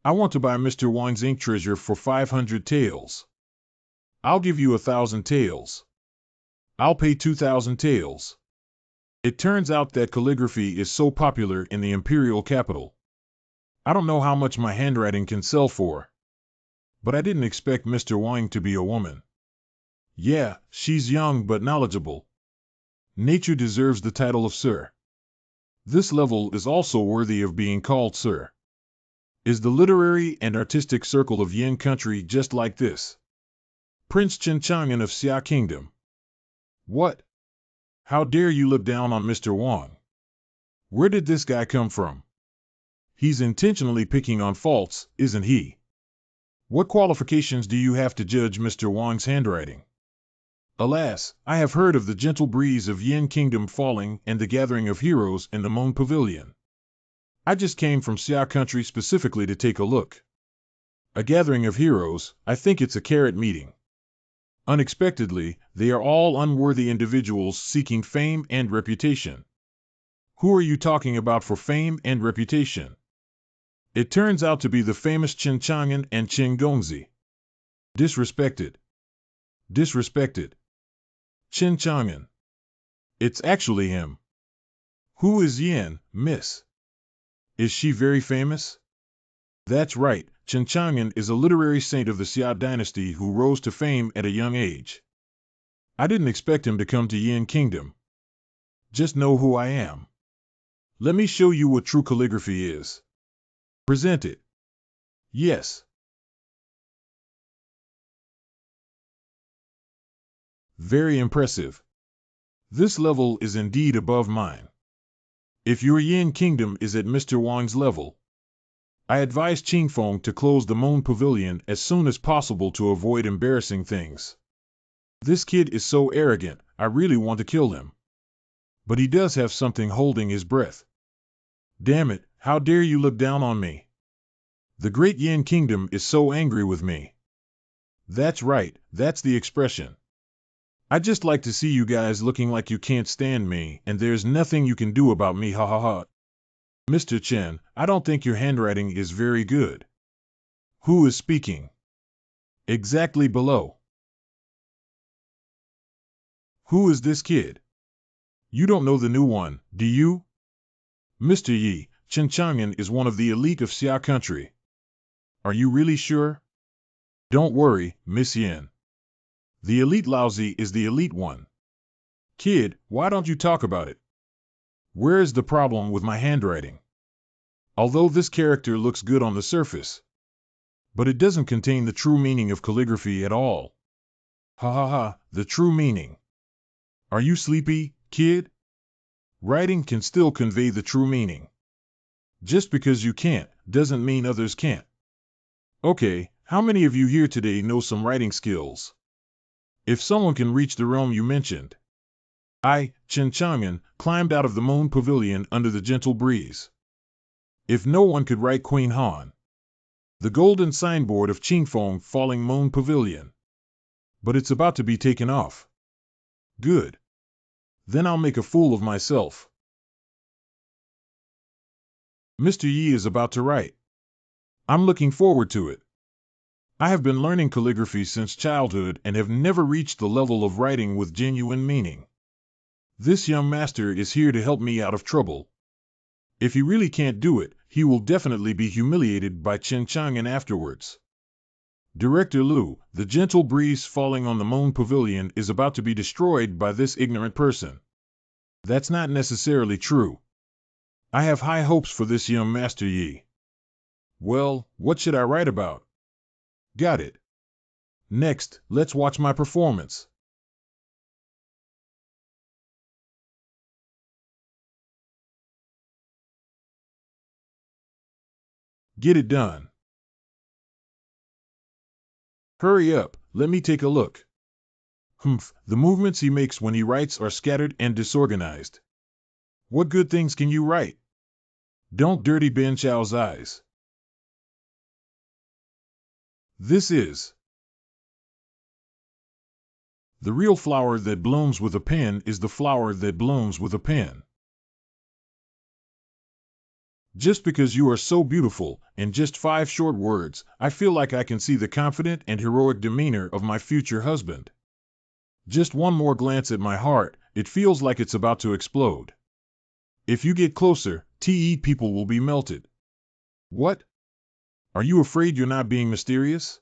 I want to buy Mr. Wang's ink treasure for 500 taels. I'll give you 1,000 taels. I'll pay 2,000 taels. It turns out that calligraphy is so popular in the imperial capital. I don't know how much my handwriting can sell for. But I didn't expect Mr. Wang to be a woman. Yeah, she's young but knowledgeable. Nature deserves the title of Sir. This level is also worthy of being called Sir. Is the literary and artistic circle of Yin country just like this? Prince Chenchang'an of Xia Kingdom. What? How dare you look down on Mr. Wang? Where did this guy come from? He's intentionally picking on faults, isn't he? What qualifications do you have to judge Mr. Wang's handwriting? Alas, I have heard of the gentle breeze of Yin Kingdom falling and the gathering of heroes in the Moon Pavilion. I just came from Xia country specifically to take a look. A gathering of heroes, I think it's a carrot meeting. Unexpectedly, they are all unworthy individuals seeking fame and reputation. Who are you talking about for fame and reputation? It turns out to be the famous Qin Chang'an and Qin Gongzi. Disrespected. Disrespected. Qin Chang'an. It's actually him. Who is Yin, miss? Is she very famous? That's right, Qin Chang'an is a literary saint of the Xia dynasty who rose to fame at a young age. I didn't expect him to come to Yin Kingdom. Just know who I am. Let me show you what true calligraphy is. Present it. Yes. Very impressive. This level is indeed above mine. If your Yin Kingdom is at Mr. Wang's level, I advise Qingfeng to close the Moon Pavilion as soon as possible to avoid embarrassing things. This kid is so arrogant, I really want to kill him. But he does have something holding his breath. Damn it, how dare you look down on me? The great Yin Kingdom is so angry with me. That's right, that's the expression. I just like to see you guys looking like you can't stand me, and there's nothing you can do about me, ha ha ha. Mr. Chen, I don't think your handwriting is very good. Who is speaking? Exactly below. Who is this kid? You don't know the new one, do you? Mr. Yi, Qin Chang'an is one of the elite of Xia country. Are you really sure? Don't worry, Miss Yin. The elite Laozi is the elite one. Kid, why don't you talk about it? Where is the problem with my handwriting? Although this character looks good on the surface, but it doesn't contain the true meaning of calligraphy at all. Ha ha ha, the true meaning. Are you sleepy, kid? Writing can still convey the true meaning. Just because you can't, doesn't mean others can't. Okay, how many of you here today know some writing skills? If someone can reach the realm you mentioned. I, Qin Chang'an, climbed out of the Moon Pavilion under the gentle breeze. If no one could write Queen Han. The golden signboard of Qingfeng falling Moon Pavilion. But it's about to be taken off. Good. Then I'll make a fool of myself. Mr. Yi is about to write. I'm looking forward to it. I have been learning calligraphy since childhood and have never reached the level of writing with genuine meaning. This young master is here to help me out of trouble. If he really can't do it, he will definitely be humiliated by Qin Chang'an afterwards. Director Liu, the gentle breeze falling on the Moon Pavilion is about to be destroyed by this ignorant person. That's not necessarily true. I have high hopes for this young Master Yi. Well, what should I write about? Got it. Next, let's watch my performance. Get it done. Hurry up, let me take a look. Humph, the movements he makes when he writes are scattered and disorganized. What good things can you write? Don't dirty Ben Chao's eyes. This is. The real flower that blooms with a pen is the flower that blooms with a pen. Just because you are so beautiful, in just 5 short words, I feel like I can see the confident and heroic demeanor of my future husband. Just one more glance at my heart, it feels like it's about to explode. If you get closer, people will be melted. What? Are you afraid you're not being mysterious?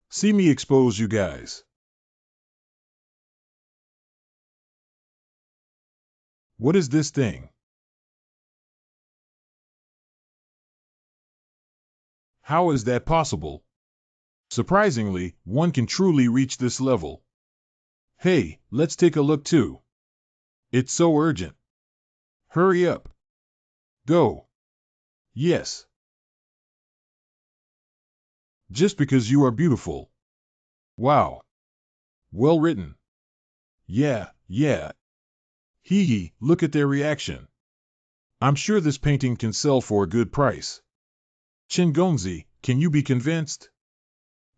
See me expose you guys. What is this thing? How is that possible? Surprisingly, one can truly reach this level. Hey, let's take a look too. It's so urgent. Hurry up. Go. Yes. Just because you are beautiful. Wow. Well written. Yeah, yeah. Hee hee, look at their reaction. I'm sure this painting can sell for a good price. Chingonzi, can you be convinced?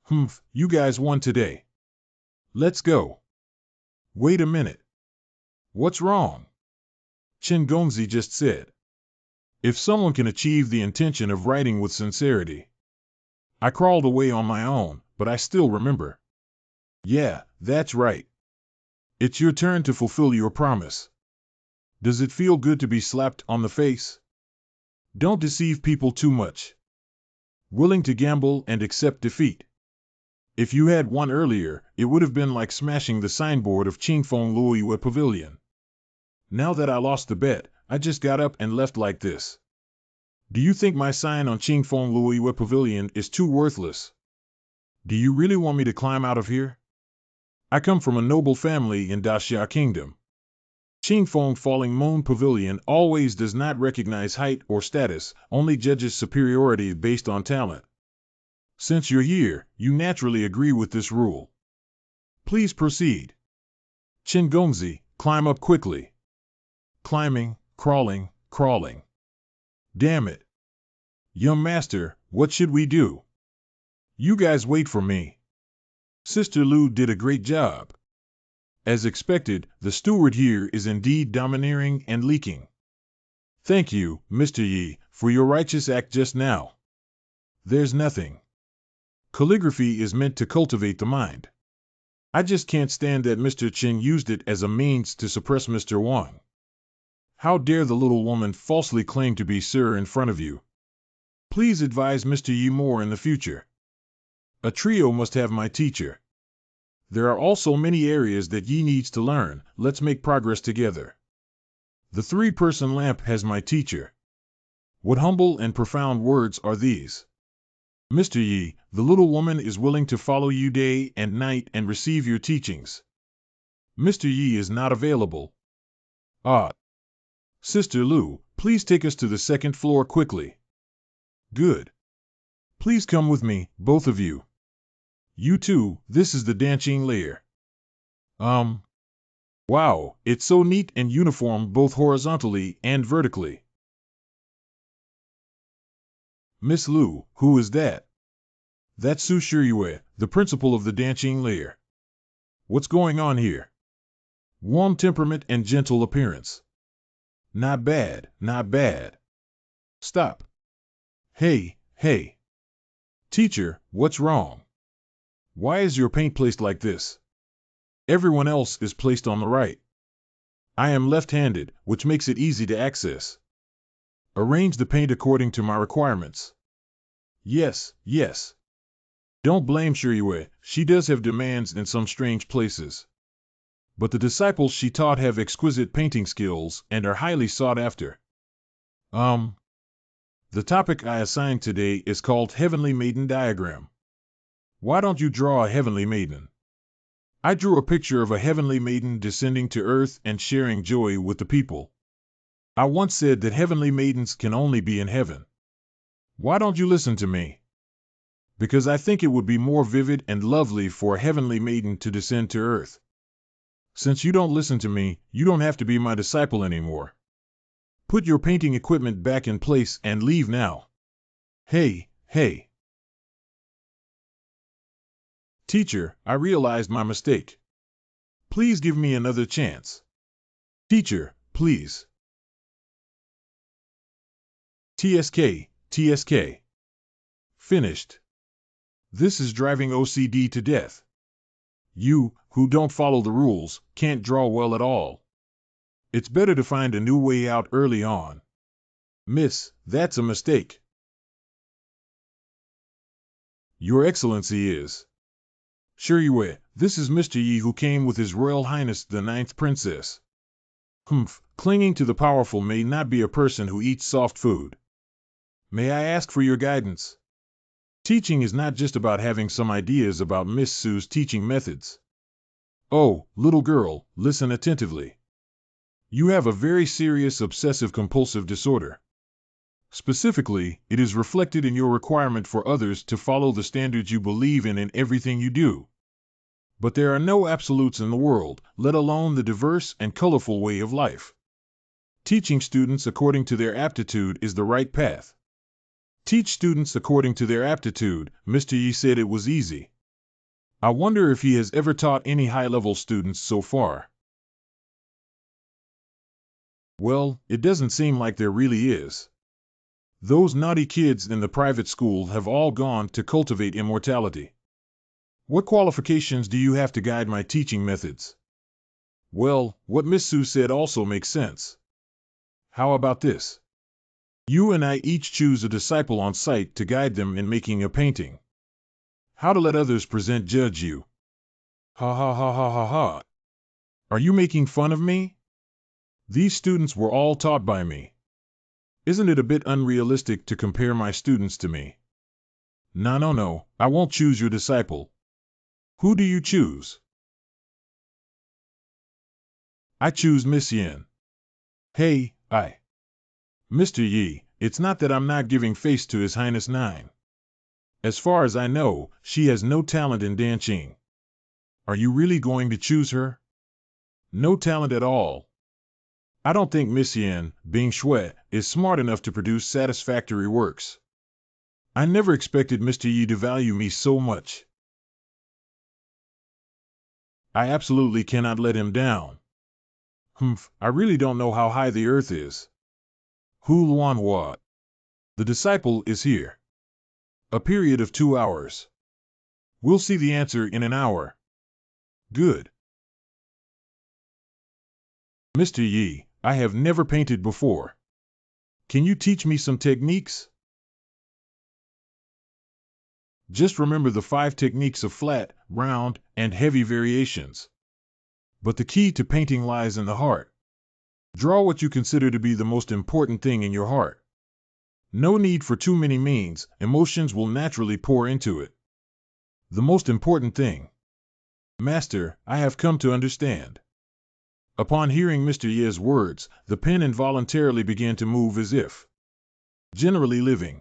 Humph, you guys won today. Let's go. Wait a minute. What's wrong? Chingonzi just said. If someone can achieve the intention of writing with sincerity. I crawled away on my own, but I still remember. Yeah, that's right. It's your turn to fulfill your promise. Does it feel good to be slapped on the face? Don't deceive people too much. Willing to gamble and accept defeat. If you had won earlier, it would have been like smashing the signboard of Qingfeng Luoyue Pavilion. Now that I lost the bet, I just got up and left like this. Do you think my sign on Qingfeng Luoyue Pavilion is too worthless? Do you really want me to climb out of here? I come from a noble family in Daxia Kingdom. Qingfeng Falling Moon Pavilion always does not recognize height or status, only judges superiority based on talent. Since you're here, you naturally agree with this rule. Please proceed. Chingonzi, climb up quickly. Climbing, crawling, crawling. Damn it. Young master, what should we do? You guys wait for me. Sister Lu did a great job. As expected, the steward here is indeed domineering and leaking. Thank you, Mr. Yi, for your righteous act just now. There's nothing. Calligraphy is meant to cultivate the mind. I just can't stand that Mr. Qin used it as a means to suppress Mr. Wang. How dare the little woman falsely claim to be sir in front of you? Please advise Mr. Yi more in the future. A trio must have my teacher. There are also many areas that Yi needs to learn. Let's make progress together. The three-person lamp has my teacher. What humble and profound words are these? Mr. Yi, the little woman is willing to follow you day and night and receive your teachings. Mr. Yi is not available. Ah. Sister Lu, please take us to the second floor quickly. Good. Please come with me, both of you. You too, this is the dancing layer. Wow, it's so neat and uniform both horizontally and vertically. Miss Lu, who is that? That's Su Shiyue, the principal of the dancing layer. What's going on here? Warm temperament and gentle appearance. Not bad, not bad. Stop. Hey, hey. Teacher, what's wrong? Why is your paint placed like this? Everyone else is placed on the right. I am left-handed, which makes it easy to access. Arrange the paint according to my requirements. Yes, yes. Don't blame Shiyue, she does have demands in some strange places. But the disciples she taught have exquisite painting skills and are highly sought after. The topic I assigned today is called Heavenly Maiden Diagram. Why don't you draw a heavenly maiden? I drew a picture of a heavenly maiden descending to earth and sharing joy with the people. I once said that heavenly maidens can only be in heaven. Why don't you listen to me? Because I think it would be more vivid and lovely for a heavenly maiden to descend to earth. Since you don't listen to me, you don't have to be my disciple anymore. Put your painting equipment back in place and leave now. Hey, hey. Teacher, I realized my mistake. Please give me another chance. Teacher, please. TSK, TSK. Finished. This is driving OCD to death. You, who don't follow the rules, can't draw well at all. It's better to find a new way out early on. Miss, that's a mistake. Your Excellency is. Shiyue, this is Mr. Yi who came with His Royal Highness the Ninth Princess. Clinging to the powerful may not be a person who eats soft food. May I ask for your guidance? Teaching is not just about having some ideas about Miss Su's teaching methods. Oh, little girl, listen attentively. You have a very serious obsessive-compulsive disorder. Specifically, it is reflected in your requirement for others to follow the standards you believe in everything you do. But there are no absolutes in the world, let alone the diverse and colorful way of life. Teaching students according to their aptitude is the right path. Teach students according to their aptitude. Mr. Yi said it was easy. I wonder if he has ever taught any high-level students so far. Well, it doesn't seem like there really is. Those naughty kids in the private school have all gone to cultivate immortality. What qualifications do you have to guide my teaching methods? Well, what Miss Su said also makes sense. How about this? You and I each choose a disciple on site to guide them in making a painting. How to let others present judge you. Ha ha ha ha ha ha. Are you making fun of me? These students were all taught by me. Isn't it a bit unrealistic to compare my students to me? No, I won't choose your disciple. Who do you choose? I choose Miss Yin. Hey, Mr. Yi, it's not that I'm not giving face to His Highness 9. As far as I know, she has no talent in dancing. Are you really going to choose her? No talent at all. I don't think Miss Yin, Bing Shui, is smart enough to produce satisfactory works. I never expected Mr. Yi to value me so much. I absolutely cannot let him down. I really don't know how high the earth is. Hu Luan Hua. The disciple is here. A period of 2 hours. We'll see the answer in an hour. Good. Mr. Yi, I have never painted before. Can you teach me some techniques? Just remember the 5 techniques of flat, round, and heavy variations. But the key to painting lies in the heart. Draw what you consider to be the most important thing in your heart. No need for too many means, emotions will naturally pour into it. The most important thing. Master, I have come to understand. Upon hearing Mr. Ye's words, the pen involuntarily began to move as if generally living.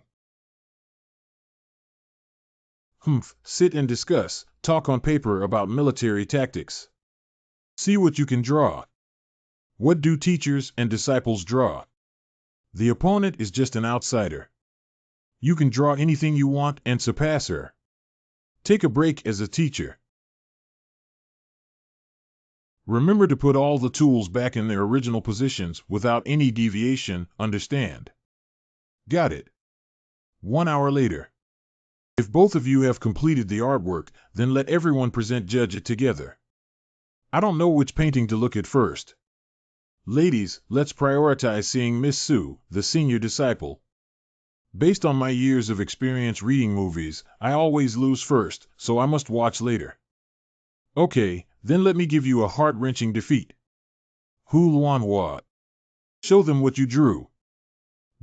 Sit and discuss, talk on paper about military tactics. See what you can draw. What do teachers and disciples draw? The opponent is just an outsider. You can draw anything you want and surpass her. Take a break as a teacher. Remember to put all the tools back in their original positions without any deviation, understand? Got it. 1 hour later. If both of you have completed the artwork, then let everyone present judge it together. I don't know which painting to look at first. Ladies, let's prioritize seeing Miss Su, the senior disciple. Based on my years of experience reading movies, I always lose first, so I must watch later. Okay, then let me give you a heart-wrenching defeat. Hu Luan Hua. Show them what you drew.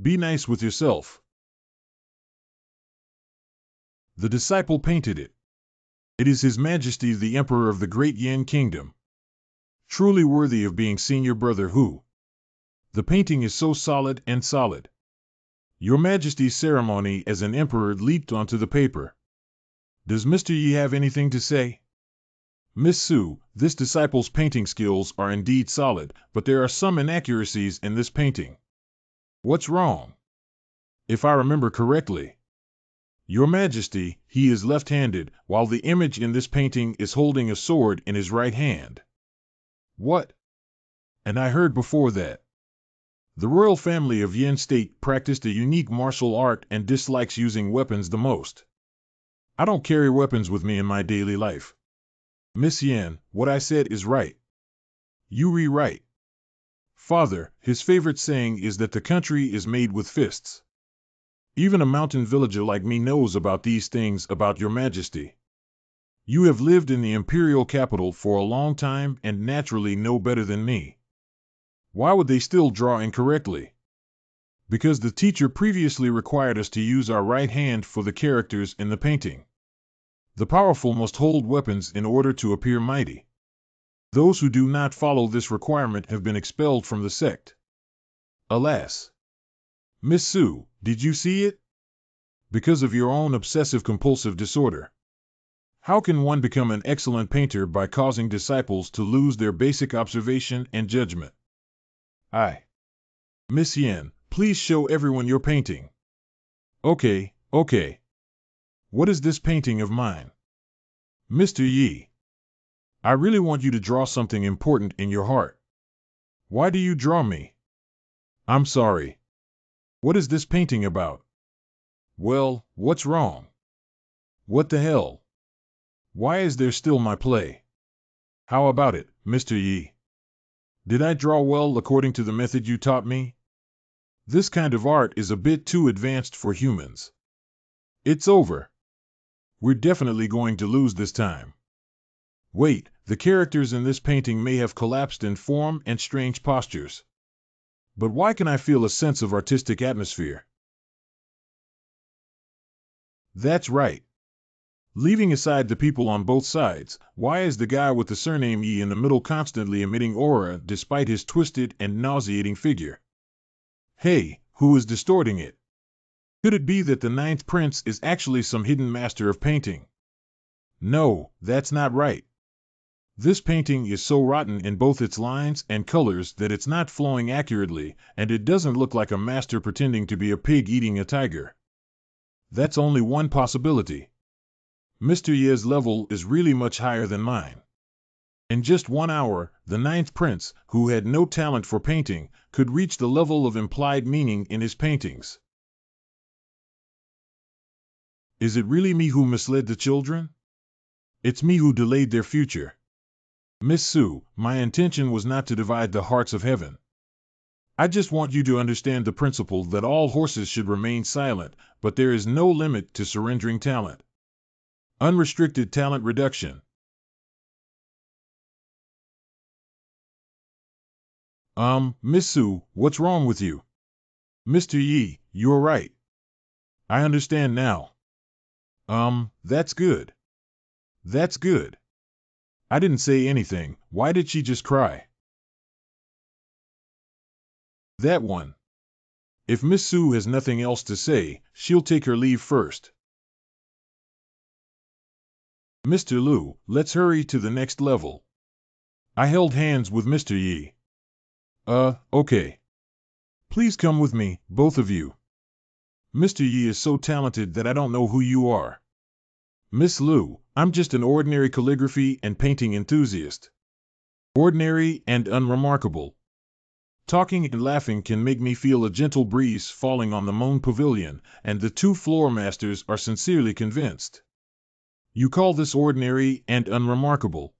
Be nice with yourself. The disciple painted it. It is His Majesty the Emperor of the Great Yin Kingdom. Truly worthy of being senior brother Hu. The painting is so solid and solid. Your Majesty's ceremony as an emperor leaped onto the paper. Does Mr. Yi have anything to say? Miss Su, this disciple's painting skills are indeed solid, but there are some inaccuracies in this painting. What's wrong? If I remember correctly. Your Majesty, he is left-handed, while the image in this painting is holding a sword in his right hand. What? And I heard before that the royal family of Yin State practiced a unique martial art and dislikes using weapons the most. I don't carry weapons with me in my daily life. Miss Yin, what I said is right. You rewrite. Father, his favorite saying is that the country is made with fists. Even a mountain villager like me knows about these things about Your Majesty. You have lived in the imperial capital for a long time and naturally know better than me. Why would they still draw incorrectly? Because the teacher previously required us to use our right hand for the characters in the painting. The powerful must hold weapons in order to appear mighty. Those who do not follow this requirement have been expelled from the sect. Alas. Miss Su, did you see it? Because of your own obsessive-compulsive disorder. How can one become an excellent painter by causing disciples to lose their basic observation and judgment? I. Miss Yen, please show everyone your painting. Okay, okay. What is this painting of mine? Mr. Yi. I really want you to draw something important in your heart. Why do you draw me? I'm sorry. What is this painting about? Well, what's wrong? What the hell? Why is there still my play? How about it, Mr. Yi? Did I draw well according to the method you taught me? This kind of art is a bit too advanced for humans. It's over. We're definitely going to lose this time. Wait, the characters in this painting may have collapsed in form and strange postures. But why can I feel a sense of artistic atmosphere? That's right. Leaving aside the people on both sides, why is the guy with the surname Yi in the middle constantly emitting aura despite his twisted and nauseating figure? Hey, who is distorting it? Could it be that the ninth prince is actually some hidden master of painting? No, that's not right. This painting is so rotten in both its lines and colors that it's not flowing accurately, and it doesn't look like a master pretending to be a pig eating a tiger. That's only one possibility. Mr. Ye's level is really much higher than mine. In just 1 hour, the ninth prince, who had no talent for painting, could reach the level of implied meaning in his paintings. Is it really me who misled the children? It's me who delayed their future. Miss Sue, my intention was not to divide the hearts of heaven. I just want you to understand the principle that all horses should remain silent, but there is no limit to surrendering talent. Unrestricted talent reduction. Miss Sue, what's wrong with you? Mr. Yi, you're right. I understand now. That's good. That's good. I didn't say anything. Why did she just cry? That one. If Miss Sue has nothing else to say, she'll take her leave first. Mr. Liu, let's hurry to the next level. I held hands with Mr. Yi. Okay. Please come with me, both of you. Mr. Yi is so talented that I don't know who you are. Miss Liu, I'm just an ordinary calligraphy and painting enthusiast. Ordinary and unremarkable. Talking and laughing can make me feel a gentle breeze falling on the Moon Pavilion, and the two floor masters are sincerely convinced. You call this ordinary and unremarkable?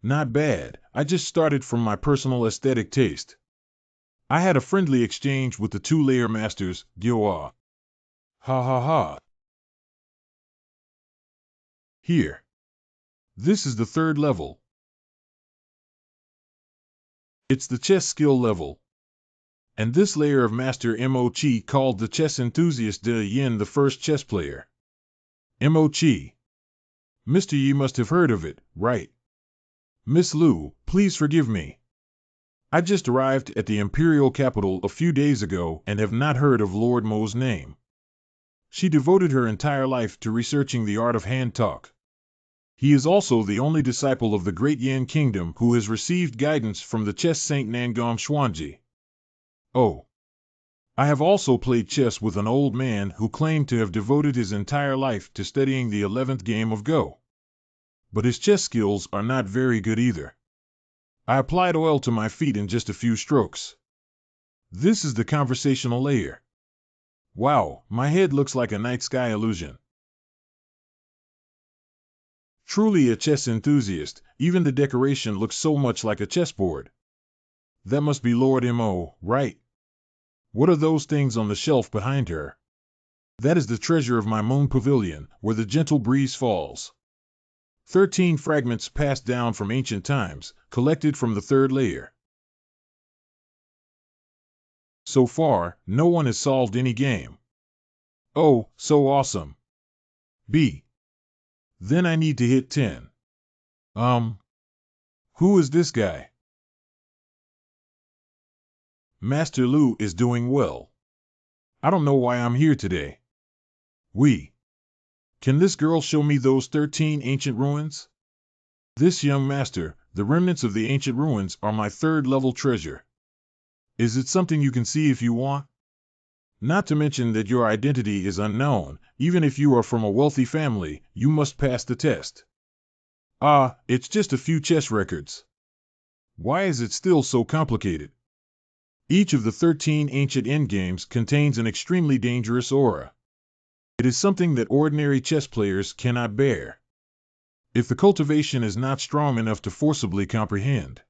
Not bad, I just started from my personal aesthetic taste. I had a friendly exchange with the two-layer masters, Gyoa. Ha ha ha. Here. This is the third level. It's the chess skill level. And this layer of Master Mo-Chi called the chess enthusiast De Yin the first chess player. Mo-Chi. Mr. Yi must have heard of it, right? Miss Liu, please forgive me. I just arrived at the imperial capital a few days ago and have not heard of Lord Mo's name. She devoted her entire life to researching the art of hand talk. He is also the only disciple of the great Yan kingdom who has received guidance from the chess saint Nangam Xuanji. Oh. I have also played chess with an old man who claimed to have devoted his entire life to studying the 11th game of Go. But his chess skills are not very good either. I applied oil to my feet in just a few strokes. This is the conversational layer. Wow, my head looks like a night sky illusion. Truly a chess enthusiast, even the decoration looks so much like a chessboard. That must be Lord Mo, right? What are those things on the shelf behind her? That is the treasure of my Moon Pavilion, where the gentle breeze falls. 13 fragments passed down from ancient times, collected from the third layer. So far, no one has solved any game. Oh, so awesome. B. Then I need to hit 10. Who is this guy? Master Liu is doing well. I don't know why I'm here today. Can this girl show me those 13 ancient ruins? This young master, the remnants of the ancient ruins are my third-level treasure. Is it something you can see if you want? Not to mention that your identity is unknown. Even if you are from a wealthy family, you must pass the test. Ah, it's just a few chess records. Why is it still so complicated? Each of the 13 ancient endgames contains an extremely dangerous aura. It is something that ordinary chess players cannot bear. If the cultivation is not strong enough to forcibly comprehend.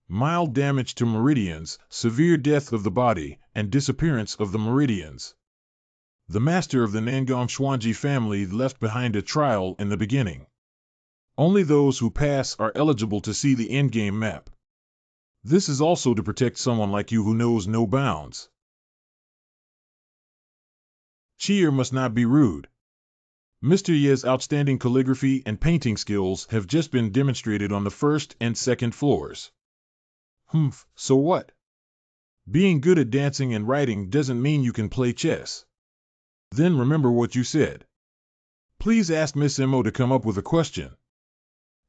Mild damage to meridians, severe death of the body, and disappearance of the meridians. The master of the Nangong Xuanji family left behind a trial in the beginning. Only those who pass are eligible to see the endgame map. This is also to protect someone like you who knows no bounds. Cheer must not be rude. Mr. Ye's outstanding calligraphy and painting skills have just been demonstrated on the first and second floors. So what? Being good at dancing and writing doesn't mean you can play chess. Then remember what you said. Please ask Miss Mo to come up with a question.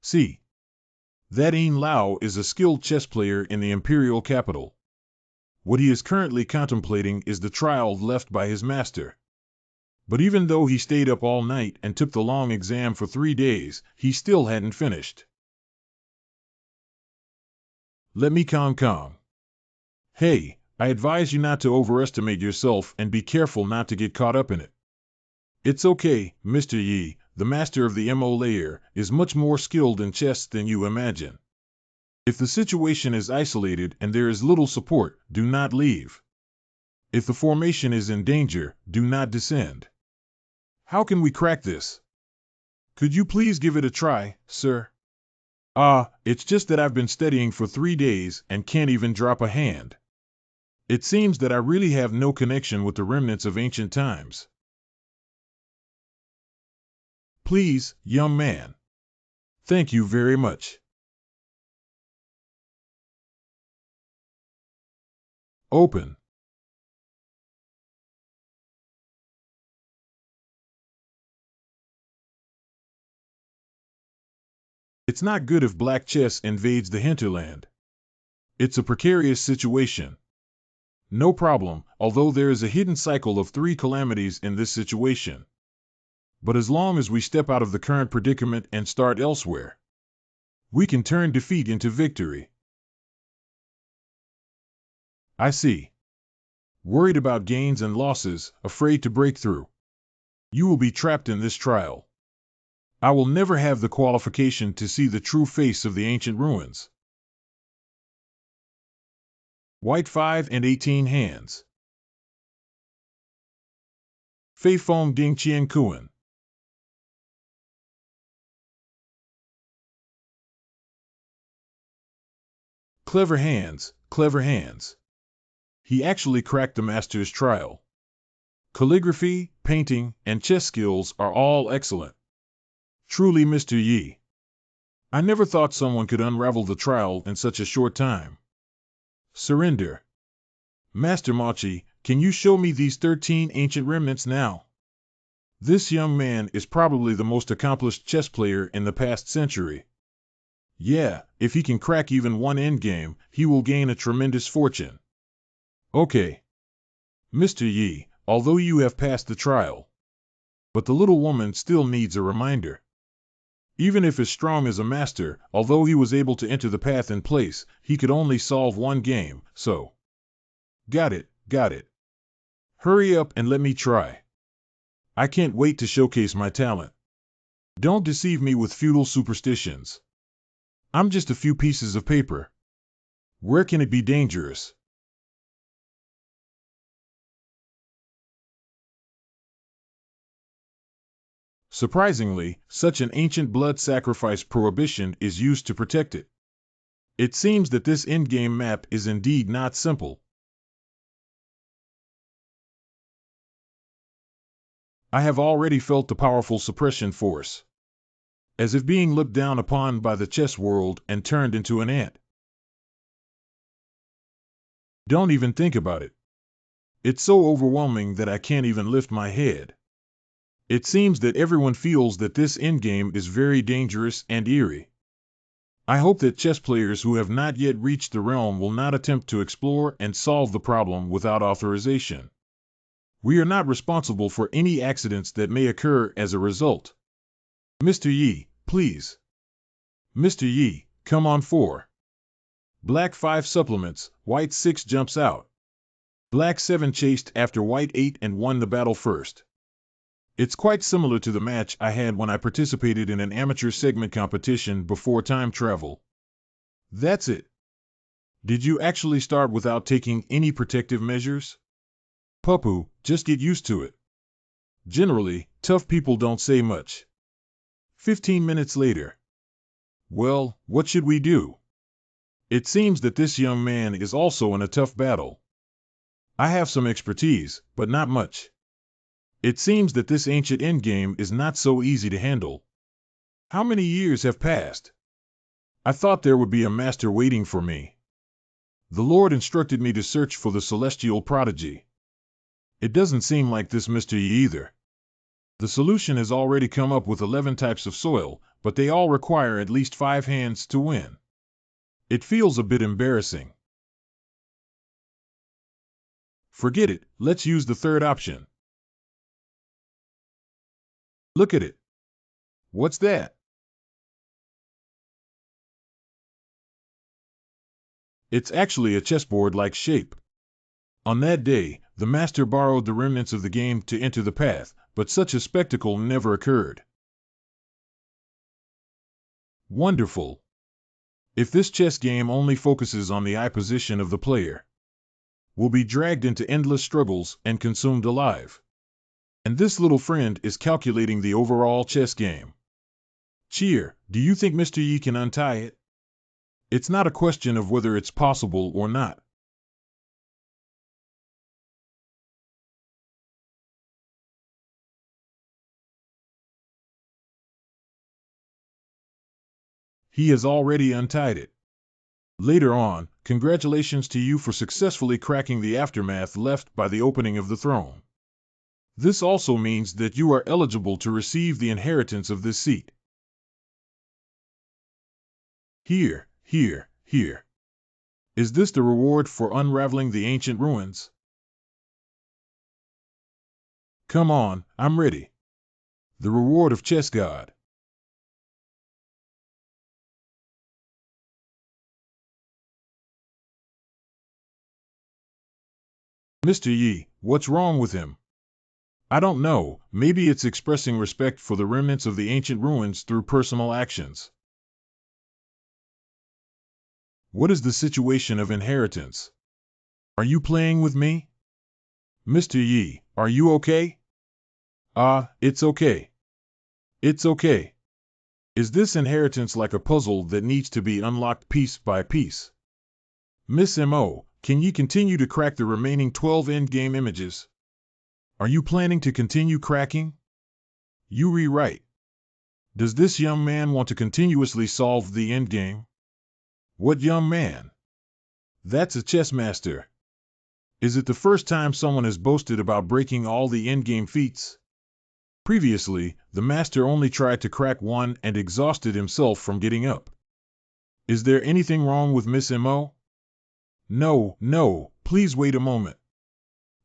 See. That Yin Lao is a skilled chess player in the imperial capital. What he is currently contemplating is the trial left by his master. But even though he stayed up all night and took the long exam for 3 days, he still hadn't finished. Let me calm. Hey, I advise you not to overestimate yourself and be careful not to get caught up in it. It's okay, Mr. Yi, the master of the Mo layer, is much more skilled in chess than you imagine. If the situation is isolated and there is little support, do not leave. If the formation is in danger, do not descend. How can we crack this? Could you please give it a try, sir? It's just that I've been studying for 3 days and can't even drop a hand. It seems that I really have no connection with the remnants of ancient times. Please, young man. Thank you very much. Open. It's not good if black chess invades the hinterland. It's a precarious situation. No problem, although there is a hidden cycle of 3 calamities in this situation. But as long as we step out of the current predicament and start elsewhere, we can turn defeat into victory. I see. Worried about gains and losses, afraid to break through. You will be trapped in this trial. I will never have the qualification to see the true face of the ancient ruins. White 5 and 18 hands. Fei Fong Ding Qian Kuan. Clever hands, clever hands. He actually cracked the master's trial. Calligraphy, painting, and chess skills are all excellent. Truly, Mr. Yi. I never thought someone could unravel the trial in such a short time. Surrender. Master Machi, can you show me these 13 ancient remnants now? This young man is probably the most accomplished chess player in the past century. Yeah, if he can crack even one endgame, he will gain a tremendous fortune. Okay. Mr. Yi, although you have passed the trial, but the little woman still needs a reminder. Even if as strong as a master, although he was able to enter the path in place, he could only solve one game, so. Got it. Hurry up and let me try. I can't wait to showcase my talent. Don't deceive me with feudal superstitions. I'm just a few pieces of paper. Where can it be dangerous? Surprisingly, such an ancient blood sacrifice prohibition is used to protect it. It seems that this endgame map is indeed not simple. I have already felt the powerful suppression force. As if being looked down upon by the chess world and turned into an ant. Don't even think about it. It's so overwhelming that I can't even lift my head. It seems that everyone feels that this endgame is very dangerous and eerie. I hope that chess players who have not yet reached the realm will not attempt to explore and solve the problem without authorization. We are not responsible for any accidents that may occur as a result. Mr. Yi, please. Mr. Yi, come on 4. Black 5 supplements, White 6 jumps out. Black 7 chased after White 8 and won the battle first. It's quite similar to the match I had when I participated in an amateur segment competition before time travel. That's it. Did you actually start without taking any protective measures? Papu, just get used to it. Generally, tough people don't say much. 15 minutes later. Well, what should we do? It seems that this young man is also in a tough battle. I have some expertise, but not much. It seems that this ancient endgame is not so easy to handle. How many years have passed? I thought there would be a master waiting for me. The Lord instructed me to search for the celestial prodigy. It doesn't seem like this Mr. Yi either. The solution has already come up with 11 types of soil, but they all require at least 5 hands to win. It feels a bit embarrassing. Forget it, let's use the third option. Look at it. What's that? It's actually a chessboard-like shape. On that day, the master borrowed the remnants of the game to enter the path, but such a spectacle never occurred. Wonderful. If this chess game only focuses on the eye position of the player, we'll be dragged into endless struggles and consumed alive. And this little friend is calculating the overall chess game. Cheer, do you think Mr. Yi can untie it? It's not a question of whether it's possible or not. He has already untied it. Later on, congratulations to you for successfully cracking the aftermath left by the opening of the throne. This also means that you are eligible to receive the inheritance of this seat. Here. Is this the reward for unraveling the ancient ruins? Come on, I'm ready. The reward of chess god. Mr. Yi, what's wrong with him? I don't know, maybe it's expressing respect for the remnants of the ancient ruins through personal actions. What is the situation of inheritance? Are you playing with me? Mr. Yi, are you okay? It's okay. It's okay. Is this inheritance like a puzzle that needs to be unlocked piece by piece? Miss M.O., can you continue to crack the remaining 12 endgame images? Are you planning to continue cracking? You rewrite. Does this young man want to continuously solve the endgame? What young man? That's a chess master. Is it the first time someone has boasted about breaking all the endgame feats? Previously, the master only tried to crack one and exhausted himself from getting up. Is there anything wrong with Miss M.O.? No, please wait a moment.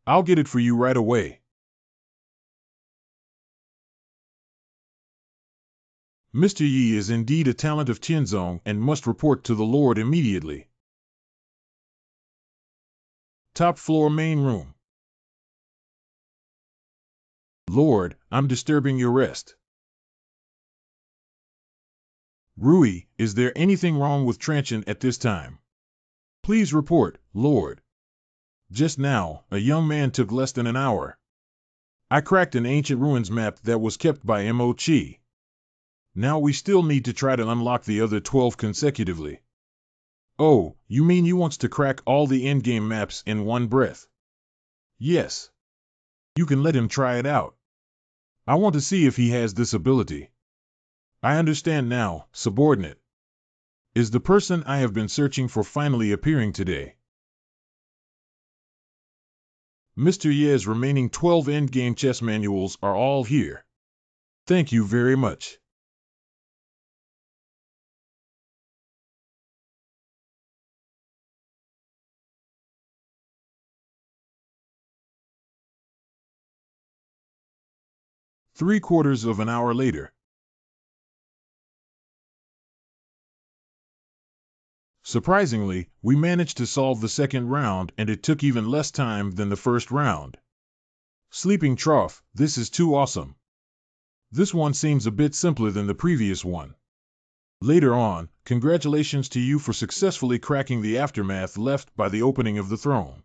I'll get it for you right away. Mr. Yi is indeed a talent of Tianzong and must report to the Lord immediately. Top floor main room. Lord, I'm disturbing your rest. Rui, is there anything wrong with Tranchen at this time? Please report, Lord. Just now, a young man took less than an hour. I cracked an ancient ruins map that was kept by Mo Chi. Now we still need to try to unlock the other 12 consecutively. Oh, you mean you wants to crack all the endgame maps in one breath? Yes. You can let him try it out. I want to see if he has this ability. I understand now, subordinate. Is the person I have been searching for finally appearing today? Mr. Ye's remaining 12 endgame chess manuals are all here. Thank you very much. Three-quarters of an hour later. Surprisingly, we managed to solve the second round, and it took even less time than the first round. Sleeping trough, this is too awesome. This one seems a bit simpler than the previous one. Later on, congratulations to you for successfully cracking the aftermath left by the opening of the throne.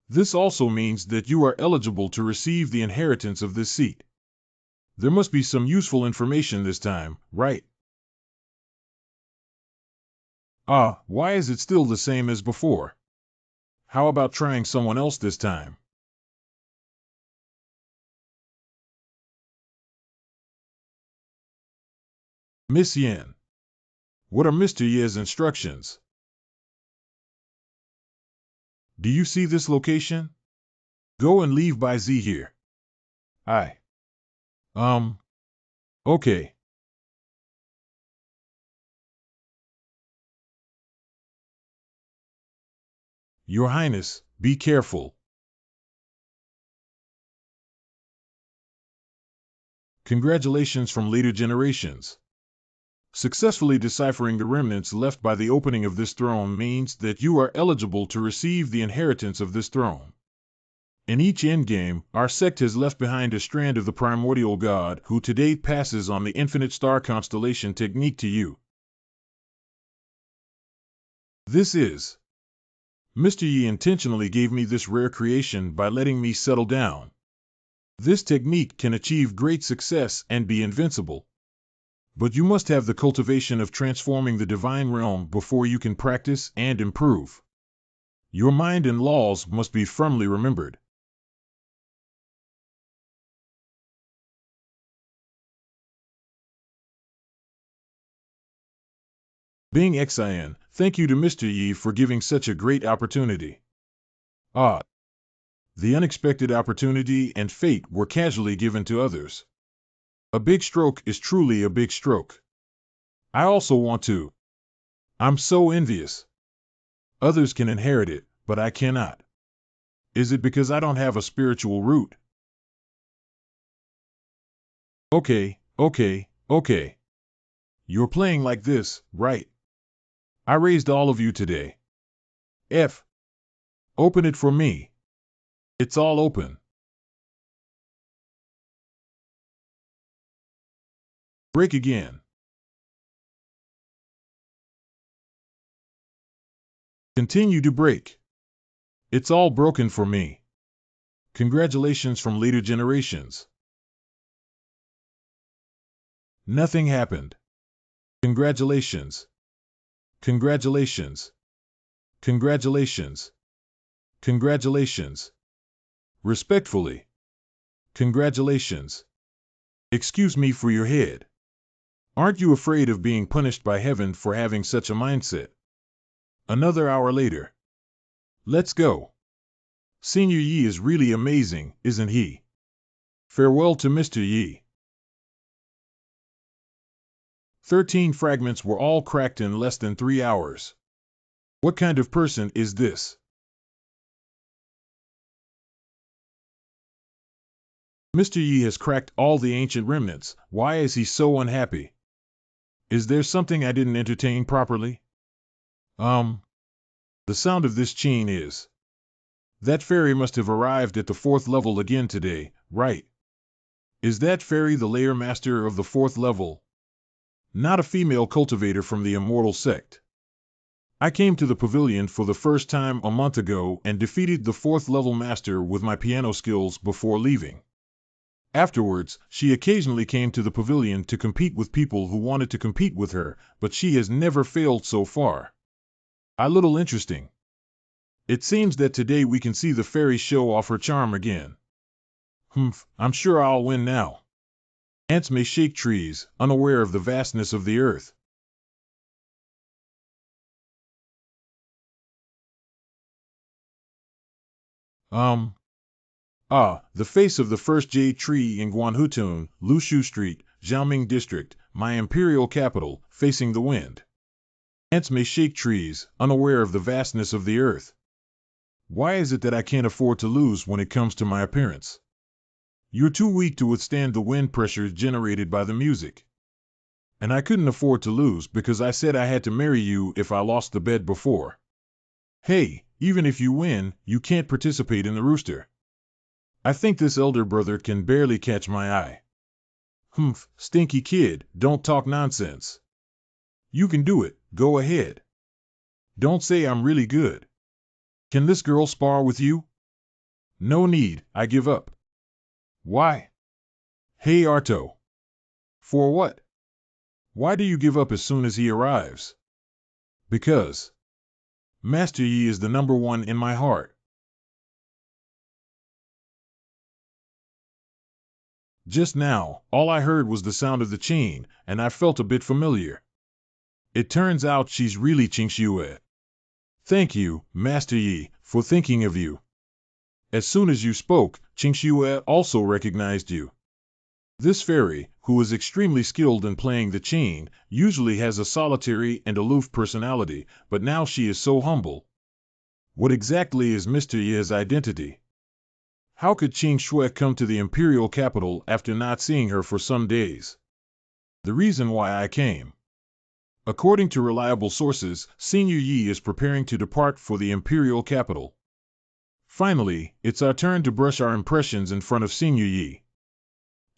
This also means that you are eligible to receive the inheritance of this seat. There must be some useful information this time, right? Ah, why is it still the same as before? How about trying someone else this time? Miss Yen. What are Mr. Ye's instructions? Do you see this location? Go and leave by Z here. I. Okay. Your Highness, be careful. Congratulations from later generations. Successfully deciphering the remnants left by the opening of this throne means that you are eligible to receive the inheritance of this throne. In each endgame, our sect has left behind a strand of the primordial god who today passes on the infinite star constellation technique to you. This is. Mr. Yi intentionally gave me this rare creation by letting me settle down. This technique can achieve great success and be invincible. But you must have the cultivation of transforming the divine realm before you can practice and improve. Your mind and laws must be firmly remembered. Being Xin, thank you to Mr. Yi for giving such a great opportunity. Ah, the unexpected opportunity and fate were casually given to others. A big stroke is truly a big stroke. I also want to. I'm so envious. Others can inherit it, but I cannot. Is it because I don't have a spiritual root? Okay. You're playing like this, right? I raised all of you today. F. Open it for me. It's all open. Break again. Continue to break. It's all broken for me. Congratulations from later generations. Nothing happened. Congratulations. Congratulations. Congratulations. Congratulations. Respectfully. Congratulations. Excuse me for your head. Aren't you afraid of being punished by heaven for having such a mindset? Another hour later. Let's go. Senior Yi is really amazing, isn't he? Farewell to Mr. Yi. 13 fragments were all cracked in less than 3 hours. What kind of person is this? Mr. Yi has cracked all the ancient remnants. Why is he so unhappy? Is there something I didn't entertain properly? The sound of this chain is. That fairy must have arrived at the 4th level again today, right? Is that fairy the layer master of the 4th level? Not a female cultivator from the immortal sect. I came to the pavilion for the first time a month ago and defeated the 4th level master with my piano skills before leaving. Afterwards, she occasionally came to the pavilion to compete with people who wanted to compete with her, but she has never failed so far. A little interesting. It seems that today we can see the fairy show off her charm again. I'm sure I'll win now. Ants may shake trees, unaware of the vastness of the earth. Ah, the face of the first jade tree in Guanhutun, Lushu Street, Xiaoming District, my imperial capital, facing the wind. Ants may shake trees, unaware of the vastness of the earth. Why is it that I can't afford to lose when it comes to my appearance? You're too weak to withstand the wind pressure generated by the music. And I couldn't afford to lose because I said I had to marry you if I lost the bet before. Hey, even if you win, you can't participate in the rooster. I think this elder brother can barely catch my eye. Humph, stinky kid, don't talk nonsense. You can do it, go ahead. Don't say I'm really good. Can this girl spar with you? No need, I give up. Why? Hey Arto. For what? Why do you give up as soon as he arrives? Because Master Yi is the number one in my heart. Just now, all I heard was the sound of the chain, and I felt a bit familiar. It turns out she's really Qingxue. Thank you, Master Yi, for thinking of you. As soon as you spoke, Qingxue also recognized you. This fairy, who is extremely skilled in playing the chain, usually has a solitary and aloof personality, but now she is so humble. What exactly is Mr. Yi's identity? How could Qing Shui come to the imperial capital after not seeing her for some days? The reason why I came. According to reliable sources, Senior Yi is preparing to depart for the imperial capital. Finally, it's our turn to brush our impressions in front of Senior Yi.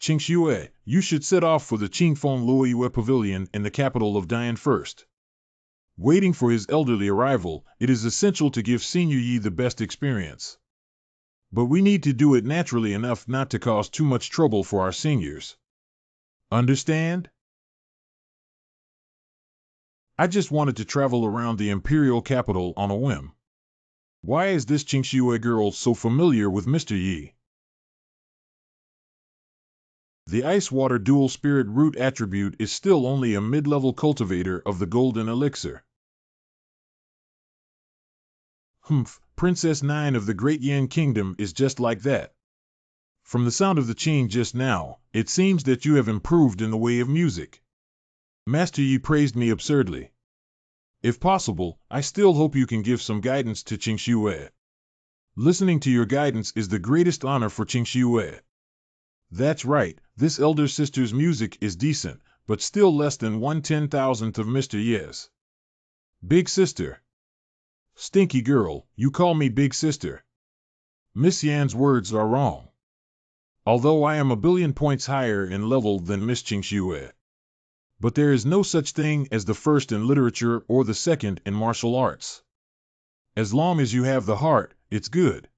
Qing Shui, you should set off for the Qingfeng Luoyue Pavilion in the capital of Dian first. Waiting for his elderly arrival, it is essential to give Senior Yi the best experience. But we need to do it naturally enough not to cause too much trouble for our seniors. Understand? I just wanted to travel around the imperial capital on a whim. Why is this Qingxue girl so familiar with Mr. Yi? The ice water dual spirit root attribute is still only a mid-level cultivator of the golden elixir. Humph, Princess 9 of the Great Yan Kingdom is just like that. From the sound of the chain just now, it seems that you have improved in the way of music. Master Yi praised me absurdly. If possible, I still hope you can give some guidance to Qingxue. Listening to your guidance is the greatest honor for Qingxue. That's right, this elder sister's music is decent, but still less than 1/10,000th of Mr. Yi's. Big sister. Stinky girl, you call me big sister. Miss Yan's words are wrong. Although I am a billion points higher in level than Miss Qingxue. But there is no such thing as the first in literature or the second in martial arts. As long as you have the heart, it's good.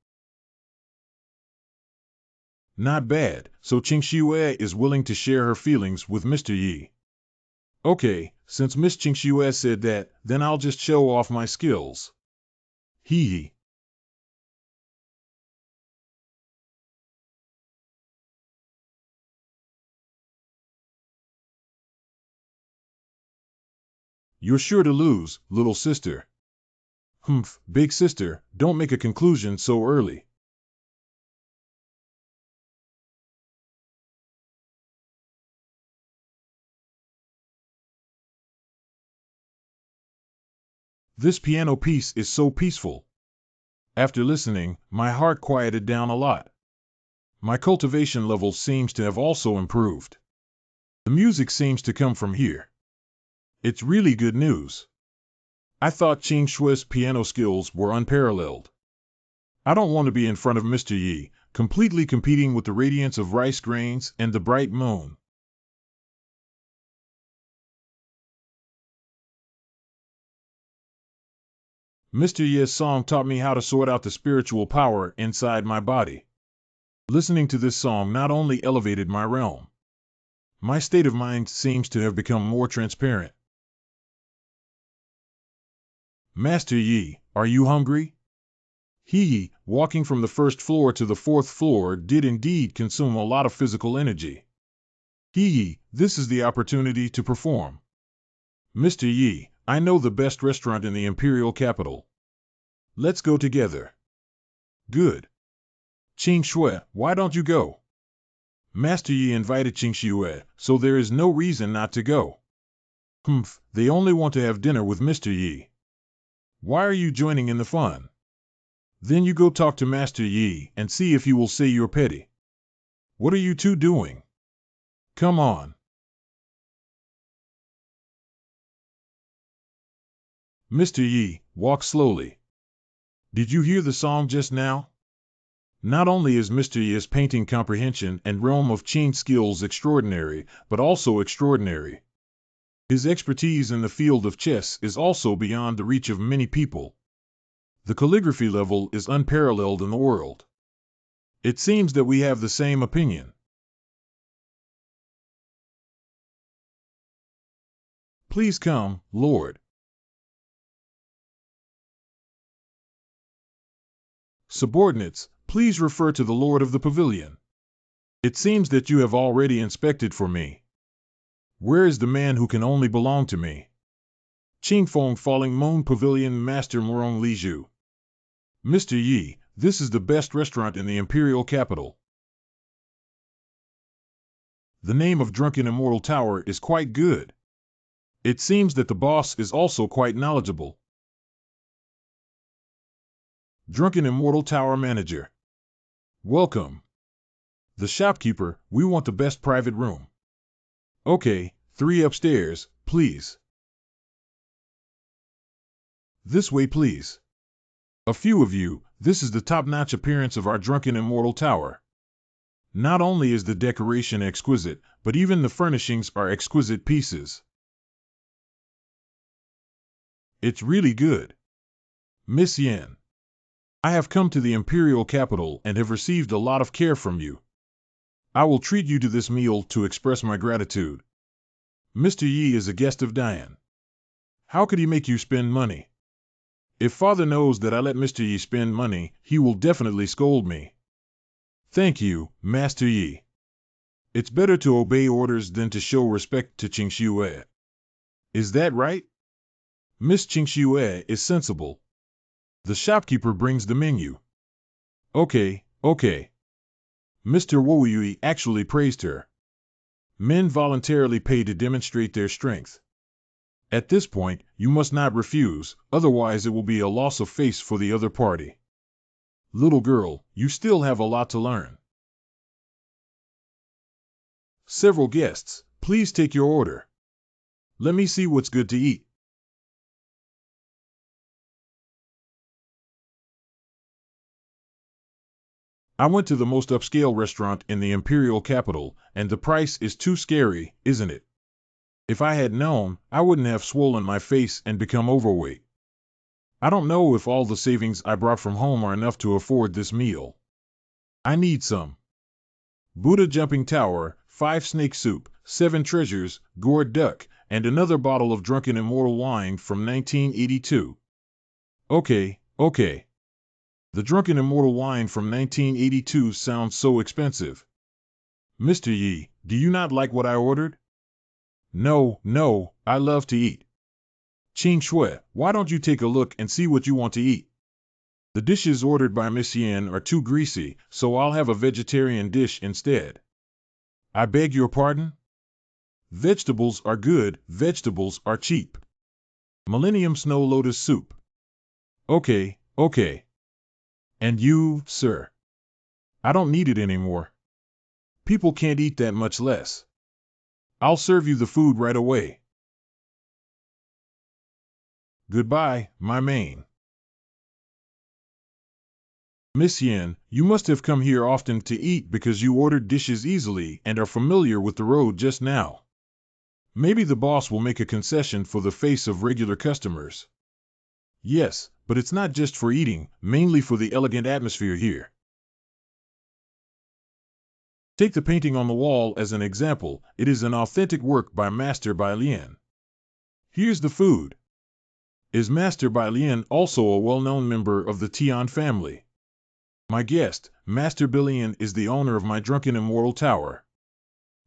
Not bad, so Qingxue is willing to share her feelings with Mr. Yi. Okay, since Miss Qingxue said that, then I'll just show off my skills. Hee hee. You're sure to lose, little sister. Humph, big sister, don't make a conclusion so early. This piano piece is so peaceful. After listening, my heart quieted down a lot. My cultivation level seems to have also improved. The music seems to come from here. It's really good news. I thought Qing Shui's piano skills were unparalleled. I don't want to be in front of Mr. Yi, completely competing with the radiance of rice grains and the bright moon. Mr. Yi's song taught me how to sort out the spiritual power inside my body. Listening to this song not only elevated my realm. My state of mind seems to have become more transparent. Master Yi, are you hungry? He, walking from the first floor to the fourth floor, did indeed consume a lot of physical energy. This is the opportunity to perform. Mr. Yi, I know the best restaurant in the imperial capital. Let's go together. Good. Qing Shui, why don't you go? Master Yi invited Qing Shui, so there is no reason not to go. Humph, they only want to have dinner with Mr. Yi. Why are you joining in the fun? Then you go talk to Master Yi and see if he will say you're petty. What are you two doing? Come on. Mr. Yi, walk slowly. Did you hear the song just now? Not only is Mr. Yi's painting comprehension and realm of Qing skills extraordinary, but also extraordinary. His expertise in the field of chess is also beyond the reach of many people. The calligraphy level is unparalleled in the world. It seems that we have the same opinion. Please come, Lord. Subordinates, please refer to the Lord of the Pavilion. It seems that you have already inspected for me. Where is the man who can only belong to me? Qingfeng Falling Moon Pavilion Master Morong Liju. Mr. Yi, this is the best restaurant in the imperial capital. The name of Drunken Immortal Tower is quite good. It seems that the boss is also quite knowledgeable. Drunken Immortal Tower Manager. Welcome. The shopkeeper, we want the best private room. Okay, 3 upstairs, please. This way, please. A few of you, this is the top-notch appearance of our Drunken Immortal Tower. Not only is the decoration exquisite, but even the furnishings are exquisite pieces. It's really good. Miss Yen. I have come to the imperial capital and have received a lot of care from you. I will treat you to this meal to express my gratitude. Mr. Yi is a guest of Diane. How could he make you spend money? If father knows that I let Mr. Yi spend money, he will definitely scold me. Thank you, Master Yi. It's better to obey orders than to show respect to Qing Shui. Is that right? Miss Qing Shui is sensible. The shopkeeper brings the menu. Okay. Mr. Wu Yui actually praised her. Men voluntarily pay to demonstrate their strength. At this point, you must not refuse, otherwise it will be a loss of face for the other party. Little girl, you still have a lot to learn. Several guests, please take your order. Let me see what's good to eat. I went to the most upscale restaurant in the imperial capital, and the price is too scary, isn't it? If I had known, I wouldn't have swollen my face and become overweight. I don't know if all the savings I brought from home are enough to afford this meal. I need some. Buddha Jumping Tower, 5 snake soup, 7 treasures, gourd duck, and another bottle of Drunken Immortal wine from 1982. Okay. The Drunken Immortal wine from 1982 sounds so expensive. Mr. Yi, do you not like what I ordered? No, I love to eat. Qing Shui, why don't you take a look and see what you want to eat? The dishes ordered by Miss Yen are too greasy, so I'll have a vegetarian dish instead. I beg your pardon? Vegetables are good, vegetables are cheap. Millennium Snow Lotus Soup. Okay. And you, sir? I don't need it anymore. People can't eat that much less. I'll serve you the food right away. Goodbye, my main. Miss Yen, you must have come here often to eat because you ordered dishes easily and are familiar with the road just now. Maybe the boss will make a concession for the face of regular customers. Yes, but it's not just for eating, mainly for the elegant atmosphere here. Take the painting on the wall as an example. It is an authentic work by Master Bai Lian. Here's the food. Is Master Bai Lian also a well-known member of the Tian family? My guest, Master Bilian, is the owner of my Drunken Immortal Tower.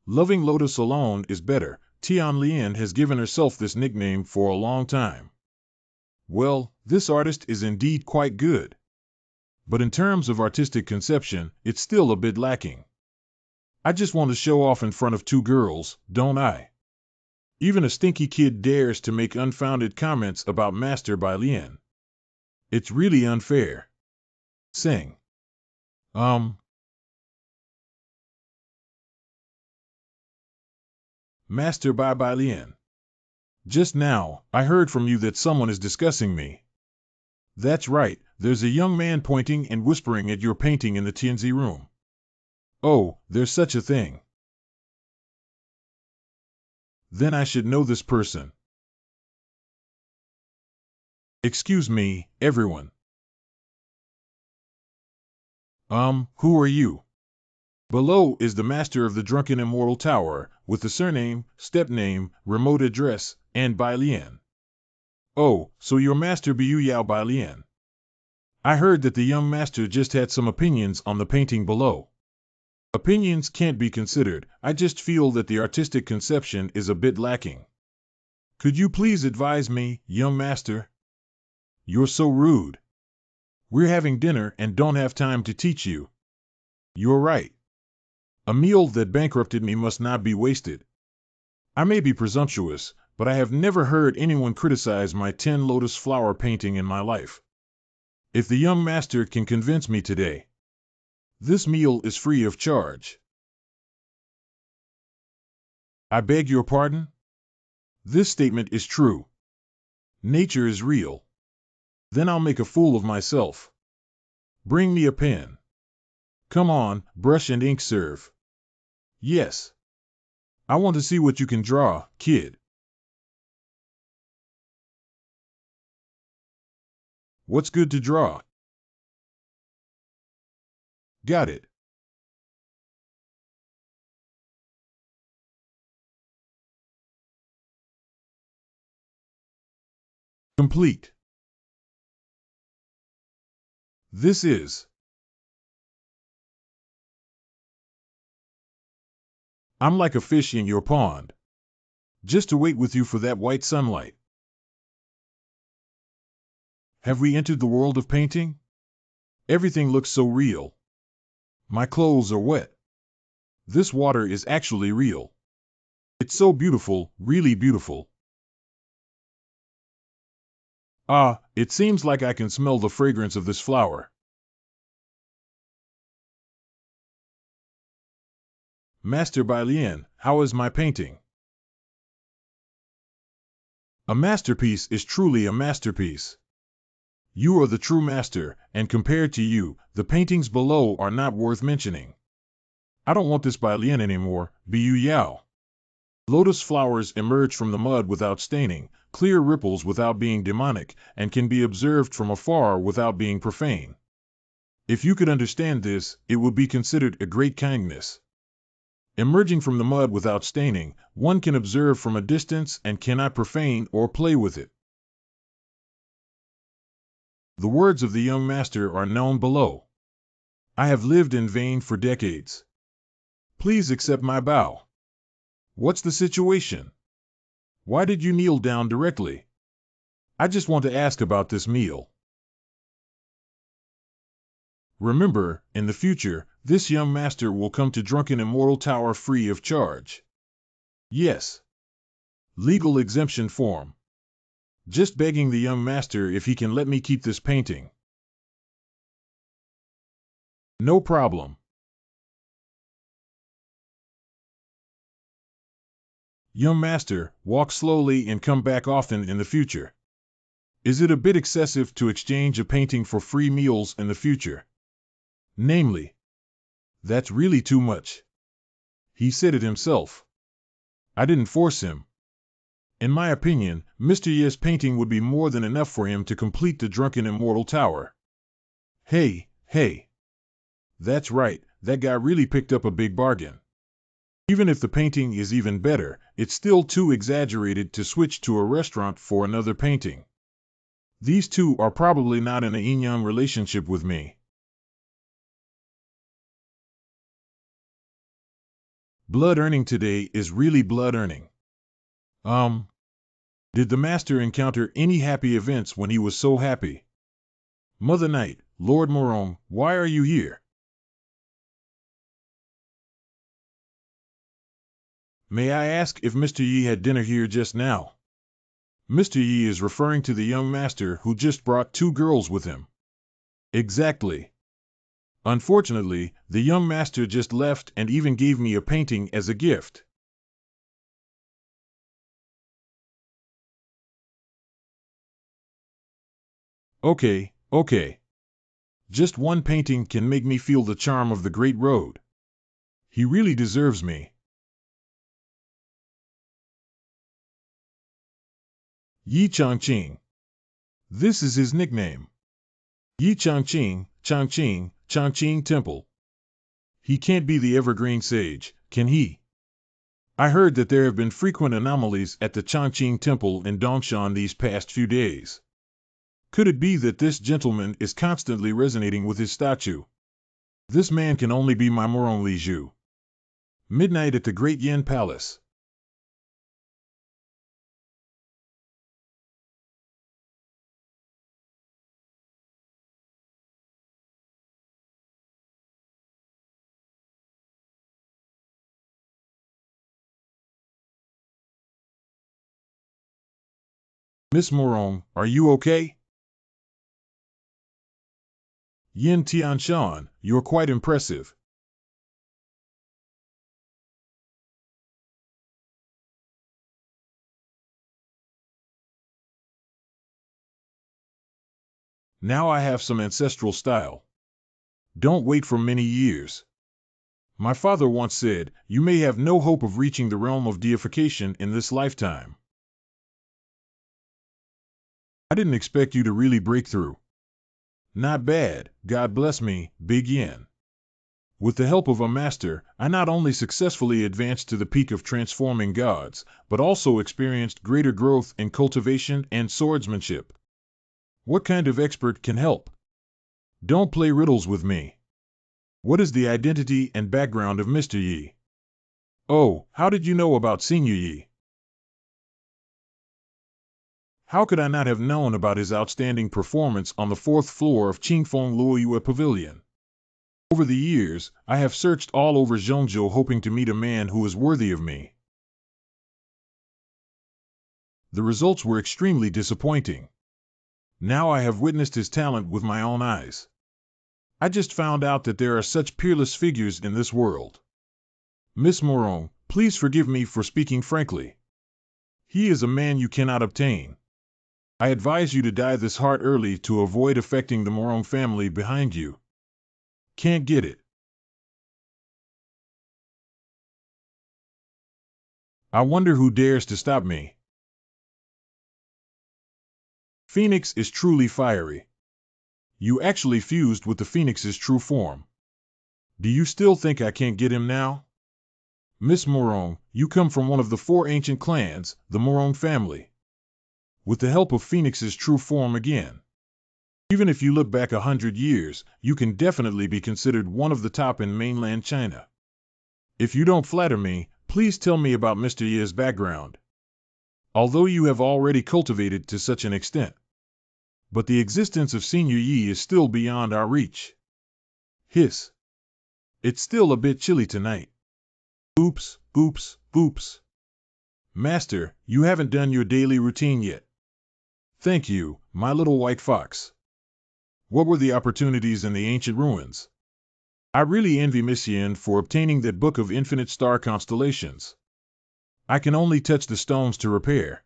Loving Lotus alone is better. Tian Lian has given herself this nickname for a long time. Well, this artist is indeed quite good. but in terms of artistic conception, it's still a bit lacking. I just want to show off in front of two girls, don't I? Even a stinky kid dares to make unfounded comments about Master by Lien. It's really unfair. Sing. Master by Lien. Just now, I heard from you that someone is discussing me. That's right, there's a young man pointing and whispering at your painting in the Tianzi room. Oh, there's such a thing. Then I should know this person. Excuse me, everyone. Who are you? Below is the master of the Drunken Immortal Tower, with the surname, step name, remote address, and Bai Lian. Oh, so you're Master Biu Yao Bai Lian. I heard that the young master just had some opinions on the painting below. Opinions can't be considered, I just feel that the artistic conception is a bit lacking. Could you please advise me, young master? You're so rude. We're having dinner and don't have time to teach you. You're right. A meal that bankrupted me must not be wasted. I may be presumptuous, but I have never heard anyone criticize my 10 lotus flower painting in my life. If the young master can convince me today, this meal is free of charge. I beg your pardon? This statement is true. Nature is real. Then I'll make a fool of myself. Bring me a pen. Come on, brush and ink serve. Yes. I want to see what you can draw, kid. What's good to draw? Got it. Complete. This is. I'm like a fish in your pond. Just to wait with you for that white sunlight. Have we entered the world of painting? Everything looks so real. My clothes are wet. This water is actually real. It's so beautiful, really beautiful. Ah, it seems like I can smell the fragrance of this flower. Master Bai Lian, how is my painting? A masterpiece is truly a masterpiece. You are the true master, and compared to you, the paintings below are not worth mentioning. I don't want this Bai Lian anymore, Biu Yao. Lotus flowers emerge from the mud without staining, clear ripples without being demonic, and can be observed from afar without being profane. If you could understand this, it would be considered a great kindness. Emerging from the mud without staining, one can observe from a distance and cannot profane or play with it. The words of the young master are known below. I have lived in vain for decades. Please accept my bow. What's the situation? Why did you kneel down directly? I just want to ask about this meal. Remember, in the future, this young master will come to Drunken Immortal Tower free of charge. Yes. Legal exemption form. Just begging the young master if he can let me keep this painting. No problem. Young master, walk slowly and come back often in the future. Is it a bit excessive to exchange a painting for free meals in the future? Namely, that's really too much. He said it himself. I didn't force him. In my opinion, Mr. Ye's painting would be more than enough for him to complete the Drunken Immortal Tower. Hey. That's right, that guy really picked up a big bargain. Even if the painting is even better, it's still too exaggerated to switch to a restaurant for another painting. These two are probably not in a yin-yang relationship with me. Blood earning today is really blood earning. Did the master encounter any happy events when he was so happy? Mother Night, Lord Morong, why are you here? May I ask if Mr. Yi had dinner here just now? Mr. Yi is referring to the young master who just brought 2 girls with him. Exactly. Unfortunately, the young master just left and even gave me a painting as a gift. Okay. Just one painting can make me feel the charm of the Great Road. He really deserves me. Yi Changqing. This is his nickname. Yi Changqing, Changqing Temple. He can't be the evergreen sage, can he? I heard that there have been frequent anomalies at the Changqing Temple in Dongshan these past few days. Could it be that this gentleman is constantly resonating with his statue? This man can only be my Morong Li Zhu. Midnight at the Great Yin Palace. Miss Morong, are you okay? Yin Tianshan, you're quite impressive. Now I have some ancestral style. Don't wait for many years. My father once said, you may have no hope of reaching the realm of deification in this lifetime. I didn't expect you to really break through. Not bad, God bless me, Big Yin. With the help of a master, I not only successfully advanced to the peak of transforming gods, but also experienced greater growth in cultivation and swordsmanship. What kind of expert can help? Don't play riddles with me. What is the identity and background of Mr. Yi? Oh, how did you know about Senior Yi? How could I not have known about his outstanding performance on the 4th floor of Qingfeng Luoyue Pavilion? Over the years, I have searched all over Zhongzhou hoping to meet a man who is worthy of me. The results were extremely disappointing. Now I have witnessed his talent with my own eyes. I just found out that there are such peerless figures in this world. Miss Morong, please forgive me for speaking frankly. He is a man you cannot obtain. I advise you to die this heart early to avoid affecting the Morong family behind you. Can't get it. I wonder who dares to stop me. Phoenix is truly fiery. You actually fused with the Phoenix's true form. Do you still think I can't get him now? Miss Morong, you come from one of the 4 ancient clans, the Morong family. With the help of Phoenix's true form again. Even if you look back 100 years, you can definitely be considered one of the top in mainland China. If you don't flatter me, please tell me about Mr. Yi's background. Although you have already cultivated to such an extent. But the existence of Senior Yi is still beyond our reach. Hiss. It's still a bit chilly tonight. Oops. Master, you haven't done your daily routine yet. Thank you, my little white fox. What were the opportunities in the ancient ruins? I really envy Miss Yin for obtaining that book of infinite star constellations. I can only touch the stones to repair.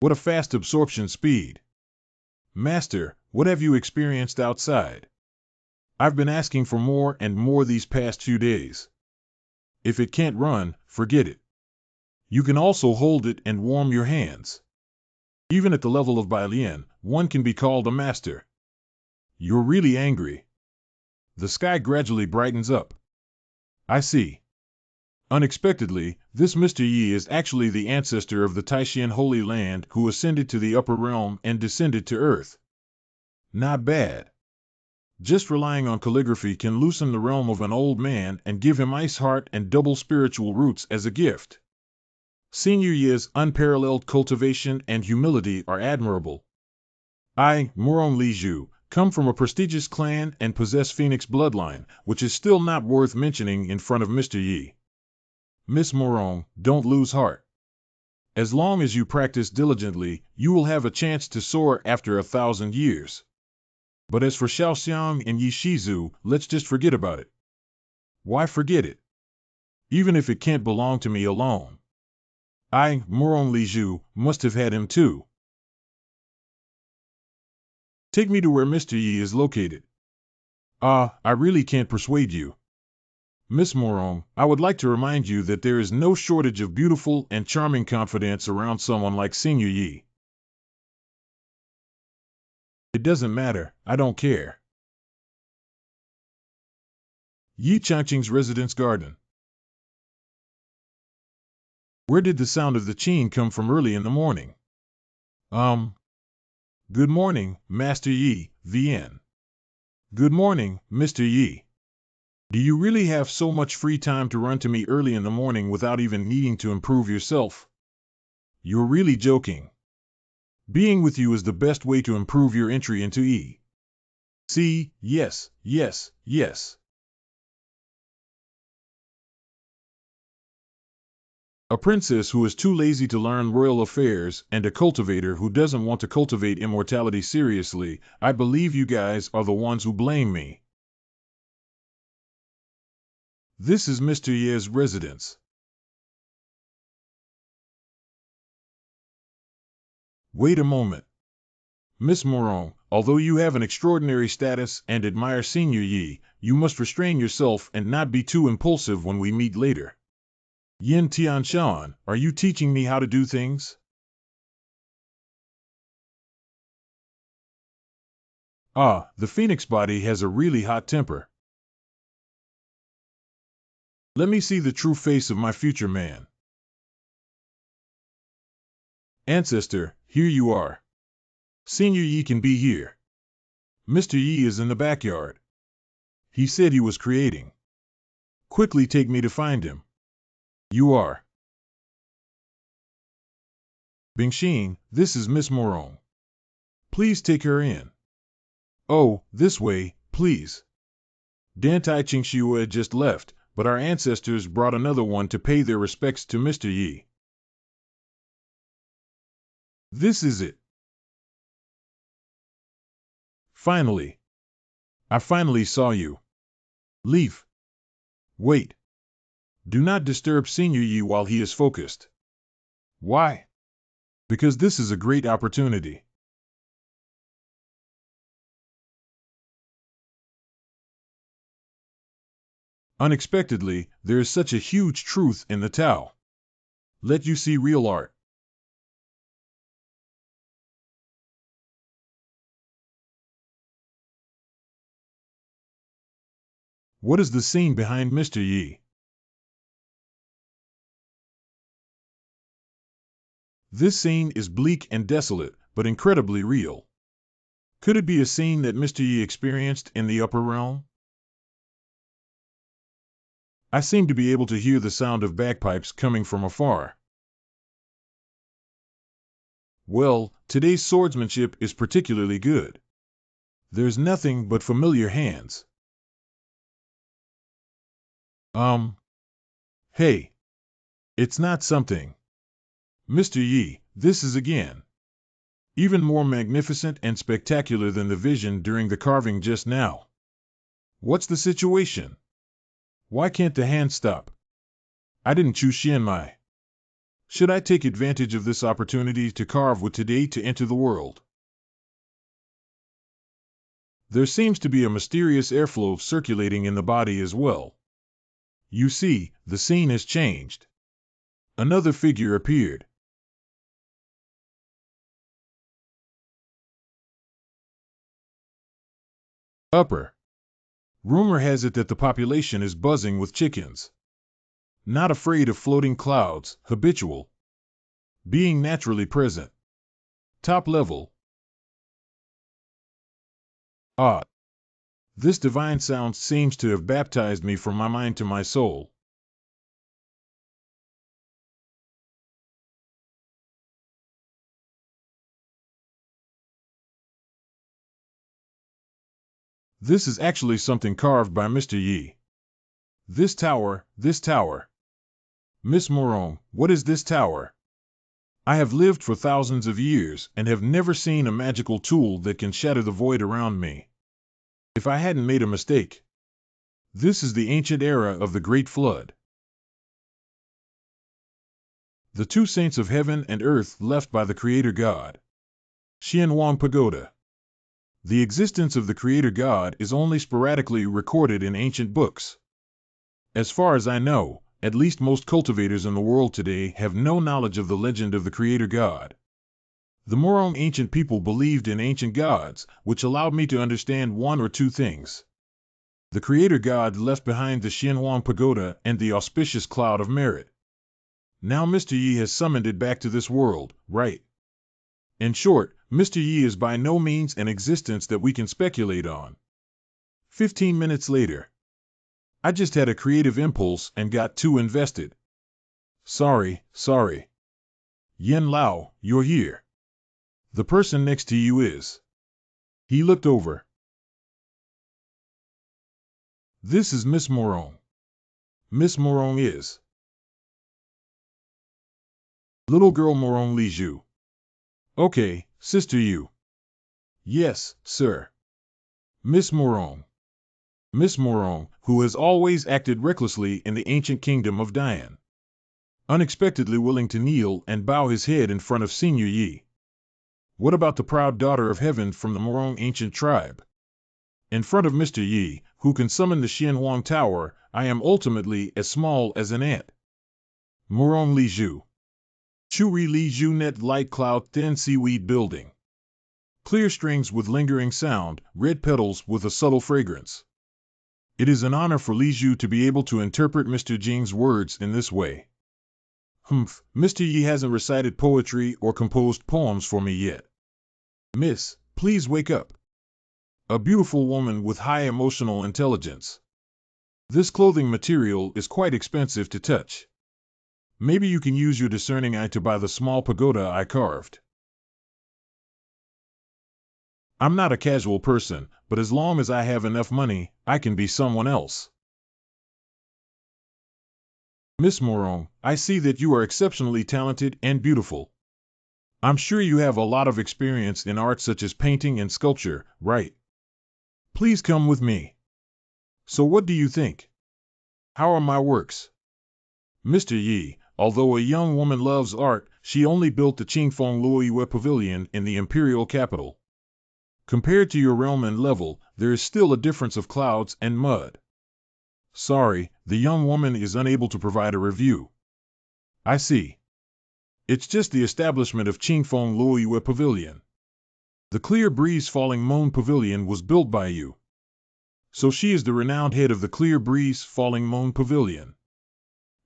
What a fast absorption speed. Master, what have you experienced outside? I've been asking for more and more these past few days. If it can't run, forget it. You can also hold it and warm your hands. Even at the level of Bailian, one can be called a master. You're really angry. The sky gradually brightens up. I see. Unexpectedly, this Mr. Yi is actually the ancestor of the Taishan Holy Land who ascended to the upper realm and descended to earth. Not bad. Just relying on calligraphy can loosen the realm of an old man and give him ice heart and double spiritual roots as a gift. Senior Ye's unparalleled cultivation and humility are admirable. I, Moron Liju, come from a prestigious clan and possess Phoenix bloodline, which is still not worth mentioning in front of Mr. Yi. Miss Moron, don't lose heart. As long as you practice diligently, you will have a chance to soar after 1,000 years. But as for Xiaoxiang and Yi Shizu, let's just forget about it. Why forget it? Even if it can't belong to me alone. I, Moron Liju, must have had him too. Take me to where Mr. Yi is located. I really can't persuade you. Miss Moron, I would like to remind you that there is no shortage of beautiful and charming confidants around someone like Senior Yi. It doesn't matter, I don't care. Yi Changqing's residence garden. Where did the sound of the qin come from early in the morning? Good morning, Master Yi, VN. Good morning, Mr. Yi. Do you really have so much free time to run to me early in the morning without even needing to improve yourself? You're really joking. Being with you is the best way to improve your entry into E. See, yes, yes, yes. A princess who is too lazy to learn royal affairs and a cultivator who doesn't want to cultivate immortality seriously, I believe you guys are the ones who blame me. This is Mr. Ye's residence. Wait a moment. Miss Moron, although you have an extraordinary status and admire Senior Yi, you must restrain yourself and not be too impulsive when we meet later. Yin Tianshan, are you teaching me how to do things? The phoenix body has a really hot temper. Let me see the true face of my future man. Ancestor, here you are. Senior Yi can be here. Mr. Yi is in the backyard. He said he was creating. Quickly take me to find him. You are. Bingxin, this is Miss Moron. Please take her in. Oh, this way, please. Dantai Qingxiue just left, but our ancestors brought another one to pay their respects to Mr. Yi. This is it. Finally. I finally saw you. Leaf. Wait. Do not disturb Senior Yi while he is focused. Why? Because this is a great opportunity. Unexpectedly, there is such a huge truth in the Tao. Let you see real art. What is the scene behind Mr. Yi? This scene is bleak and desolate, but incredibly real. Could it be a scene that Mr. Yi experienced in the upper realm? I seem to be able to hear the sound of bagpipes coming from afar. Well, today's swordsmanship is particularly good. There's nothing but familiar hands. Hey. It's not something. Mr. Yi, this is again. Even more magnificent and spectacular than the vision during the carving just now. What's the situation? Why can't the hand stop? I didn't choose Xianmai. Should I take advantage of this opportunity to carve with today to enter the world? There seems to be a mysterious airflow circulating in the body as well. You see, the scene has changed. Another figure appeared. Upper. Rumor has it that the population is buzzing with chickens. Not afraid of floating clouds, habitual. Being naturally present. Top level. This divine sound seems to have baptized me from my mind to my soul. This is actually something carved by Mr. Yi. This tower. Miss Morong, what is this tower? I have lived for thousands of years and have never seen a magical tool that can shatter the void around me. If I hadn't made a mistake. This is the ancient era of the Great Flood. The two saints of heaven and earth left by the Creator God. Xianwang Pagoda. The existence of the Creator God is only sporadically recorded in ancient books. As far as I know, at least most cultivators in the world today have no knowledge of the legend of the Creator God. The Morong ancient people believed in ancient gods, which allowed me to understand one or two things. The Creator God left behind the Xianwang Pagoda and the auspicious cloud of merit. Now Mr. Yi has summoned it back to this world, right? In short, Mr. Yi is by no means an existence that we can speculate on. 15 minutes later. I just had a creative impulse and got too invested. Sorry. Yen Lao, you're here. The person next to you is. He looked over. This is Miss Morong. Miss Morong is. Little girl Morong Li Zhu. Okay, Sister Yu. Yes, sir. Miss Morong. Miss Morong, who has always acted recklessly in the ancient kingdom of Dian. Unexpectedly willing to kneel and bow his head in front of Senior Yi. What about the proud daughter of heaven from the Morong ancient tribe? In front of Mr. Yi, who can summon the Xianwang Tower, I am ultimately as small as an ant. Morong Li Zhu. Churi Li Zhu Net Light Cloud Thin Seaweed Building. Clear strings with lingering sound, red petals with a subtle fragrance. It is an honor for Li Zhu to be able to interpret Mr. Jing's words in this way. Mr. Yi hasn't recited poetry or composed poems for me yet. Miss, please wake up. A beautiful woman with high emotional intelligence. This clothing material is quite expensive to touch. Maybe you can use your discerning eye to buy the small pagoda I carved. I'm not a casual person, but as long as I have enough money, I can be someone else. Miss Morong, I see that you are exceptionally talented and beautiful. I'm sure you have a lot of experience in art such as painting and sculpture, right? Please come with me. So what do you think? How are my works? Mr. Yi, although a young woman loves art, she only built the Qingfeng Luoyue Pavilion in the imperial capital. Compared to your realm and level, there is still a difference of clouds and mud. Sorry, the young woman is unable to provide a review. I see. It's just the establishment of Qingfeng Luoyue Pavilion. The Clear Breeze Falling Moon Pavilion was built by you. So she is the renowned head of the Clear Breeze Falling Moon Pavilion.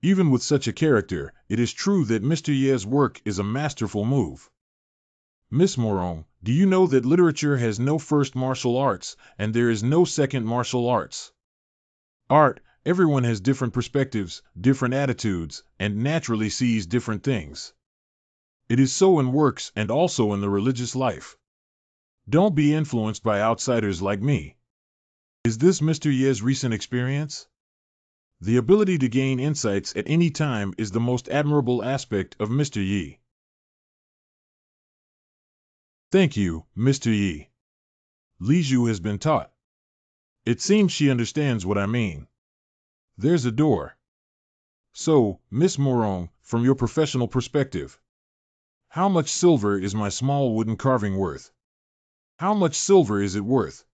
Even with such a character, it is true that Mr. Ye's work is a masterful move. Miss Morong, do you know that literature has no first martial arts, and there is no second martial arts? Art, everyone has different perspectives, different attitudes, and naturally sees different things. It is so in works and also in the religious life. Don't be influenced by outsiders like me. Is this Mr. Ye's recent experience? The ability to gain insights at any time is the most admirable aspect of Mr. Yi. Thank you, Mr. Yi. Li Zhu has been taught. It seems she understands what I mean. There's a door. So, Miss Morong, from your professional perspective, how much silver is my small wooden carving worth? How much silver is it worth?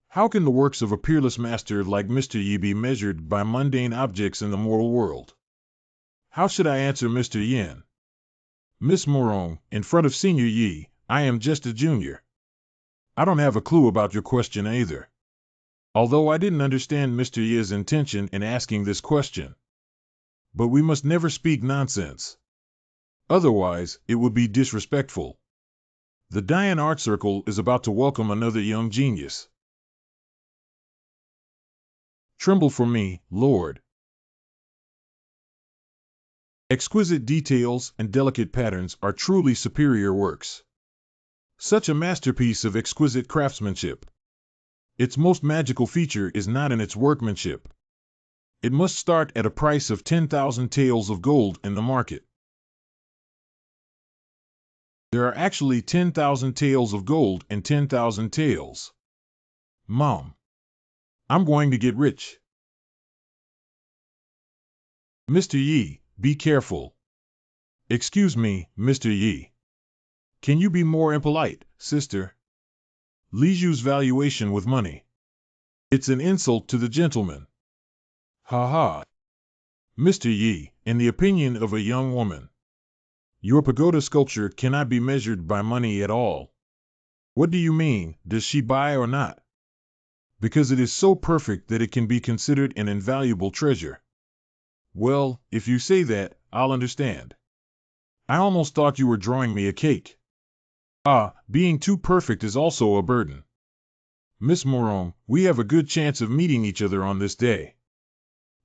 How can the works of a peerless master like Mr. Yi be measured by mundane objects in the moral world? How should I answer Mr. Yin? Miss Morong, in front of Senior Yi, I am just a junior. I don't have a clue about your question either. Although I didn't understand Mr. Yi's intention in asking this question. But we must never speak nonsense. Otherwise, it would be disrespectful. The Dian Art Circle is about to welcome another young genius. Tremble for me, Lord. Exquisite details and delicate patterns are truly superior works. Such a masterpiece of exquisite craftsmanship. Its most magical feature is not in its workmanship. It must start at a price of 10,000 taels of gold in the market. There are actually 10,000 taels of gold and 10,000 taels. Mom, I'm going to get rich. Mr. Yi, be careful. Excuse me, Mr. Yi. Can you be more impolite, sister? Liju's valuation with money. It's an insult to the gentleman. Ha ha. Mr. Yi, in the opinion of a young woman, your pagoda sculpture cannot be measured by money at all. What do you mean, does she buy or not? Because it is so perfect that it can be considered an invaluable treasure. Well, if you say that, I'll understand. I almost thought you were drawing me a cake. Ah, being too perfect is also a burden. Miss Morong, we have a good chance of meeting each other on this day.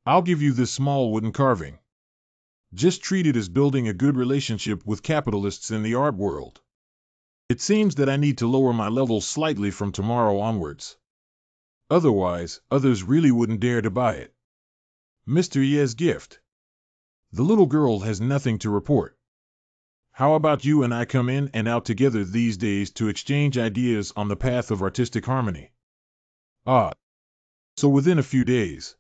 I'll give you this small wooden carving. Just treat it as building a good relationship with capitalists in the art world. It seems that I need to lower my levels slightly from tomorrow onwards. Otherwise, others really wouldn't dare to buy it. Mr. Ye's gift. The little girl has nothing to report. How about you and I come in and out together these days to exchange ideas on the path of artistic harmony? Ah, so within a few days.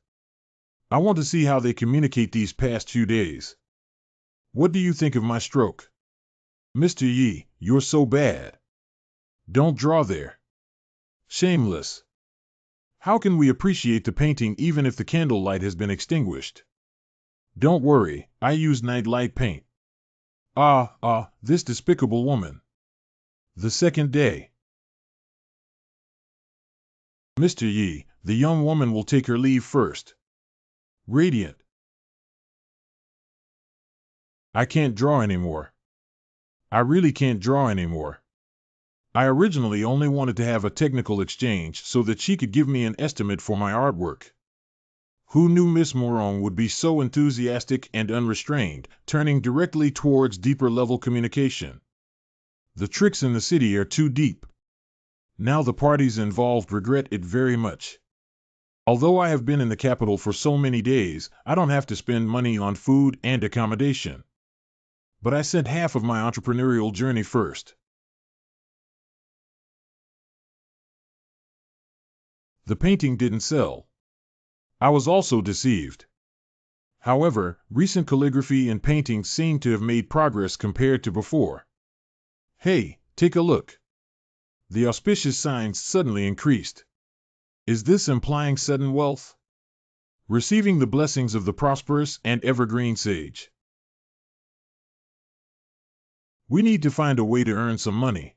I want to see how they communicate these past few days. What do you think of my stroke? Mr. Yi, you're so bad. Don't draw there. Shameless. How can we appreciate the painting even if the candlelight has been extinguished? Don't worry, I use nightlight paint. This despicable woman. The second day. Mr. Yi, the young woman will take her leave first. Radiant. I can't draw anymore. I really can't draw anymore. I originally only wanted to have a technical exchange so that she could give me an estimate for my artwork. Who knew Miss Morong would be so enthusiastic and unrestrained, turning directly towards deeper level communication? The tricks in the city are too deep. Now the parties involved regret it very much. Although I have been in the capital for so many days, I don't have to spend money on food and accommodation. But I sent half of my entrepreneurial journey first. The painting didn't sell. I was also deceived. However, recent calligraphy and painting seem to have made progress compared to before. Hey, take a look. The auspicious signs suddenly increased. Is this implying sudden wealth? Receiving the blessings of the prosperous and evergreen sage. We need to find a way to earn some money.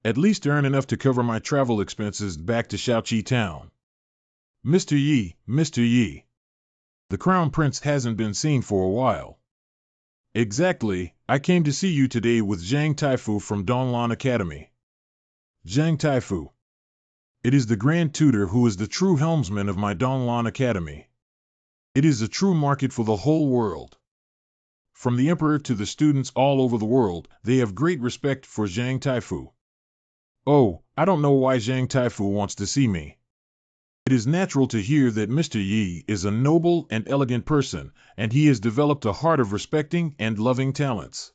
At least earn enough to cover my travel expenses back to Shaoqi town. Mr. Yi, Mr. Yi. The Crown Prince hasn't been seen for a while. Exactly, I came to see you today with Zhang Taifu from Donglan Academy. Zhang Taifu. It is the Grand Tutor who is the true helmsman of my Donglan Academy. It is a true market for the whole world. From the Emperor to the students all over the world, they have great respect for Zhang Taifu. Oh, I don't know why Zhang Taifu wants to see me. It is natural to hear that Mr. Yi is a noble and elegant person, and he has developed a heart of respecting and loving talents.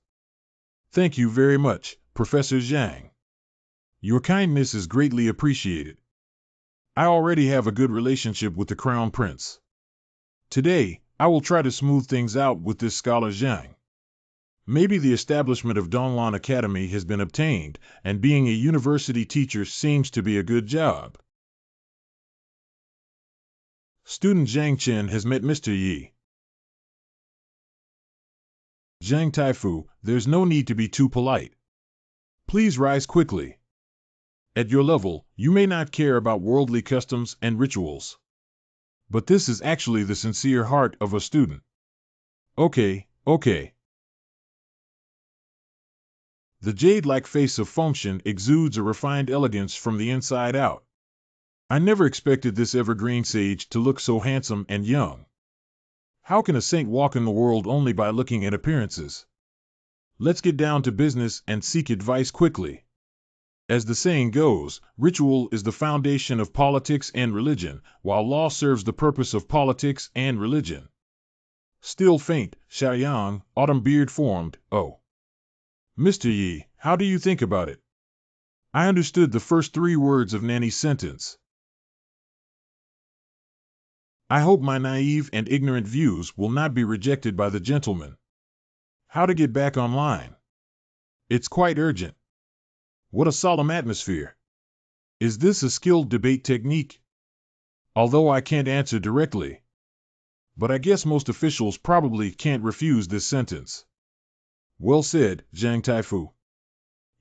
Thank you very much, Professor Zhang. Your kindness is greatly appreciated. I already have a good relationship with the Crown Prince. Today, I will try to smooth things out with this scholar Zhang. Maybe the establishment of Donglan Academy has been obtained, and being a university teacher seems to be a good job. Student Zhang Chen has met Mr. Yi. Zhang Taifu, there's no need to be too polite. Please rise quickly. At your level, you may not care about worldly customs and rituals. But this is actually the sincere heart of a student. Okay. The jade-like face of Fengshen exudes a refined elegance from the inside out. I never expected this evergreen sage to look so handsome and young. How can a saint walk in the world only by looking at appearances? Let's get down to business and seek advice quickly. As the saying goes, ritual is the foundation of politics and religion, while law serves the purpose of politics and religion. Still faint, Xiaoyang, autumn beard formed, oh. Mr. Yi, how do you think about it? I understood the first 3 words of Nanny's sentence. I hope my naive and ignorant views will not be rejected by the gentleman. How to get back online? It's quite urgent. What a solemn atmosphere. Is this a skilled debate technique? Although I can't answer directly. But I guess most officials probably can't refuse this sentence. Well said, Zhang Taifu.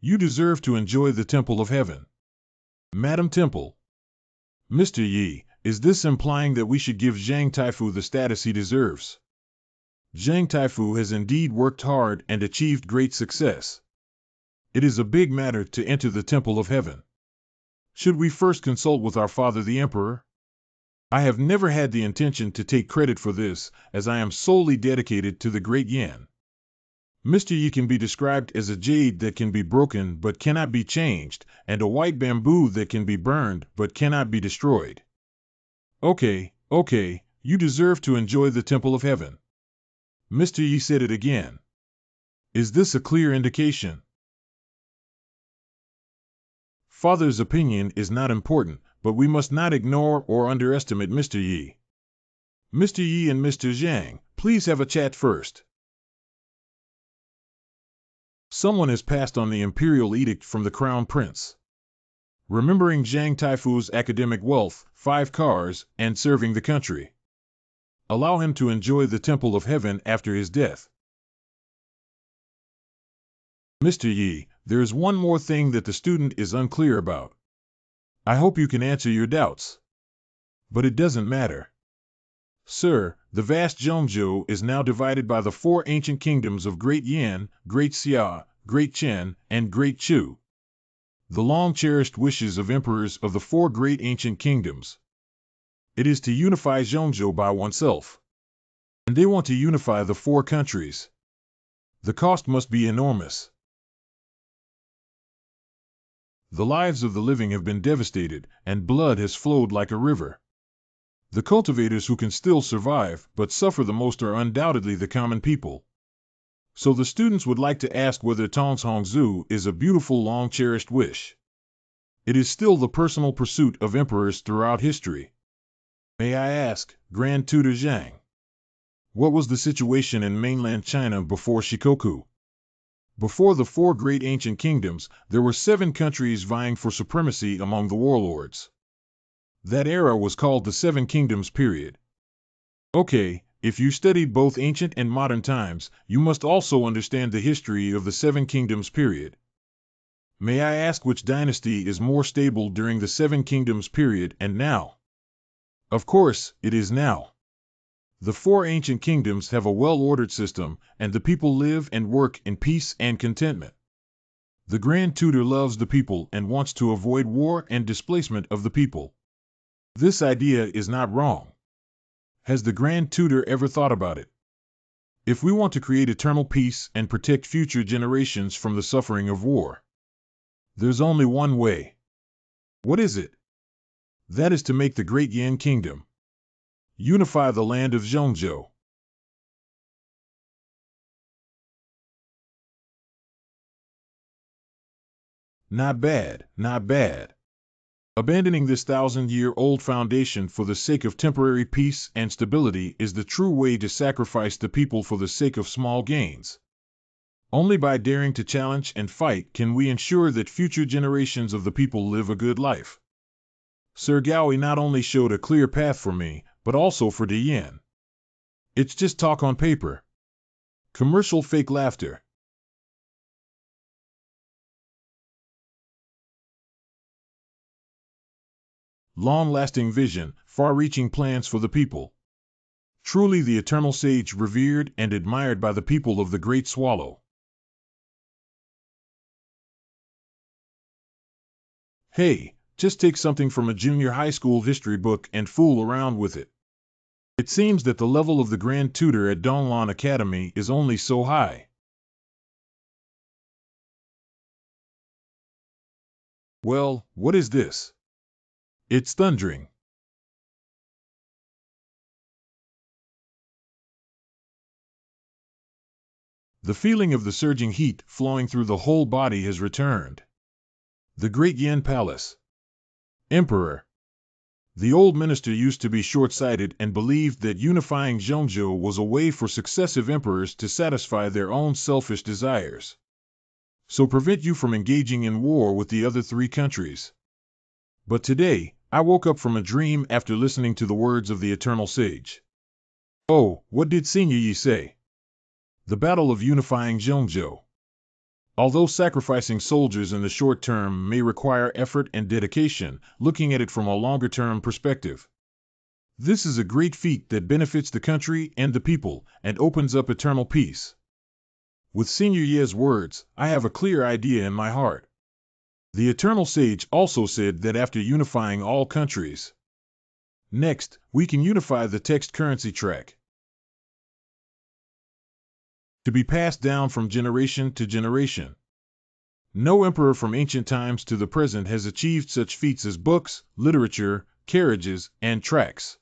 You deserve to enjoy the Temple of Heaven. Madam Temple. Mr. Yi, is this implying that we should give Zhang Taifu the status he deserves? Zhang Taifu has indeed worked hard and achieved great success. It is a big matter to enter the Temple of Heaven. Should we first consult with our father the Emperor? I have never had the intention to take credit for this, as I am solely dedicated to the Great Yan. Mr. Yi can be described as a jade that can be broken but cannot be changed, and a white bamboo that can be burned but cannot be destroyed. Okay, you deserve to enjoy the Temple of Heaven. Mr. Yi said it again. Is this a clear indication? Father's opinion is not important, but we must not ignore or underestimate Mr. Yi. Mr. Yi and Mr. Zhang, please have a chat first. Someone has passed on the imperial edict from the Crown Prince. Remembering Zhang Taifu's academic wealth, 5 cars, and serving the country. Allow him to enjoy the Temple of Heaven after his death. Mr. Yi, there is one more thing that the student is unclear about. I hope you can answer your doubts. But it doesn't matter. Sir, the vast Zhongzhou is now divided by the 4 ancient kingdoms of Great Yan, Great Xia, Great Chen, and Great Chu. The long-cherished wishes of emperors of the 4 great ancient kingdoms. It is to unify Zhongzhou by oneself. And they want to unify the 4 countries. The cost must be enormous. The lives of the living have been devastated, and blood has flowed like a river. The cultivators who can still survive, but suffer the most are undoubtedly the common people. So the students would like to ask whether Tongzhongzhu is a beautiful long-cherished wish. It is still the personal pursuit of emperors throughout history. May I ask, Grand Tutor Zhang, what was the situation in mainland China before Shikoku? Before the 4 great ancient kingdoms, there were 7 countries vying for supremacy among the warlords. That era was called the 7 Kingdoms period. Okay, if you studied both ancient and modern times, you must also understand the history of the 7 Kingdoms period. May I ask which dynasty is more stable during the 7 Kingdoms period and now? Of course, it is now. The 4 ancient kingdoms have a well-ordered system, and the people live and work in peace and contentment. The Grand Tutor loves the people and wants to avoid war and displacement of the people. This idea is not wrong. Has the Grand Tutor ever thought about it? If we want to create eternal peace and protect future generations from the suffering of war, there's only one way. What is it? That is to make the Great Yan Kingdom. Unify the land of Zhongzhou. Not bad, not bad. Abandoning this 1,000-year-old foundation for the sake of temporary peace and stability is the true way to sacrifice the people for the sake of small gains. Only by daring to challenge and fight can we ensure that future generations of the people live a good life. Sir Gaoi not only showed a clear path for me, but also for De Yin. It's just talk on paper. Commercial fake laughter. Long-lasting vision, far-reaching plans for the people. Truly the eternal sage revered and admired by the people of the Great Swallow. Hey, just take something from a junior high school history book and fool around with it. It seems that the level of the Grand Tutor at Donglan Academy is only so high. Well, what is this? It's thundering. The feeling of the surging heat flowing through the whole body has returned. The Great Yin Palace. Emperor. The old minister used to be short-sighted and believed that unifying Zhongzhou was a way for successive emperors to satisfy their own selfish desires. So prevent you from engaging in war with the other three countries. But today, I woke up from a dream after listening to the words of the eternal sage. Oh, what did Senior Yi say? The battle of unifying Zhongzhou. Although sacrificing soldiers in the short term may require effort and dedication, looking at it from a longer-term perspective, this is a great feat that benefits the country and the people and opens up eternal peace. With Senior Ye's words, I have a clear idea in my heart. The eternal sage also said that after unifying all countries, next, we can unify the text currency track, to be passed down from generation to generation. No emperor from ancient times to the present has achieved such feats as books, literature, carriages, and tracks.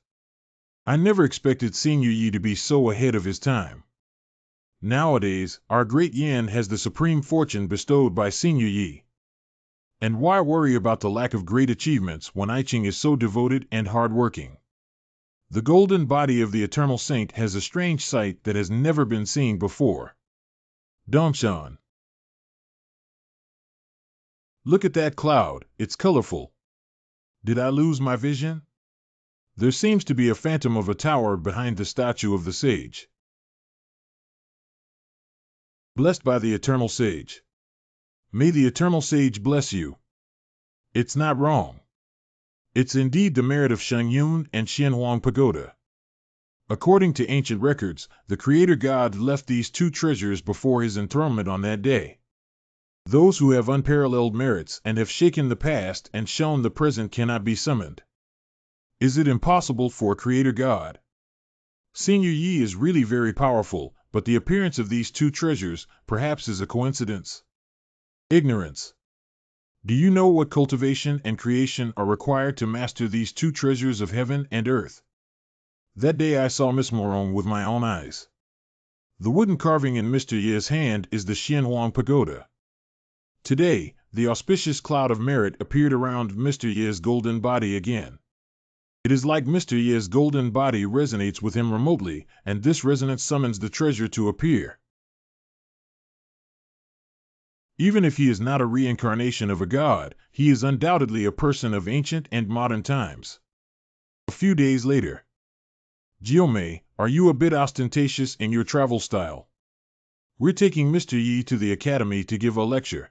I never expected Senior Yi to be so ahead of his time. Nowadays, our great Yan has the supreme fortune bestowed by Senior Yi. And why worry about the lack of great achievements when I Ching is so devoted and hardworking? The golden body of the eternal saint has a strange sight that has never been seen before. Dongshan. Look at that cloud, it's colorful. Did I lose my vision? There seems to be a phantom of a tower behind the statue of the sage. Blessed by the eternal sage. May the eternal sage bless you. It's not wrong. It's indeed the merit of Sheng Yun and Xianhuang Pagoda. According to ancient records, the Creator God left these two treasures before his enthronement on that day. Those who have unparalleled merits and have shaken the past and shown the present cannot be summoned. Is it impossible for a Creator God? Senior Yi is really very powerful, but the appearance of these two treasures perhaps is a coincidence. Ignorance. Do you know what cultivation and creation are required to master these two treasures of heaven and earth? That day I saw Miss Morong with my own eyes. The wooden carving in Mr. Ye's hand is the Xianhuang Pagoda. Today, the auspicious cloud of merit appeared around Mr. Ye's golden body again. It is like Mr. Ye's golden body resonates with him remotely, and this resonance summons the treasure to appear. Even if he is not a reincarnation of a god, he is undoubtedly a person of ancient and modern times. A few days later. Jiomei, are you a bit ostentatious in your travel style? We're taking Mr. Yi to the academy to give a lecture.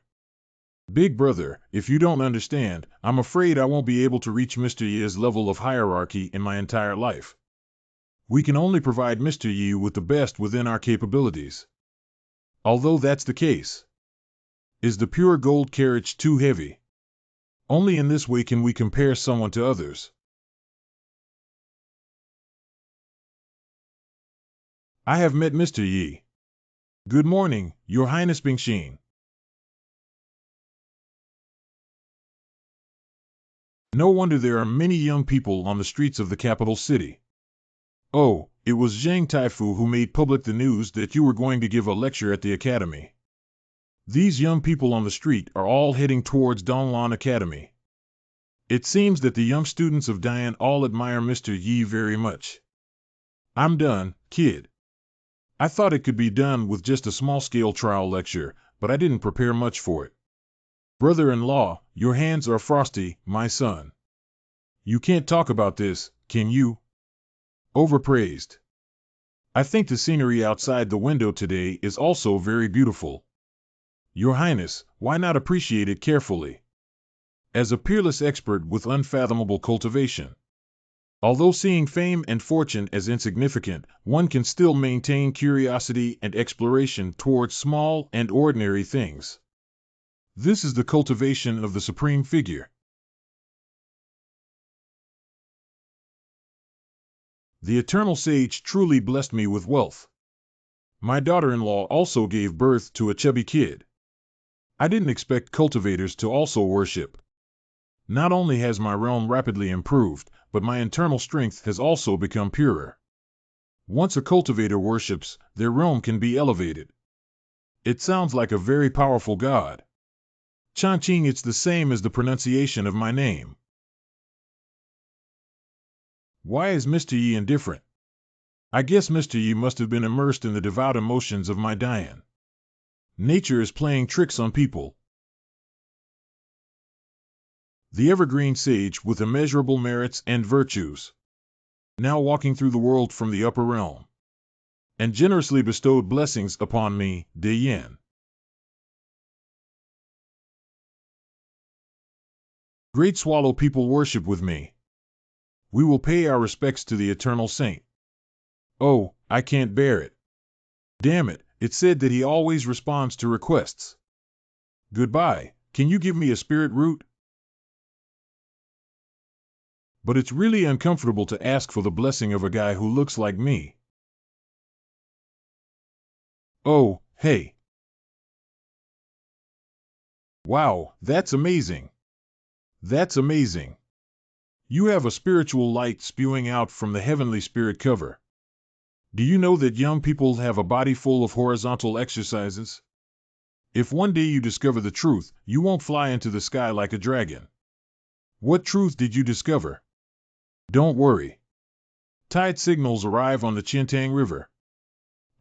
Big brother, if you don't understand, I'm afraid I won't be able to reach Mr. Yi's level of hierarchy in my entire life. We can only provide Mr. Yi with the best within our capabilities. Although that's the case. Is the pure gold carriage too heavy? Only in this way can we compare someone to others. I have met Mr. Yi. Good morning, Your Highness Bingxin. No wonder there are many young people on the streets of the capital city. Oh, it was Zhang Taifu who made public the news that you were going to give a lecture at the academy. These young people on the street are all heading towards Donglan Academy. It seems that the young students of Dian all admire Mr. Yi very much. I'm done, kid. I thought it could be done with just a small-scale trial lecture, but I didn't prepare much for it. Brother-in-law, your hands are frosty, my son. You can't talk about this, can you? Overpraised. I think the scenery outside the window today is also very beautiful. Your Highness, why not appreciate it carefully? As a peerless expert with unfathomable cultivation. Although seeing fame and fortune as insignificant, one can still maintain curiosity and exploration towards small and ordinary things. This is the cultivation of the Supreme Figure. The Eternal Sage truly blessed me with wealth. My daughter-in-law also gave birth to a chubby kid. I didn't expect cultivators to also worship. Not only has my realm rapidly improved, but my internal strength has also become purer. Once a cultivator worships, their realm can be elevated. It sounds like a very powerful god. Chanqing, it's the same as the pronunciation of my name. Why is Mr. Yi indifferent? I guess Mr. Yi must have been immersed in the devout emotions of my Dian. Nature is playing tricks on people. The evergreen sage with immeasurable merits and virtues, now walking through the world from the upper realm, and generously bestowed blessings upon me, De Yin. Great Swallow people worship with me. We will pay our respects to the Eternal Saint. Oh, I can't bear it. Damn it, it said that he always responds to requests. Goodbye, can you give me a spirit root? But it's really uncomfortable to ask for the blessing of a guy who looks like me. Oh, hey. Wow, that's amazing. That's amazing. You have a spiritual light spewing out from the heavenly spirit cover. Do you know that young people have a body full of horizontal exercises? If one day you discover the truth, you won't fly into the sky like a dragon. What truth did you discover? Don't worry. Tide signals arrive on the Chintang River.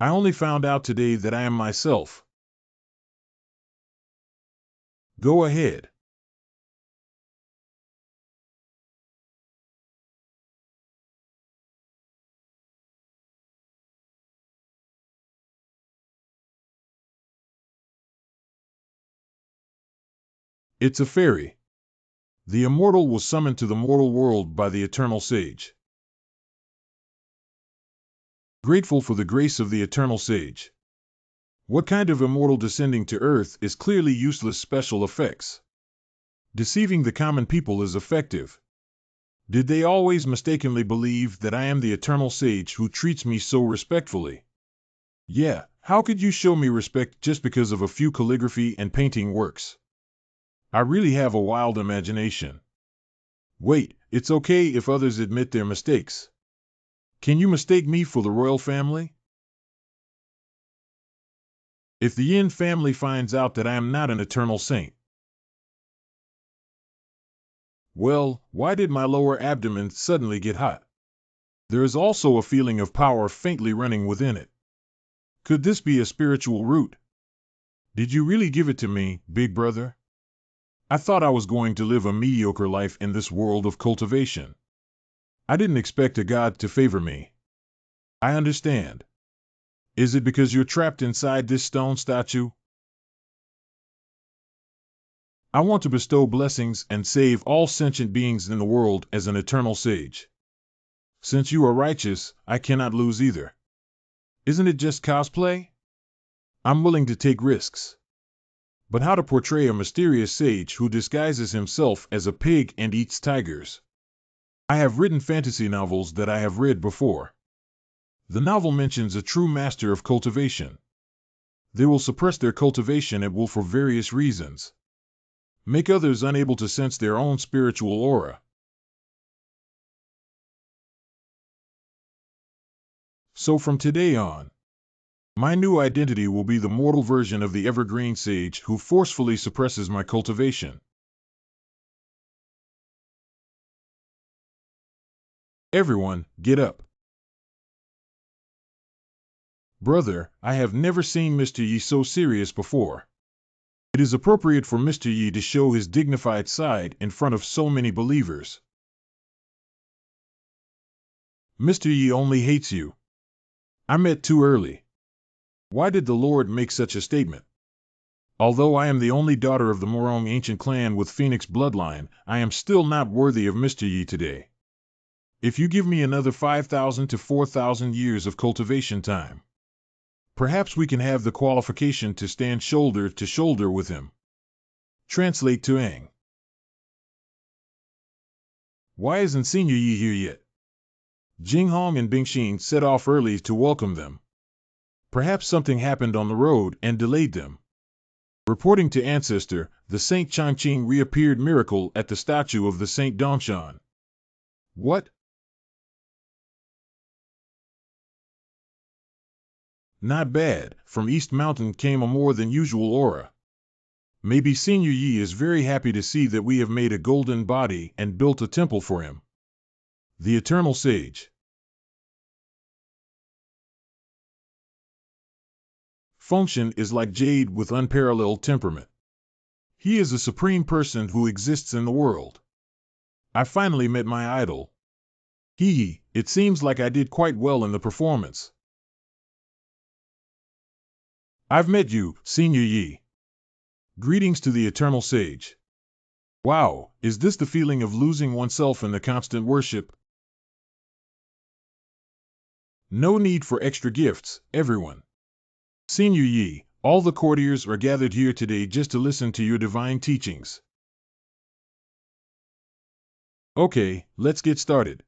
I only found out today that I am myself. Go ahead. It's a fairy. The immortal was summoned to the mortal world by the eternal sage. Grateful for the grace of the eternal sage. What kind of immortal descending to earth is clearly useless special effects? Deceiving the common people is effective. Did they always mistakenly believe that I am the eternal sage who treats me so respectfully? Yeah, how could you show me respect just because of a few calligraphy and painting works? I really have a wild imagination. Wait, it's okay if others admit their mistakes. Can you mistake me for the royal family? If the Yin family finds out that I am not an eternal saint, well, why did my lower abdomen suddenly get hot? There is also a feeling of power faintly running within it. Could this be a spiritual root? Did you really give it to me, big brother? I thought I was going to live a mediocre life in this world of cultivation. I didn't expect a god to favor me. I understand. Is it because you're trapped inside this stone statue? I want to bestow blessings and save all sentient beings in the world as an eternal sage. Since you are righteous, I cannot lose either. Isn't it just cosplay? I'm willing to take risks. But how to portray a mysterious sage who disguises himself as a pig and eats tigers? I have written fantasy novels that I have read before. The novel mentions a true master of cultivation. They will suppress their cultivation at will for various reasons. Make others unable to sense their own spiritual aura. So from today on, my new identity will be the mortal version of the evergreen sage who forcefully suppresses my cultivation. Everyone, get up. Brother, I have never seen Mr. Yi so serious before. It is appropriate for Mr. Yi to show his dignified side in front of so many believers. Mr. Yi only hates you. I met too early. Why did the Lord make such a statement? Although I am the only daughter of the Morong ancient clan with Phoenix bloodline, I am still not worthy of Mr. Yi today. If you give me another 5,000 to 4,000 years of cultivation time, perhaps we can have the qualification to stand shoulder to shoulder with him. Translate to Ang. Why isn't Senior Yi here yet? Jing Hong and Bingxin set off early to welcome them. Perhaps something happened on the road and delayed them. Reporting to Ancestor, the Saint Changqing reappeared miracle at the statue of the Saint Dongshan. What? Not bad. From East Mountain came a more than usual aura. Maybe Senior Yi is very happy to see that we have made a golden body and built a temple for him. The Eternal Sage. Function is like jade with unparalleled temperament. He is a supreme person who exists in the world. I finally met my idol. It seems like I did quite well in the performance. I've met you, Senior Yi. Greetings to the Eternal Sage. Wow, is this the feeling of losing oneself in the constant worship? No need for extra gifts, everyone. Senior Yi, all the courtiers are gathered here today just to listen to your divine teachings. Okay, let's get started.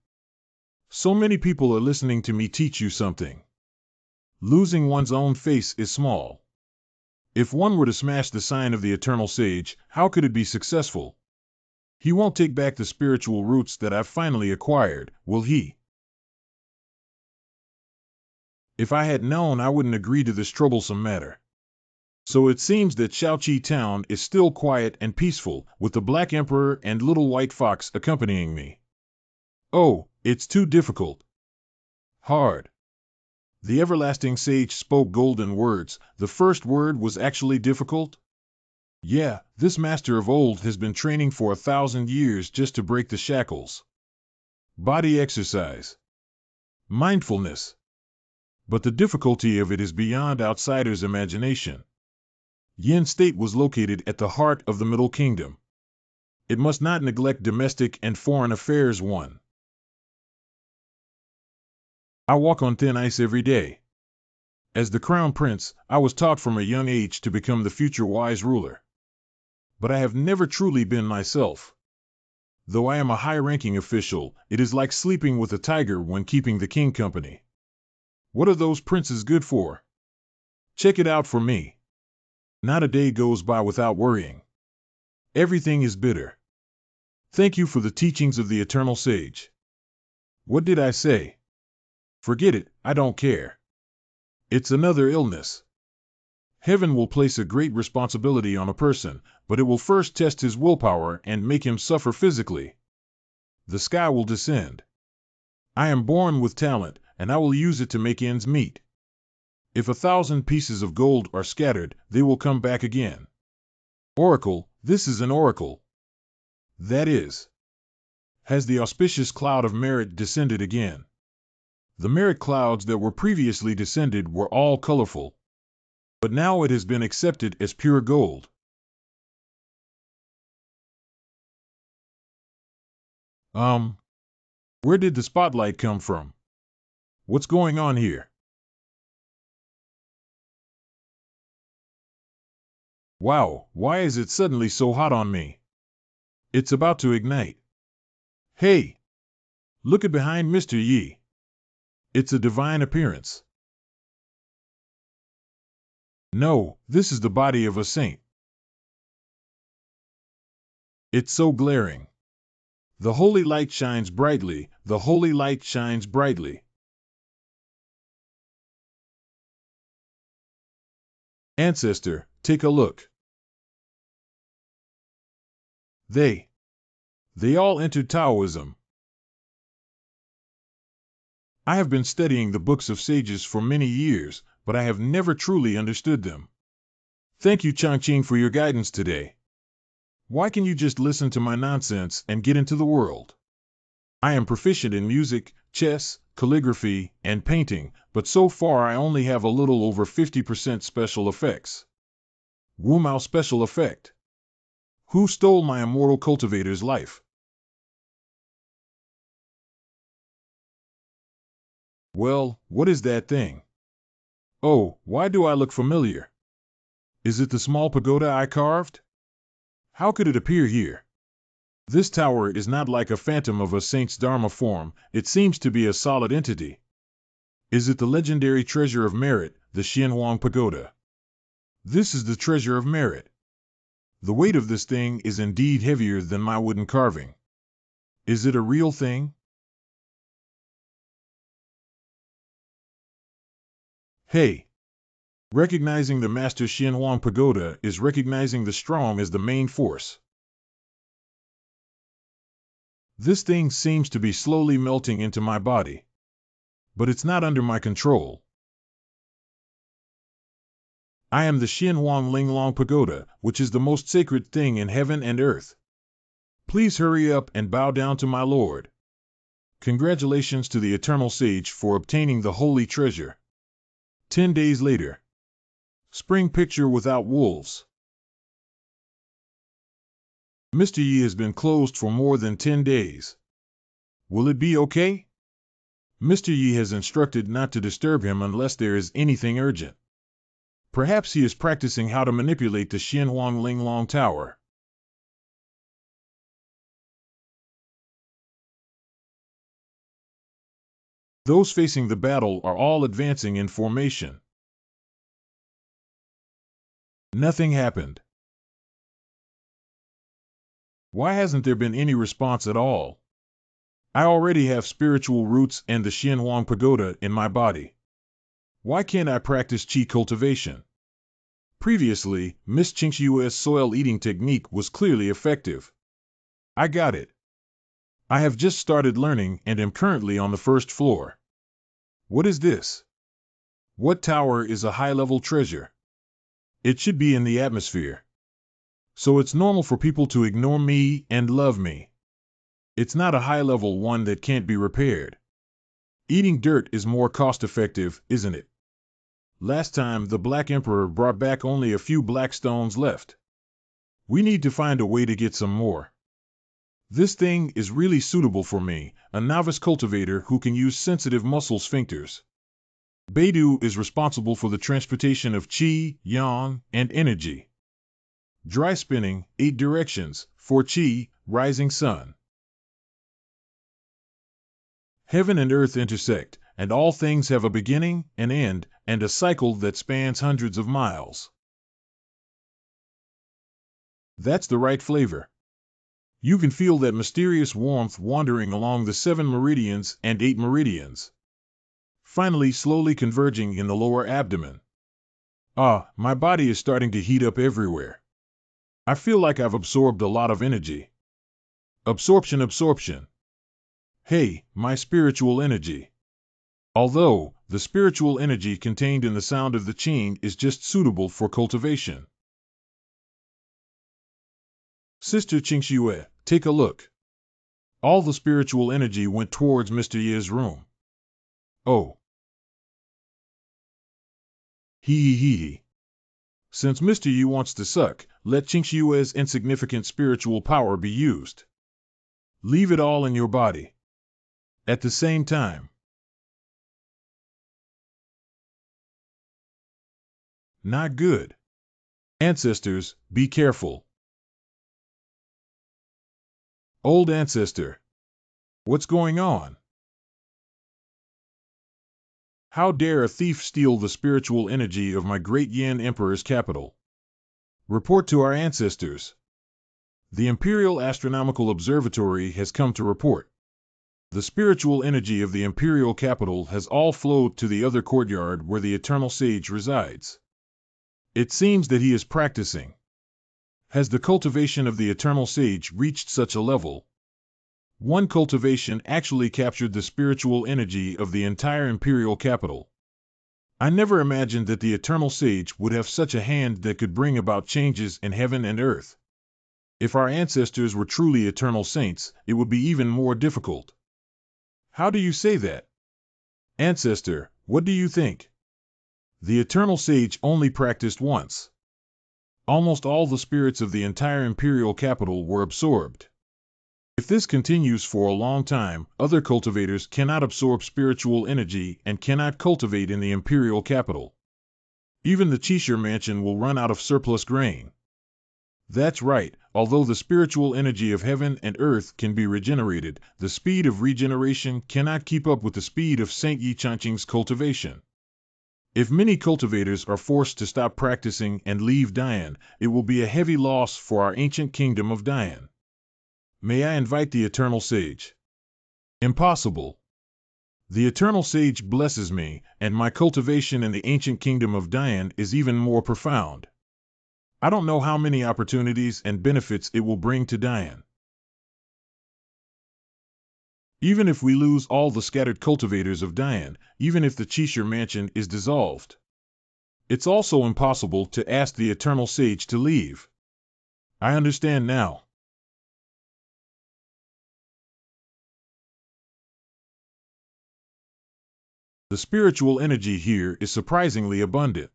So many people are listening to me teach you something. Losing one's own face is small. If one were to smash the sign of the Eternal Sage, how could it be successful? He won't take back the spiritual roots that I've finally acquired, will he? If I had known, I wouldn't agree to this troublesome matter. So it seems that Shaoqi town is still quiet and peaceful, with the Black Emperor and Little White Fox accompanying me. Oh, it's too difficult. Hard. The everlasting sage spoke golden words. The first word was actually difficult? Yeah, this master of old has been training for 1,000 years just to break the shackles. Body exercise. Mindfulness. But the difficulty of it is beyond outsiders' imagination. Yin State was located at the heart of the Middle Kingdom. It must not neglect domestic and foreign affairs. 1. I walk on thin ice every day. As the Crown Prince, I was taught from a young age to become the future wise ruler. But I have never truly been myself. Though I am a high-ranking official, it is like sleeping with a tiger when keeping the king company. What are those princes good for? Check it out for me. Not a day goes by without worrying. Everything is bitter. Thank you for the teachings of the Eternal Sage. What did I say? Forget it, I don't care. It's another illness. Heaven will place a great responsibility on a person, but it will first test his willpower and make him suffer physically. The sky will descend. I am born with talent, and I will use it to make ends meet. If 1,000 pieces of gold are scattered, they will come back again. Oracle, this is an oracle. That is. Has the auspicious cloud of merit descended again? The merit clouds that were previously descended were all colorful. But now it has been accepted as pure gold. Where did the spotlight come from? What's going on here? Wow, why is it suddenly so hot on me? It's about to ignite. Hey! Look at behind Mr. Yi. It's a divine appearance. No, this is the body of a saint. It's so glaring. The holy light shines brightly, the holy light shines brightly. Ancestor, take a look. They all entered Taoism. I have been studying the books of sages for many years, but I have never truly understood them. Thank you, Changqing, for your guidance today. Why can you just listen to my nonsense and get into the world? I am proficient in music, chess, calligraphy, and painting, but so far I only have a little over 50% special effects. Wu Mao special effect. Who stole my immortal cultivator's life? Well, what is that thing? Oh, why do I look familiar? Is it the small pagoda I carved? How could it appear here? This tower is not like a phantom of a saint's dharma form, it seems to be a solid entity. Is it the legendary treasure of merit, the Xianhuang Pagoda? This is the treasure of merit. The weight of this thing is indeed heavier than my wooden carving. Is it a real thing? Hey! Recognizing the Master Xianhuang Pagoda is recognizing the strong as the main force. This thing seems to be slowly melting into my body. But it's not under my control. I am the Xianhuang Linglong Pagoda, which is the most sacred thing in heaven and earth. Please hurry up and bow down to my lord. Congratulations to the Eternal Sage for obtaining the holy treasure. 10 days later. Spring picture without wolves. Mr. Yi has been closed for more than 10 days. Will it be okay? Mr. Yi has instructed not to disturb him unless there is anything urgent. Perhaps he is practicing how to manipulate the Xianhuang Linglong Tower. Those facing the battle are all advancing in formation. Nothing happened. Why hasn't there been any response at all? I already have spiritual roots and the Xianhuang Pagoda in my body. Why can't I practice qi cultivation? Previously, Miss Qingxiu's soil eating technique was clearly effective. I got it. I have just started learning and am currently on the first floor. What is this? What tower is a high-level treasure? It should be in the atmosphere. So it's normal for people to ignore me and love me. It's not a high-level one that can't be repaired. Eating dirt is more cost-effective, isn't it? Last time, the Black Emperor brought back only a few black stones left. We need to find a way to get some more. This thing is really suitable for me, a novice cultivator who can use sensitive muscle sphincters. Beidou is responsible for the transportation of qi, yang, and energy. Dry spinning, 8 directions, for qi, rising sun. Heaven and earth intersect, and all things have a beginning, an end, and a cycle that spans hundreds of miles. That's the right flavor. You can feel that mysterious warmth wandering along the 7 meridians and 8 meridians. Finally, slowly converging in the lower abdomen. Ah, my body is starting to heat up everywhere. I feel like I've absorbed a lot of energy. Absorption. Hey, my spiritual energy. Although, the spiritual energy contained in the sound of the qing is just suitable for cultivation. Sister Qingxue, take a look. All the spiritual energy went towards Mr. Ye's room. Oh. Hee. Since Mr. Yi wants to suck, let Qingxue's insignificant spiritual power be used. Leave it all in your body. At the same time. Not good. Ancestors, be careful. Old ancestor. What's going on? How dare a thief steal the spiritual energy of my great Yan Emperor's capital? Report to our ancestors. The Imperial Astronomical Observatory has come to report. The spiritual energy of the Imperial capital has all flowed to the other courtyard where the Eternal Sage resides. It seems that he is practicing. Has the cultivation of the Eternal Sage reached such a level? One cultivation actually captured the spiritual energy of the entire Imperial capital. I never imagined that the Eternal Sage would have such a hand that could bring about changes in heaven and earth. If our ancestors were truly eternal saints, it would be even more difficult. How do you say that? Ancestor, what do you think? The Eternal Sage only practiced once. Almost all the spirits of the entire imperial capital were absorbed. If this continues for a long time, other cultivators cannot absorb spiritual energy and cannot cultivate in the imperial capital. Even the Qishir mansion will run out of surplus grain. That's right, although the spiritual energy of heaven and earth can be regenerated, the speed of regeneration cannot keep up with the speed of Saint Yi Changqing's cultivation. If many cultivators are forced to stop practicing and leave Dian, it will be a heavy loss for our ancient kingdom of Dian. May I invite the Eternal Sage? Impossible. The Eternal Sage blesses me, and my cultivation in the ancient kingdom of Dian is even more profound. I don't know how many opportunities and benefits it will bring to Dian. Even if we lose all the scattered cultivators of Dian, even if the Cheshire mansion is dissolved, it's also impossible to ask the Eternal Sage to leave. I understand now. The spiritual energy here is surprisingly abundant.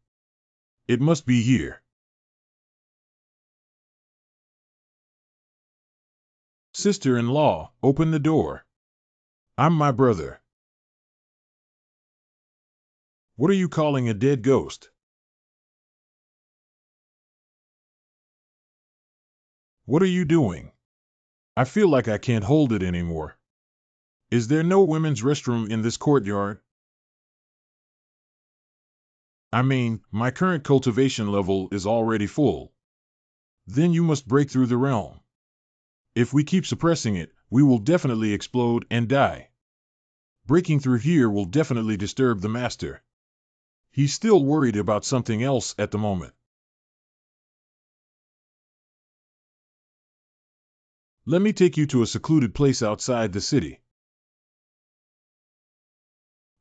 It must be here. Sister-in-law, open the door. I'm my brother. What are you calling a dead ghost? What are you doing? I feel like I can't hold it anymore. Is there no women's restroom in this courtyard? I mean, my current cultivation level is already full. Then you must break through the realm. If we keep suppressing it, we will definitely explode and die. Breaking through here will definitely disturb the master. He's still worried about something else at the moment. Let me take you to a secluded place outside the city.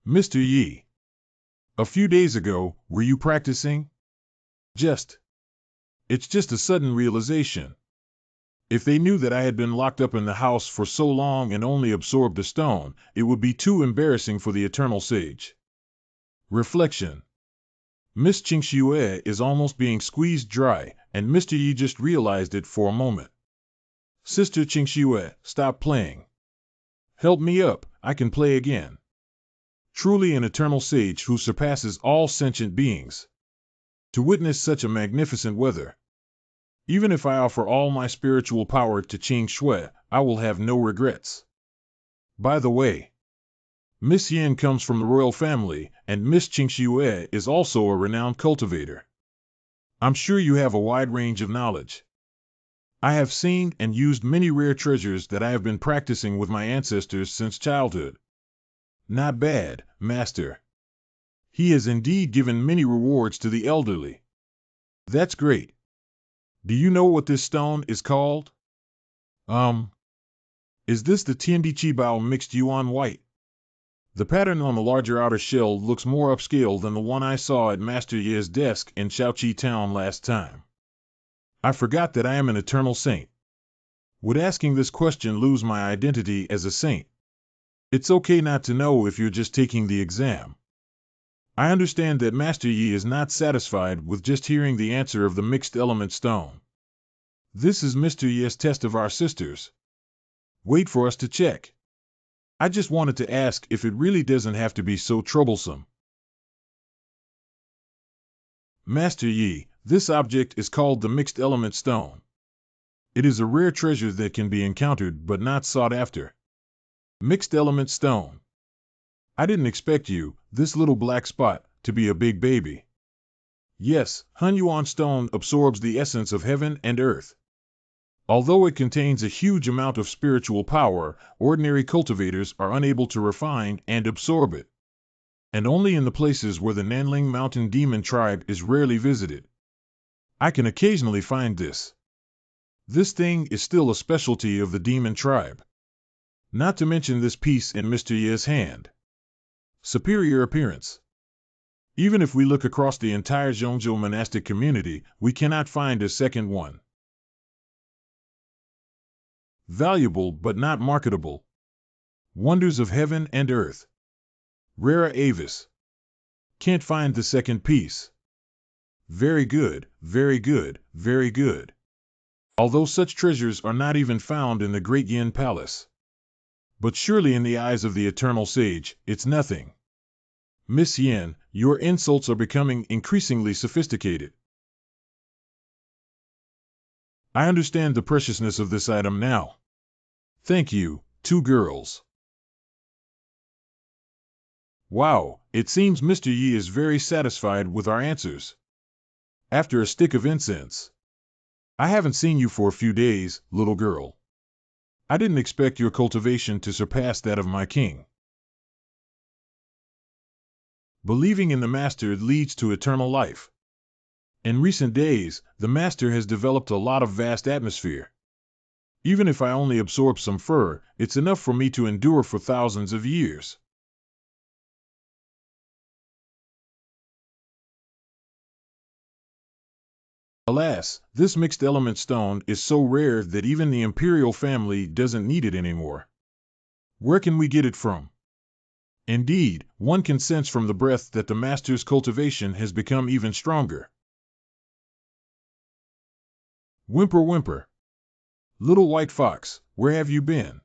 Mr. Yi, a few days ago, were you practicing? It's just a sudden realization. If they knew that I had been locked up in the house for so long and only absorbed the stone, it would be too embarrassing for the Eternal Sage. Reflection. Miss Qingxue is almost being squeezed dry, and Mr. Yi just realized it for a moment. Sister Qingxue, stop playing. Help me up, I can play again. Truly an Eternal Sage who surpasses all sentient beings. To witness such a magnificent weather. Even if I offer all my spiritual power to Qingxue, I will have no regrets. By the way, Miss Yin comes from the royal family, and Miss Qingxue is also a renowned cultivator. I'm sure you have a wide range of knowledge. I have seen and used many rare treasures that I have been practicing with my ancestors since childhood. Not bad, Master. He has indeed given many rewards to the elderly. That's great. Do you know what this stone is called? Is this the Tiandiqibao mixed yuan white? The pattern on the larger outer shell looks more upscale than the one I saw at Master Ye's desk in Shaoqi Town last time. I forgot that I am an eternal saint. Would asking this question lose my identity as a saint? It's okay not to know if you're just taking the exam. I understand that Master Yi is not satisfied with just hearing the answer of the mixed element stone. This is Mr. Yi's test of our sisters. Wait for us to check. I just wanted to ask if it really doesn't have to be so troublesome. Master Yi, this object is called the mixed element stone. It is a rare treasure that can be encountered but not sought after. Mixed element stone. I didn't expect you, this little black spot, to be a big baby. Yes, Hunyuan stone absorbs the essence of heaven and earth. Although it contains a huge amount of spiritual power, ordinary cultivators are unable to refine and absorb it. And only in the places where the Nanling Mountain Demon tribe is rarely visited. I can occasionally find this. This thing is still a specialty of the demon tribe. Not to mention this piece in Mr. Ye's hand. Superior appearance. Even if we look across the entire Zhongzhou monastic community, we cannot find a second one. Valuable but not marketable. Wonders of heaven and earth. Rara avis. Can't find the second piece. Very good, very good, very good. Although such treasures are not even found in the Great Yin Palace. But surely in the eyes of the Eternal Sage, it's nothing. Miss Yin, your insults are becoming increasingly sophisticated. I understand the preciousness of this item now. Thank you, two girls. Wow, It seems Mr. Yi is very satisfied with our answers. After a stick of incense. I haven't seen you for a few days, little girl. I didn't expect your cultivation to surpass that of my king. Believing in the master leads to eternal life. In recent days, the master has developed a lot of vast atmosphere. Even if I only absorb some fur, it's enough for me to endure for thousands of years. Alas, this mixed element stone is so rare that even the imperial family doesn't need it anymore. Where can we get it from? Indeed, one can sense from the breath that the master's cultivation has become even stronger. Whimper whimper. Little white fox, where have you been?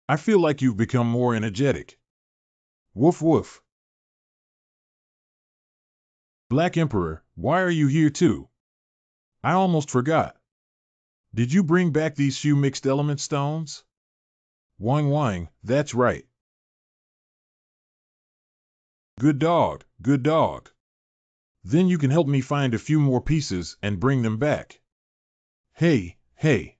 I feel like you've become more energetic. Woof woof. Black Emperor, why are you here too? I almost forgot. Did you bring back these few mixed element stones? Wang wang, that's right. Good dog, good dog. Then you can help me find a few more pieces and bring them back. Hey, hey.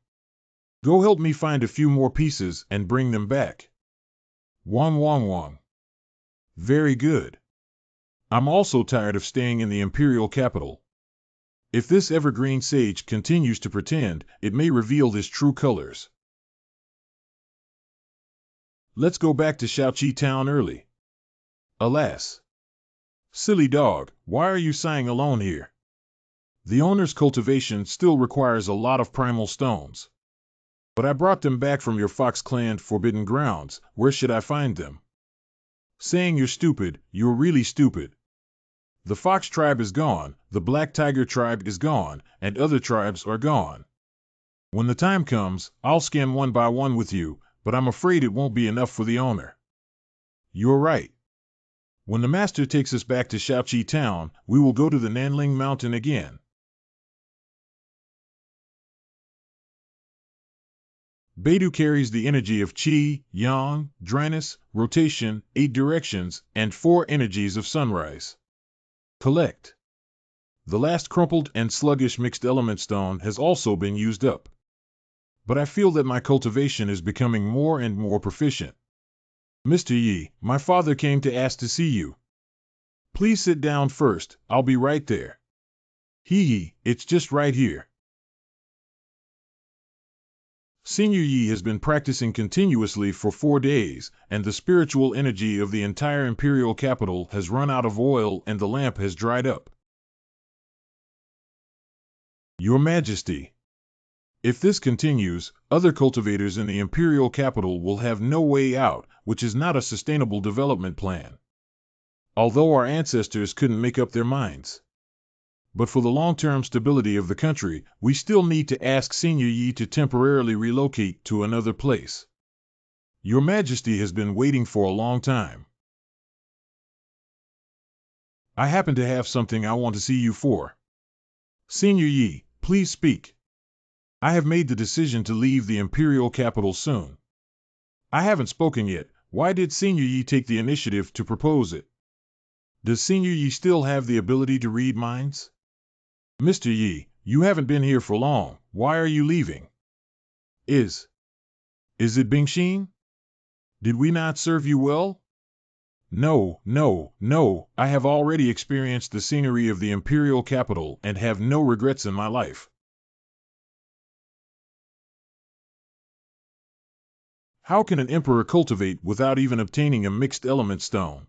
Go help me find a few more pieces and bring them back. Wang wang wang. Very good. I'm also tired of staying in the imperial capital. If this evergreen sage continues to pretend, it may reveal his true colors. Let's go back to Shaoqi town early. Alas. Silly dog, why are you sighing alone here? The owner's cultivation still requires a lot of primal stones. But I brought them back from your Fox Clan forbidden grounds. Where should I find them? Saying you're stupid, you're really stupid. The Fox tribe is gone, the Black Tiger tribe is gone, and other tribes are gone. When the time comes, I'll scan one by one with you, but I'm afraid it won't be enough for the owner. You're right. When the master takes us back to Shaoqi town, we will go to the Nanling Mountain again. Beidou carries the energy of Qi, Yang, dryness, rotation, 8 directions, and 4 energies of sunrise. Collect. The last crumpled and sluggish mixed element stone has also been used up. But I feel that my cultivation is becoming more and more proficient. Mr. Yi, my father came to ask to see you. Please sit down first, I'll be right there. Hee, it's just right here. Senior Yi has been practicing continuously for 4 days, and the spiritual energy of the entire imperial capital has run out of oil and the lamp has dried up. Your Majesty. If this continues, other cultivators in the imperial capital will have no way out, which is not a sustainable development plan. Although our ancestors couldn't make up their minds. But for the long-term stability of the country, we still need to ask Senior Yi to temporarily relocate to another place. Your Majesty has been waiting for a long time. I happen to have something I want to see you for. Senior Yi, please speak. I have made the decision to leave the imperial capital soon. I haven't spoken yet. Why did Senior Yi take the initiative to propose it? Does Senior Yi still have the ability to read minds? Mr. Yi, you haven't been here for long. Why are you leaving? Is it Bingxin? Did we not serve you well? No, no, no. I have already experienced the scenery of the imperial capital and have no regrets in my life. How can an emperor cultivate without even obtaining a mixed element stone?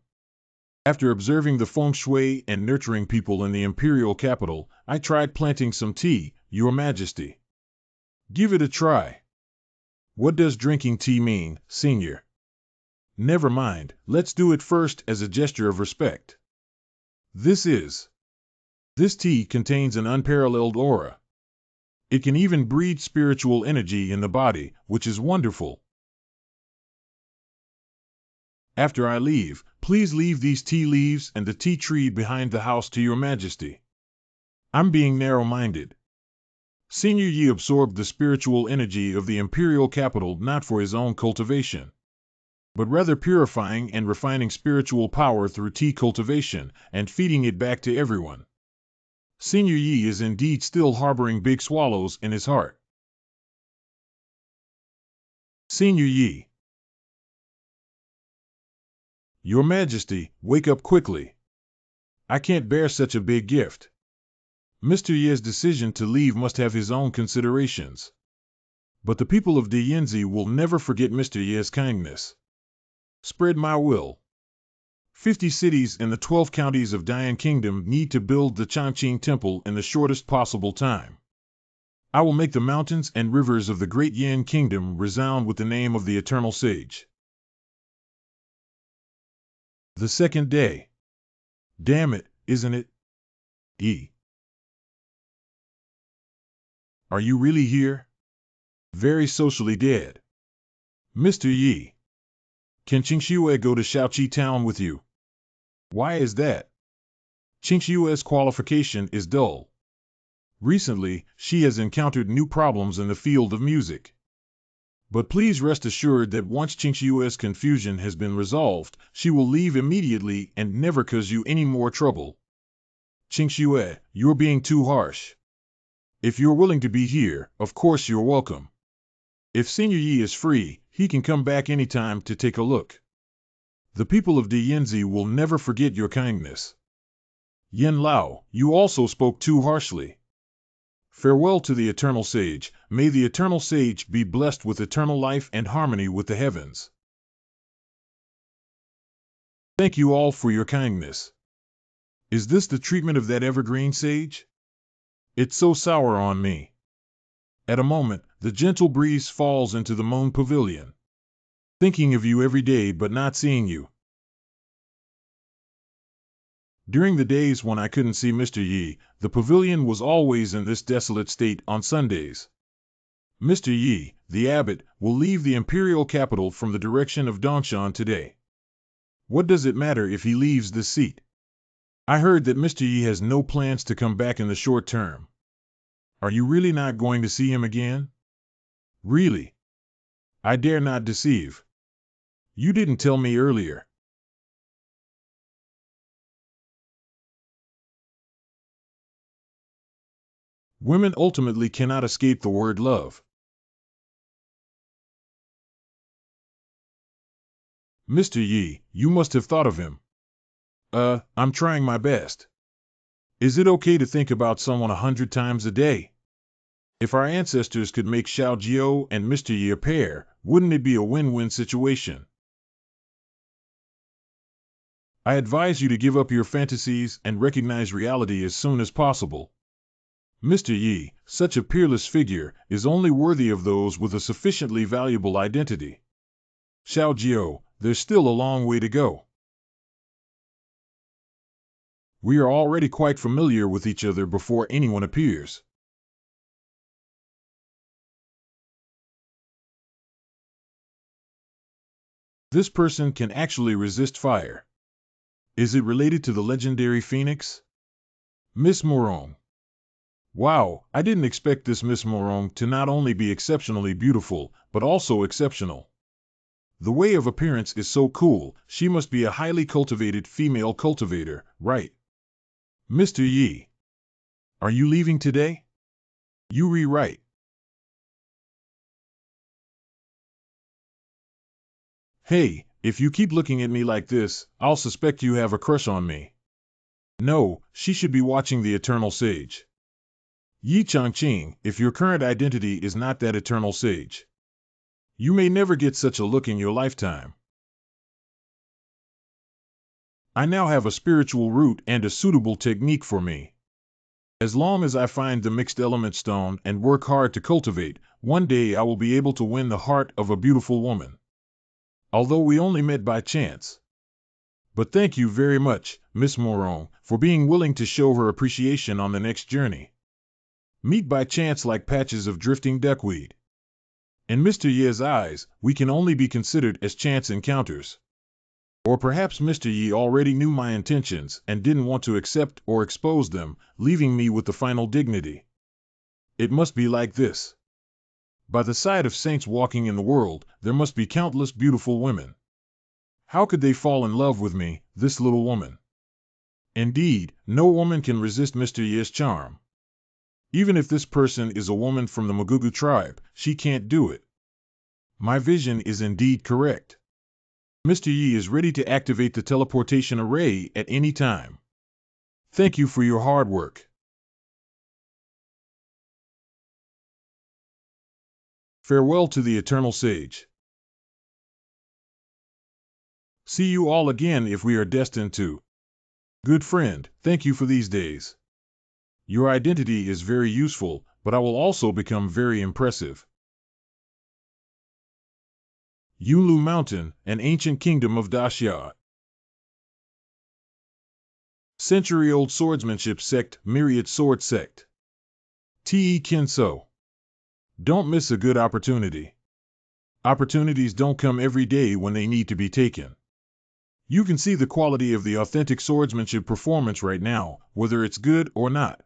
After observing the feng shui and nurturing people in the imperial capital, I tried planting some tea, Your Majesty. Give it a try. What does drinking tea mean, Senior? Never mind, let's do it first as a gesture of respect. This tea contains an unparalleled aura. It can even breed spiritual energy in the body, which is wonderful. After I leave, please leave these tea leaves and the tea tree behind the house to Your Majesty. I'm being narrow-minded. Senior Yi absorbed the spiritual energy of the imperial capital not for his own cultivation. but rather purifying and refining spiritual power through tea cultivation and feeding it back to everyone. Senior Yi is indeed still harboring big swallows in his heart. Senior Yi. Your Majesty, wake up quickly. I can't bear such a big gift. Mr. Ye's decision to leave must have his own considerations. But the people of Dianzi will never forget Mr. Ye's kindness. Spread my will. 50 cities in the 12 counties of Dian Kingdom need to build the Changqing Temple in the shortest possible time. I will make the mountains and rivers of the great Yan Kingdom resound with the name of the Eternal Sage. The second day. Damn it, isn't it? E. Are you really here? Very socially dead. Mr. Yi. Can Qingxue go to Shaoqi Town with you? Why is that? Qingxue's qualification is dull. Recently, she has encountered new problems in the field of music. But please rest assured that once Qingxue's confusion has been resolved, she will leave immediately and never cause you any more trouble. Qingxue, you're being too harsh. If you're willing to be here, of course you're welcome. If Senior Yi is free, he can come back anytime to take a look. The people of Dianzi will never forget your kindness. Yen Lao, you also spoke too harshly. Farewell to the Eternal Sage. May the Eternal Sage be blessed with eternal life and harmony with the heavens. Thank you all for your kindness. Is this the treatment of that evergreen sage? It's so sour on me. At a moment, the gentle breeze falls into the moon pavilion. Thinking of you every day but not seeing you. During the days when I couldn't see Mr. Yi, the pavilion was always in this desolate state on Sundays. Mr. Yi, the abbot, will leave the imperial capital from the direction of Dongshan today. What does it matter if he leaves this seat? I heard that Mr. Yi has no plans to come back in the short term. Are you really not going to see him again? Really? I dare not deceive. You didn't tell me earlier. Women ultimately cannot escape the word love. Mr. Yi, you must have thought of him. I'm trying my best. Is it okay to think about someone 100 times a day? If our ancestors could make Xiao Jiao and Mr. Yi a pair, wouldn't it be a win-win situation? I advise you to give up your fantasies and recognize reality as soon as possible. Mr. Yi, such a peerless figure, is only worthy of those with a sufficiently valuable identity. Xiao Jiao, there's still a long way to go. We are already quite familiar with each other before anyone appears. This person can actually resist fire. Is it related to the legendary phoenix? Miss Morong. Wow, I didn't expect this Miss Morong to not only be exceptionally beautiful, but also exceptional. The way of appearance is so cool, she must be a highly cultivated female cultivator, right? Mr. Yi. Are you leaving today? You rewrite. Hey, if you keep looking at me like this, I'll suspect you have a crush on me. No, she should be watching the Eternal Sage. Yi Changqing, if your current identity is not that Eternal Sage, you may never get such a look in your lifetime. I now have a spiritual root and a suitable technique for me. As long as I find the mixed element stone and work hard to cultivate, one day I will be able to win the heart of a beautiful woman. Although we only met by chance. But thank you very much, Miss Morong, for being willing to show her appreciation on the next journey. Meet by chance like patches of drifting duckweed. In Mr. Ye's eyes, we can only be considered as chance encounters. Or perhaps Mr. Yi already knew my intentions and didn't want to accept or expose them, leaving me with the final dignity. It must be like this. By the side of saints walking in the world, there must be countless beautiful women. How could they fall in love with me, this little woman? Indeed, no woman can resist Mr. Ye's charm. Even if this person is a woman from the Magugu tribe, she can't do it. My vision is indeed correct. Mr. Yi is ready to activate the teleportation array at any time. Thank you for your hard work. Farewell to the eternal sage. See you all again if we are destined to. Good friend, thank you for these days. Your identity is very useful, but I will also become very impressive. Yulu Mountain, an ancient kingdom of Daxia. Century-old swordsmanship sect, myriad sword sect. Te Kinso. Don't miss a good opportunity. Opportunities don't come every day when they need to be taken. You can see the quality of the authentic swordsmanship performance right now, whether it's good or not.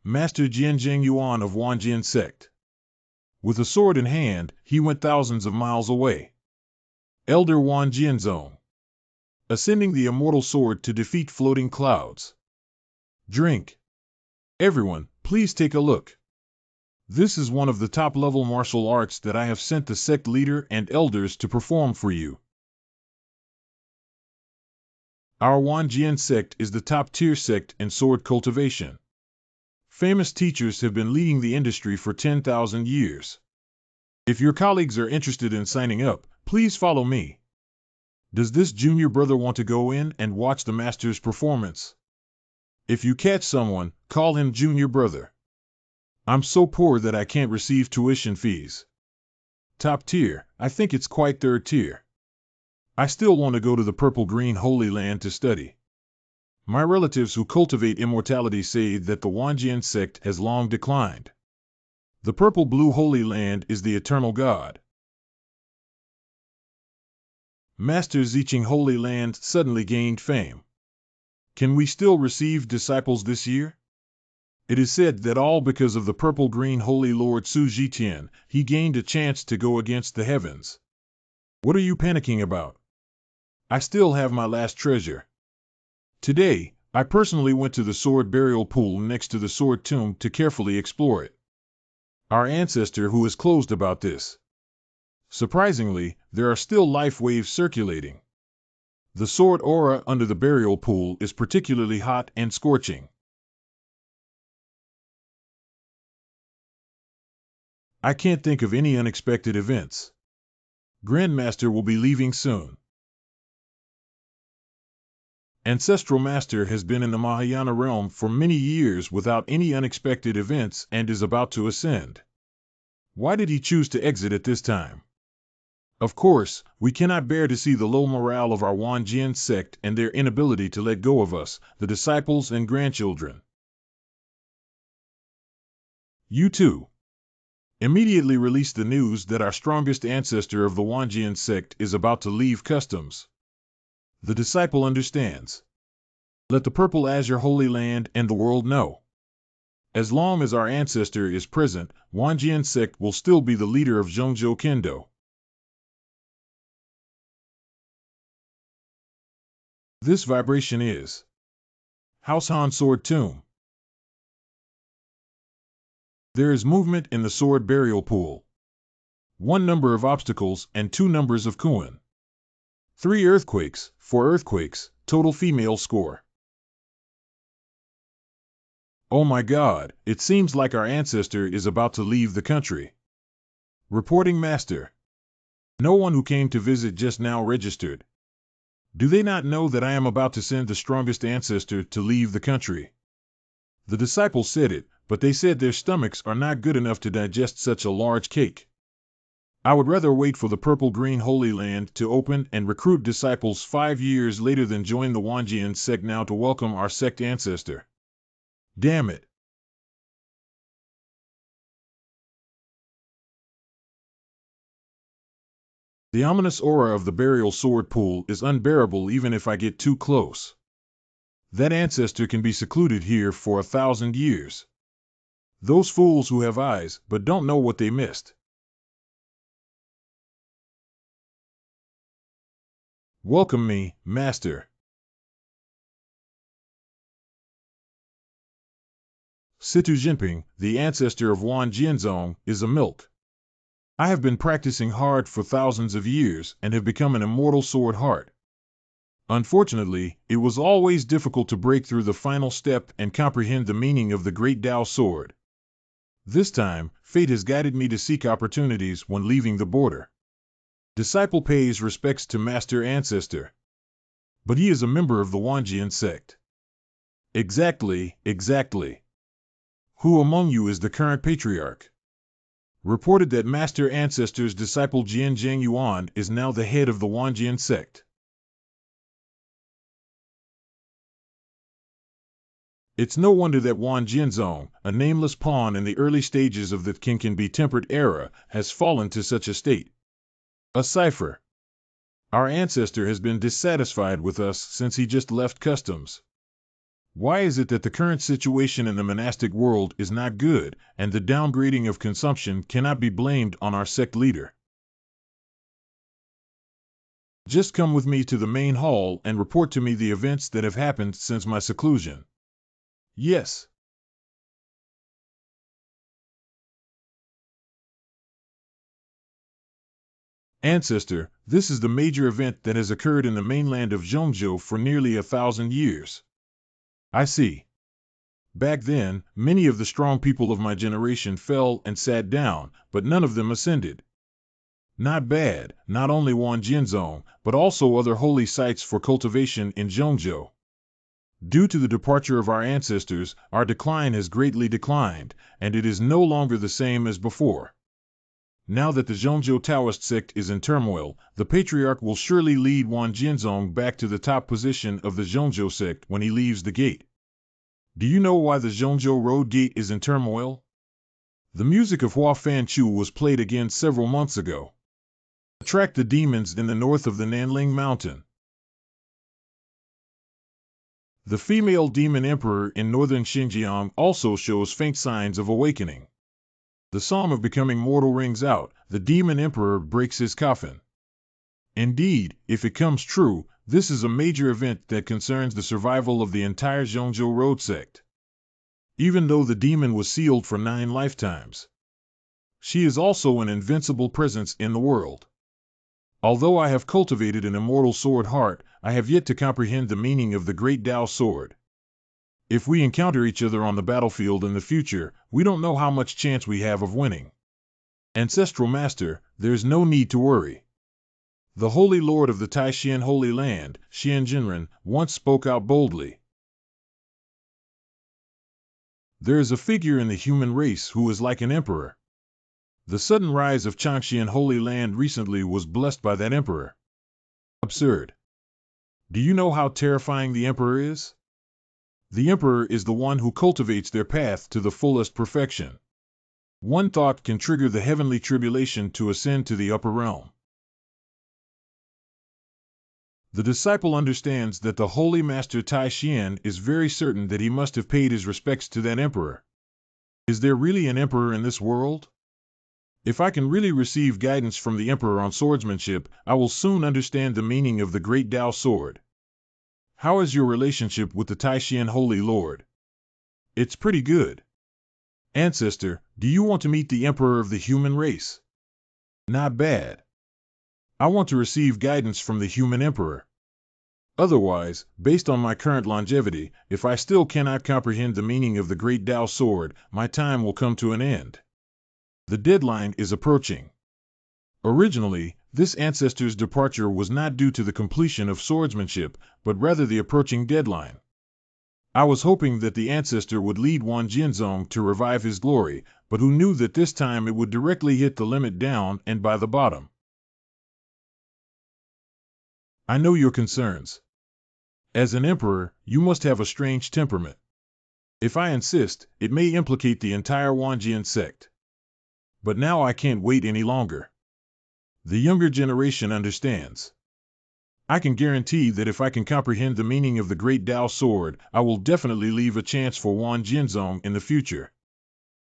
Master Jianzheng Yuan of Wanjian sect. With a sword in hand, he went thousands of miles away. Elder Wan Jianzong. Ascending the immortal sword to defeat floating clouds. Drink. Everyone, please take a look. This is one of the top-level martial arts that I have sent the sect leader and elders to perform for you. Our Wanjian sect is the top-tier sect in sword cultivation. Famous teachers have been leading the industry for 10,000 years. If your colleagues are interested in signing up, please follow me. Does this junior brother want to go in and watch the master's performance? If you catch someone, call him junior brother. I'm so poor that I can't receive tuition fees. Top tier, I think it's quite third tier. I still want to go to the purple-green Holy Land to study. My relatives who cultivate immortality say that the Wanjian sect has long declined. The purple-blue Holy Land is the eternal God. Master Zicheng Holy Land suddenly gained fame. Can we still receive disciples this year? It is said that all because of the purple-green Holy Lord Su Jitian, he gained a chance to go against the heavens. What are you panicking about? I still have my last treasure. Today, I personally went to the sword burial pool next to the sword tomb to carefully explore it. Our ancestor who is closed about this. Surprisingly, there are still life waves circulating. The sword aura under the burial pool is particularly hot and scorching. I can't think of any unexpected events. Grandmaster will be leaving soon. Ancestral Master has been in the Mahayana realm for many years without any unexpected events and is about to ascend. Why did he choose to exit at this time? Of course, we cannot bear to see the low morale of our Wanjian sect and their inability to let go of us, the disciples and grandchildren. You too. Immediately release the news that our strongest ancestor of the Wanjian sect is about to leave customs. The disciple understands. Let the purple azure Holy Land and the world know. As long as our ancestor is present, Wanjian sect will still be the leader of Zhongzhou Kendo. This vibration is House Han Sword Tomb. There is movement in the sword burial pool. 1 number of obstacles and 2 numbers of Kuan. 3 earthquakes, 4 earthquakes, total female score. Oh my God, it seems like our ancestor is about to leave the country. Reporting Master. No one who came to visit just now registered. Do they not know that I am about to send the strongest ancestor to leave the country? The disciples said it, but they said their stomachs are not good enough to digest such a large cake. I would rather wait for the purple-green Holy Land to open and recruit disciples 5 years later than join the Wanjian sect now to welcome our sect ancestor. Damn it. The ominous aura of the burial sword pool is unbearable even if I get too close. That ancestor can be secluded here for 1,000 years. Those fools who have eyes but don't know what they missed. Welcome me, Master. Situ Jinping, the ancestor of Wan Jianzong, is a milk. I have been practicing hard for thousands of years and have become an immortal sword heart. Unfortunately, it was always difficult to break through the final step and comprehend the meaning of the great Tao sword. This time, fate has guided me to seek opportunities when leaving the border. Disciple pays respects to master ancestor. But he is a member of the Wanjian sect. Exactly. Who among you is the current patriarch? Reported that master ancestor's disciple Jian Zhang Yuan is now the head of the Wanjian sect. It's no wonder that Wan Jianzong, a nameless pawn in the early stages of the can-be-tempered era, has fallen to such a state. A cipher. Our ancestor has been dissatisfied with us since he just left customs. Why is it that the current situation in the monastic world is not good, and the downgrading of consumption cannot be blamed on our sect leader? Just come with me to the main hall and report to me the events that have happened since my seclusion. Yes. Ancestor, this is the major event that has occurred in the mainland of Zhongzhou for nearly 1,000 years. I see. Back then, many of the strong people of my generation fell and sat down, but none of them ascended. Not bad, not only Wan Jianzong, but also other holy sites for cultivation in Zhongzhou. Due to the departure of our ancestors, our decline has greatly declined, and it is no longer the same as before. Now that the Zhongzhou Taoist sect is in turmoil, the patriarch will surely lead Wan Jianzong back to the top position of the Zhongzhou sect when he leaves the gate. Do you know why the Zhongzhou Road Gate is in turmoil? The music of Hua Fanchu was played again several months ago. Attract the demons in the north of the Nanling Mountain. The female demon emperor in northern Xinjiang also shows faint signs of awakening. The psalm of becoming mortal rings out, the demon emperor breaks his coffin. Indeed, if it comes true, this is a major event that concerns the survival of the entire Zhongzhou Road sect. Even though the demon was sealed for 9 lifetimes, she is also an invincible presence in the world. Although I have cultivated an immortal sword heart, I have yet to comprehend the meaning of the great Tao sword. If we encounter each other on the battlefield in the future, we don't know how much chance we have of winning. Ancestral Master, there's no need to worry. The Holy Lord of the Taishan Holy Land, Xian Jinren, once spoke out boldly. There is a figure in the human race who is like an emperor. The sudden rise of Changxian Holy Land recently was blessed by that emperor. Absurd. Do you know how terrifying the emperor is? The emperor is the one who cultivates their path to the fullest perfection. One thought can trigger the heavenly tribulation to ascend to the upper realm. The disciple understands that the Holy Master Tai Xian is very certain that he must have paid his respects to that emperor. Is there really an emperor in this world? If I can really receive guidance from the emperor on swordsmanship, I will soon understand the meaning of the great Tao sword. How is your relationship with the Taishan Holy Lord? It's pretty good. Ancestor, do you want to meet the emperor of the human race? Not bad. I want to receive guidance from the human emperor. Otherwise, based on my current longevity, if I still cannot comprehend the meaning of the great Tao sword, my time will come to an end. The deadline is approaching. Originally, this ancestor's departure was not due to the completion of swordsmanship, but rather the approaching deadline. I was hoping that the ancestor would lead Wan Jianzong to revive his glory, but who knew that this time it would directly hit the limit down and by the bottom. I know your concerns. As an emperor, you must have a strange temperament. If I insist, it may implicate the entire Wanjian sect. But now I can't wait any longer. The younger generation understands. I can guarantee that if I can comprehend the meaning of the great Tao sword, I will definitely leave a chance for Wan Jianzong in the future.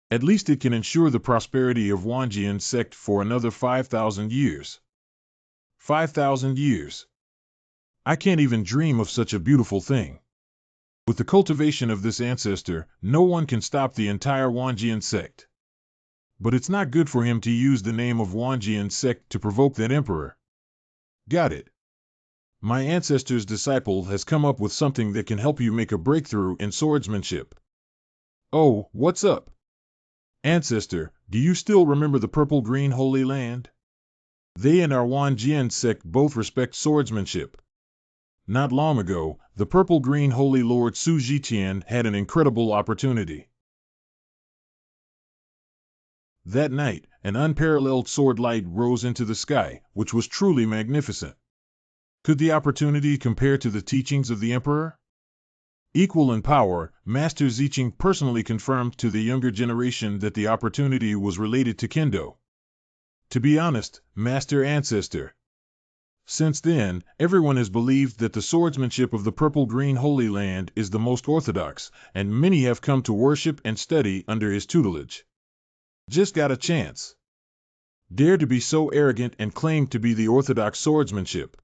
At least it can ensure the prosperity of Wanjian sect for another 5,000 years. 5,000 years. I can't even dream of such a beautiful thing. With the cultivation of this ancestor, no one can stop the entire Wanjian sect. But it's not good for him to use the name of Wanjian sect to provoke that emperor. Got it. My ancestor's disciple has come up with something that can help you make a breakthrough in swordsmanship. Oh, what's up? Ancestor, do you still remember the purple-green Holy Land? They and our Wanjian sect both respect swordsmanship. Not long ago, the purple-green Holy Lord Su Zhiqian had an incredible opportunity. That night, an unparalleled sword light rose into the sky, which was truly magnificent. Could the opportunity compare to the teachings of the emperor? Equal in power, Master Ziqing personally confirmed to the younger generation that the opportunity was related to Kendo. To be honest, Master Ancestor. Since then, everyone has believed that the swordsmanship of the purple-green Holy Land is the most orthodox, and many have come to worship and study under his tutelage. Just got a chance. Dare to be so arrogant and claim to be the orthodox swordsmanship.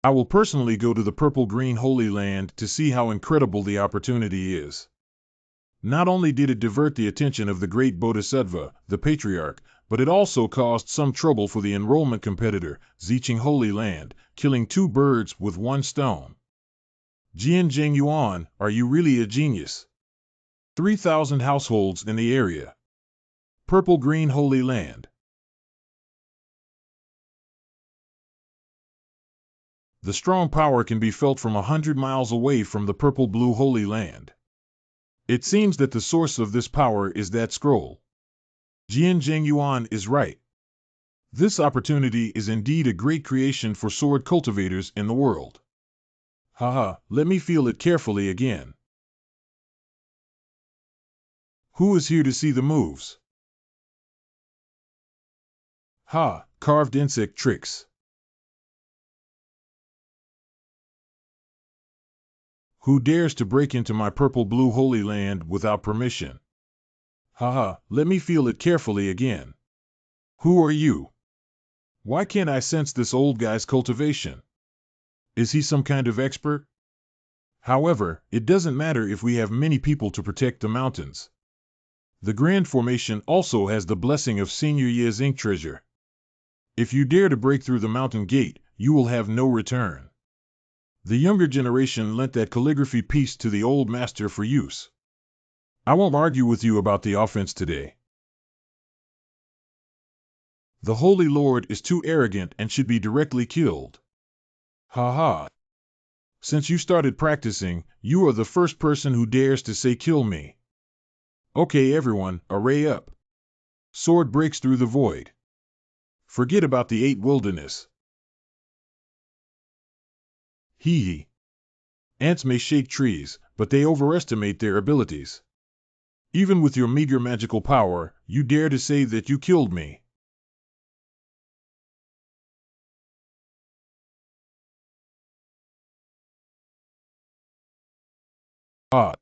I will personally go to the purple-green Holy Land to see how incredible the opportunity is. Not only did it divert the attention of the great Bodhisattva, the patriarch, but it also caused some trouble for the enrollment competitor, Ziqing Holy Land, killing two birds with one stone. Jian Zhengyuan, are you really a genius? 3,000 households in the area. Purple-green Holy Land. The strong power can be felt from 100 miles away from the purple-blue Holy Land. It seems that the source of this power is that scroll. Jian Zhengyuan is right. This opportunity is indeed a great creation for sword cultivators in the world. Haha, let me feel it carefully again. Who is here to see the moves? Ha, carved insect tricks. Who dares to break into my purple-blue Holy Land without permission? Haha, let me feel it carefully again. Who are you? Why can't I sense this old guy's cultivation? Is he some kind of expert? However, it doesn't matter if we have many people to protect the mountains. The Grand Formation also has the blessing of Senior Ye's ink treasure. If you dare to break through the mountain gate, you will have no return. The younger generation lent that calligraphy piece to the old master for use. I won't argue with you about the offense today. The Holy Lord is too arrogant and should be directly killed. Ha ha. Since you started practicing, you are the first person who dares to say kill me. Okay everyone, array up. Sword breaks through the void. Forget about the 8 wilderness. Hee hee. Ants may shake trees, but they overestimate their abilities. Even with your meager magical power, you dare to say that you killed me. Ah.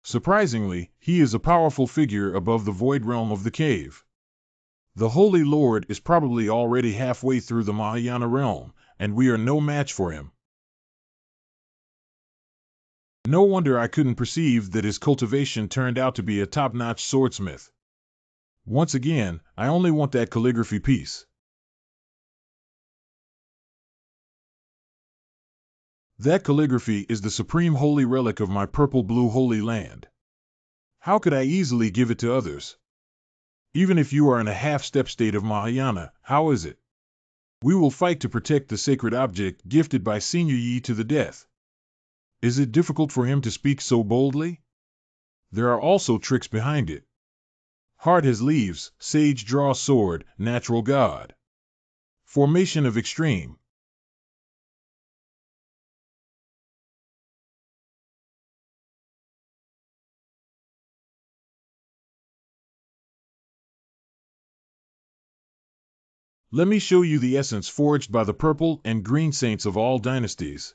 Surprisingly, he is a powerful figure above the void realm of the cave. The Holy Lord is probably already halfway through the Mahayana realm, and we are no match for him. No wonder I couldn't perceive that his cultivation turned out to be a top-notch swordsmith. Once again, I only want that calligraphy piece. That calligraphy is the supreme holy relic of my purple-blue Holy Land. How could I easily give it to others? Even if you are in a half-step state of Mahayana, how is it? We will fight to protect the sacred object gifted by Senior Yi to the death. Is it difficult for him to speak so boldly? There are also tricks behind it. Heart has leaves, sage draw sword, natural god. Formation of extreme. Let me show you the essence forged by the purple and green saints of all dynasties.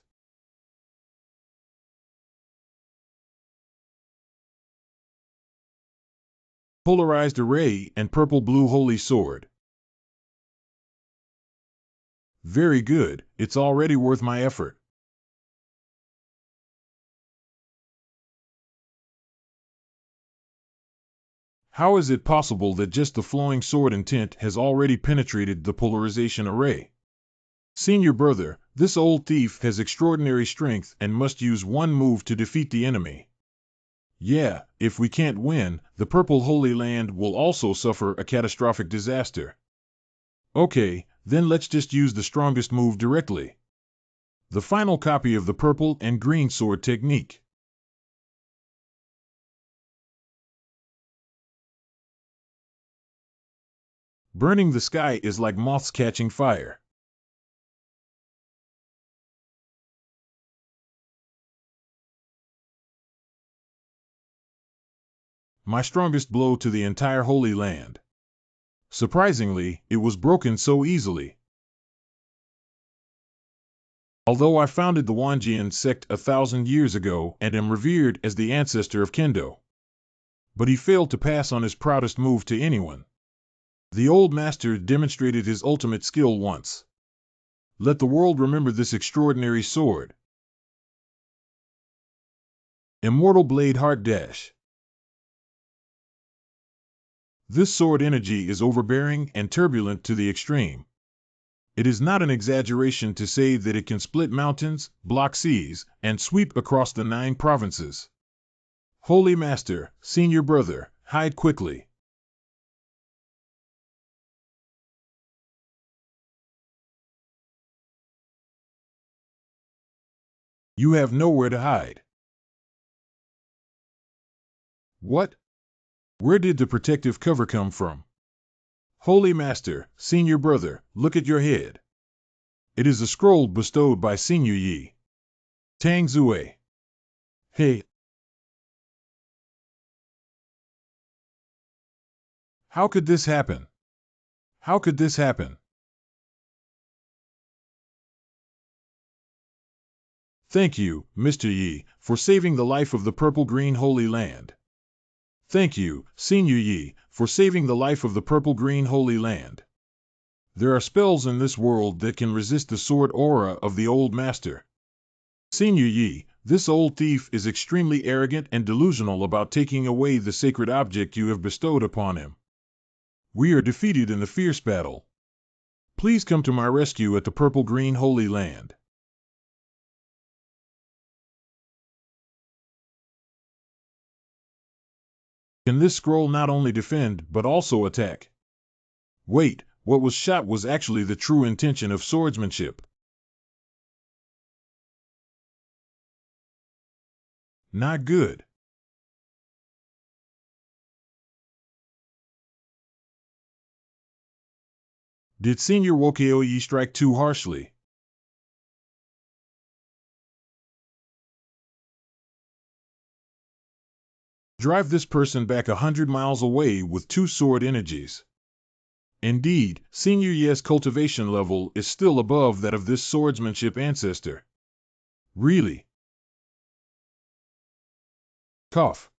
Polarized array and purple-blue holy sword. Very good, it's already worth my effort. How is it possible that just the flowing sword intent has already penetrated the polarization array? Senior brother, this old thief has extraordinary strength and must use one move to defeat the enemy. Yeah, if we can't win, the Purple Holy Land will also suffer a catastrophic disaster. Okay, then let's just use the strongest move directly. The final copy of the purple and green sword technique. Burning the sky is like moths catching fire. My strongest blow to the entire Holy Land. Surprisingly, it was broken so easily. Although I founded the Wanjian sect 1,000 years ago and am revered as the ancestor of Kendo. But he failed to pass on his proudest move to anyone. The old master demonstrated his ultimate skill once. Let the world remember this extraordinary sword. Immortal Blade Heart Dash. This sword energy is overbearing and turbulent to the extreme. It is not an exaggeration to say that it can split mountains, block seas, and sweep across the 9 provinces. Holy Master, Senior Brother, hide quickly. You have nowhere to hide. What? Where did the protective cover come from? Holy Master, Senior Brother, look at your head. It is a scroll bestowed by Senior Yi. Tang Zue. Hey. How could this happen? How could this happen? Thank you, Mr. Yi, for saving the life of the purple-green Holy Land. Thank you, Senior Yi, for saving the life of the purple-green Holy Land. There are spells in this world that can resist the sword aura of the old master. Senior Yi, this old thief is extremely arrogant and delusional about taking away the sacred object you have bestowed upon him. We are defeated in the fierce battle. Please come to my rescue at the purple-green Holy Land. Can this scroll not only defend but also attack? Wait, what was shot was actually the true intention of swordsmanship. Not good. Did Senior Wokeoyi strike too harshly? Drive this person back 100 miles away with 2 sword energies. Indeed, Senior Ye's cultivation level is still above that of this swordsmanship ancestor. Really? Cough.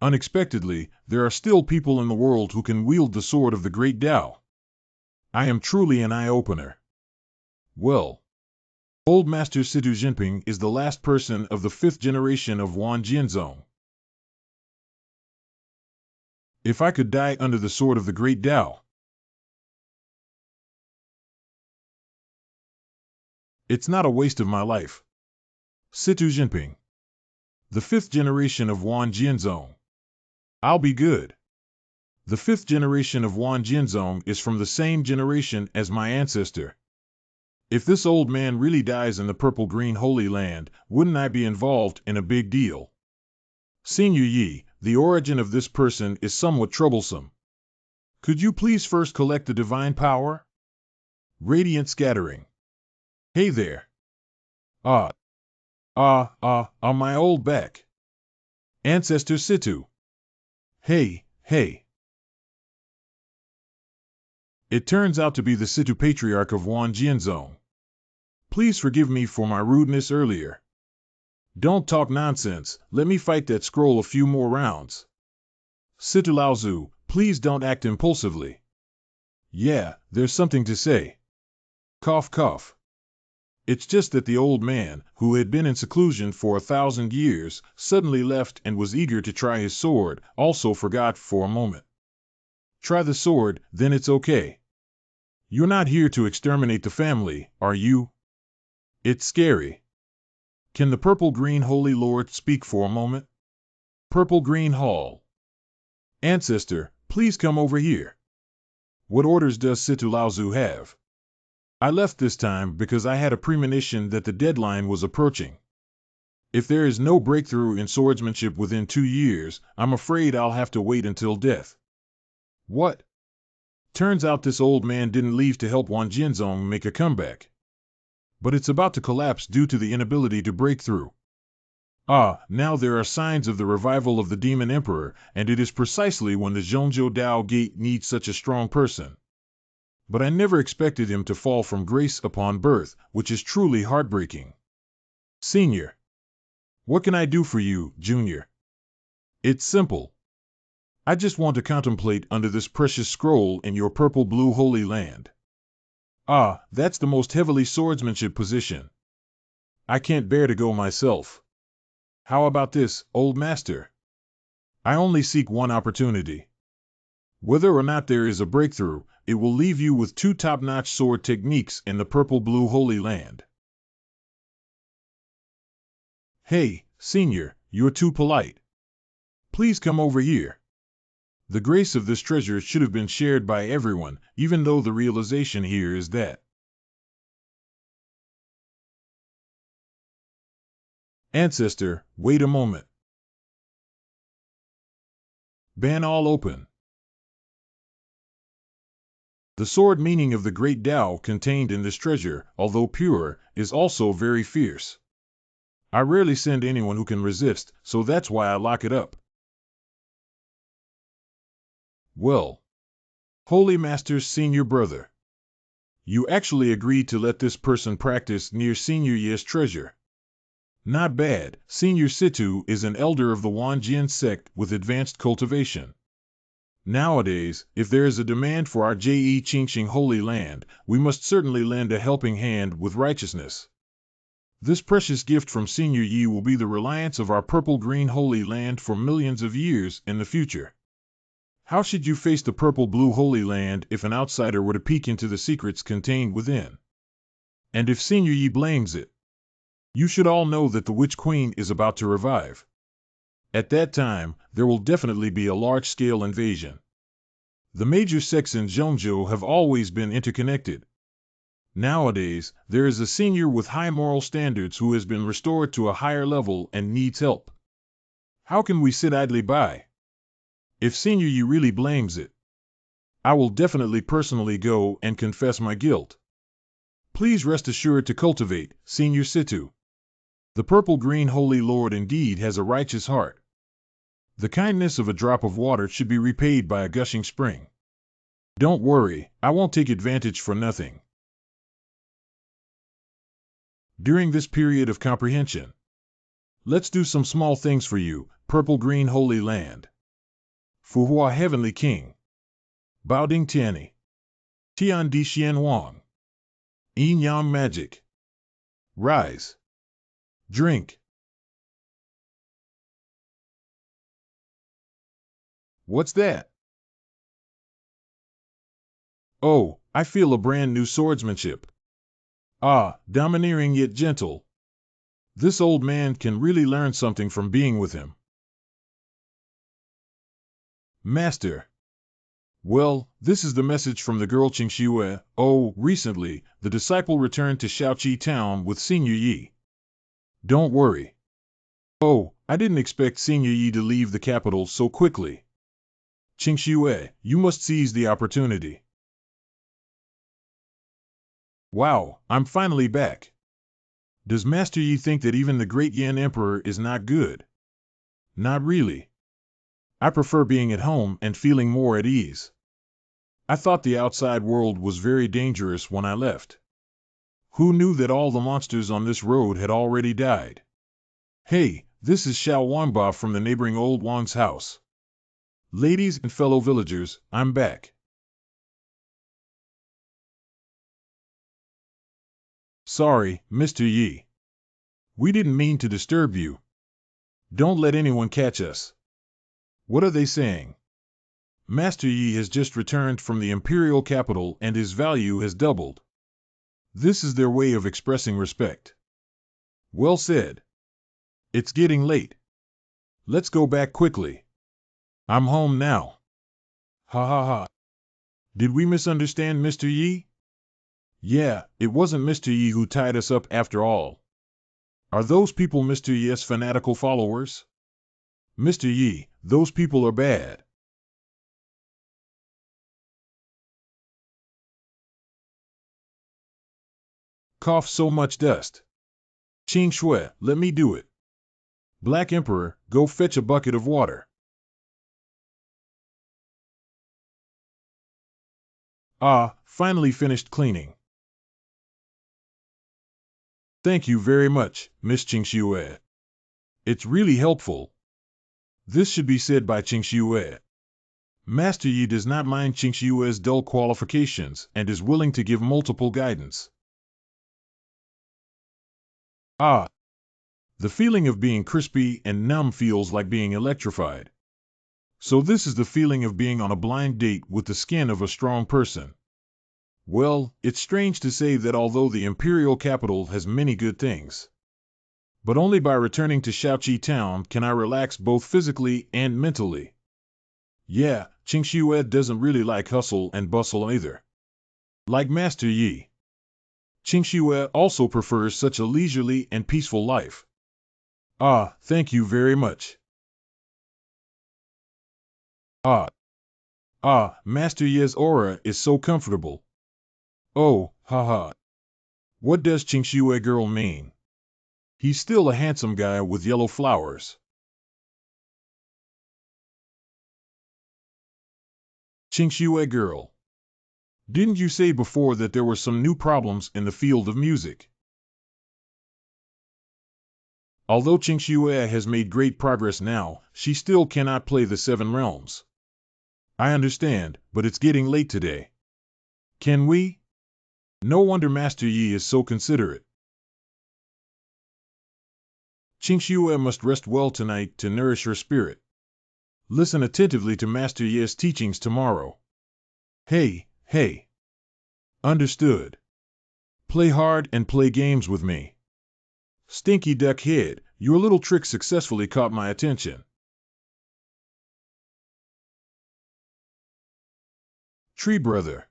Unexpectedly, there are still people in the world who can wield the sword of the great Tao. I am truly an eye-opener. Well, Old Master Situ Jinping is the last person of the 5th generation of Wan Jianzong. If I could die under the sword of the great Tao, it's not a waste of my life. Situ Jinping, the 5th generation of Wan Jianzong. I'll be good. The 5th generation of Wan Jianzong is from the same generation as my ancestor. If this old man really dies in the purple-green Holy Land, wouldn't I be involved in a big deal? Senior Yi, the origin of this person is somewhat troublesome. Could you please first collect the divine power? Radiant scattering. Hey there. On my old back. Ancestor Situ. Hey. It turns out to be the Situ Patriarch of Wan Jianzong. Please forgive me for my rudeness earlier. Don't talk nonsense, let me fight that scroll a few more rounds. Situ Laozu, please don't act impulsively. Yeah, there's something to say. Cough, cough. It's just that the old man, who had been in seclusion for 1,000 years, suddenly left and was eager to try his sword, also forgot for a moment. Try the sword, then it's okay. You're not here to exterminate the family, are you? It's scary. Can the purple-green holy lord speak for a moment? Purple-green hall. Ancestor, please come over here. What orders does Situ Laozu have? I left this time because I had a premonition that the deadline was approaching. If there is no breakthrough in swordsmanship within 2 years, I'm afraid I'll have to wait until death. What? Turns out this old man didn't leave to help Wan Jianzong make a comeback. But it's about to collapse due to the inability to break through. Ah, now there are signs of the revival of the Demon Emperor, and it is precisely when the Zhongzhou Dao Gate needs such a strong person. But I never expected him to fall from grace upon birth, which is truly heartbreaking. Senior. What can I do for you, Junior? It's simple. I just want to contemplate under this precious scroll in your purple-blue holy land. Ah, that's the most heavily swordsmanship position. I can't bear to go myself. How about this, old master? I only seek one opportunity. Whether or not there is a breakthrough, it will leave you with 2 top-notch sword techniques in the purple-blue holy land. Hey, Senior, you're too polite. Please come over here. The grace of this treasure should have been shared by everyone, even though the realization here is that. Ancestor, wait a moment. Ban all open. The sword meaning of the great Tao contained in this treasure, although pure, is also very fierce. I rarely send anyone who can resist, so that's why I lock it up. Well, Holy Master's senior brother. You actually agreed to let this person practice near Senior Ye's treasure. Not bad. Senior Situ is an elder of the Wanjian sect with advanced cultivation. Nowadays, if there is a demand for our Je Qingxing holy land, we must certainly lend a helping hand with righteousness. This precious gift from Senior Yi will be the reliance of our purple-green holy land for millions of years in the future. How should you face the purple-blue holy land if an outsider were to peek into the secrets contained within? And if Senior Yi blames it? You should all know that the Witch Queen is about to revive. At that time, there will definitely be a large-scale invasion. The major sects in Zhongzhou have always been interconnected. Nowadays, there is a senior with high moral standards who has been restored to a higher level and needs help. How can we sit idly by? If Senior Yi really blames it, I will definitely personally go and confess my guilt. Please rest assured to cultivate, Senior Situ. The purple-green holy lord indeed has a righteous heart. The kindness of a drop of water should be repaid by a gushing spring. Don't worry, I won't take advantage for nothing. During this period of comprehension, let's do some small things for you, purple-green holy land. Fuhua Heavenly King. Baoding Tianni. Tian Di Xian Wang. Yin Yang Magic. Rise. Drink. What's that? Oh, I feel a brand new swordsmanship. Ah, domineering yet gentle. This old man can really learn something from being with him. Master. Well, this is the message from the girl Qingxue. Oh, recently, the disciple returned to Shaoqi town with Senior Yi. Don't worry. Oh, I didn't expect Senior Yi to leave the capital so quickly. Qingxue, you must seize the opportunity. Wow, I'm finally back. Does Master Yi think that even the great Yan Emperor is not good? Not really. I prefer being at home and feeling more at ease. I thought the outside world was very dangerous when I left. Who knew that all the monsters on this road had already died? Hey, this is Xiao Wanba from the neighboring old Wang's house. Ladies and fellow villagers, I'm back. Sorry, Mr. Yi. We didn't mean to disturb you. Don't let anyone catch us. What are they saying? Master Yi has just returned from the imperial capital and his value has doubled. This is their way of expressing respect. Well said. It's getting late. Let's go back quickly. I'm home now. Ha ha ha. Did we misunderstand Mr. Yi? Yeah, it wasn't Mr. Yi who tied us up after all. Are those people Mr. Yi's fanatical followers? Mr. Yi, those people are bad. Cough so much dust. Qing Shui, let me do it. Black Emperor, go fetch a bucket of water. Ah, finally finished cleaning. Thank you very much, Miss Qing Shui. It's really helpful. This should be said by Qing Shui. Master Yi does not mind Qing Shui's dull qualifications and is willing to give multiple guidance. Ah, the feeling of being crispy and numb feels like being electrified. So this is the feeling of being on a blind date with the skin of a strong person. Well, it's strange to say that although the imperial capital has many good things, but only by returning to Shaoqi town can I relax both physically and mentally. Yeah, Qing Shui doesn't really like hustle and bustle either. Like Master Yi, Qing Shui also prefers such a leisurely and peaceful life. Ah, thank you very much. Master Yi's aura is so comfortable. Oh, haha. What does Qing Shui girl mean? He's still a handsome guy with yellow flowers. Qing Shui girl. Didn't you say before that there were some new problems in the field of music? Although Qing Shui has made great progress now, she still cannot play the 7 realms. I understand, but it's getting late today. Can we? No wonder Master Yi is so considerate. Qing Shui must rest well tonight to nourish her spirit. Listen attentively to Master Yi's teachings tomorrow. Hey. Understood. Play hard and play games with me. Stinky duck head, your little trick successfully caught my attention. Tree brother.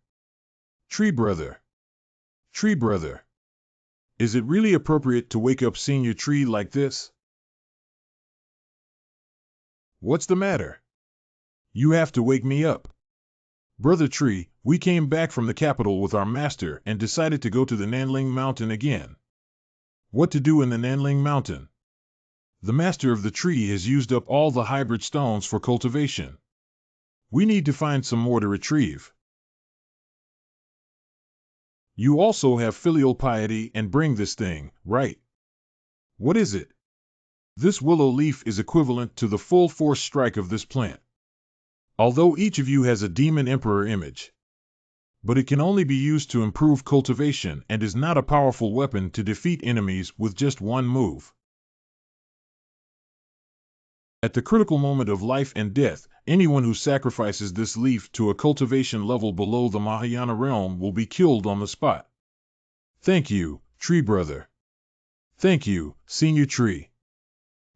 Is it really appropriate to wake up Senior Tree like this? What's the matter? You have to wake me up. Brother Tree, we came back from the capital with our master and decided to go to the Nanling Mountain again. What to do in the Nanling Mountain? The master of the tree has used up all the hybrid stones for cultivation. We need to find some more to retrieve. You also have filial piety and bring this thing, right? What is it? This willow leaf is equivalent to the full force strike of this plant. Although each of you has a demon emperor image. But it can only be used to improve cultivation and is not a powerful weapon to defeat enemies with just one move. At the critical moment of life and death, anyone who sacrifices this leaf to a cultivation level below the Mahayana realm will be killed on the spot. Thank you, Tree Brother. Thank you, Senior Tree.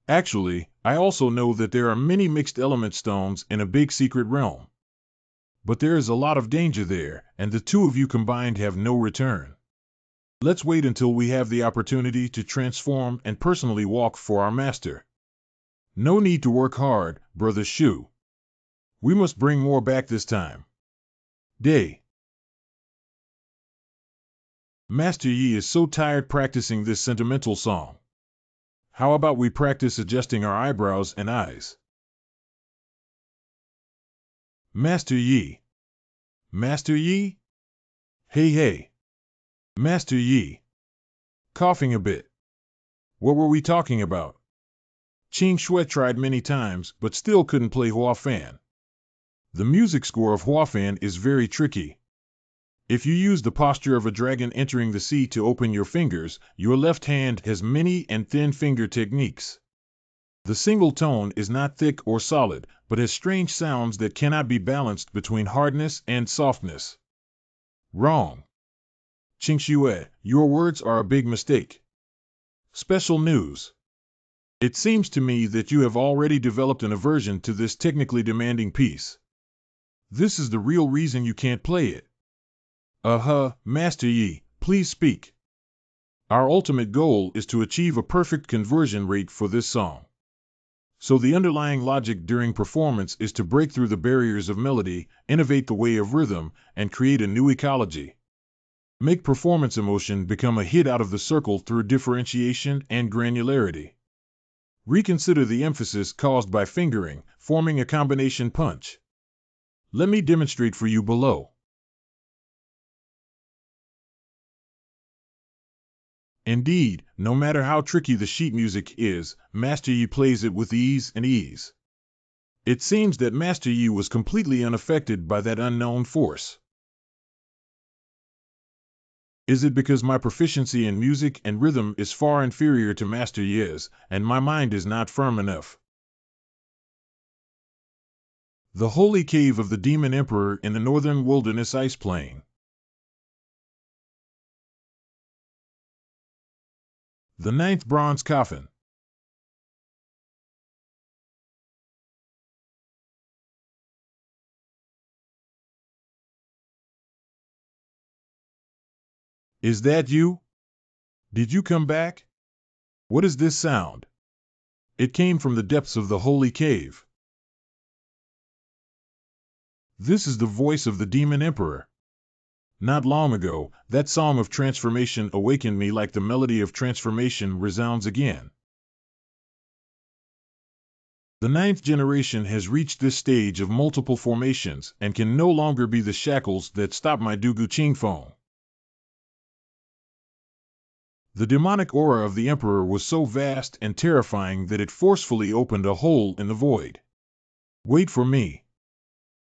Actually, I also know that there are many mixed element stones in a big secret realm. But there is a lot of danger there, and the two of you combined have no return. Let's wait until we have the opportunity to transform and personally walk for our master. No need to work hard, Brother Shu. We must bring more back this time. Day. Master Yi is so tired practicing this sentimental song. How about we practice adjusting our eyebrows and eyes? Master Yi. Master Yi? Hey. Master Yi. Coughing a bit. What were we talking about? Qing Shui tried many times, but still couldn't play Hua Fan. The music score of Hua Fan is very tricky. If you use the posture of a dragon entering the sea to open your fingers, your left hand has many and thin finger techniques. The single tone is not thick or solid, but has strange sounds that cannot be balanced between hardness and softness. Wrong. Qingxue, your words are a big mistake. Special news. It seems to me that you have already developed an aversion to this technically demanding piece. This is the real reason you can't play it. Master Yi, please speak. Our ultimate goal is to achieve a perfect conversion rate for this song. So the underlying logic during performance is to break through the barriers of melody, innovate the way of rhythm, and create a new ecology. Make performance emotion become a hit out of the circle through differentiation and granularity. Reconsider the emphasis caused by fingering, forming a combination punch. Let me demonstrate for you below. Indeed, no matter how tricky the sheet music is, Master Yi plays it with ease and ease. It seems that Master Yi was completely unaffected by that unknown force. Is it because my proficiency in music and rhythm is far inferior to Master Yi's, and my mind is not firm enough? The holy cave of the Demon Emperor in the northern wilderness ice plain. The ninth bronze coffin. Is that you? Did you come back? What is this sound? It came from the depths of the holy cave. This is the voice of the Demon Emperor. Not long ago, that song of transformation awakened me like the melody of transformation resounds again. The ninth generation has reached this stage of multiple formations and can no longer be the shackles that stop my Dugu Qingfeng. The demonic aura of the Emperor was so vast and terrifying that it forcefully opened a hole in the void. Wait for me.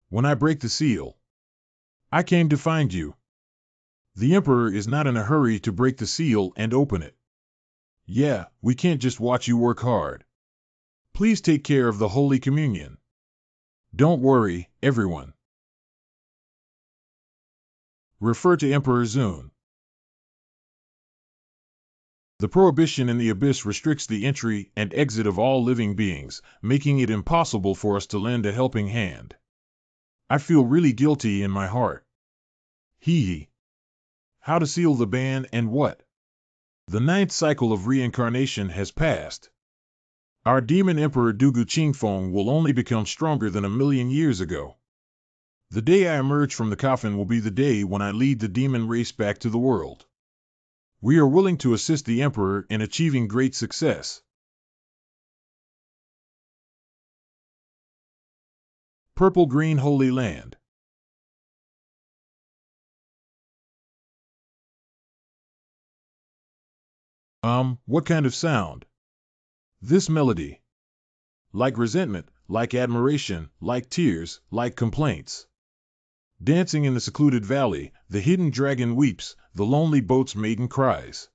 When I break the seal, I came to find you. The Emperor is not in a hurry to break the seal and open it. Yeah, we can't just watch you work hard. Please take care of the Holy Communion. Don't worry, everyone. Refer to Emperor Zun. The prohibition in the abyss restricts the entry and exit of all living beings, making it impossible for us to lend a helping hand. I feel really guilty in my heart. Hee. How to seal the ban and what? The ninth cycle of reincarnation has passed. Our demon emperor Dugu Qingfeng will only become stronger than 1,000,000 years ago. The day I emerge from the coffin will be the day when I lead the demon race back to the world. We are willing to assist the emperor in achieving great success. Purple-green Holy Land. What kind of sound? This melody. Like resentment, like admiration, like tears, like complaints. Dancing in the secluded valley, the hidden dragon weeps, the lonely boat's maiden cries.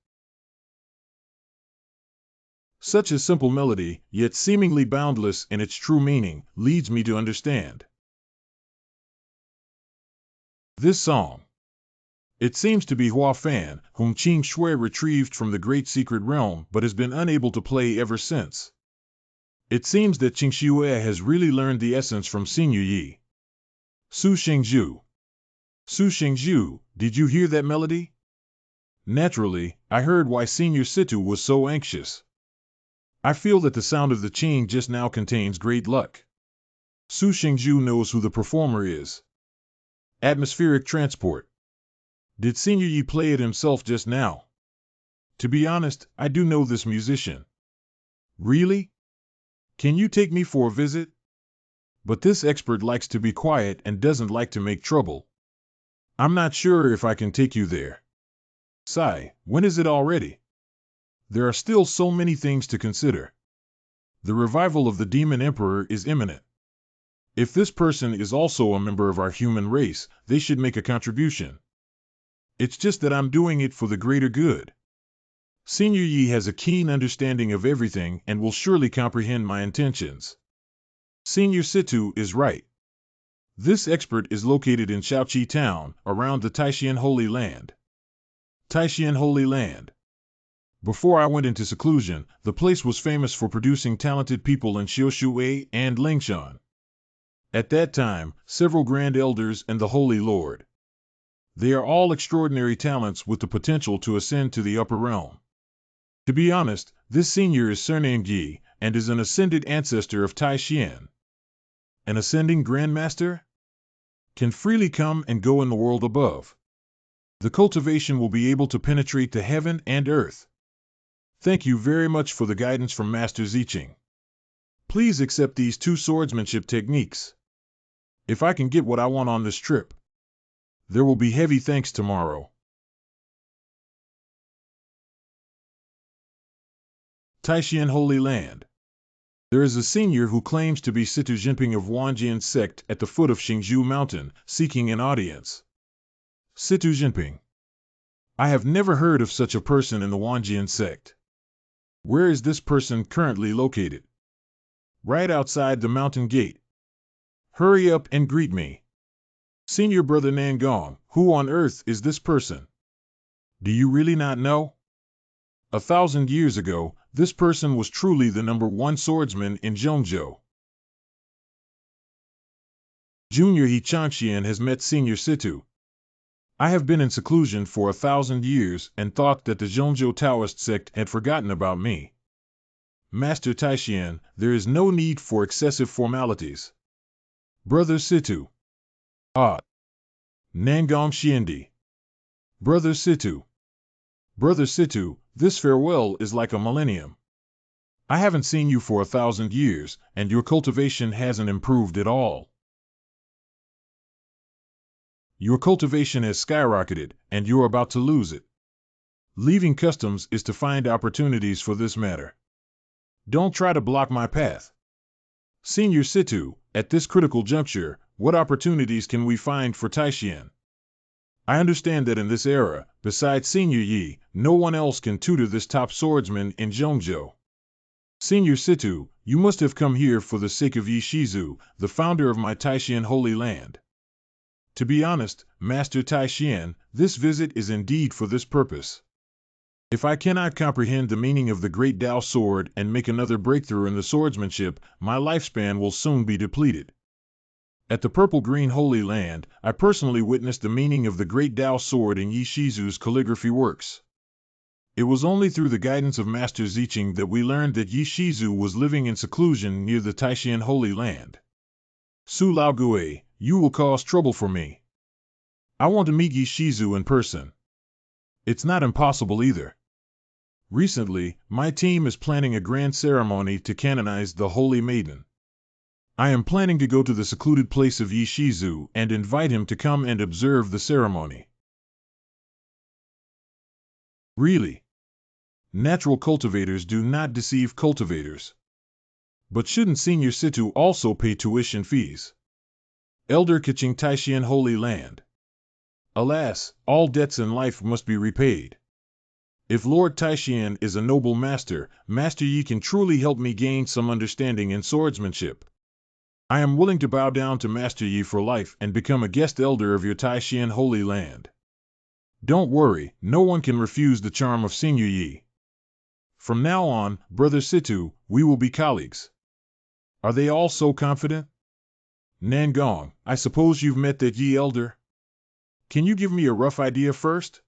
Such a simple melody, yet seemingly boundless in its true meaning, leads me to understand. This song. It seems to be Hua Fan, whom Qing Shui retrieved from the great secret realm but has been unable to play ever since. It seems that Qing Shui has really learned the essence from Xinyu Yi. Su Xingzhu. Su Xingzhu, did you hear that melody? Naturally, I heard why Senior Situ was so anxious. I feel that the sound of the Qing just now contains great luck. Su Xingzhu knows who the performer is. Atmospheric transport. Did Senior Yi play it himself just now? To be honest, I do know this musician. Really? Can you take me for a visit? But this expert likes to be quiet and doesn't like to make trouble. I'm not sure if I can take you there. Sigh, when is it already? There are still so many things to consider. The revival of the Demon Emperor is imminent. If this person is also a member of our human race, they should make a contribution. It's just that I'm doing it for the greater good. Senior Yi has a keen understanding of everything and will surely comprehend my intentions. Senior Situ is right. This expert is located in Shaoqi Town, around the Taishan Holy Land. Taishan Holy Land. Before I went into seclusion, the place was famous for producing talented people in Xiushui and Lingshan. At that time, several grand elders and the Holy Lord. They are all extraordinary talents with the potential to ascend to the upper realm. To be honest, this senior is surnamed Yi, and is an ascended ancestor of Tai Xian. An ascending grandmaster? Can freely come and go in the world above. The cultivation will be able to penetrate to heaven and earth. Thank you very much for the guidance from Master Ziching. Please accept these 2 swordsmanship techniques. If I can get what I want on this trip, there will be heavy thanks tomorrow. Taishan Holy Land. There is a senior who claims to be Situ Jinping of Wanjian sect at the foot of Xingzhou Mountain, seeking an audience. Situ Jinping. I have never heard of such a person in the Wanjian sect. Where is this person currently located? Right outside the mountain gate. Hurry up and greet me. Senior Brother Nangong, who on earth is this person? Do you really not know? 1,000 years ago, this person was truly the #1 swordsman in Zhongzhou. Junior He Changxian has met Senior Situ. I have been in seclusion for 1,000 years and thought that the Zhongzhou Taoist sect had forgotten about me. Master Taishan, there is no need for excessive formalities. Brother Situ. Ah. Nangong Xiendi. Brother Situ. Brother Situ, this farewell is like a millennium. I haven't seen you for 1,000 years, and your cultivation hasn't improved at all. Your cultivation has skyrocketed, and you're about to lose it. Leaving customs is to find opportunities for this matter. Don't try to block my path. Senior Situ, at this critical juncture, what opportunities can we find for Taishan? I understand that in this era, besides Senior Yi, no one else can tutor this top swordsman in Zhongzhou. Senior Situ, you must have come here for the sake of Yi Shizu, the founder of my Taishan Holy Land. To be honest, Master Taishan, this visit is indeed for this purpose. If I cannot comprehend the meaning of the Great Dao Sword and make another breakthrough in the swordsmanship, my lifespan will soon be depleted. At the Purple-Green Holy Land, I personally witnessed the meaning of the Great Dao Sword in Yi Shizu's calligraphy works. It was only through the guidance of Master Ziching that we learned that Yi Shizu was living in seclusion near the Taishan Holy Land. Su Laogue, you will cause trouble for me. I want to meet Yi Shizu in person. It's not impossible either. Recently, my team is planning a grand ceremony to canonize the Holy Maiden. I am planning to go to the secluded place of Yi Shizu and invite him to come and observe the ceremony. Really? Natural cultivators do not deceive cultivators. But shouldn't Senior Situ also pay tuition fees? Elder Kaching Taishan Holy Land. Alas, all debts in life must be repaid. If Lord Taishan is a noble master, Master Yi can truly help me gain some understanding in swordsmanship. I am willing to bow down to Master Yi for life and become a guest elder of your Taishan Holy Land. Don't worry, no one can refuse the charm of Senior Yi. From now on, Brother Situ, we will be colleagues. Are they all so confident? Nangong, I suppose you've met that Yi elder? Can you give me a rough idea first?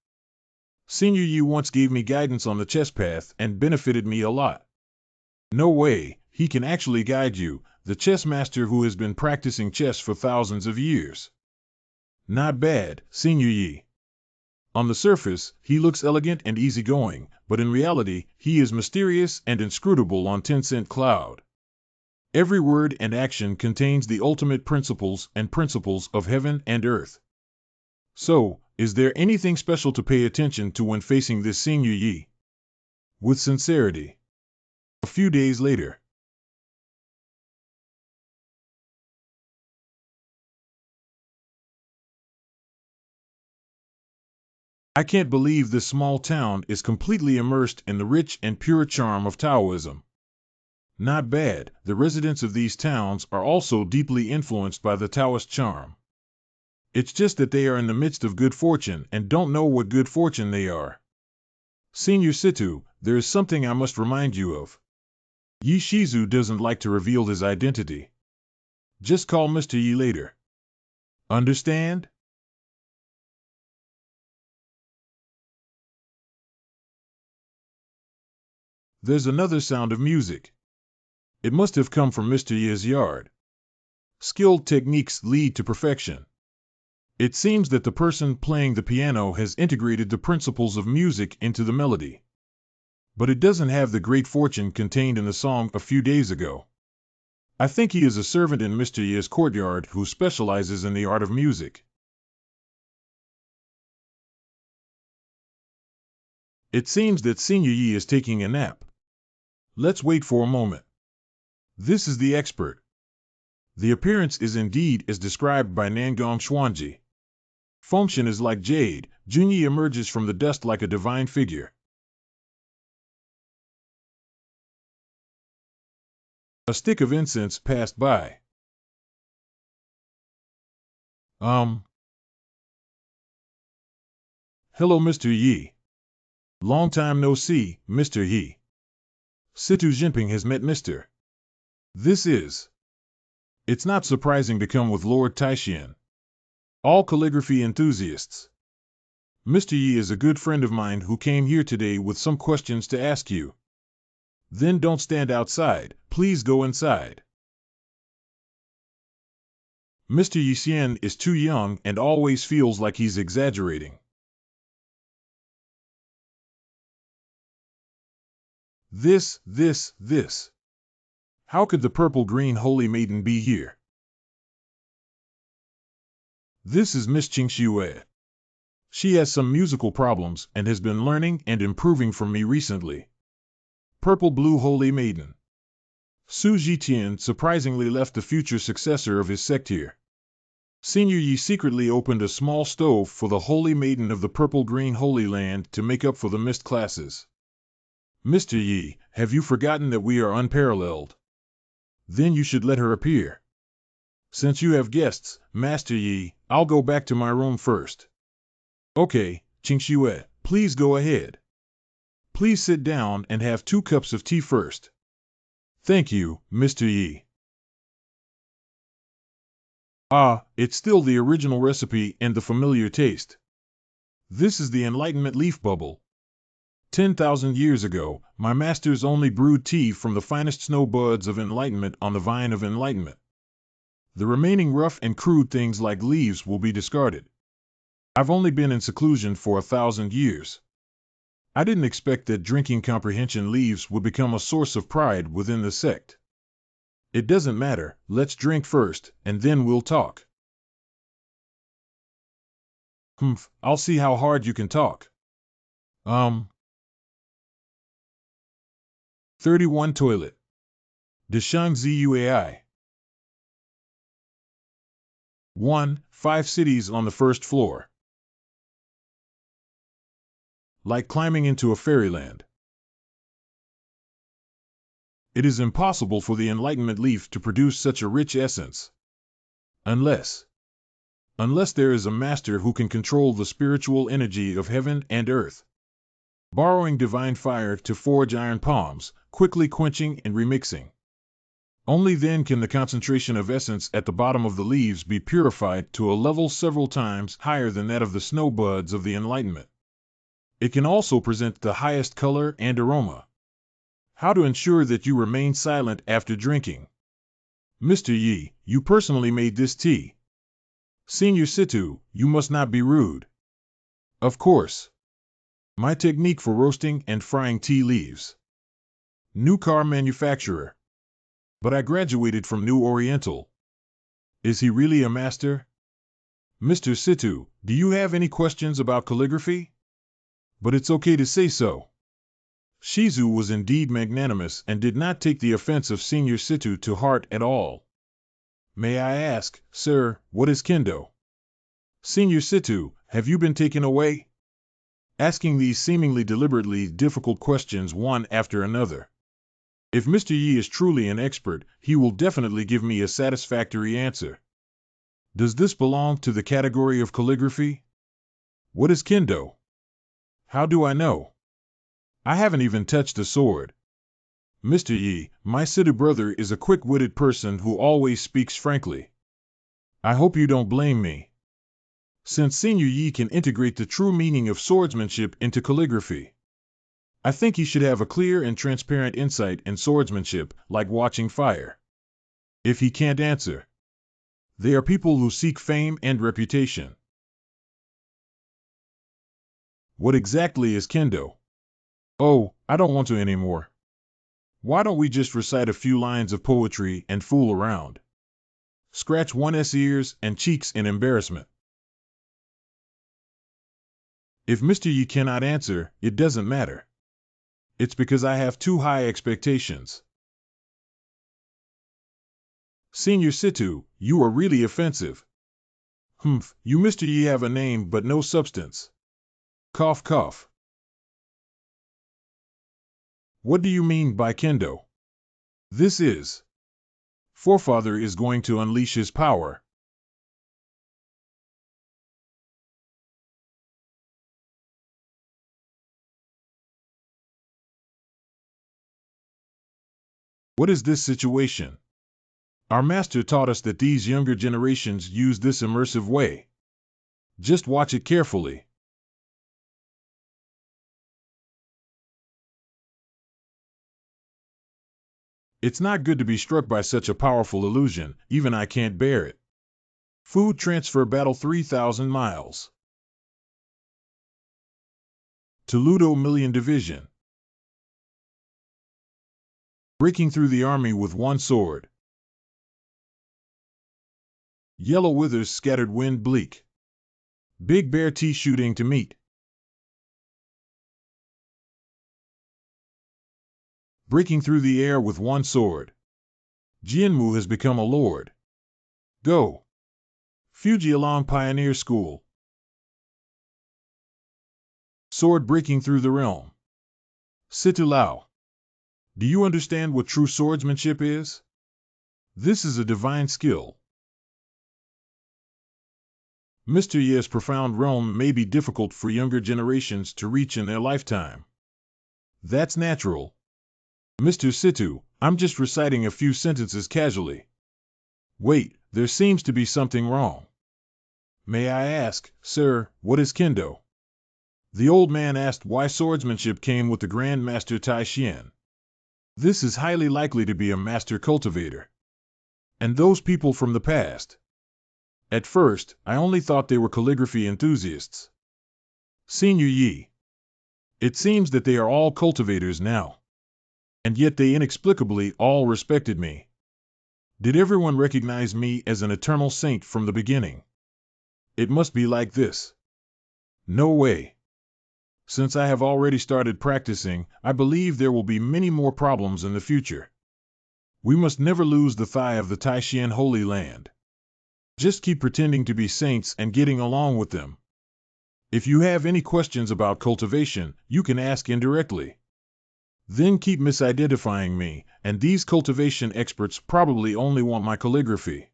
Senior Yi once gave me guidance on the chess path and benefited me a lot. No way, he can actually guide you, the chess master who has been practicing chess for thousands of years. Not bad, Senior Yi. On the surface, he looks elegant and easygoing, but in reality, he is mysterious and inscrutable on Tencent Cloud. Every word and action contains the ultimate principles of heaven and earth. So, is there anything special to pay attention to when facing this Senior Yi? With sincerity. A few days later. I can't believe this small town is completely immersed in the rich and pure charm of Taoism. Not bad, the residents of these towns are also deeply influenced by the Taoist charm. It's just that they are in the midst of good fortune and don't know what good fortune they are. Senior Situ, there is something I must remind you of. Yi Shizu doesn't like to reveal his identity. Just call Mr. Yi later. Understand? There's another sound of music. It must have come from Mr. Yi's yard. Skilled techniques lead to perfection. It seems that the person playing the piano has integrated the principles of music into the melody. But it doesn't have the great fortune contained in the song a few days ago. I think he is a servant in Mr. Yi's courtyard who specializes in the art of music. It seems that Senior Yi is taking a nap. Let's wait for a moment. This is the expert. The appearance is indeed as described by Nangong Xuanji. Function is like jade, Junyi emerges from the dust like a divine figure. A stick of incense passed by. Hello, Mr. Yi. Long time no see, Mr. Yi. Situ Jinping has met Mr. This is. It's not surprising to come with Lord Taixian. All calligraphy enthusiasts. Mr. Yi is a good friend of mine who came here today with some questions to ask you. Then don't stand outside, please go inside. Mr. Yi Xian is too young and always feels like he's exaggerating. This. How could the purple-green holy maiden be here? This is Miss Qingxue. She has some musical problems and has been learning and improving from me recently. Purple-blue holy maiden. Su Zhitian surprisingly left the future successor of his sect here. Senior Yi secretly opened a small stove for the holy maiden of the purple-green holy land to make up for the missed classes. Mr. Yi, have you forgotten that we are unparalleled? Then you should let her appear. Since you have guests, Master Yi, I'll go back to my room first. Okay, Qingxue, please go ahead. Please sit down and have 2 cups of tea first. Thank you, Mr. Yi. Ah, it's still the original recipe and the familiar taste. This is the Enlightenment leaf bubble. 10,000 years ago, my masters only brewed tea from the finest snow buds of enlightenment on the vine of enlightenment. The remaining rough and crude things like leaves will be discarded. I've only been in seclusion for 1,000 years. I didn't expect that drinking comprehension leaves would become a source of pride within the sect. It doesn't matter, let's drink first, and then we'll talk. I'll see how hard you can talk. 31 Toilet. Deshang Zuai. 1. 5 cities on the first floor. Like climbing into a fairyland. It is impossible for the Enlightenment leaf to produce such a rich essence. Unless there is a master who can control the spiritual energy of heaven and earth. Borrowing divine fire to forge iron palms, quickly quenching and remixing. Only then can the concentration of essence at the bottom of the leaves be purified to a level several times higher than that of the snow buds of the Enlightenment. It can also present the highest color and aroma. How to ensure that you remain silent after drinking? Mr. Yi, you personally made this tea. Senior Situ, you must not be rude. Of course. My technique for roasting and frying tea leaves. New car manufacturer. But I graduated from New Oriental. Is he really a master? Mr. Situ, do you have any questions about calligraphy? But it's okay to say so. Shizu was indeed magnanimous and did not take the offense of Senior Situ to heart at all. May I ask, sir, what is kendo? Senior Situ, have you been taken away? asking these seemingly deliberately difficult questions one after another. If Mr. Yi is truly an expert, he will definitely give me a satisfactory answer. Does this belong to the category of calligraphy? What is kendo? How do I know? I haven't even touched a sword. Mr. Yi, my Situ brother is a quick-witted person who always speaks frankly. I hope you don't blame me. Since Senior Yi can integrate the true meaning of swordsmanship into calligraphy, I think he should have a clear and transparent insight in swordsmanship, like watching fire. If he can't answer, they are people who seek fame and reputation. What exactly is kendo? Oh, I don't want to anymore. Why don't we just recite a few lines of poetry and fool around? Scratch one's ears and cheeks in embarrassment. If Mr. Yi cannot answer, it doesn't matter. It's because I have too high expectations. Senior Situ, you are really offensive. Humph, you Mr. Yi have a name but no substance. Cough cough. What do you mean by kendo? This is. Forefather is going to unleash his power. What is this situation? Our master taught us that these younger generations use this immersive way. Just watch it carefully. It's not good to be struck by such a powerful illusion, even I can't bear it. Food transfer battle 3,000 miles. Toledo Million Division. Breaking through the army with one sword. Yellow withers scattered wind bleak. Big bear tea shooting to meet. Breaking through the air with one sword. Jianmu has become a lord. Go. Fuji along Pioneer School. Sword breaking through the realm. Situ Lao. Do you understand what true swordsmanship is? This is a divine skill. Mr. Ye's profound realm may be difficult for younger generations to reach in their lifetime. That's natural. Mr. Situ, I'm just reciting a few sentences casually. Wait, there seems to be something wrong. May I ask, sir, what is kendo? The old man asked why swordsmanship came with the Grand Master Tai Xian. This is highly likely to be a master cultivator. And those people from the past. At first, I only thought they were calligraphy enthusiasts. Senior Yi. It seems that they are all cultivators now. And yet they inexplicably all respected me. Did everyone recognize me as an eternal saint from the beginning? It must be like this. No way. Since I have already started practicing, I believe there will be many more problems in the future. We must never lose the thigh of the Taishan Holy Land. Just keep pretending to be saints and getting along with them. If you have any questions about cultivation, you can ask indirectly. Then keep misidentifying me, and these cultivation experts probably only want my calligraphy.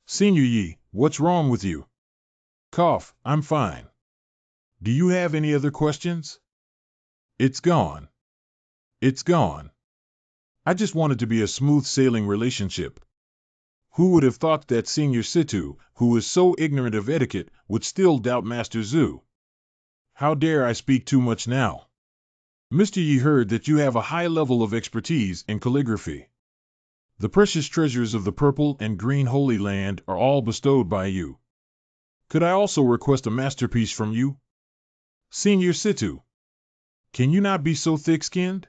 Senior Yi, what's wrong with you? Cough, I'm fine. Do you have any other questions? It's gone. It's gone. I just wanted to be a smooth sailing relationship. Who would have thought that Senior Situ, who is so ignorant of etiquette, would still doubt Master Zhu? How dare I speak too much now? Mr. Yi heard that you have a high level of expertise in calligraphy. The precious treasures of the purple and green Holy Land are all bestowed by you. Could I also request a masterpiece from you? Senior Situ. Can you not be so thick-skinned?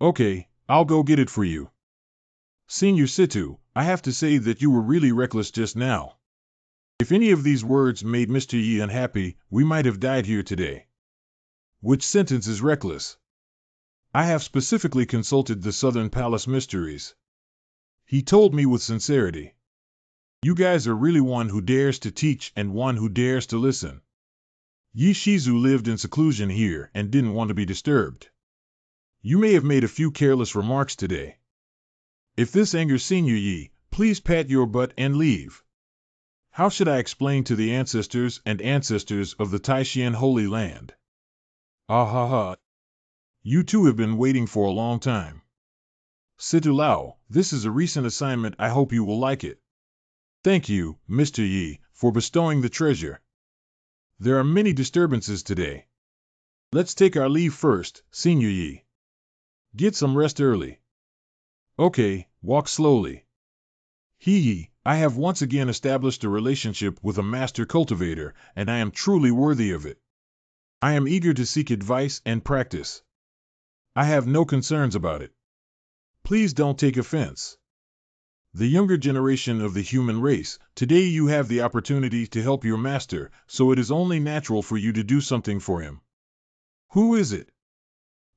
Okay, I'll go get it for you. Senior Situ, I have to say that you were really reckless just now. If any of these words made Mr. Yi unhappy, we might have died here today. Which sentence is reckless? I have specifically consulted the Southern Palace Mysteries. He told me with sincerity. You guys are really one who dares to teach and one who dares to listen. Yi Shizu lived in seclusion here and didn't want to be disturbed. You may have made a few careless remarks today. If this angers Senior Yi, please pat your butt and leave. How should I explain to the ancestors and ancestors of the Taishan Holy Land? Ah ha ha. You two have been waiting for a long time. Situ Lao, this is a recent assignment. I hope you will like it. Thank you, Mr. Yi, for bestowing the treasure. There are many disturbances today. Let's take our leave first, Senior Yi. Get some rest early. Okay, walk slowly. Hee, I have once again established a relationship with a master cultivator, and I am truly worthy of it. I am eager to seek advice and practice. I have no concerns about it. Please don't take offense. The younger generation of the human race, today you have the opportunity to help your master, so it is only natural for you to do something for him. Who is it?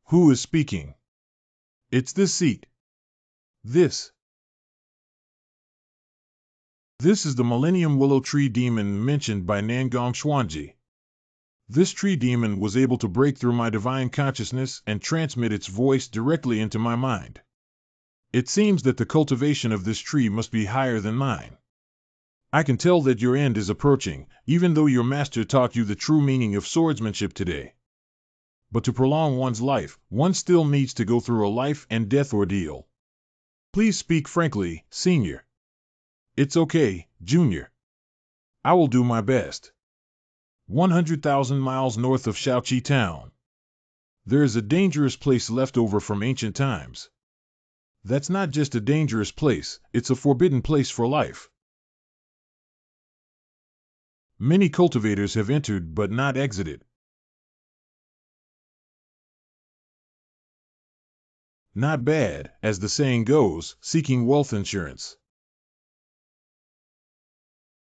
Who is speaking? It's this seat. This is the Millennium Willow Tree Demon mentioned by Nangong Xuanji. This tree demon was able to break through my divine consciousness and transmit its voice directly into my mind. It seems that the cultivation of this tree must be higher than mine. I can tell that your end is approaching, even though your master taught you the true meaning of swordsmanship today. But to prolong one's life, one still needs to go through a life and death ordeal. Please speak frankly, Senior. It's okay, Junior. I will do my best. 100,000 miles north of Shaoqi Town. There is a dangerous place left over from ancient times. That's not just a dangerous place, it's a forbidden place for life. Many cultivators have entered but not exited. Not bad, as the saying goes, seeking wealth insurance.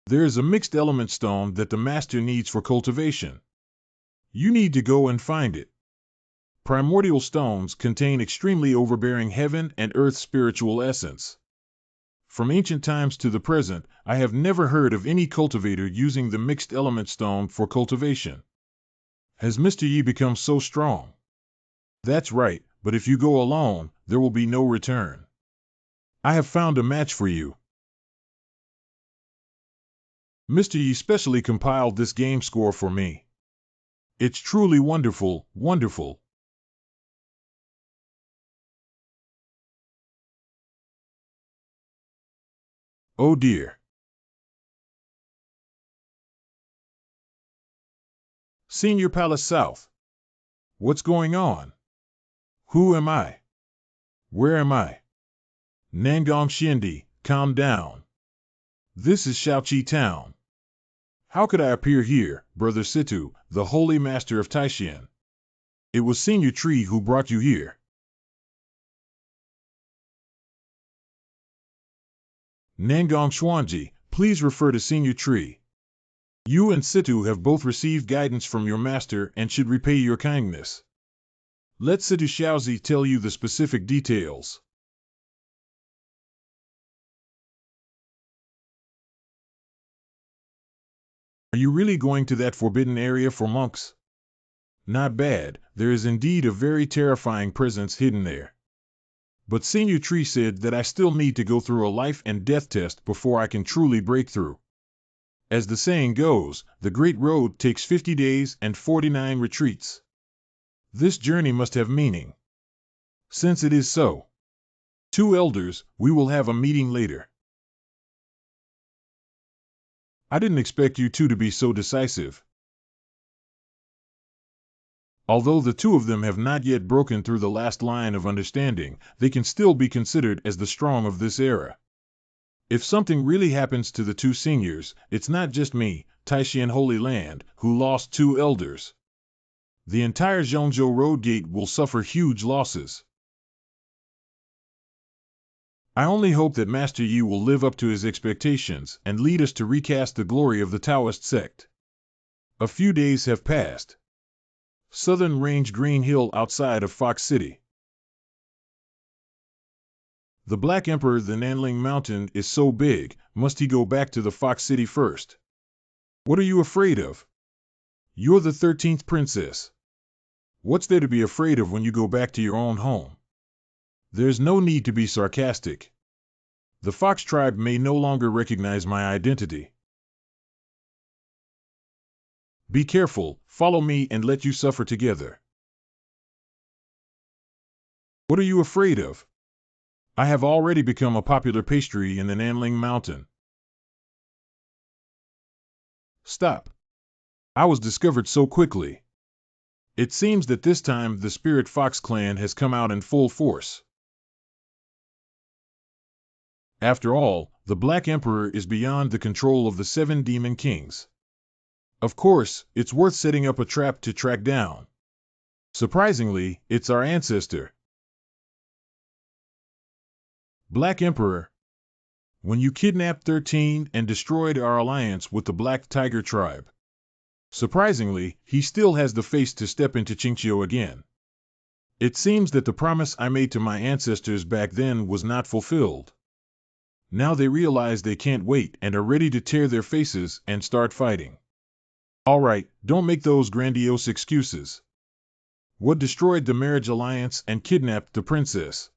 There is a mixed element stone that the master needs for cultivation. You need to go and find it. Primordial stones contain extremely overbearing heaven and earth spiritual essence. From ancient times to the present, I have never heard of any cultivator using the mixed element stone for cultivation. Has Mr. Yi become so strong? That's right, but if you go alone, there will be no return. I have found a match for you. Mr. Yi specially compiled this game score for me. It's truly wonderful, wonderful. Oh dear. Senior Palace South. What's going on? Who am I? Where am I? Nangong Xiendi, calm down. This is Shaoqi Town. How could I appear here, Brother Situ, the Holy Master of Taishan? It was Senior Tree who brought you here. Nangong Xuanji, please refer to Senior Tree. You and Situ have both received guidance from your master and should repay your kindness. Let Situ Xiaozi tell you the specific details. Are you really going to that forbidden area for monks? Not bad, there is indeed a very terrifying presence hidden there. But Senior Tree said that I still need to go through a life and death test before I can truly break through. As the saying goes, the Great Road takes 50 days and 49 retreats. This journey must have meaning. Since it is so, 2 elders, we will have a meeting later. I didn't expect you two to be so decisive. Although the two of them have not yet broken through the last line of understanding, they can still be considered as the strong of this era. If something really happens to the 2 seniors, it's not just me, Taishan Holy Land, who lost 2 elders. The entire Zhongzhou Road Gate will suffer huge losses. I only hope that Master Yi will live up to his expectations and lead us to recast the glory of the Taoist sect. A few days have passed. Southern Range Green Hill outside of Fox City. The Black Emperor, the Nanling Mountain, is so big, must he go back to the Fox City first? What are you afraid of? You're the 13th princess. What's there to be afraid of when you go back to your own home? There's no need to be sarcastic. The fox tribe may no longer recognize my identity. Be careful, follow me and let you suffer together. What are you afraid of? I have already become a popular pastry in the Nanling Mountain. Stop. I was discovered so quickly. It seems that this time the Spirit Fox clan has come out in full force. After all, the Black Emperor is beyond the control of the 7 demon kings. Of course, it's worth setting up a trap to track down. Surprisingly, it's our ancestor. Black Emperor, when you kidnapped 13 and destroyed our alliance with the Black Tiger tribe. Surprisingly, he still has the face to step into Qingqiu again. It seems that the promise I made to my ancestors back then was not fulfilled. Now they realize they can't wait and are ready to tear their faces and start fighting. All right, don't make those grandiose excuses. What destroyed the marriage alliance and kidnapped the princess?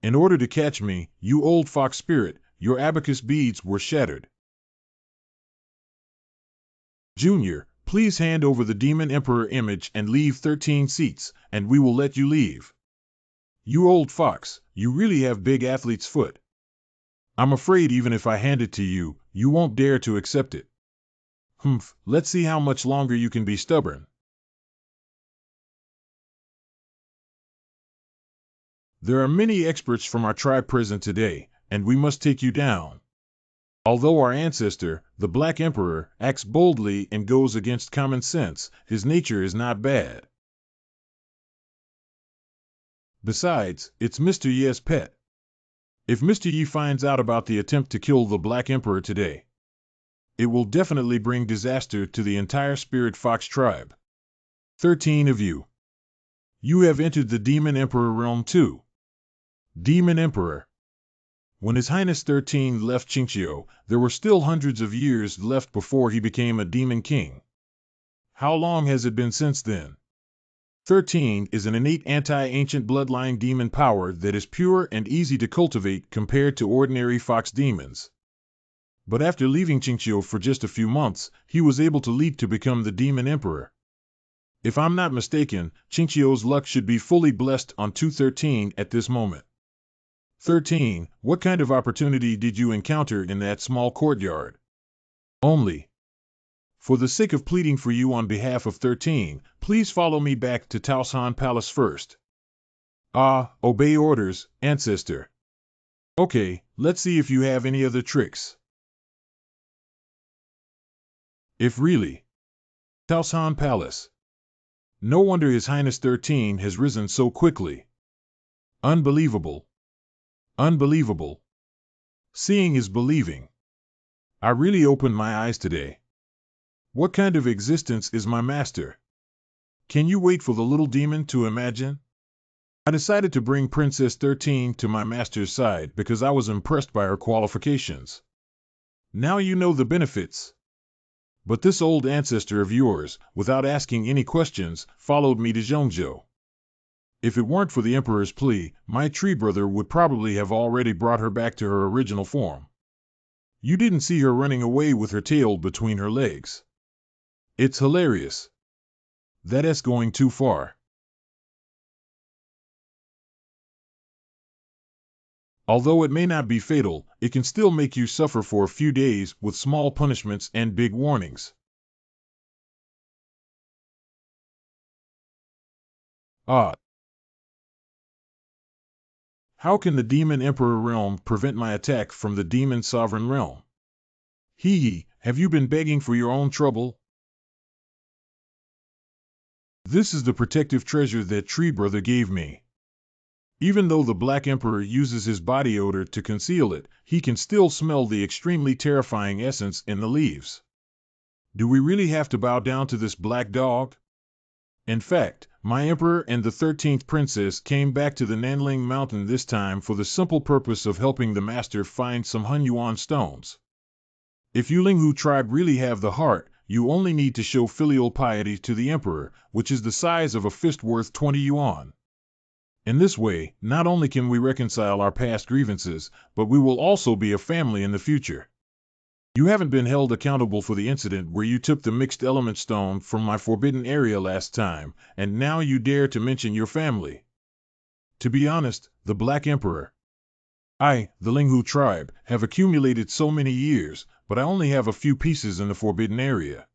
In order to catch me, you old fox spirit, your abacus beads were shattered. Junior, please hand over the Demon Emperor image and leave 13 seats, and we will let you leave. You old fox, you really have big athlete's foot. I'm afraid even if I hand it to you, you won't dare to accept it. Humph, let's see how much longer you can be stubborn. There are many experts from our tribe present today, and we must take you down. Although our ancestor, the Black Emperor, acts boldly and goes against common sense, his nature is not bad. Besides, it's Mr. Ye's pet. If Mr. Yi finds out about the attempt to kill the Black Emperor today, it will definitely bring disaster to the entire Spirit Fox tribe. 13 of you. You have entered the Demon Emperor realm too. Demon Emperor. When His Highness 13 left Qingqiu, there were still hundreds of years left before he became a demon king. How long has it been since then? 13 is an innate anti-ancient bloodline demon power that is pure and easy to cultivate compared to ordinary fox demons. But after leaving Qingqiu for just a few months, he was able to leap to become the Demon Emperor. If I'm not mistaken, Qingqiu's luck should be fully blessed on 213 at this moment. 13. What kind of opportunity did you encounter in that small courtyard? Only. For the sake of pleading for you on behalf of 13, please follow me back to Taosan Palace first. Ah, obey orders, ancestor. Okay, let's see if you have any other tricks. If really. Taosan Palace. No wonder His Highness 13 has risen so quickly. Unbelievable. Unbelievable. Seeing is believing. I really opened my eyes today. What kind of existence is my master? Can you wait for the little demon to imagine? I decided to bring Princess 13 to my master's side because I was impressed by her qualifications. Now you know the benefits. But this old ancestor of yours, without asking any questions, followed me to Zhongzhou. If it weren't for the Emperor's plea, my tree brother would probably have already brought her back to her original form. You didn't see her running away with her tail between her legs. It's hilarious. That's going too far. Although it may not be fatal, it can still make you suffer for a few days with small punishments and big warnings. Ah. How can the Demon Emperor realm prevent my attack from the Demon Sovereign realm? Hee, have you been begging for your own trouble? This is the protective treasure that Tree Brother gave me. Even though the Black Emperor uses his body odor to conceal it, he can still smell the extremely terrifying essence in the leaves. Do we really have to bow down to this black dog? In fact, my emperor and the 13th princess came back to the Nanling Mountain this time for the simple purpose of helping the master find some Hunyuan stones. If Yulinghu tribe really have the heart, you only need to show filial piety to the emperor, which is the size of a fist worth 20 yuan. In this way, not only can we reconcile our past grievances, but we will also be a family in the future. You haven't been held accountable for the incident where you took the mixed element stone from my forbidden area last time, and now you dare to mention your family. To be honest, the Black Emperor, I, the Linghu tribe, have accumulated so many years, but I only have a few pieces in the forbidden area.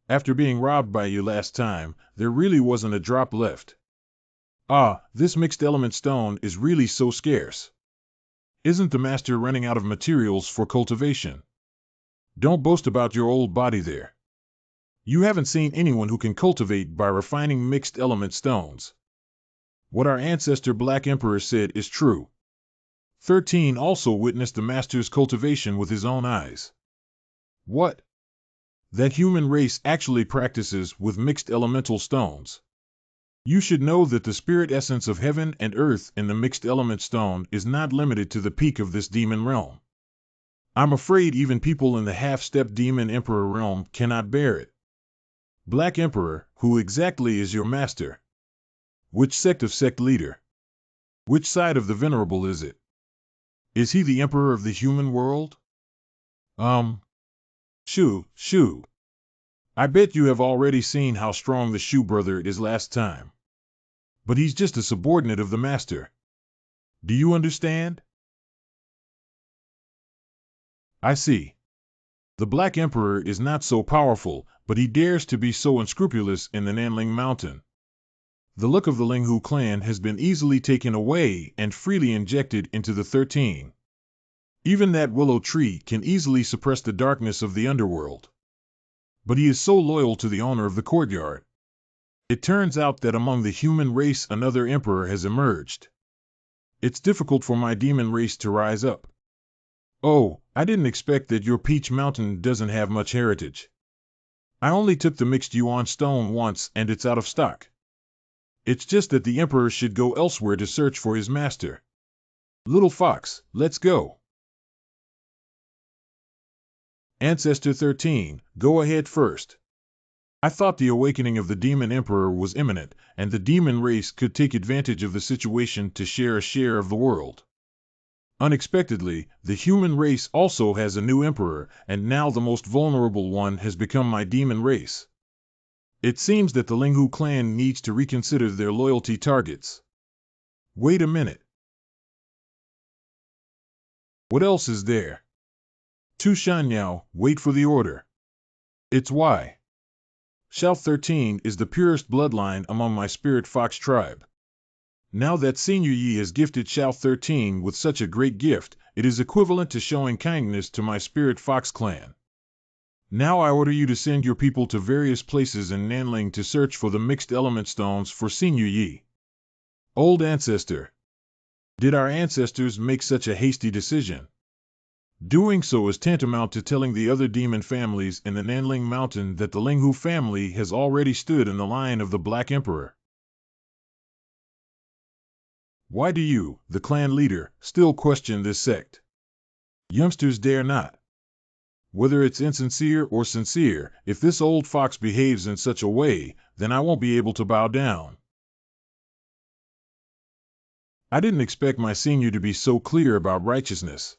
After being robbed by you last time, there really wasn't a drop left. Ah, this mixed element stone is really so scarce. Isn't the master running out of materials for cultivation? Don't boast about your old body there. You haven't seen anyone who can cultivate by refining mixed element stones. What our ancestor Black Emperor said is true. 13 also witnessed the master's cultivation with his own eyes. What? That human race actually practices with mixed elemental stones. You should know that the spirit essence of heaven and earth in the mixed element stone is not limited to the peak of this demon realm. I'm afraid even people in the half-step demon emperor realm cannot bear it. Black Emperor, who exactly is your master? Which sect of sect leader? Which side of the venerable is it? Is he the emperor of the human world? Shoo. I bet you have already seen how strong the Shu brother is last time. But he's just a subordinate of the master. Do you understand? I see. The Black Emperor is not so powerful, but he dares to be so unscrupulous in the Nanling Mountain. The look of the Linghu clan has been easily taken away and freely injected into the 13. Even that willow tree can easily suppress the darkness of the underworld. But he is so loyal to the owner of the courtyard. It turns out that among the human race another emperor has emerged. It's difficult for my demon race to rise up. Oh, I didn't expect that your Peach Mountain doesn't have much heritage. I only took the mixed yuan stone once and it's out of stock. It's just that the emperor should go elsewhere to search for his master. Little fox, let's go. Ancestor 13, go ahead first. I thought the awakening of the demon emperor was imminent, and the demon race could take advantage of the situation to share a share of the world. Unexpectedly, the human race also has a new emperor, and now the most vulnerable one has become my demon race. It seems that the Linghu clan needs to reconsider their loyalty targets. Wait a minute. What else is there? Tu Shanyao, wait for the order. It's why. Shao 13 is the purest bloodline among my spirit fox tribe. Now that Senior Yi has gifted Shao 13 with such a great gift, it is equivalent to showing kindness to my spirit fox clan. Now I order you to send your people to various places in Nanling to search for the mixed element stones for Senior Yi. Old ancestor. Did our ancestors make such a hasty decision? Doing so is tantamount to telling the other demon families in the Nanling Mountain that the Linghu family has already stood in the line of the Black Emperor. Why do you, the clan leader, still question this sect? Youngsters dare not. Whether it's insincere or sincere, if this old fox behaves in such a way, then I won't be able to bow down. I didn't expect my senior to be so clear about righteousness.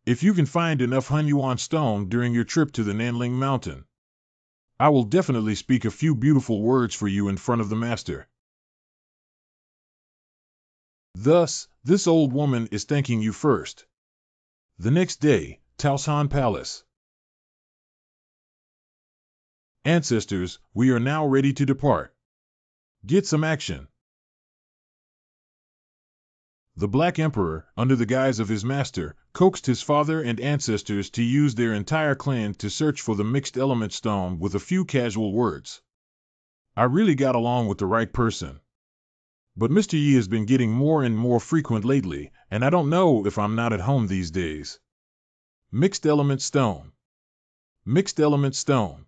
If you can find enough Hunyuan stone during your trip to the Nanling Mountain, I will definitely speak a few beautiful words for you in front of the master. Thus, this old woman is thanking you first. The next day, Taoshan Palace. Ancestors, we are now ready to depart. Get some action. The Black Emperor, under the guise of his master, coaxed his father and ancestors to use their entire clan to search for the mixed element stone with a few casual words. I really got along with the right person. But Mr. Yi has been getting more and more frequent lately, and I don't know if I'm not at home these days. Mixed element stone. Mixed element stone.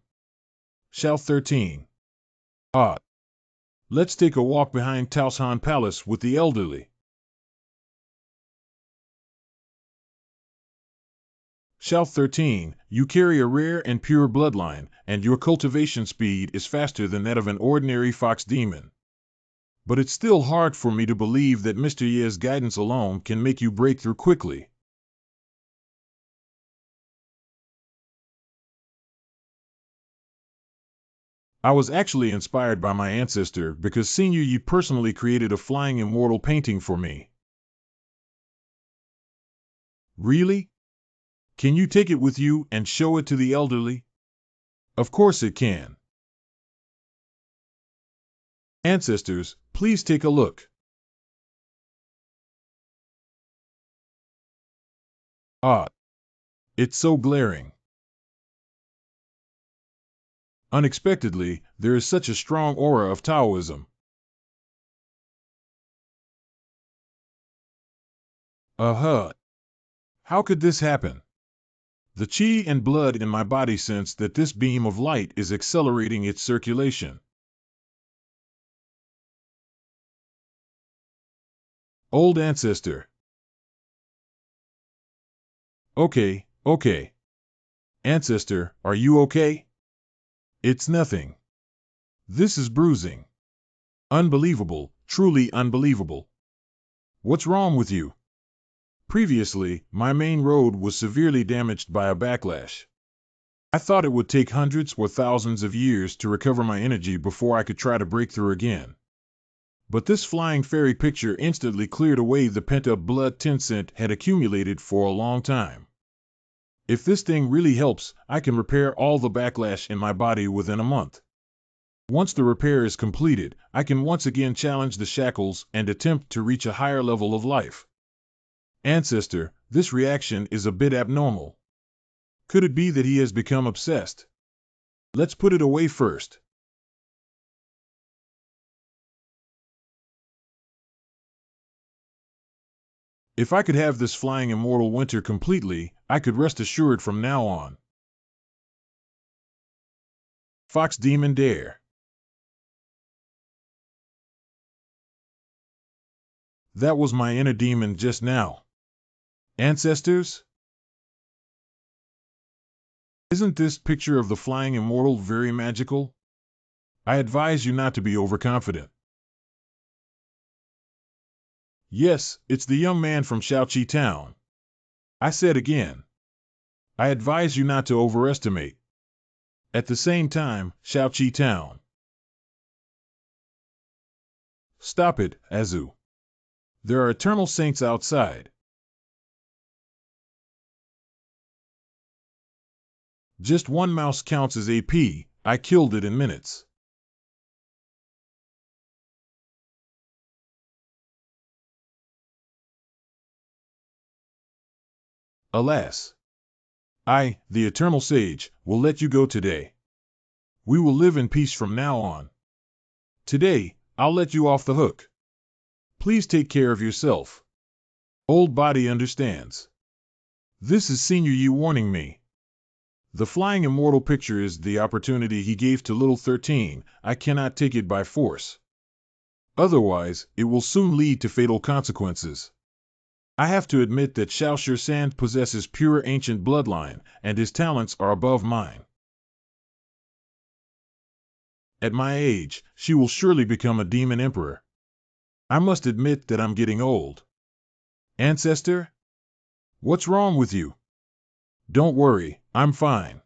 Shao 13. Ah. Let's take a walk behind Taoshan Palace with the elderly. Shao 13, you carry a rare and pure bloodline, and your cultivation speed is faster than that of an ordinary fox demon. But it's still hard for me to believe that Mr. Ye's guidance alone can make you break through quickly. I was actually inspired by my ancestor because Senior Yi personally created a flying immortal painting for me. Really? Can you take it with you and show it to the elderly? Of course it can. Ancestors, please take a look. Ah, it's so glaring. Unexpectedly, there is such a strong aura of Taoism. How could this happen? The qi and blood in my body sense that this beam of light is accelerating its circulation. Old ancestor. Okay. Ancestor, are you okay? It's nothing. This is bruising. Unbelievable, truly unbelievable. What's wrong with you? Previously, my main road was severely damaged by a backlash. I thought it would take hundreds or thousands of years to recover my energy before I could try to break through again. But this flying fairy picture instantly cleared away the pent-up blood Tencent had accumulated for a long time. If this thing really helps, I can repair all the backlash in my body within a month. Once the repair is completed, I can once again challenge the shackles and attempt to reach a higher level of life. Ancestor, this reaction is a bit abnormal. Could it be that he has become obsessed? Let's put it away first. If I could have this flying immortal winter completely, I could rest assured from now on. Fox Demon Dare. That was my inner demon just now. Ancestors? Isn't this picture of the flying immortal very magical? I advise you not to be overconfident. Yes, it's the young man from Shaoqi Town. I said again. I advise you not to overestimate. At the same time, Shaoqi Town. Stop it, Azu. There are eternal saints outside. Just one mouse counts as AP, I killed it in minutes. Alas. I, the eternal sage, will let you go today. We will live in peace from now on. Today, I'll let you off the hook. Please take care of yourself. Old body understands. This is Senior Yi warning me. The flying immortal picture is the opportunity he gave to little 13. I cannot take it by force. Otherwise, it will soon lead to fatal consequences. I have to admit that Xiao Shan possesses pure ancient bloodline, and his talents are above mine. At my age, she will surely become a demon emperor. I must admit that I'm getting old. Ancestor? What's wrong with you? Don't worry, I'm fine.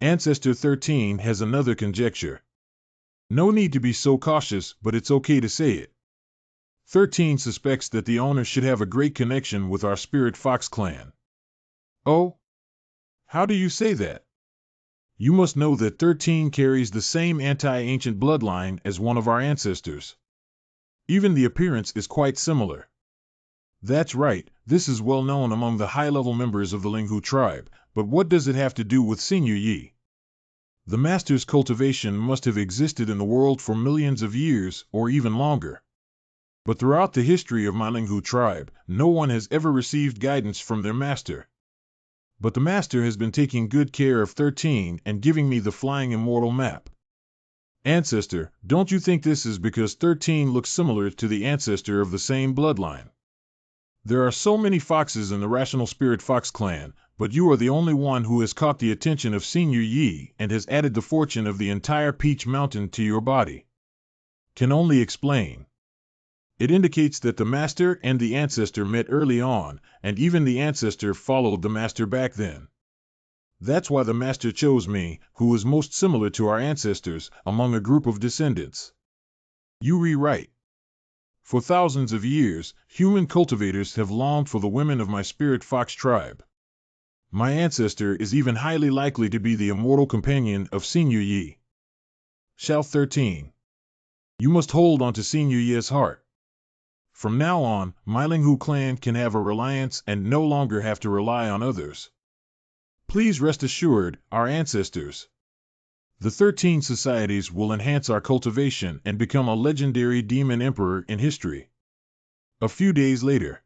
Ancestor 13 has another conjecture. No need to be so cautious, but it's okay to say it. 13 suspects that the owner should have a great connection with our Spirit Fox clan. Oh? How do you say that? You must know that 13 carries the same anti-ancient bloodline as one of our ancestors. Even the appearance is quite similar. That's right, this is well known among the high-level members of the Linghu tribe, but what does it have to do with Senior Yi? The master's cultivation must have existed in the world for millions of years, or even longer. But throughout the history of my Linghu tribe, no one has ever received guidance from their master. But the master has been taking good care of 13 and giving me the flying immortal map. Ancestor, don't you think this is because 13 looks similar to the ancestor of the same bloodline? There are so many foxes in the Rational Spirit Fox clan, but you are the only one who has caught the attention of Senior Yi and has added the fortune of the entire Peach Mountain to your body. Can only explain. It indicates that the master and the ancestor met early on, and even the ancestor followed the master back then. That's why the master chose me, who is most similar to our ancestors, among a group of descendants. You rewrite. For thousands of years, human cultivators have longed for the women of my spirit fox tribe. My ancestor is even highly likely to be the immortal companion of Senior Yi. Shao 13. You must hold on to Senior Yi's heart. From now on, my Linghu clan can have a reliance and no longer have to rely on others. Please rest assured, our ancestors. The 13 societies will enhance our cultivation and become a legendary demon emperor in history. A few days later.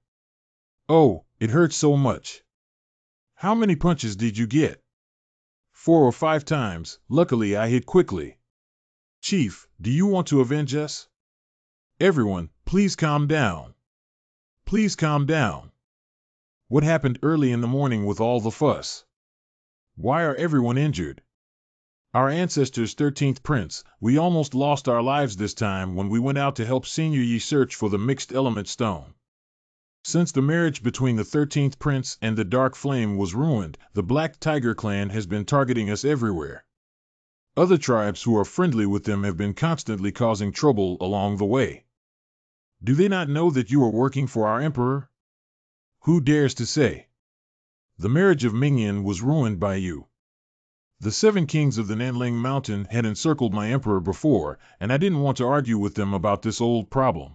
Oh, it hurts so much. How many punches did you get? 4 or 5 times. Luckily I hit quickly. Chief, do you want to avenge us? Everyone, please calm down. Please calm down. What happened early in the morning with all the fuss? Why are everyone injured? Our ancestor's 13th prince, we almost lost our lives this time when we went out to help Senior Yi search for the mixed element stone. Since the marriage between the 13th prince and the Dark Flame was ruined, the Black Tiger clan has been targeting us everywhere. Other tribes who are friendly with them have been constantly causing trouble along the way. Do they not know that you are working for our emperor? Who dares to say? The marriage of Mingyan was ruined by you. The 7 kings of the Nanling Mountain had encircled my emperor before, and I didn't want to argue with them about this old problem.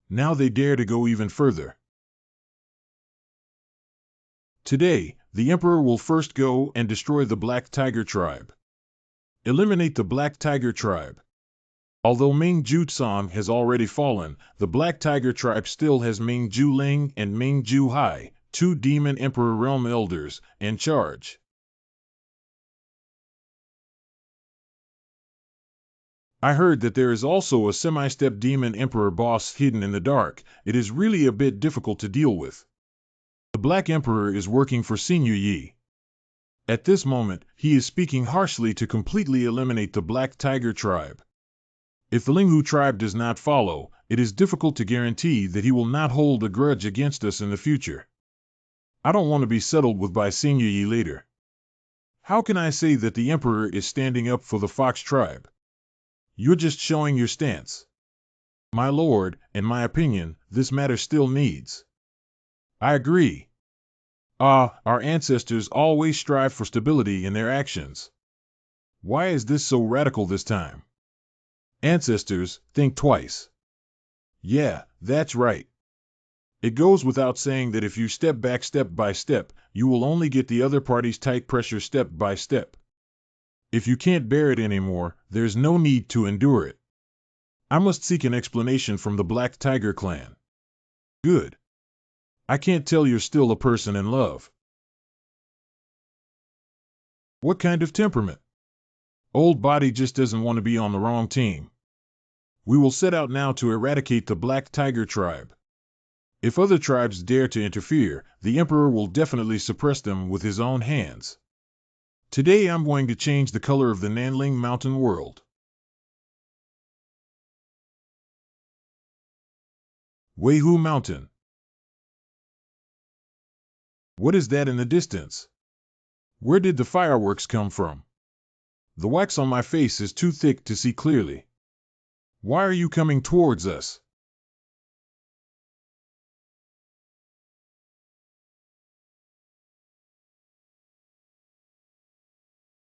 Now they dare to go even further. Today, the emperor will first go and destroy the Black Tiger tribe. Eliminate the Black Tiger tribe. Although Ming Ju-san has already fallen, the Black Tiger tribe still has Ming Ju-ling and Ming Ju-hai, 2 demon emperor realm elders, in charge. I heard that there is also a semi-step demon emperor boss hidden in the dark. It is really a bit difficult to deal with. The Black Emperor is working for Senior Yi. At this moment, he is speaking harshly to completely eliminate the Black Tiger tribe. If the Linghu tribe does not follow, it is difficult to guarantee that he will not hold a grudge against us in the future. I don't want to be settled with by Senior Yi later. How can I say that the Emperor is standing up for the Fox tribe? You're just showing your stance. My lord, in my opinion, this matter still needs. I agree. Our ancestors always strive for stability in their actions. Why is this so radical this time? Ancestors, think twice. Yeah, that's right. It goes without saying that if you step back step by step, you will only get the other party's tight pressure step by step. If you can't bear it anymore, there's no need to endure it. I must seek an explanation from the Black Tiger clan. Good. I can't tell you're still a person in love. What kind of temperament? Old body just doesn't want to be on the wrong team. We will set out now to eradicate the Black Tiger tribe. If other tribes dare to interfere, the Emperor will definitely suppress them with his own hands. Today I'm going to change the color of the Nanling Mountain world. Weihu Mountain. What is that in the distance? Where did the fireworks come from? The wax on my face is too thick to see clearly. Why are you coming towards us?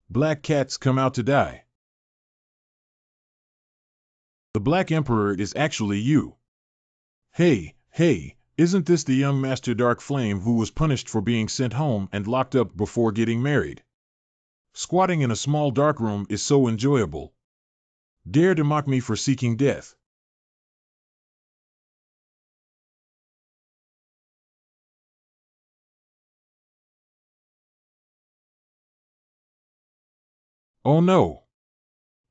Black cats come out to die. The Black Emperor is actually you. Hey, isn't this the young Master Dark Flame who was punished for being sent home and locked up before getting married? Squatting in a small dark room is so enjoyable. Dare to mock me for seeking death. Oh no!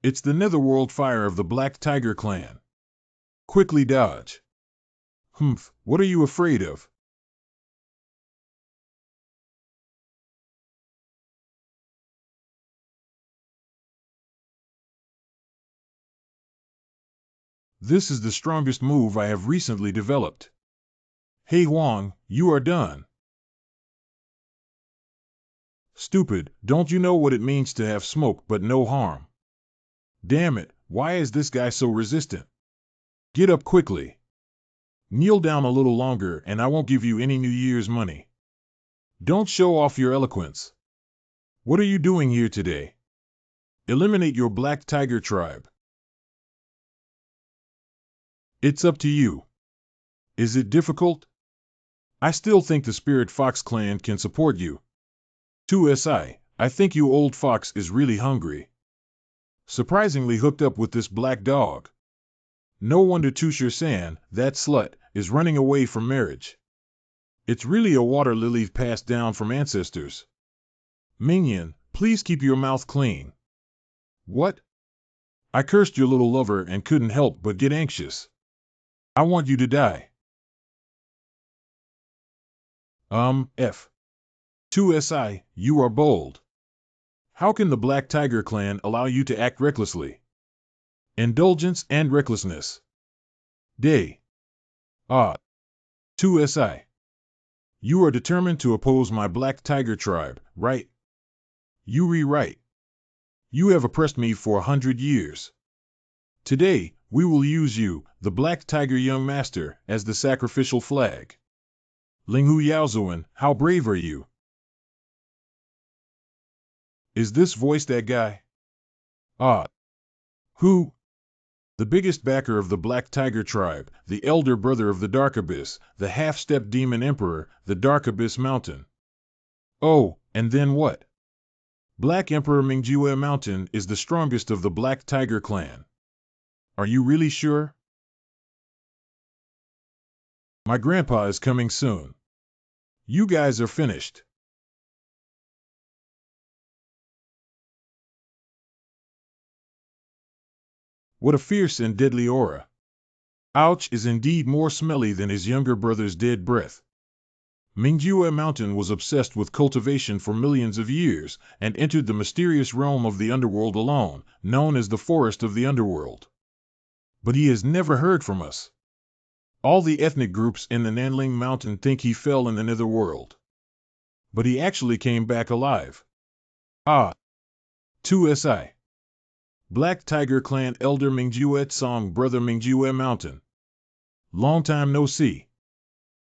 It's the netherworld fire of the Black Tiger clan. Quickly dodge. What are you afraid of? This is the strongest move I have recently developed. Hey Wang, you are done. Stupid, don't you know what it means to have smoke but no harm? Damn it, why is this guy so resistant? Get up quickly. Kneel down a little longer and I won't give you any New Year's money. Don't show off your eloquence. What are you doing here today? Eliminate your Black Tiger tribe. It's up to you. Is it difficult? I still think the Spirit Fox clan can support you. 2SI, I think you old fox is really hungry. Surprisingly hooked up with this black dog. No wonder Tusher-san, that slut, is running away from marriage. It's really a water lily passed down from ancestors. Minion, please keep your mouth clean. What? I cursed your little lover and couldn't help but get anxious. I want you to die. F. 2SI, you are bold. How can the Black Tiger clan allow you to act recklessly? Indulgence and recklessness. Day. 2SI. You are determined to oppose my Black Tiger tribe, right? You rewrite. You have oppressed me for 100 years. Today, we will use you, the Black Tiger young master, as the sacrificial flag. Linghu Yaozuan, how brave are you? Is this voice that guy? Who? The biggest backer of the Black Tiger tribe, the elder brother of the Dark Abyss, the half-step demon emperor, the Dark Abyss Mountain. Oh, and then what? Black Emperor Mingjue Mountain is the strongest of the Black Tiger clan. Are you really sure? My grandpa is coming soon. You guys are finished. What a fierce and deadly aura. Ouch is indeed more smelly than his younger brother's dead breath. Mingjue Mountain was obsessed with cultivation for millions of years, and entered the mysterious realm of the underworld alone, known as the Forest of the Underworld. But he has never heard from us. All the ethnic groups in the Nanling Mountain think he fell in the netherworld. But he actually came back alive. 2SI. Black Tiger Clan Elder Mingjue Song Brother Mingjue Mountain. Long time no see.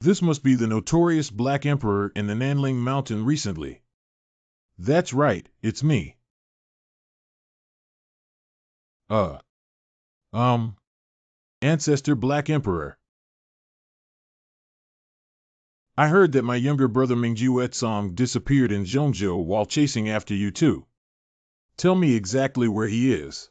This must be the notorious Black Emperor in the Nanling Mountain recently. That's right, it's me. Ancestor Black Emperor. I heard that my younger brother Mingjue Song disappeared in Zhongzhou while chasing after you too. Tell me exactly where he is.